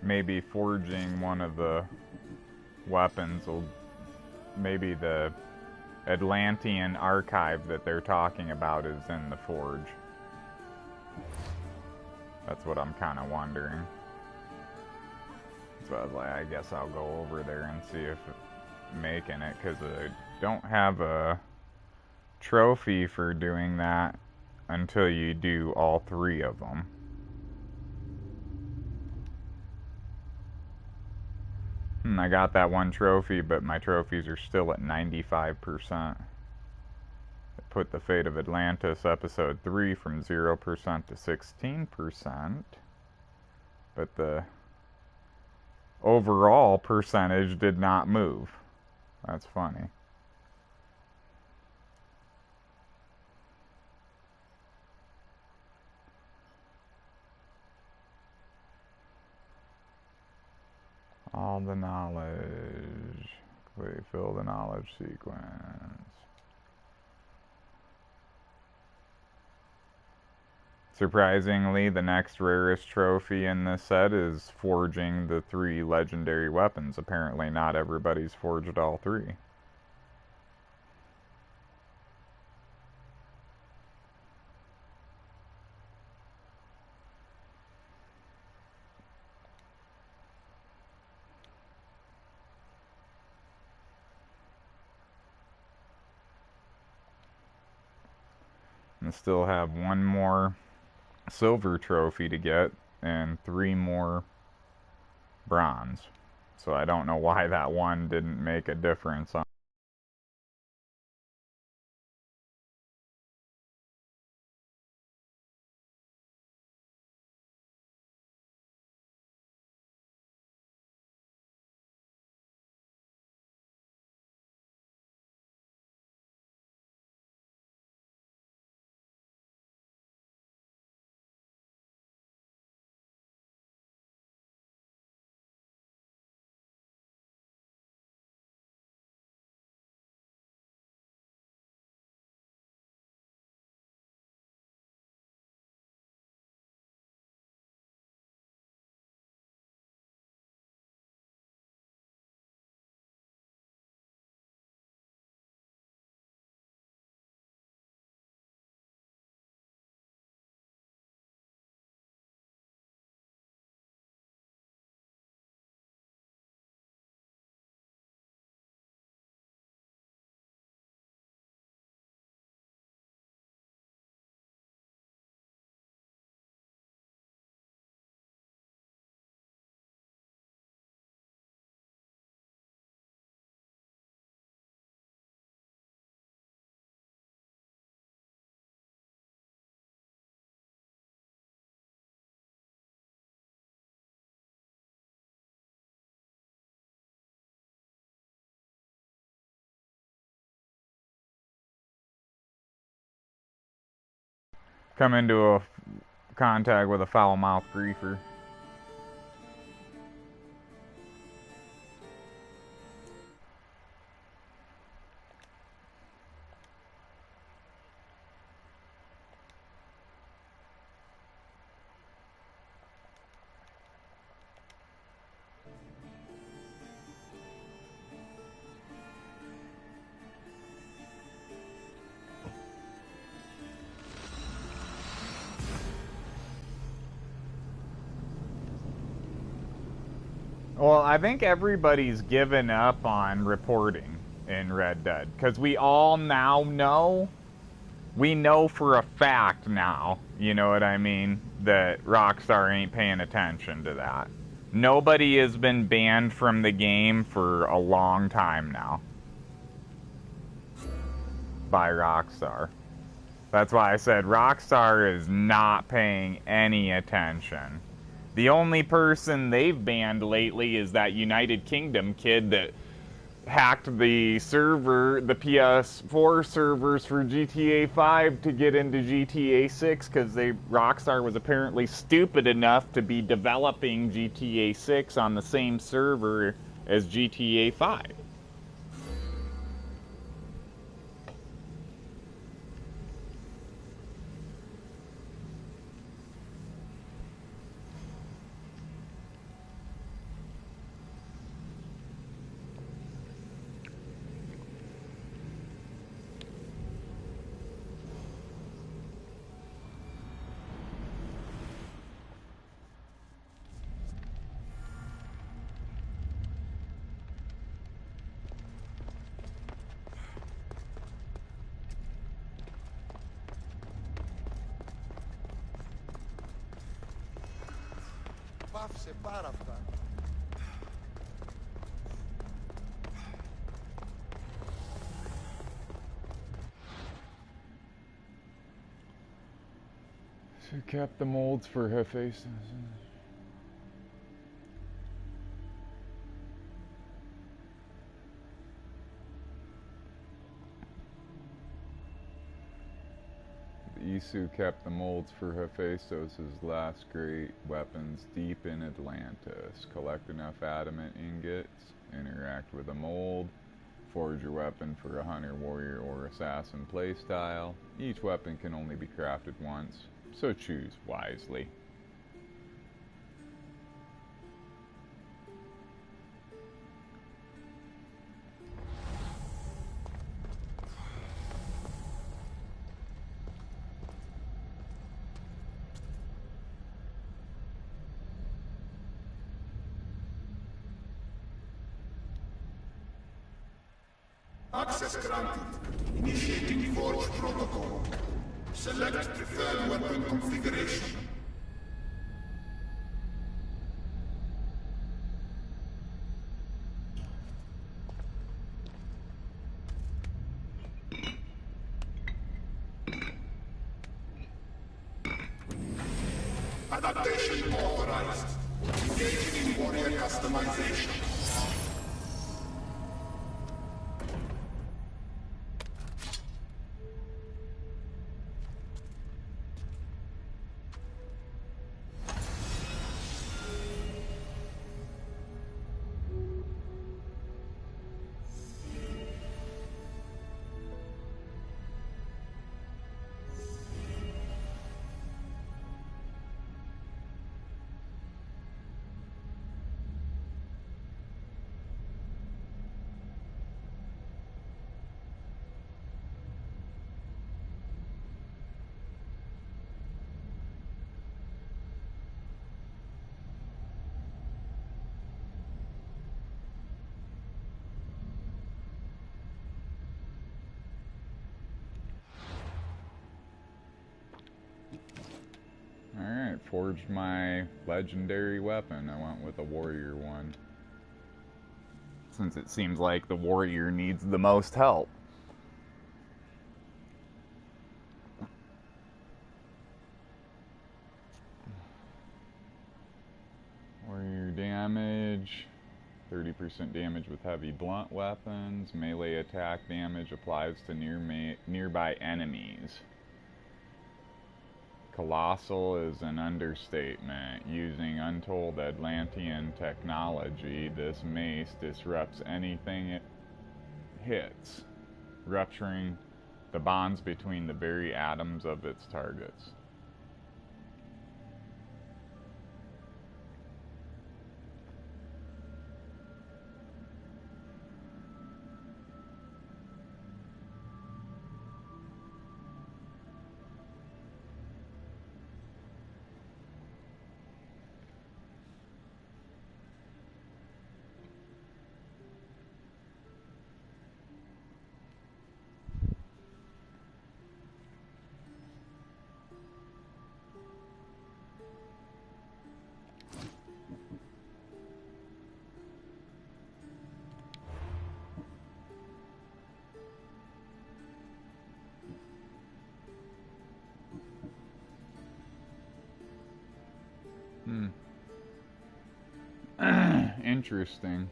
Maybe forging one of the weapons will, maybe the Atlantean archive that they're talking about is in the forge. That's what I'm kind of wondering. So I was like, I guess I'll go over there and see if making it, because I don't have a trophy for doing that until you do all 3 of them. I got that one trophy, but my trophies are still at 95%. I put the Fate of Atlantis episode 3 from 0% to 16%, but the overall percentage did not move. That's funny. All the knowledge. Fill the knowledge sequence. Surprisingly, the next rarest trophy in this set is forging the 3 legendary weapons. Apparently not everybody's forged all 3. And still have 1 more silver trophy to get and 3 more bronze. So I don't know why that one didn't make a difference on come into a contact with a foul-mouthed griefer. Well, I think everybody's given up on reporting in Red Dead, because we all now know, we know for a fact now, you know what I mean, that Rockstar ain't paying attention to that. Nobody has been banned from the game for a long time now by Rockstar. That's why I said Rockstar is not paying any attention. The only person they've banned lately is that United Kingdom kid that hacked the server, the PS4 servers for GTA 5 to get into GTA 6 because Rockstar was apparently stupid enough to be developing GTA 6 on the same server as GTA 5. Πάυσε πάρα αυτά. She kept the molds for her faces. Isu kept the molds for Hephaestos' last great weapons deep in Atlantis. Collect enough adamant ingots, interact with a mold, forge a weapon for a hunter, warrior, or assassin playstyle. Each weapon can only be crafted once, so choose wisely. Access granted. Initiating Forge Protocol. Select preferred weapon configuration. Adaptation authorized. Engaging in warrior customization. Alright, forged my legendary weapon. I went with a warrior one, since it seems like the warrior needs the most help. Warrior damage, 30% damage with heavy blunt weapons. Melee attack damage applies to nearby enemies. Colossal is an understatement. Using untold Atlantean technology, this mace disrupts anything it hits, rupturing the bonds between the very atoms of its targets. Interesting.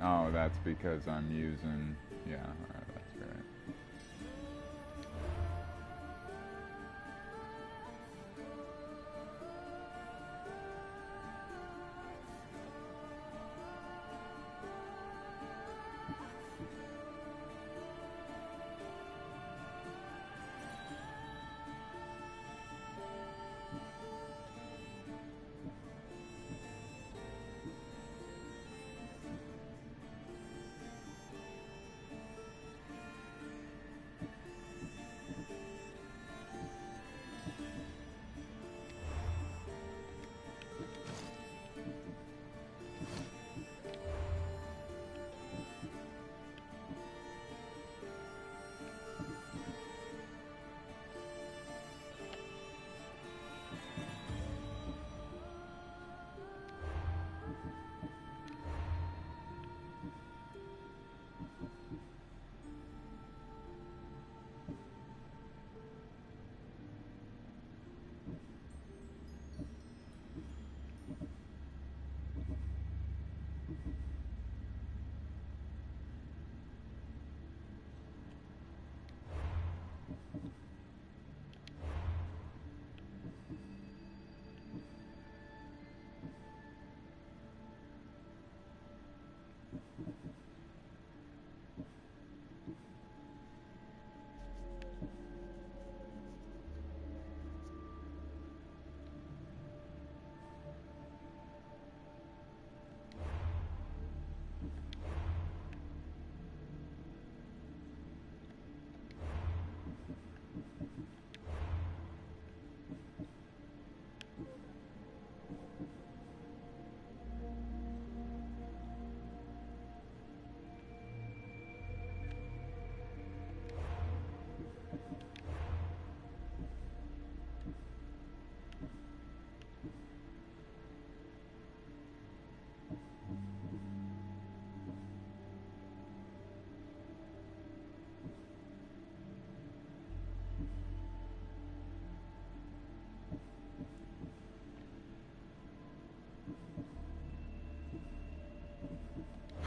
Oh, that's because I'm using... Yeah, alright, that's right.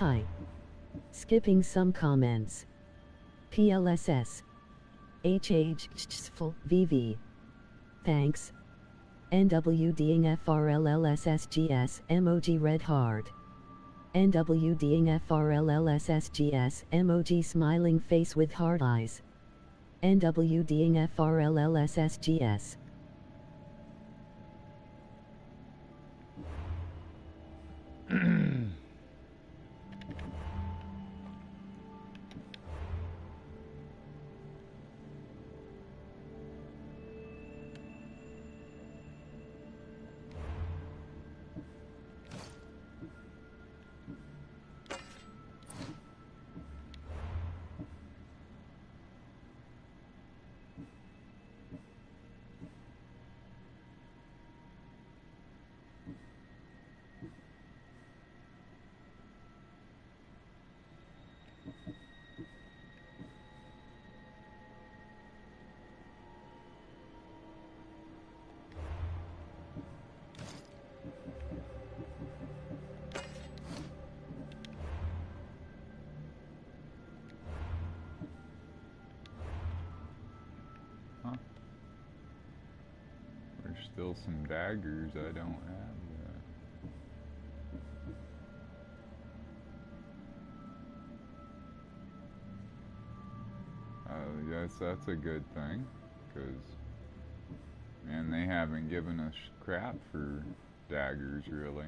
Hi. Skipping some comments. PLSS. VV. Thanks. NWDing FRLLSSGS emoji red heart. NWDing FRLLSSGS emoji smiling face with hard eyes. NWDing FRLLSSGS. still some daggers I don't have yet. I guess that's a good thing, because, man, they haven't given us crap for daggers, really.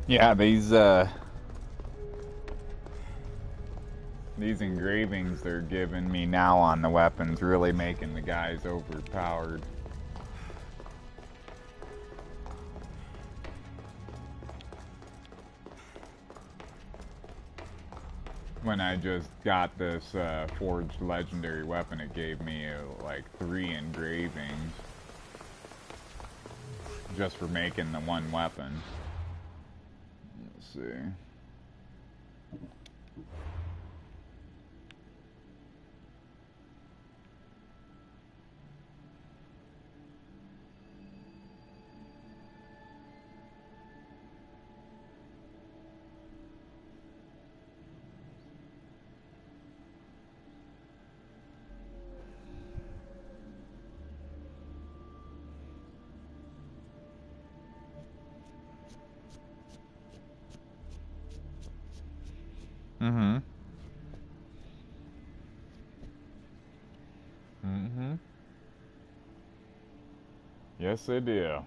Yeah, these engravings they're giving me now on the weapons really making the guys overpowered. When I just got this forged legendary weapon, it gave me like 3 engravings just for making the one weapon. Let's see. Mm-hmm. Mm-hmm. Yes, they do.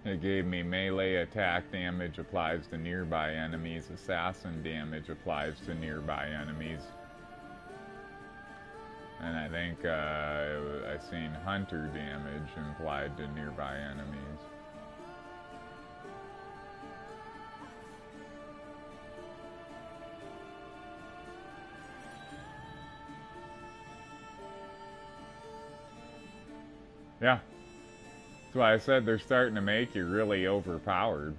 It gave me melee attack damage applies to nearby enemies, assassin damage applies to nearby enemies. And I think I seen hunter damage implied to nearby enemies. Yeah. That's why I said they're starting to make you really overpowered.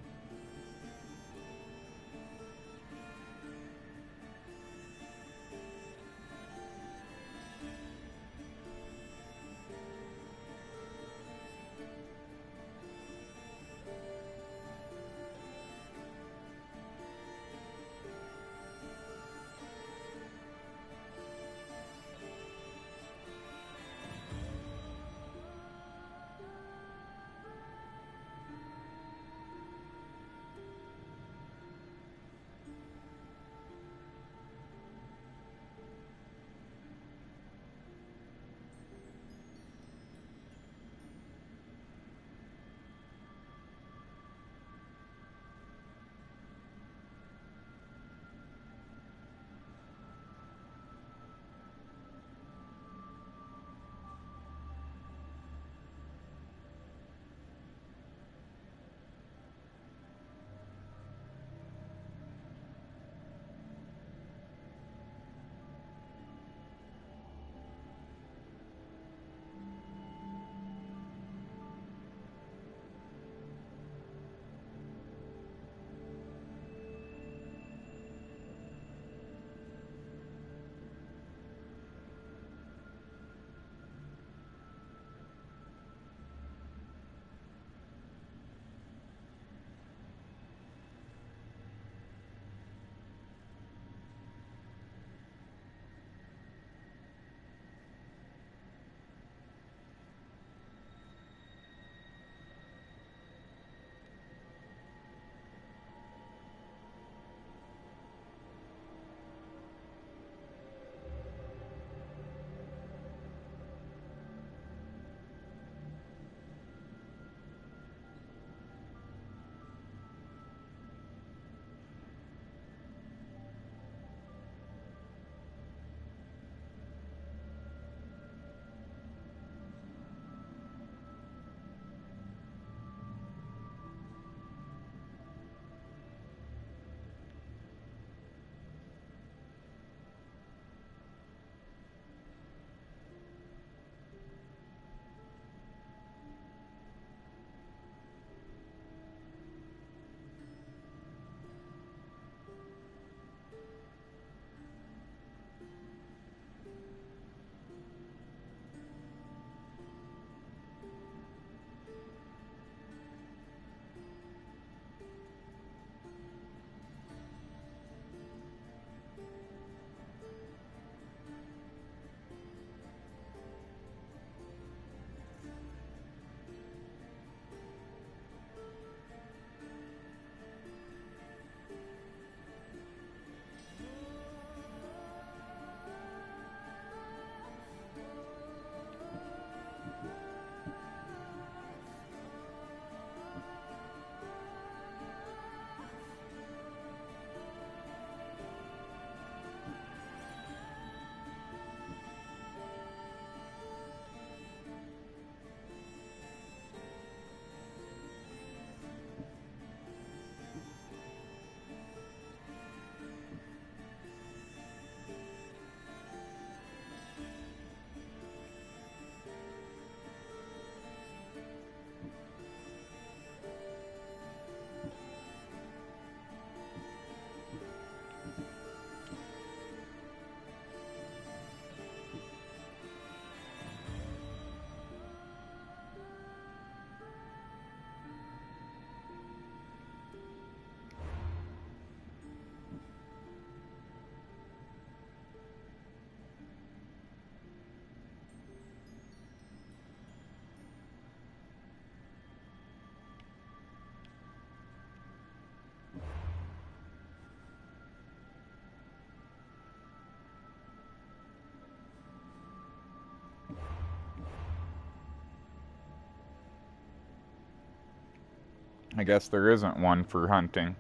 I guess there isn't one for hunting.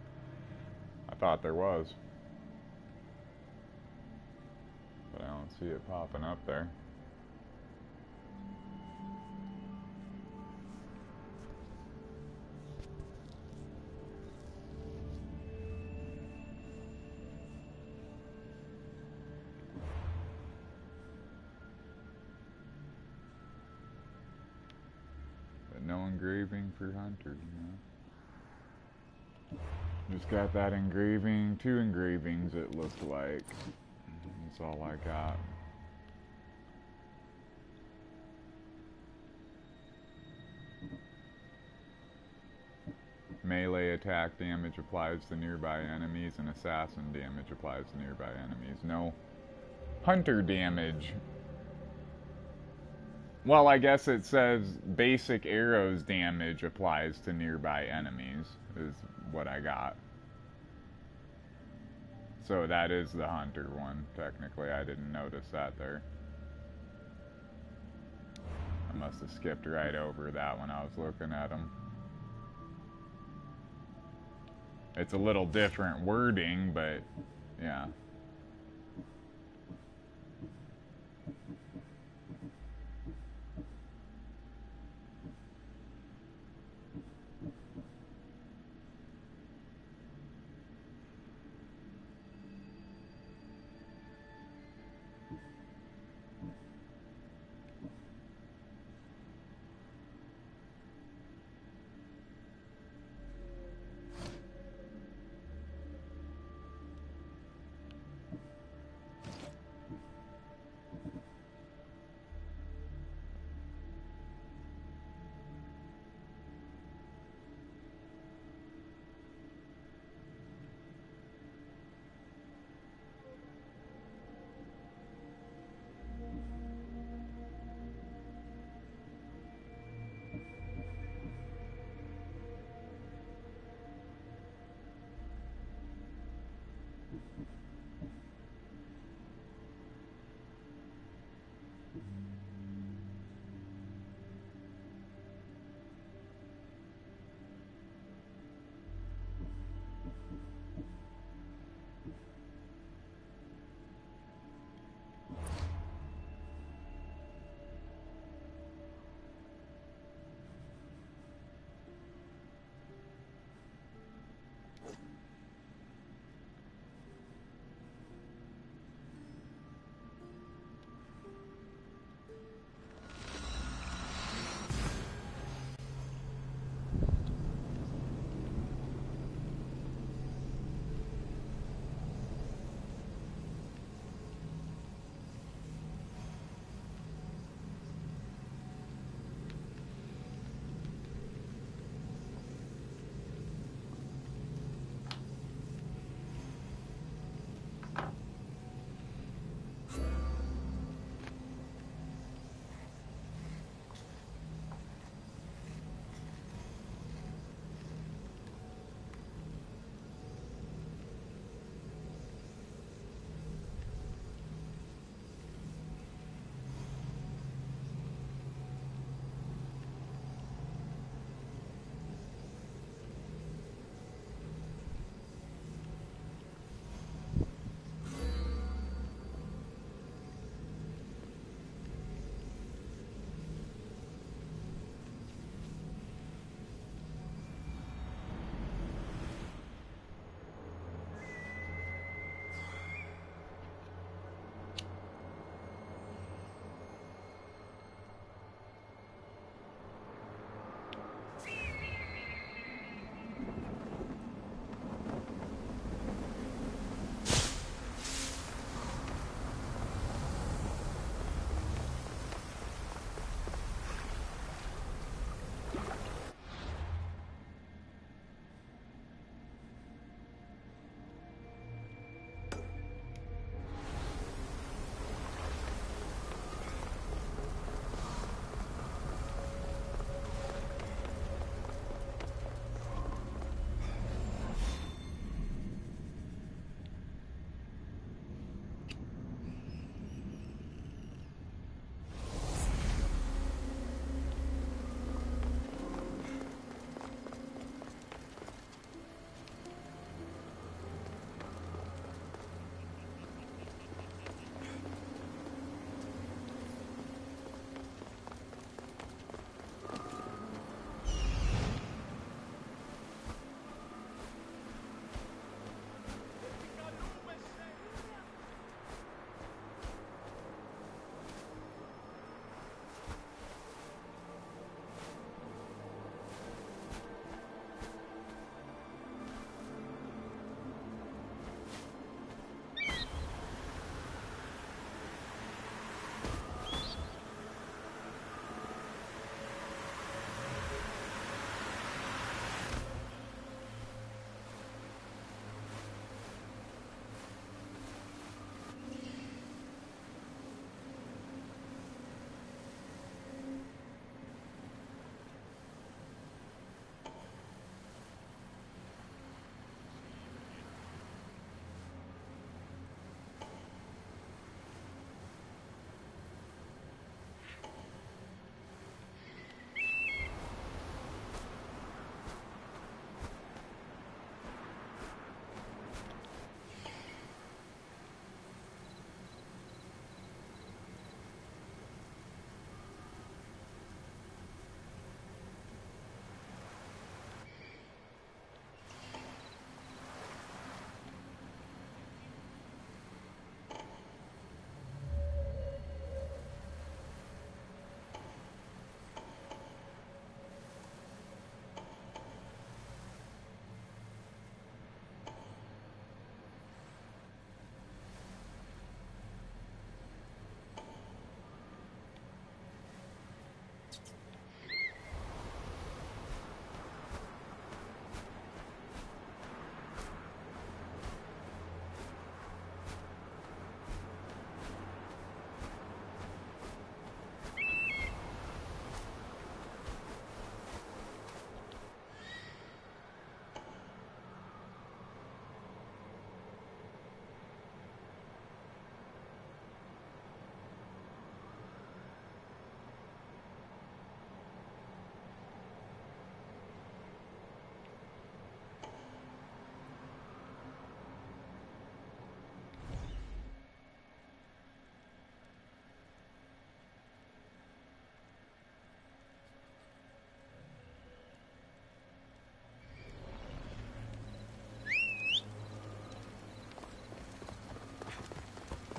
I thought there was. But I don't see it popping up there. But no engraving for hunter, Just got that engraving, 2 engravings it looked like. That's all I got. Melee attack damage applies to nearby enemies, and assassin damage applies to nearby enemies. No hunter damage. Well, I guess it says basic arrows damage applies to nearby enemies, is what I got. So that is the hunter one, technically. I didn't notice that there. I must have skipped right over that when I was looking at them. It's a little different wording, but yeah.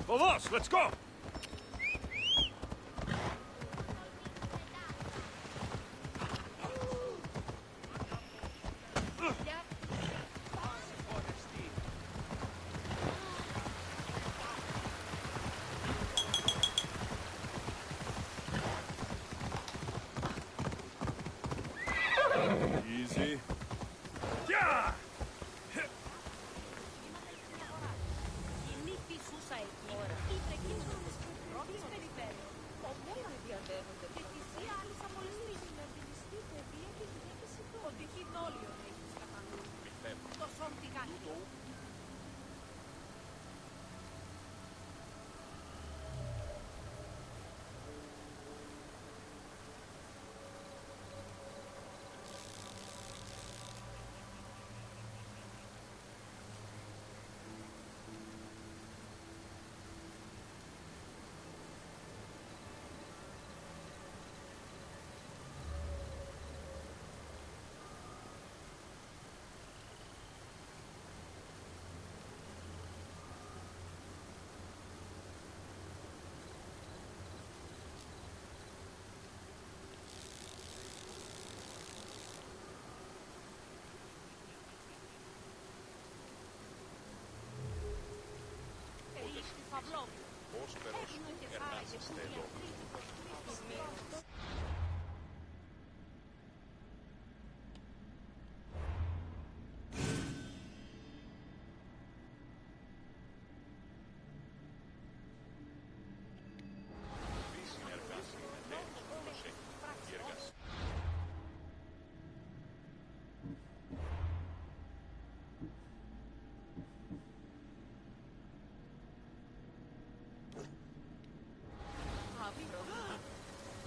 Vamos, let's go! Easy. Yeah!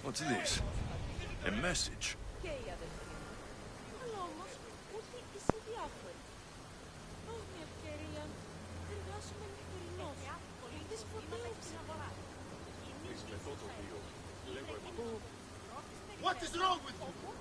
What's this? A message? What is wrong with you?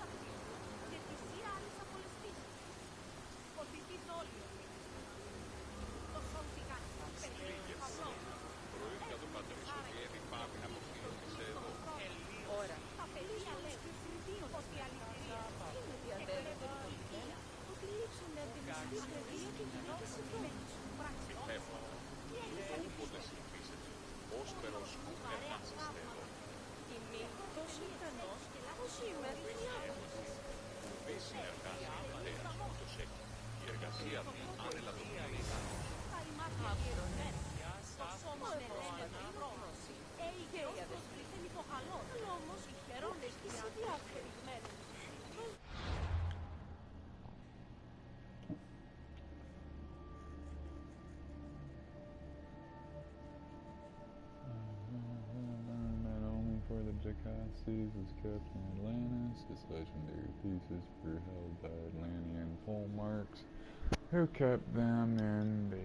For the Jacasses was kept in Atlantis. Its legendary pieces were held by Atlantean hallmarks, who kept them in the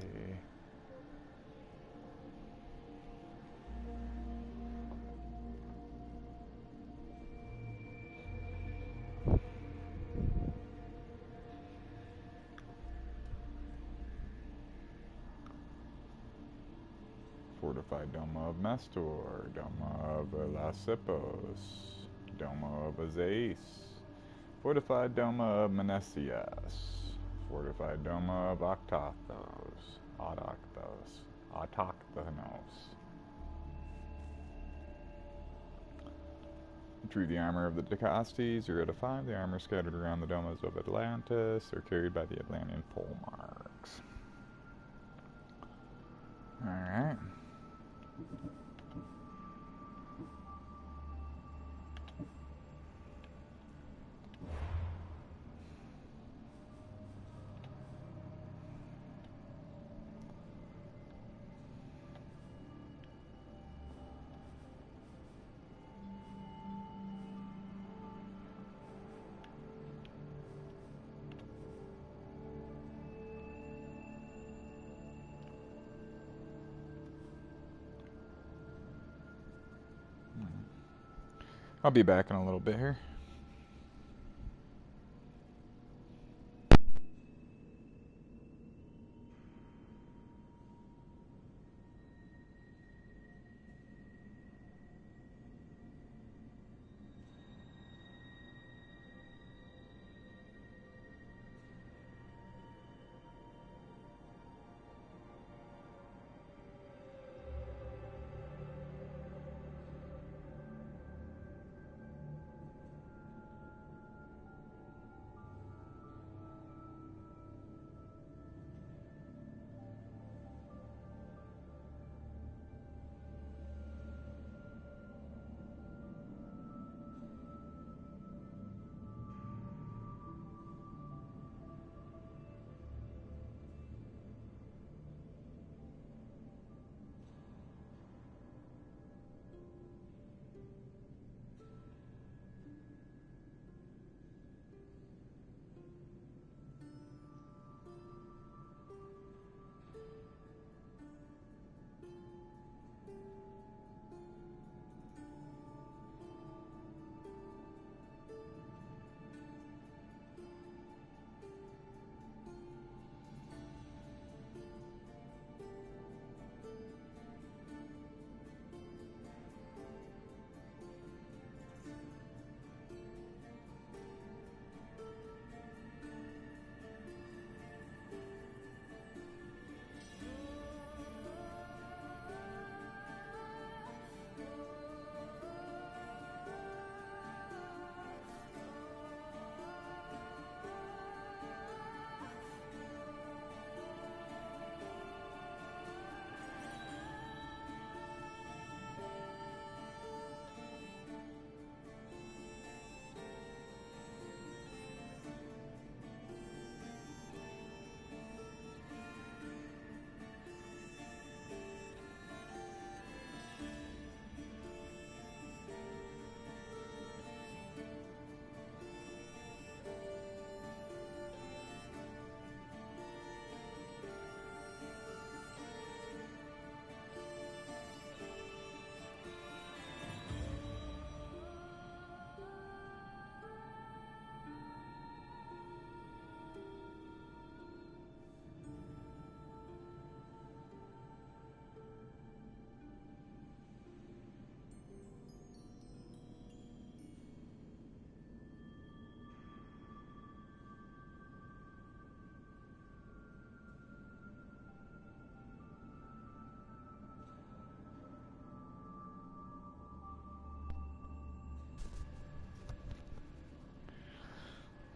fortified Doma of Mastor, Doma of Lasipos, Doma of Azais, fortified Doma of Menesias, fortified Doma of Autochthos. Retrieve the armor of the Jacastes, 0 to 5. The armor scattered around the domas of Atlantis are carried by the Atlantean pole marks. Alright. I'll be back in a little bit here.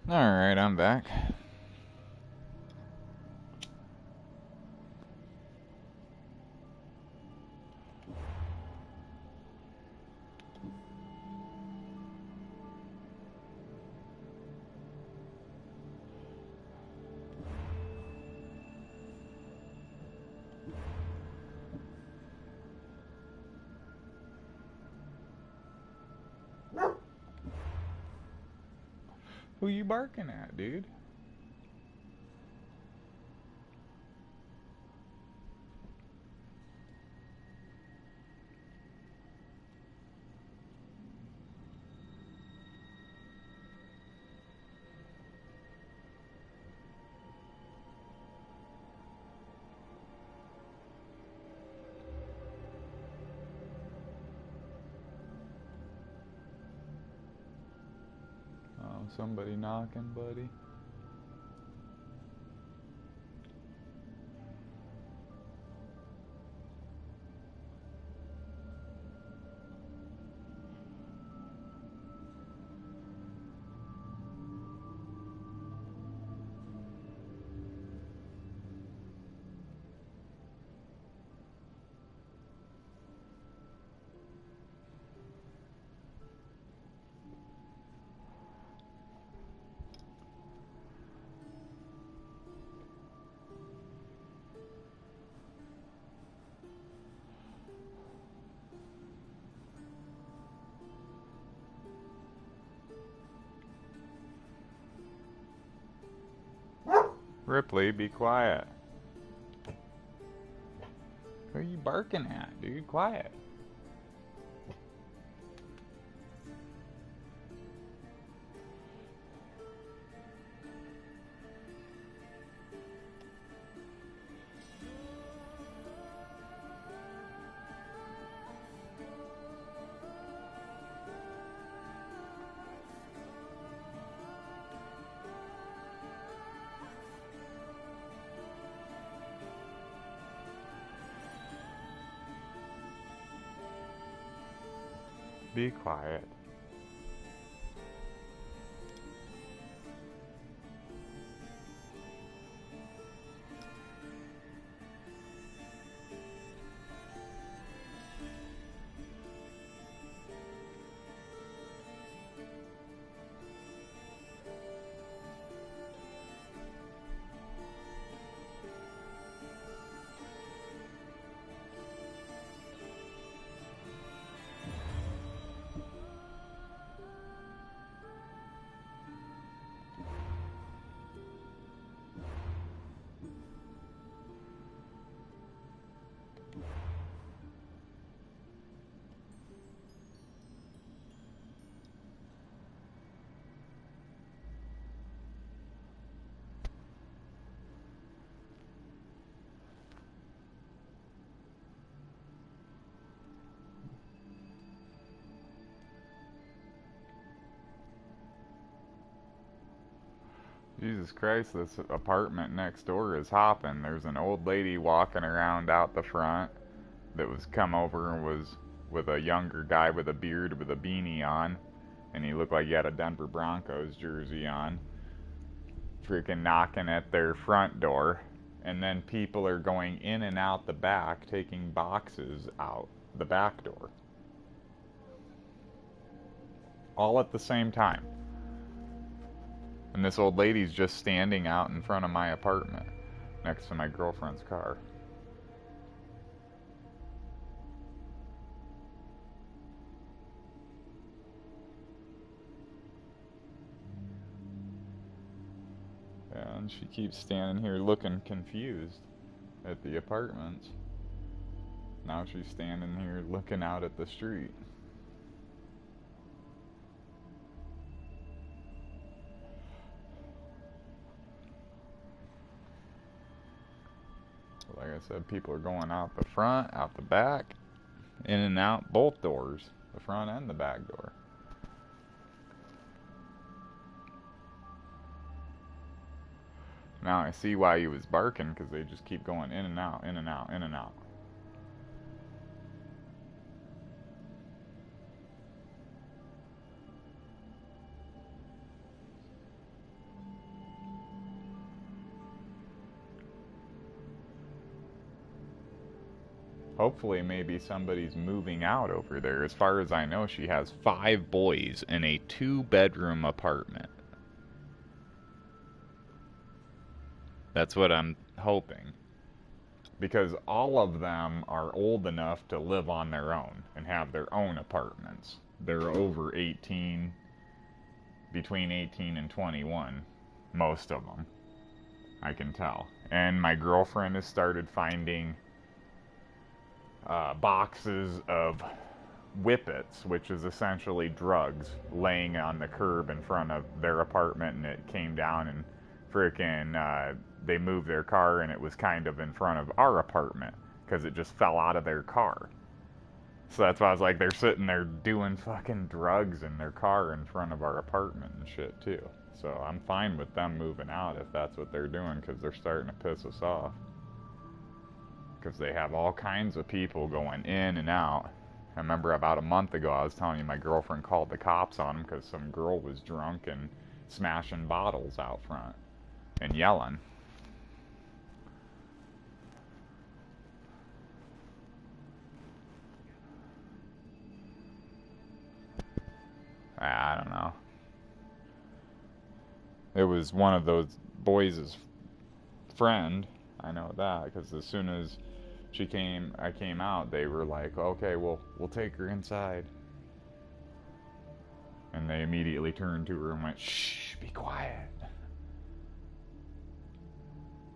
Alright, I'm back. Who you barking at, dude? Oh, somebody knocking, buddy. Ripley, be quiet. Who are you barking at, dude? Quiet. Be quiet. Jesus Christ, this apartment next door is hopping. There's an old lady walking around out the front that was come over and was with a younger guy with a beard with a beanie on. And he looked like he had a Denver Broncos jersey on. Freaking knocking at their front door. And then people are going in and out the back, taking boxes out the back door. All at the same time. And this old lady's just standing out in front of my apartment, next to my girlfriend's car. Yeah, and she keeps standing here looking confused at the apartments. Now she's standing here looking out at the street. Like I said, people are going out the front, out the back, in and out both doors, the front and the back door. Now I see why he was barking, because they just keep going in and out, in and out, in and out. Hopefully maybe somebody's moving out over there. As far as I know, she has 5 boys in a 2-bedroom apartment. That's what I'm hoping. Because all of them are old enough to live on their own and have their own apartments. They're over 18, between 18 and 21, most of them, I can tell. And my girlfriend has started finding boxes of whippets, which is essentially drugs, laying on the curb in front of their apartment, and it came down and frickin' they moved their car and it was kind of in front of our apartment because it just fell out of their car. So that's why I was like, they're sitting there doing fucking drugs in their car in front of our apartment and shit too. So I'm fine with them moving out if that's what they're doing, because they're starting to piss us off. Because they have all kinds of people going in and out. I remember about a month ago I was telling you my girlfriend called the cops on them because some girl was drunk and smashing bottles out front and yelling. I don't know. It was one of those boys' friend. I know that because as soon as I came out, they were like, okay, we'll take her inside. And they immediately turned to her and went, shh, be quiet.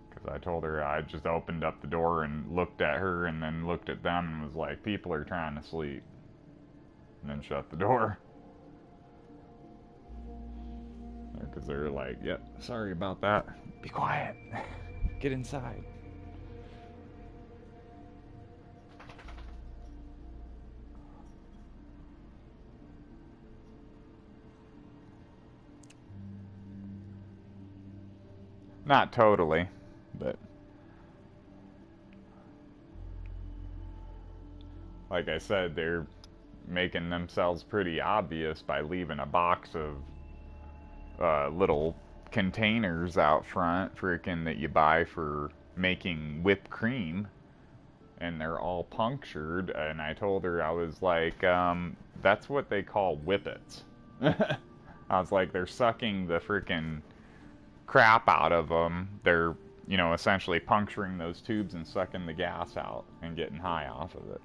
Because I told her, I just opened up the door and looked at her and then looked at them and was like, people are trying to sleep. And then shut the door. Because they're like, yep, sorry about that. Be quiet. Get inside. Not totally, but like I said, they're making themselves pretty obvious by leaving a box of little containers out front, freaking, that you buy for making whipped cream, and they're all punctured. And I told her, I was like, that's what they call whippets. I was like, they're sucking the freaking crap out of them. They're, you know, essentially puncturing those tubes and sucking the gas out and getting high off of it.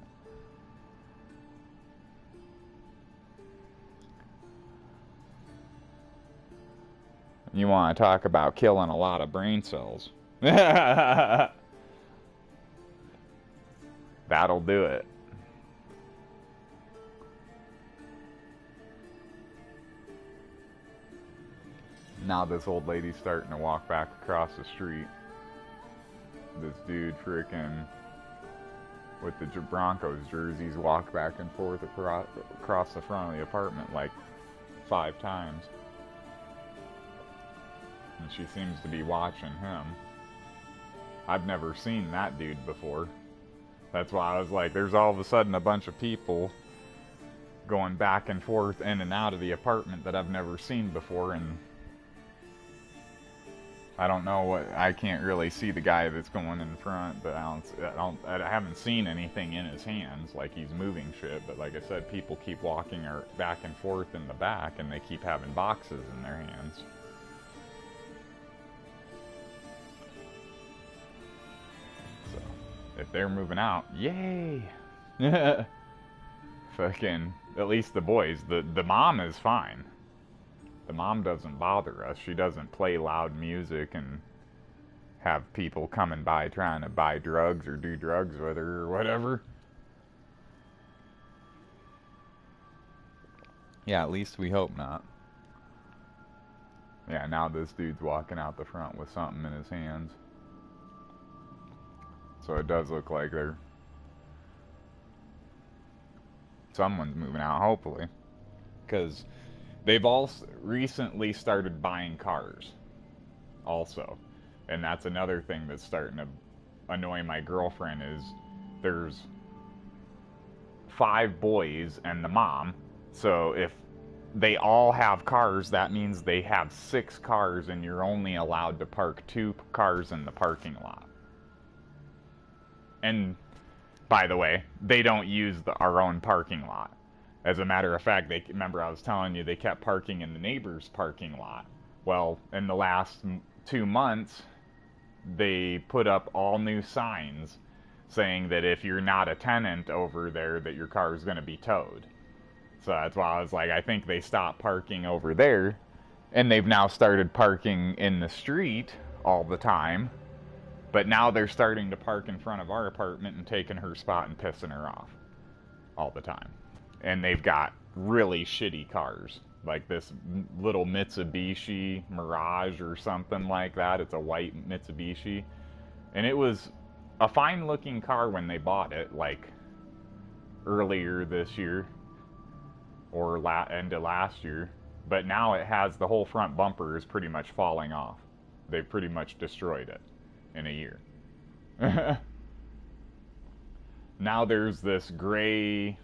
You want to talk about killing a lot of brain cells. That'll do it. Now this old lady's starting to walk back across the street. This dude frickin' with the Broncos jerseys walked back and forth across the front of the apartment like 5 times. And she seems to be watching him. I've never seen that dude before. That's why I was like, there's all of a sudden a bunch of people going back and forth in and out of the apartment that I've never seen before, and I don't know what, I can't really see the guy that's going in front, but I haven't seen anything in his hands, like he's moving shit, but like I said, people keep walking back and forth in the back, and they keep having boxes in their hands. So, if they're moving out, yay! Fucking, at least the boys, the mom is fine. The mom doesn't bother us. She doesn't play loud music and have people coming by trying to buy drugs or do drugs with her or whatever. Yeah, at least we hope not. Yeah, now this dude's walking out the front with something in his hands. So it does look like someone's moving out, hopefully. Because they've all recently started buying cars, also. And that's another thing that's starting to annoy my girlfriend is there's 5 boys and the mom. So if they all have cars, that means they have 6 cars and you're only allowed to park 2 cars in the parking lot. And by the way, they don't use our own parking lot. As a matter of fact, remember I was telling you they kept parking in the neighbor's parking lot. Well, in the last 2 months, they put up all new signs saying that if you're not a tenant over there, that your car is going to be towed. So that's why I was like, I think they stopped parking over there, and they've now started parking in the street all the time. But now they're starting to park in front of our apartment and taking her spot and pissing her off all the time. And they've got really shitty cars, like this little Mitsubishi Mirage or something like that. It's a white Mitsubishi. And it was a fine-looking car when they bought it, like earlier this year or end of last year. But now it has the whole front bumper is pretty much falling off. They've pretty much destroyed it in a year. Now there's this gray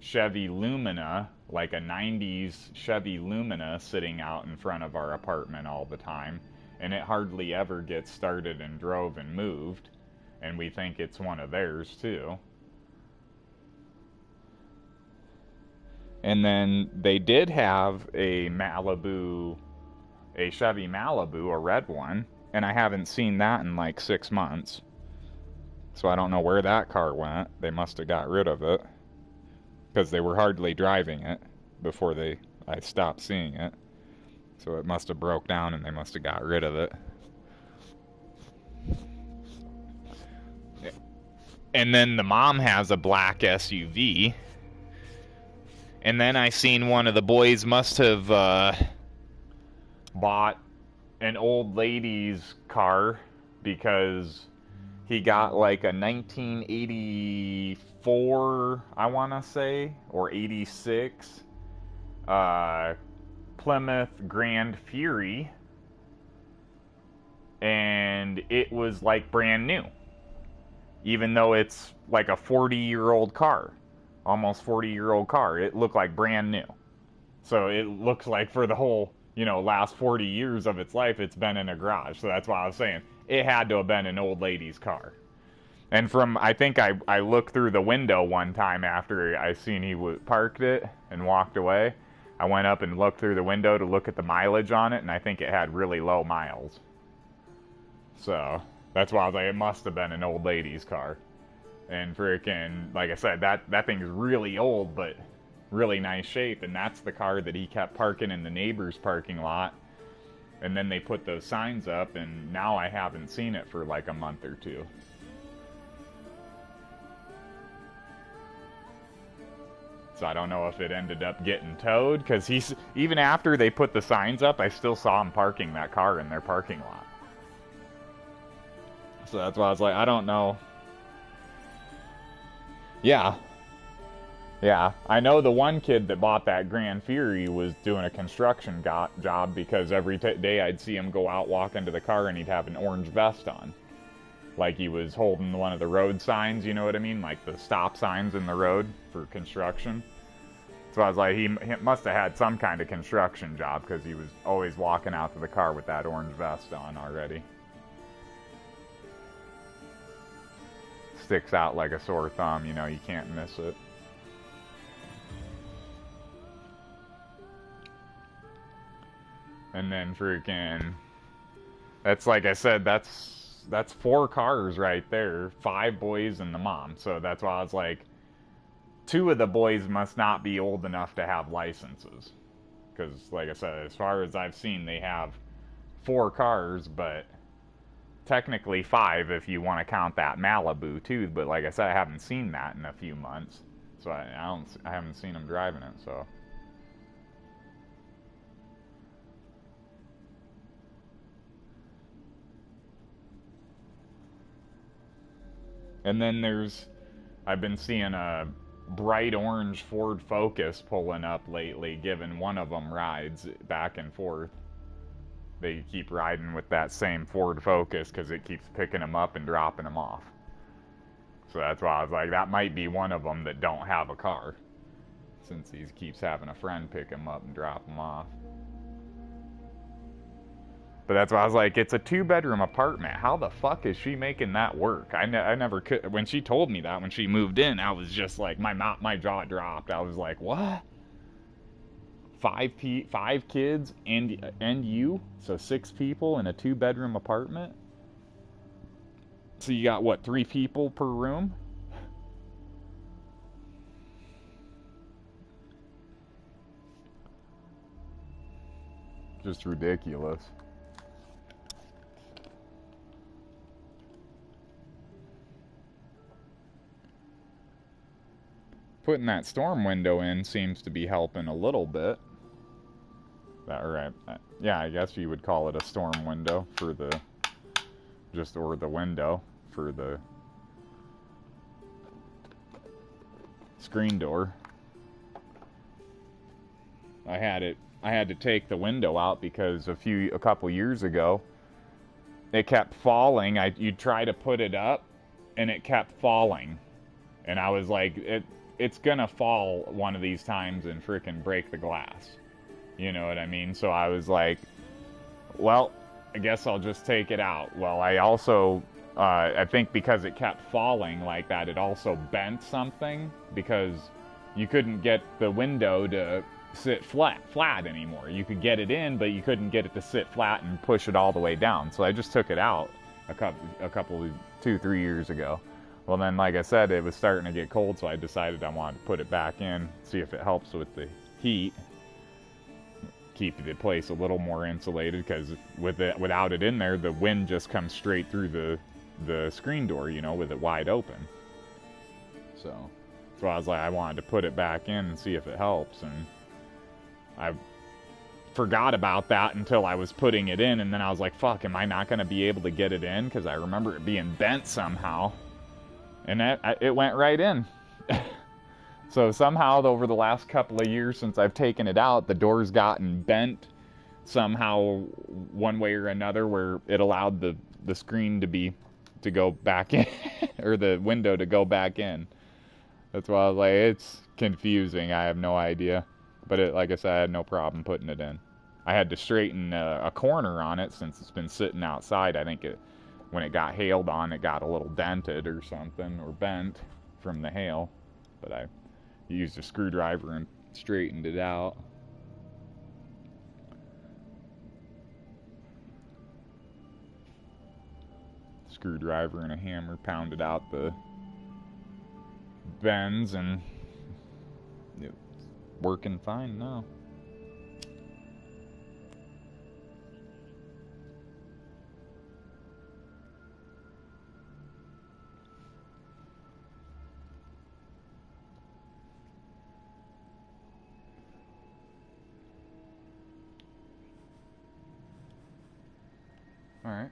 Chevy Lumina, like a 90s Chevy Lumina, sitting out in front of our apartment all the time, and it hardly ever gets started and drove and moved, and we think it's one of theirs too. And then they did have a Malibu, a Chevy Malibu, a red one, and I haven't seen that in like 6 months. So I don't know where that car went. They must have got rid of it, because they were hardly driving it before I stopped seeing it. So it must have broke down and they must have got rid of it. And then the mom has a black SUV. And then I seen one of the boys must have bought an old lady's car, because he got like a 1984, I want to say, or 86 Plymouth Grand Fury, and it was like brand new, even though it's like a 40-year-old car, almost 40-year-old car. It looked like brand new. So it looks like for the whole, last 40 years of its life, it's been in a garage. So that's why I was saying it had to have been an old lady's car. And I think I looked through the window one time after I seen he parked it and walked away. I went up and looked through the window to look at the mileage on it, and I think it had really low miles. So that's why I was like, it must have been an old lady's car. And freaking, like I said, that thing is really old, but really nice shape. And that's the car that he kept parking in the neighbor's parking lot. And then they put those signs up, and now I haven't seen it for like a month or two. So I don't know if it ended up getting towed, because even after they put the signs up, I still saw him parking that car in their parking lot. So that's why I was like, I don't know. Yeah. Yeah, I know the one kid that bought that Grand Fury was doing a construction job, because every day I'd see him go out, walk into the car, and he'd have an orange vest on. Like he was holding one of the road signs, you know what I mean? Like the stop signs in the road for construction. So I was like, he must have had some kind of construction job, because he was always walking out to the car with that orange vest on already. Sticks out like a sore thumb, you can't miss it. And then freaking, that's like I said, that's 4 cars right there, 5 boys and the mom. So that's why I was like, 2 of the boys must not be old enough to have licenses. Because like I said, as far as I've seen, they have 4 cars, but technically 5 if you want to count that Malibu too. But like I said, I haven't seen that in a few months. So I haven't seen them driving it, so. And then I've been seeing a bright orange Ford Focus pulling up lately, giving one of them rides back and forth. They keep riding with that same Ford Focus because it keeps picking them up and dropping them off. So that's why I was like, that might be one of them that don't have a car, since he keeps having a friend pick him up and drop him off. But that's why I was like, it's a 2-bedroom apartment. How the fuck is she making that work? I never could. When she told me that, when she moved in, I was just like, my jaw dropped. I was like, what? 5 kids and you? So 6 people in a 2-bedroom apartment? So you got, what, 3 people per room? Just ridiculous. Putting that storm window in seems to be helping a little bit. Yeah, I guess you would call it a storm window for the, or the window for the screen door. I had to take the window out because a couple years ago, it kept falling. You'd try to put it up, and it kept falling. And I was like, it's gonna fall one of these times and frickin' break the glass. You know what I mean? So I was like, well, I guess I'll just take it out. Well, I also, I think because it kept falling like that, it also bent something, because you couldn't get the window to sit flat anymore. You could get it in, but you couldn't get it to sit flat and push it all the way down. So I just took it out a couple 2-3 years ago. Well, then, like I said, it was starting to get cold, so I decided I wanted to put it back in, see if it helps with the heat, keep the place a little more insulated, because without it in there, the wind just comes straight through the screen door, you know, with it wide open. So I was like, I wanted to put it back in and see if it helps, and I forgot about that until I was putting it in, and then I was like, fuck, am I not going to be able to get it in? Because I remember it being bent somehow. And it went right in. So somehow, over the last couple of years since I've taken it out, the door's gotten bent somehow, one way or another, where it allowed the screen to go back in, or the window to go back in. That's why I was like, it's confusing. I have no idea. But like I said, I had no problem putting it in. I had to straighten a corner on it since it's been sitting outside. I think when it got hailed on, it got a little dented or something, or bent from the hail. But I used a screwdriver and straightened it out. Screwdriver and a hammer pounded out the bends, and it's working fine now. All right.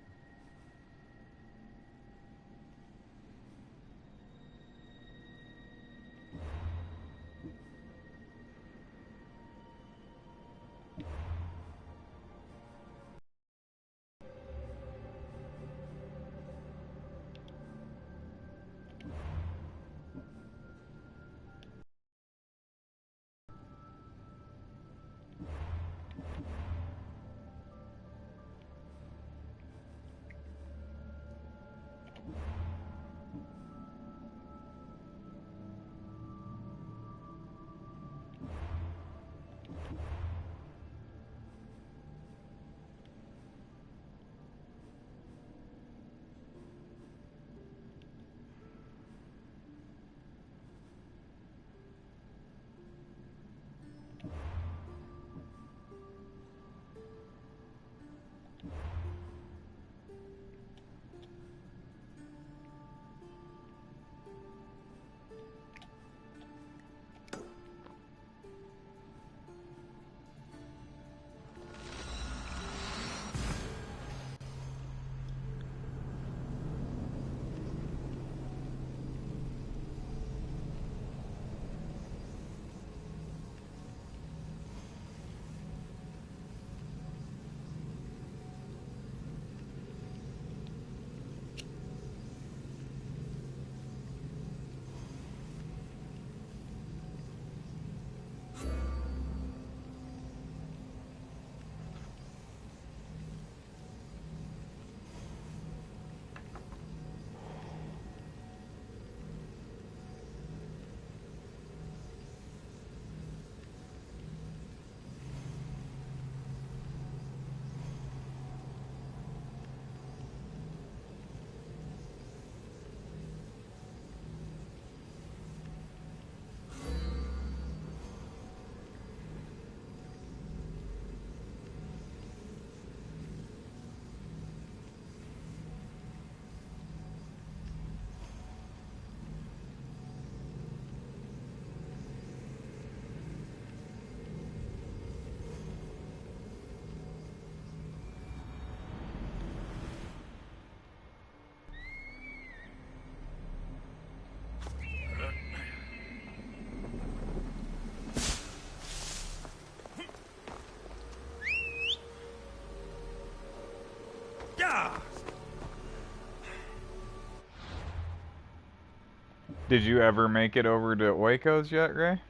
Did you ever make it over to Oikos yet, Ray?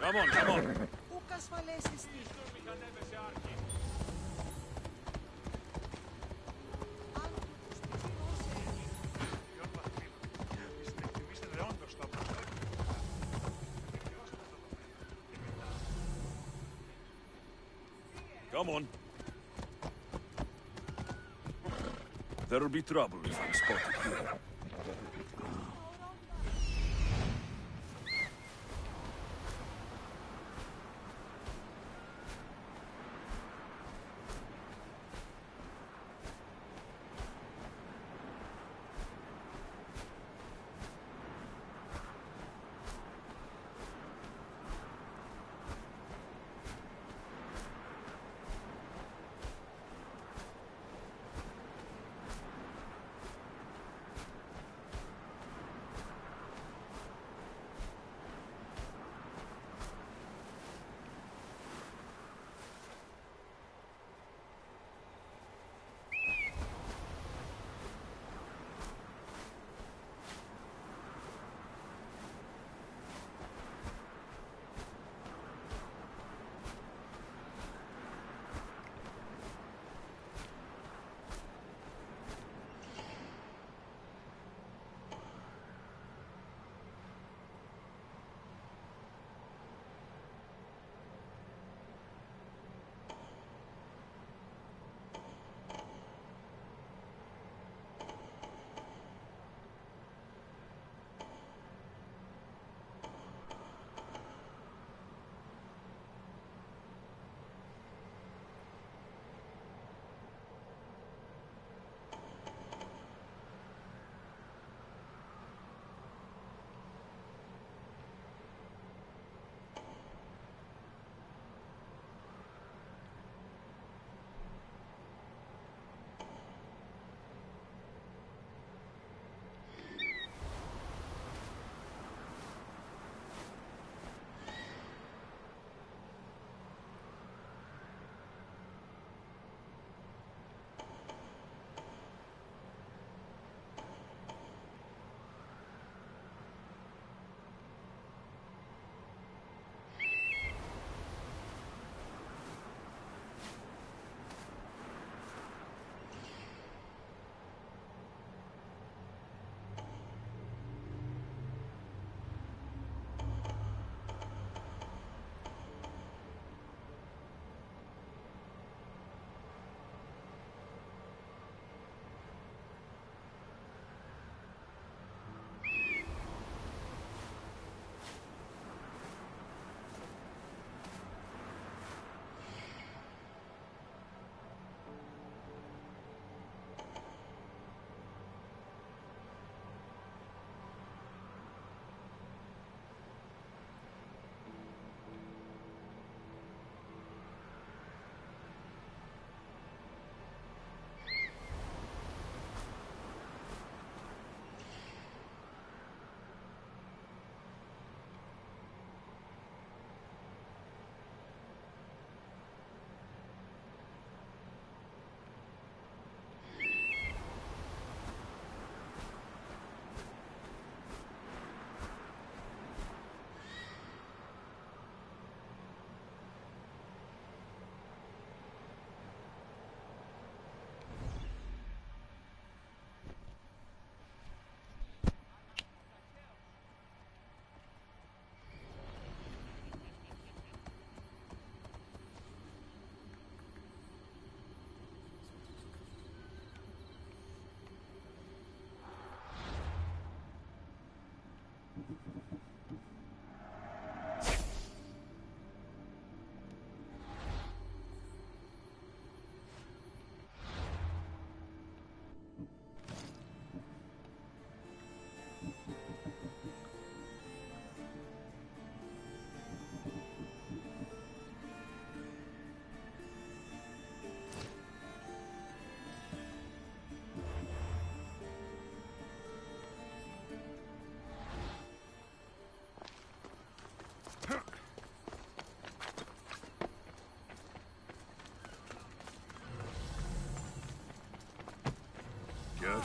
Come on, come on. Come on. There'll be trouble if I'm spotted here.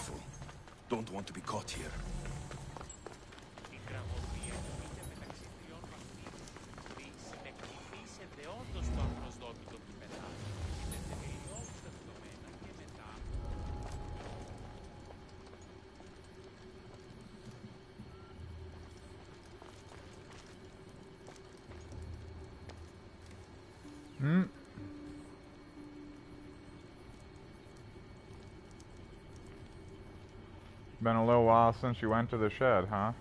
careful. Don't want to be caught here. Been a little while since you went to the shed, huh?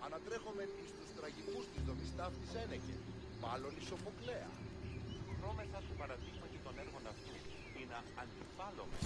Ανατρέχομεν εις τους τραγικούς της δομής ταύτης ένεκε, μάλλον εις Σοφοκλέα. Χρώμεθα του παραδείγματι των έργων αυτού, ή να αντιφάλουμε.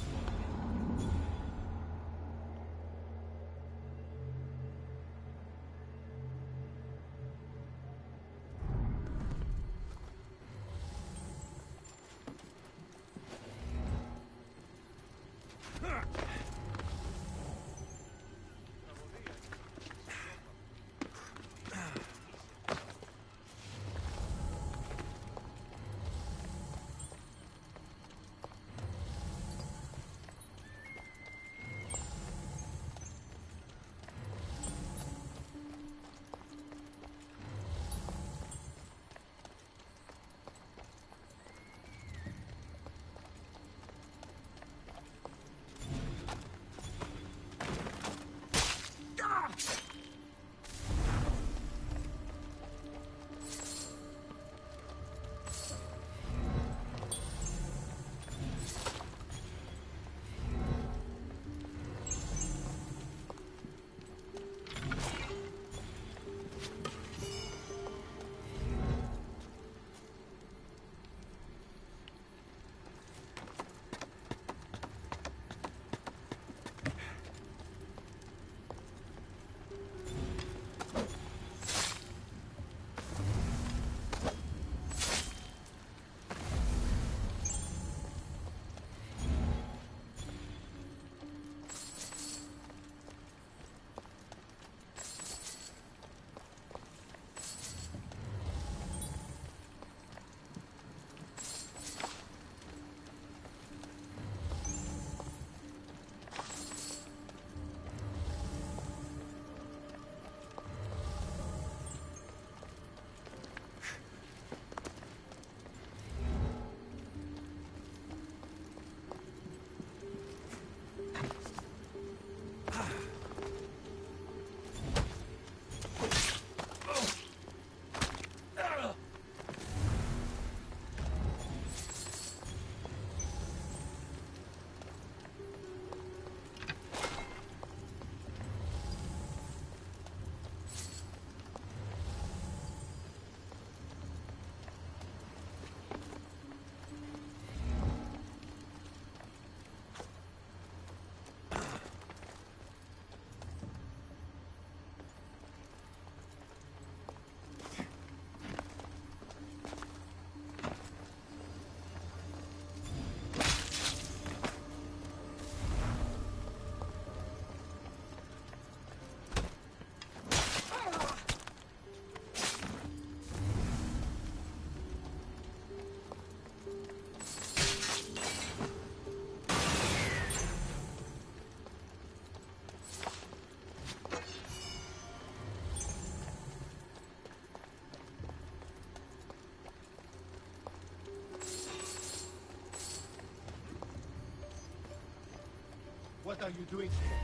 What are you doing here?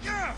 Yeah!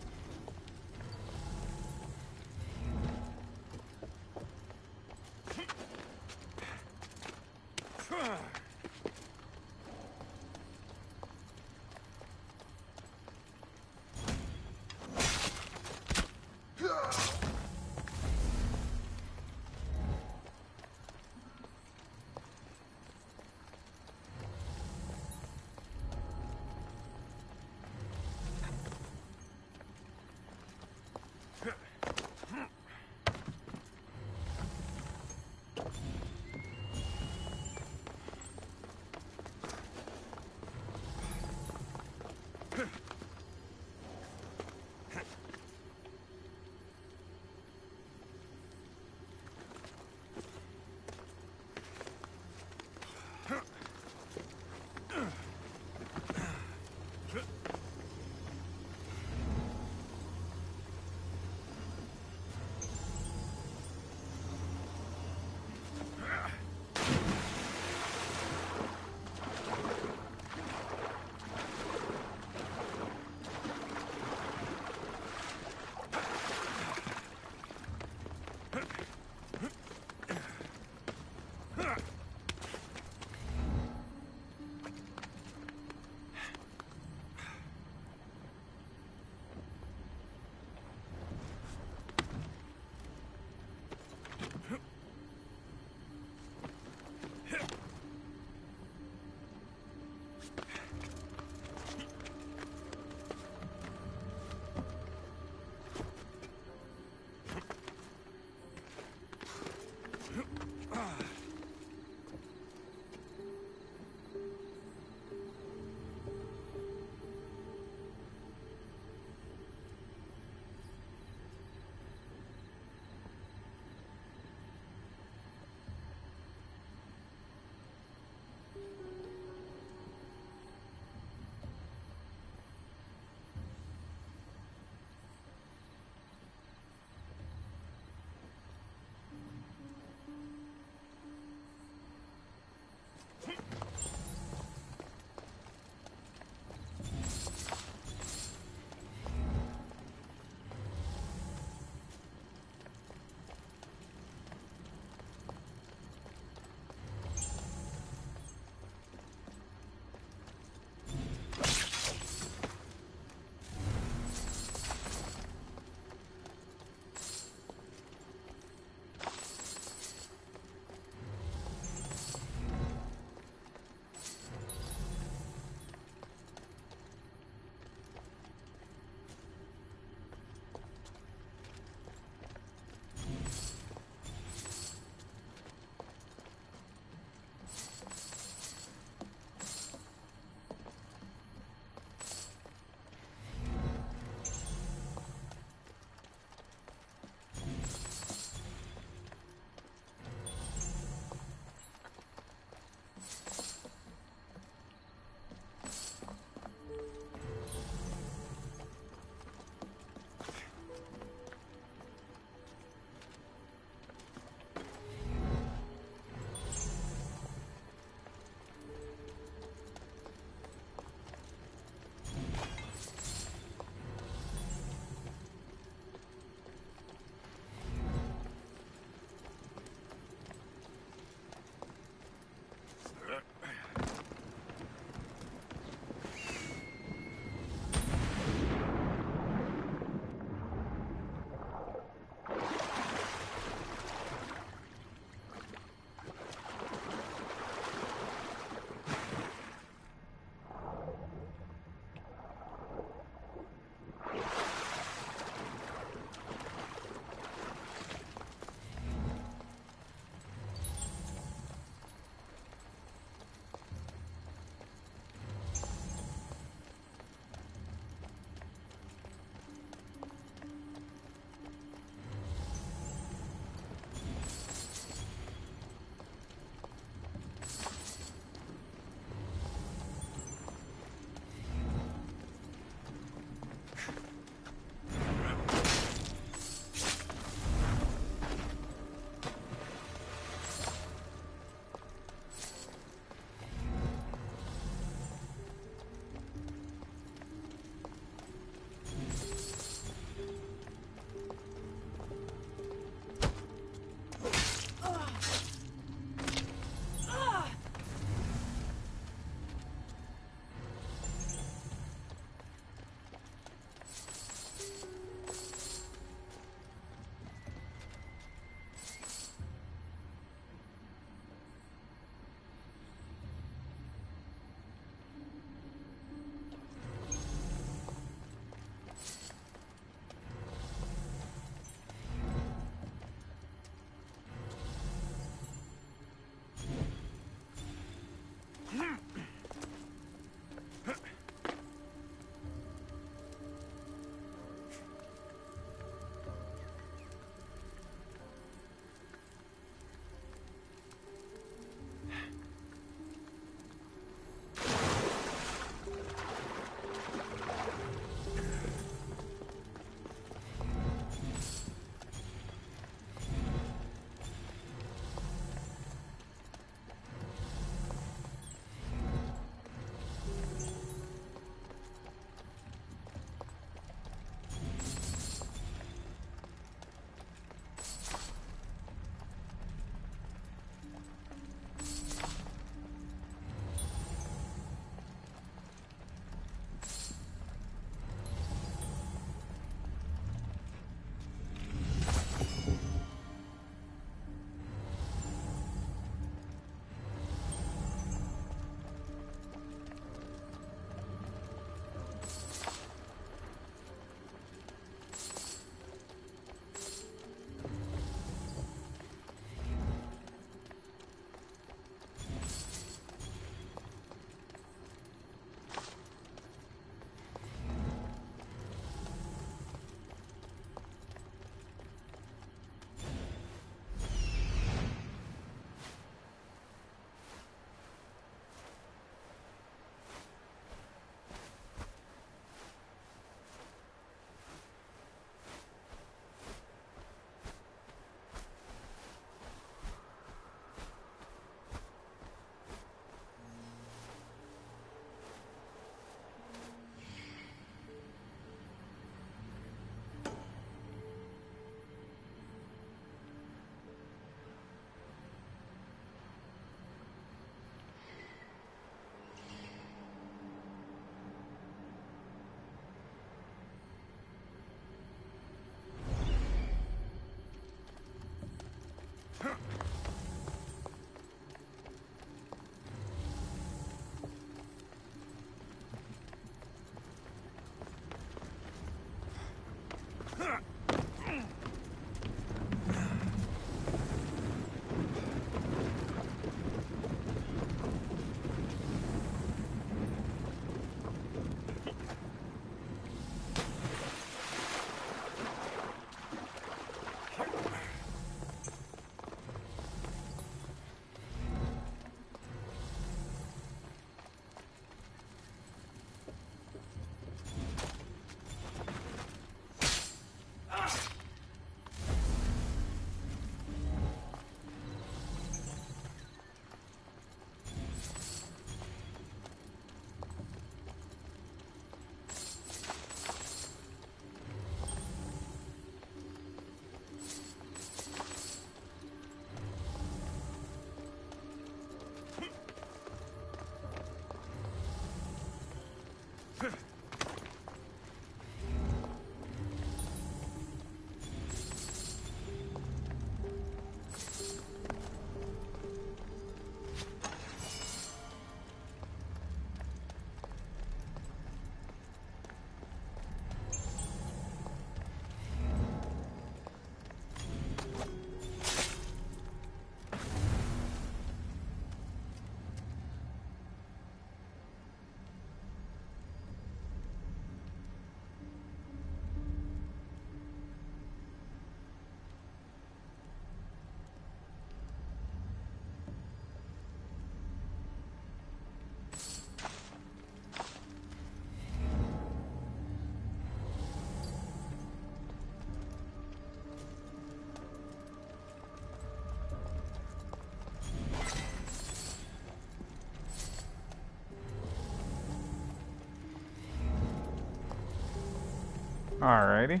Alrighty.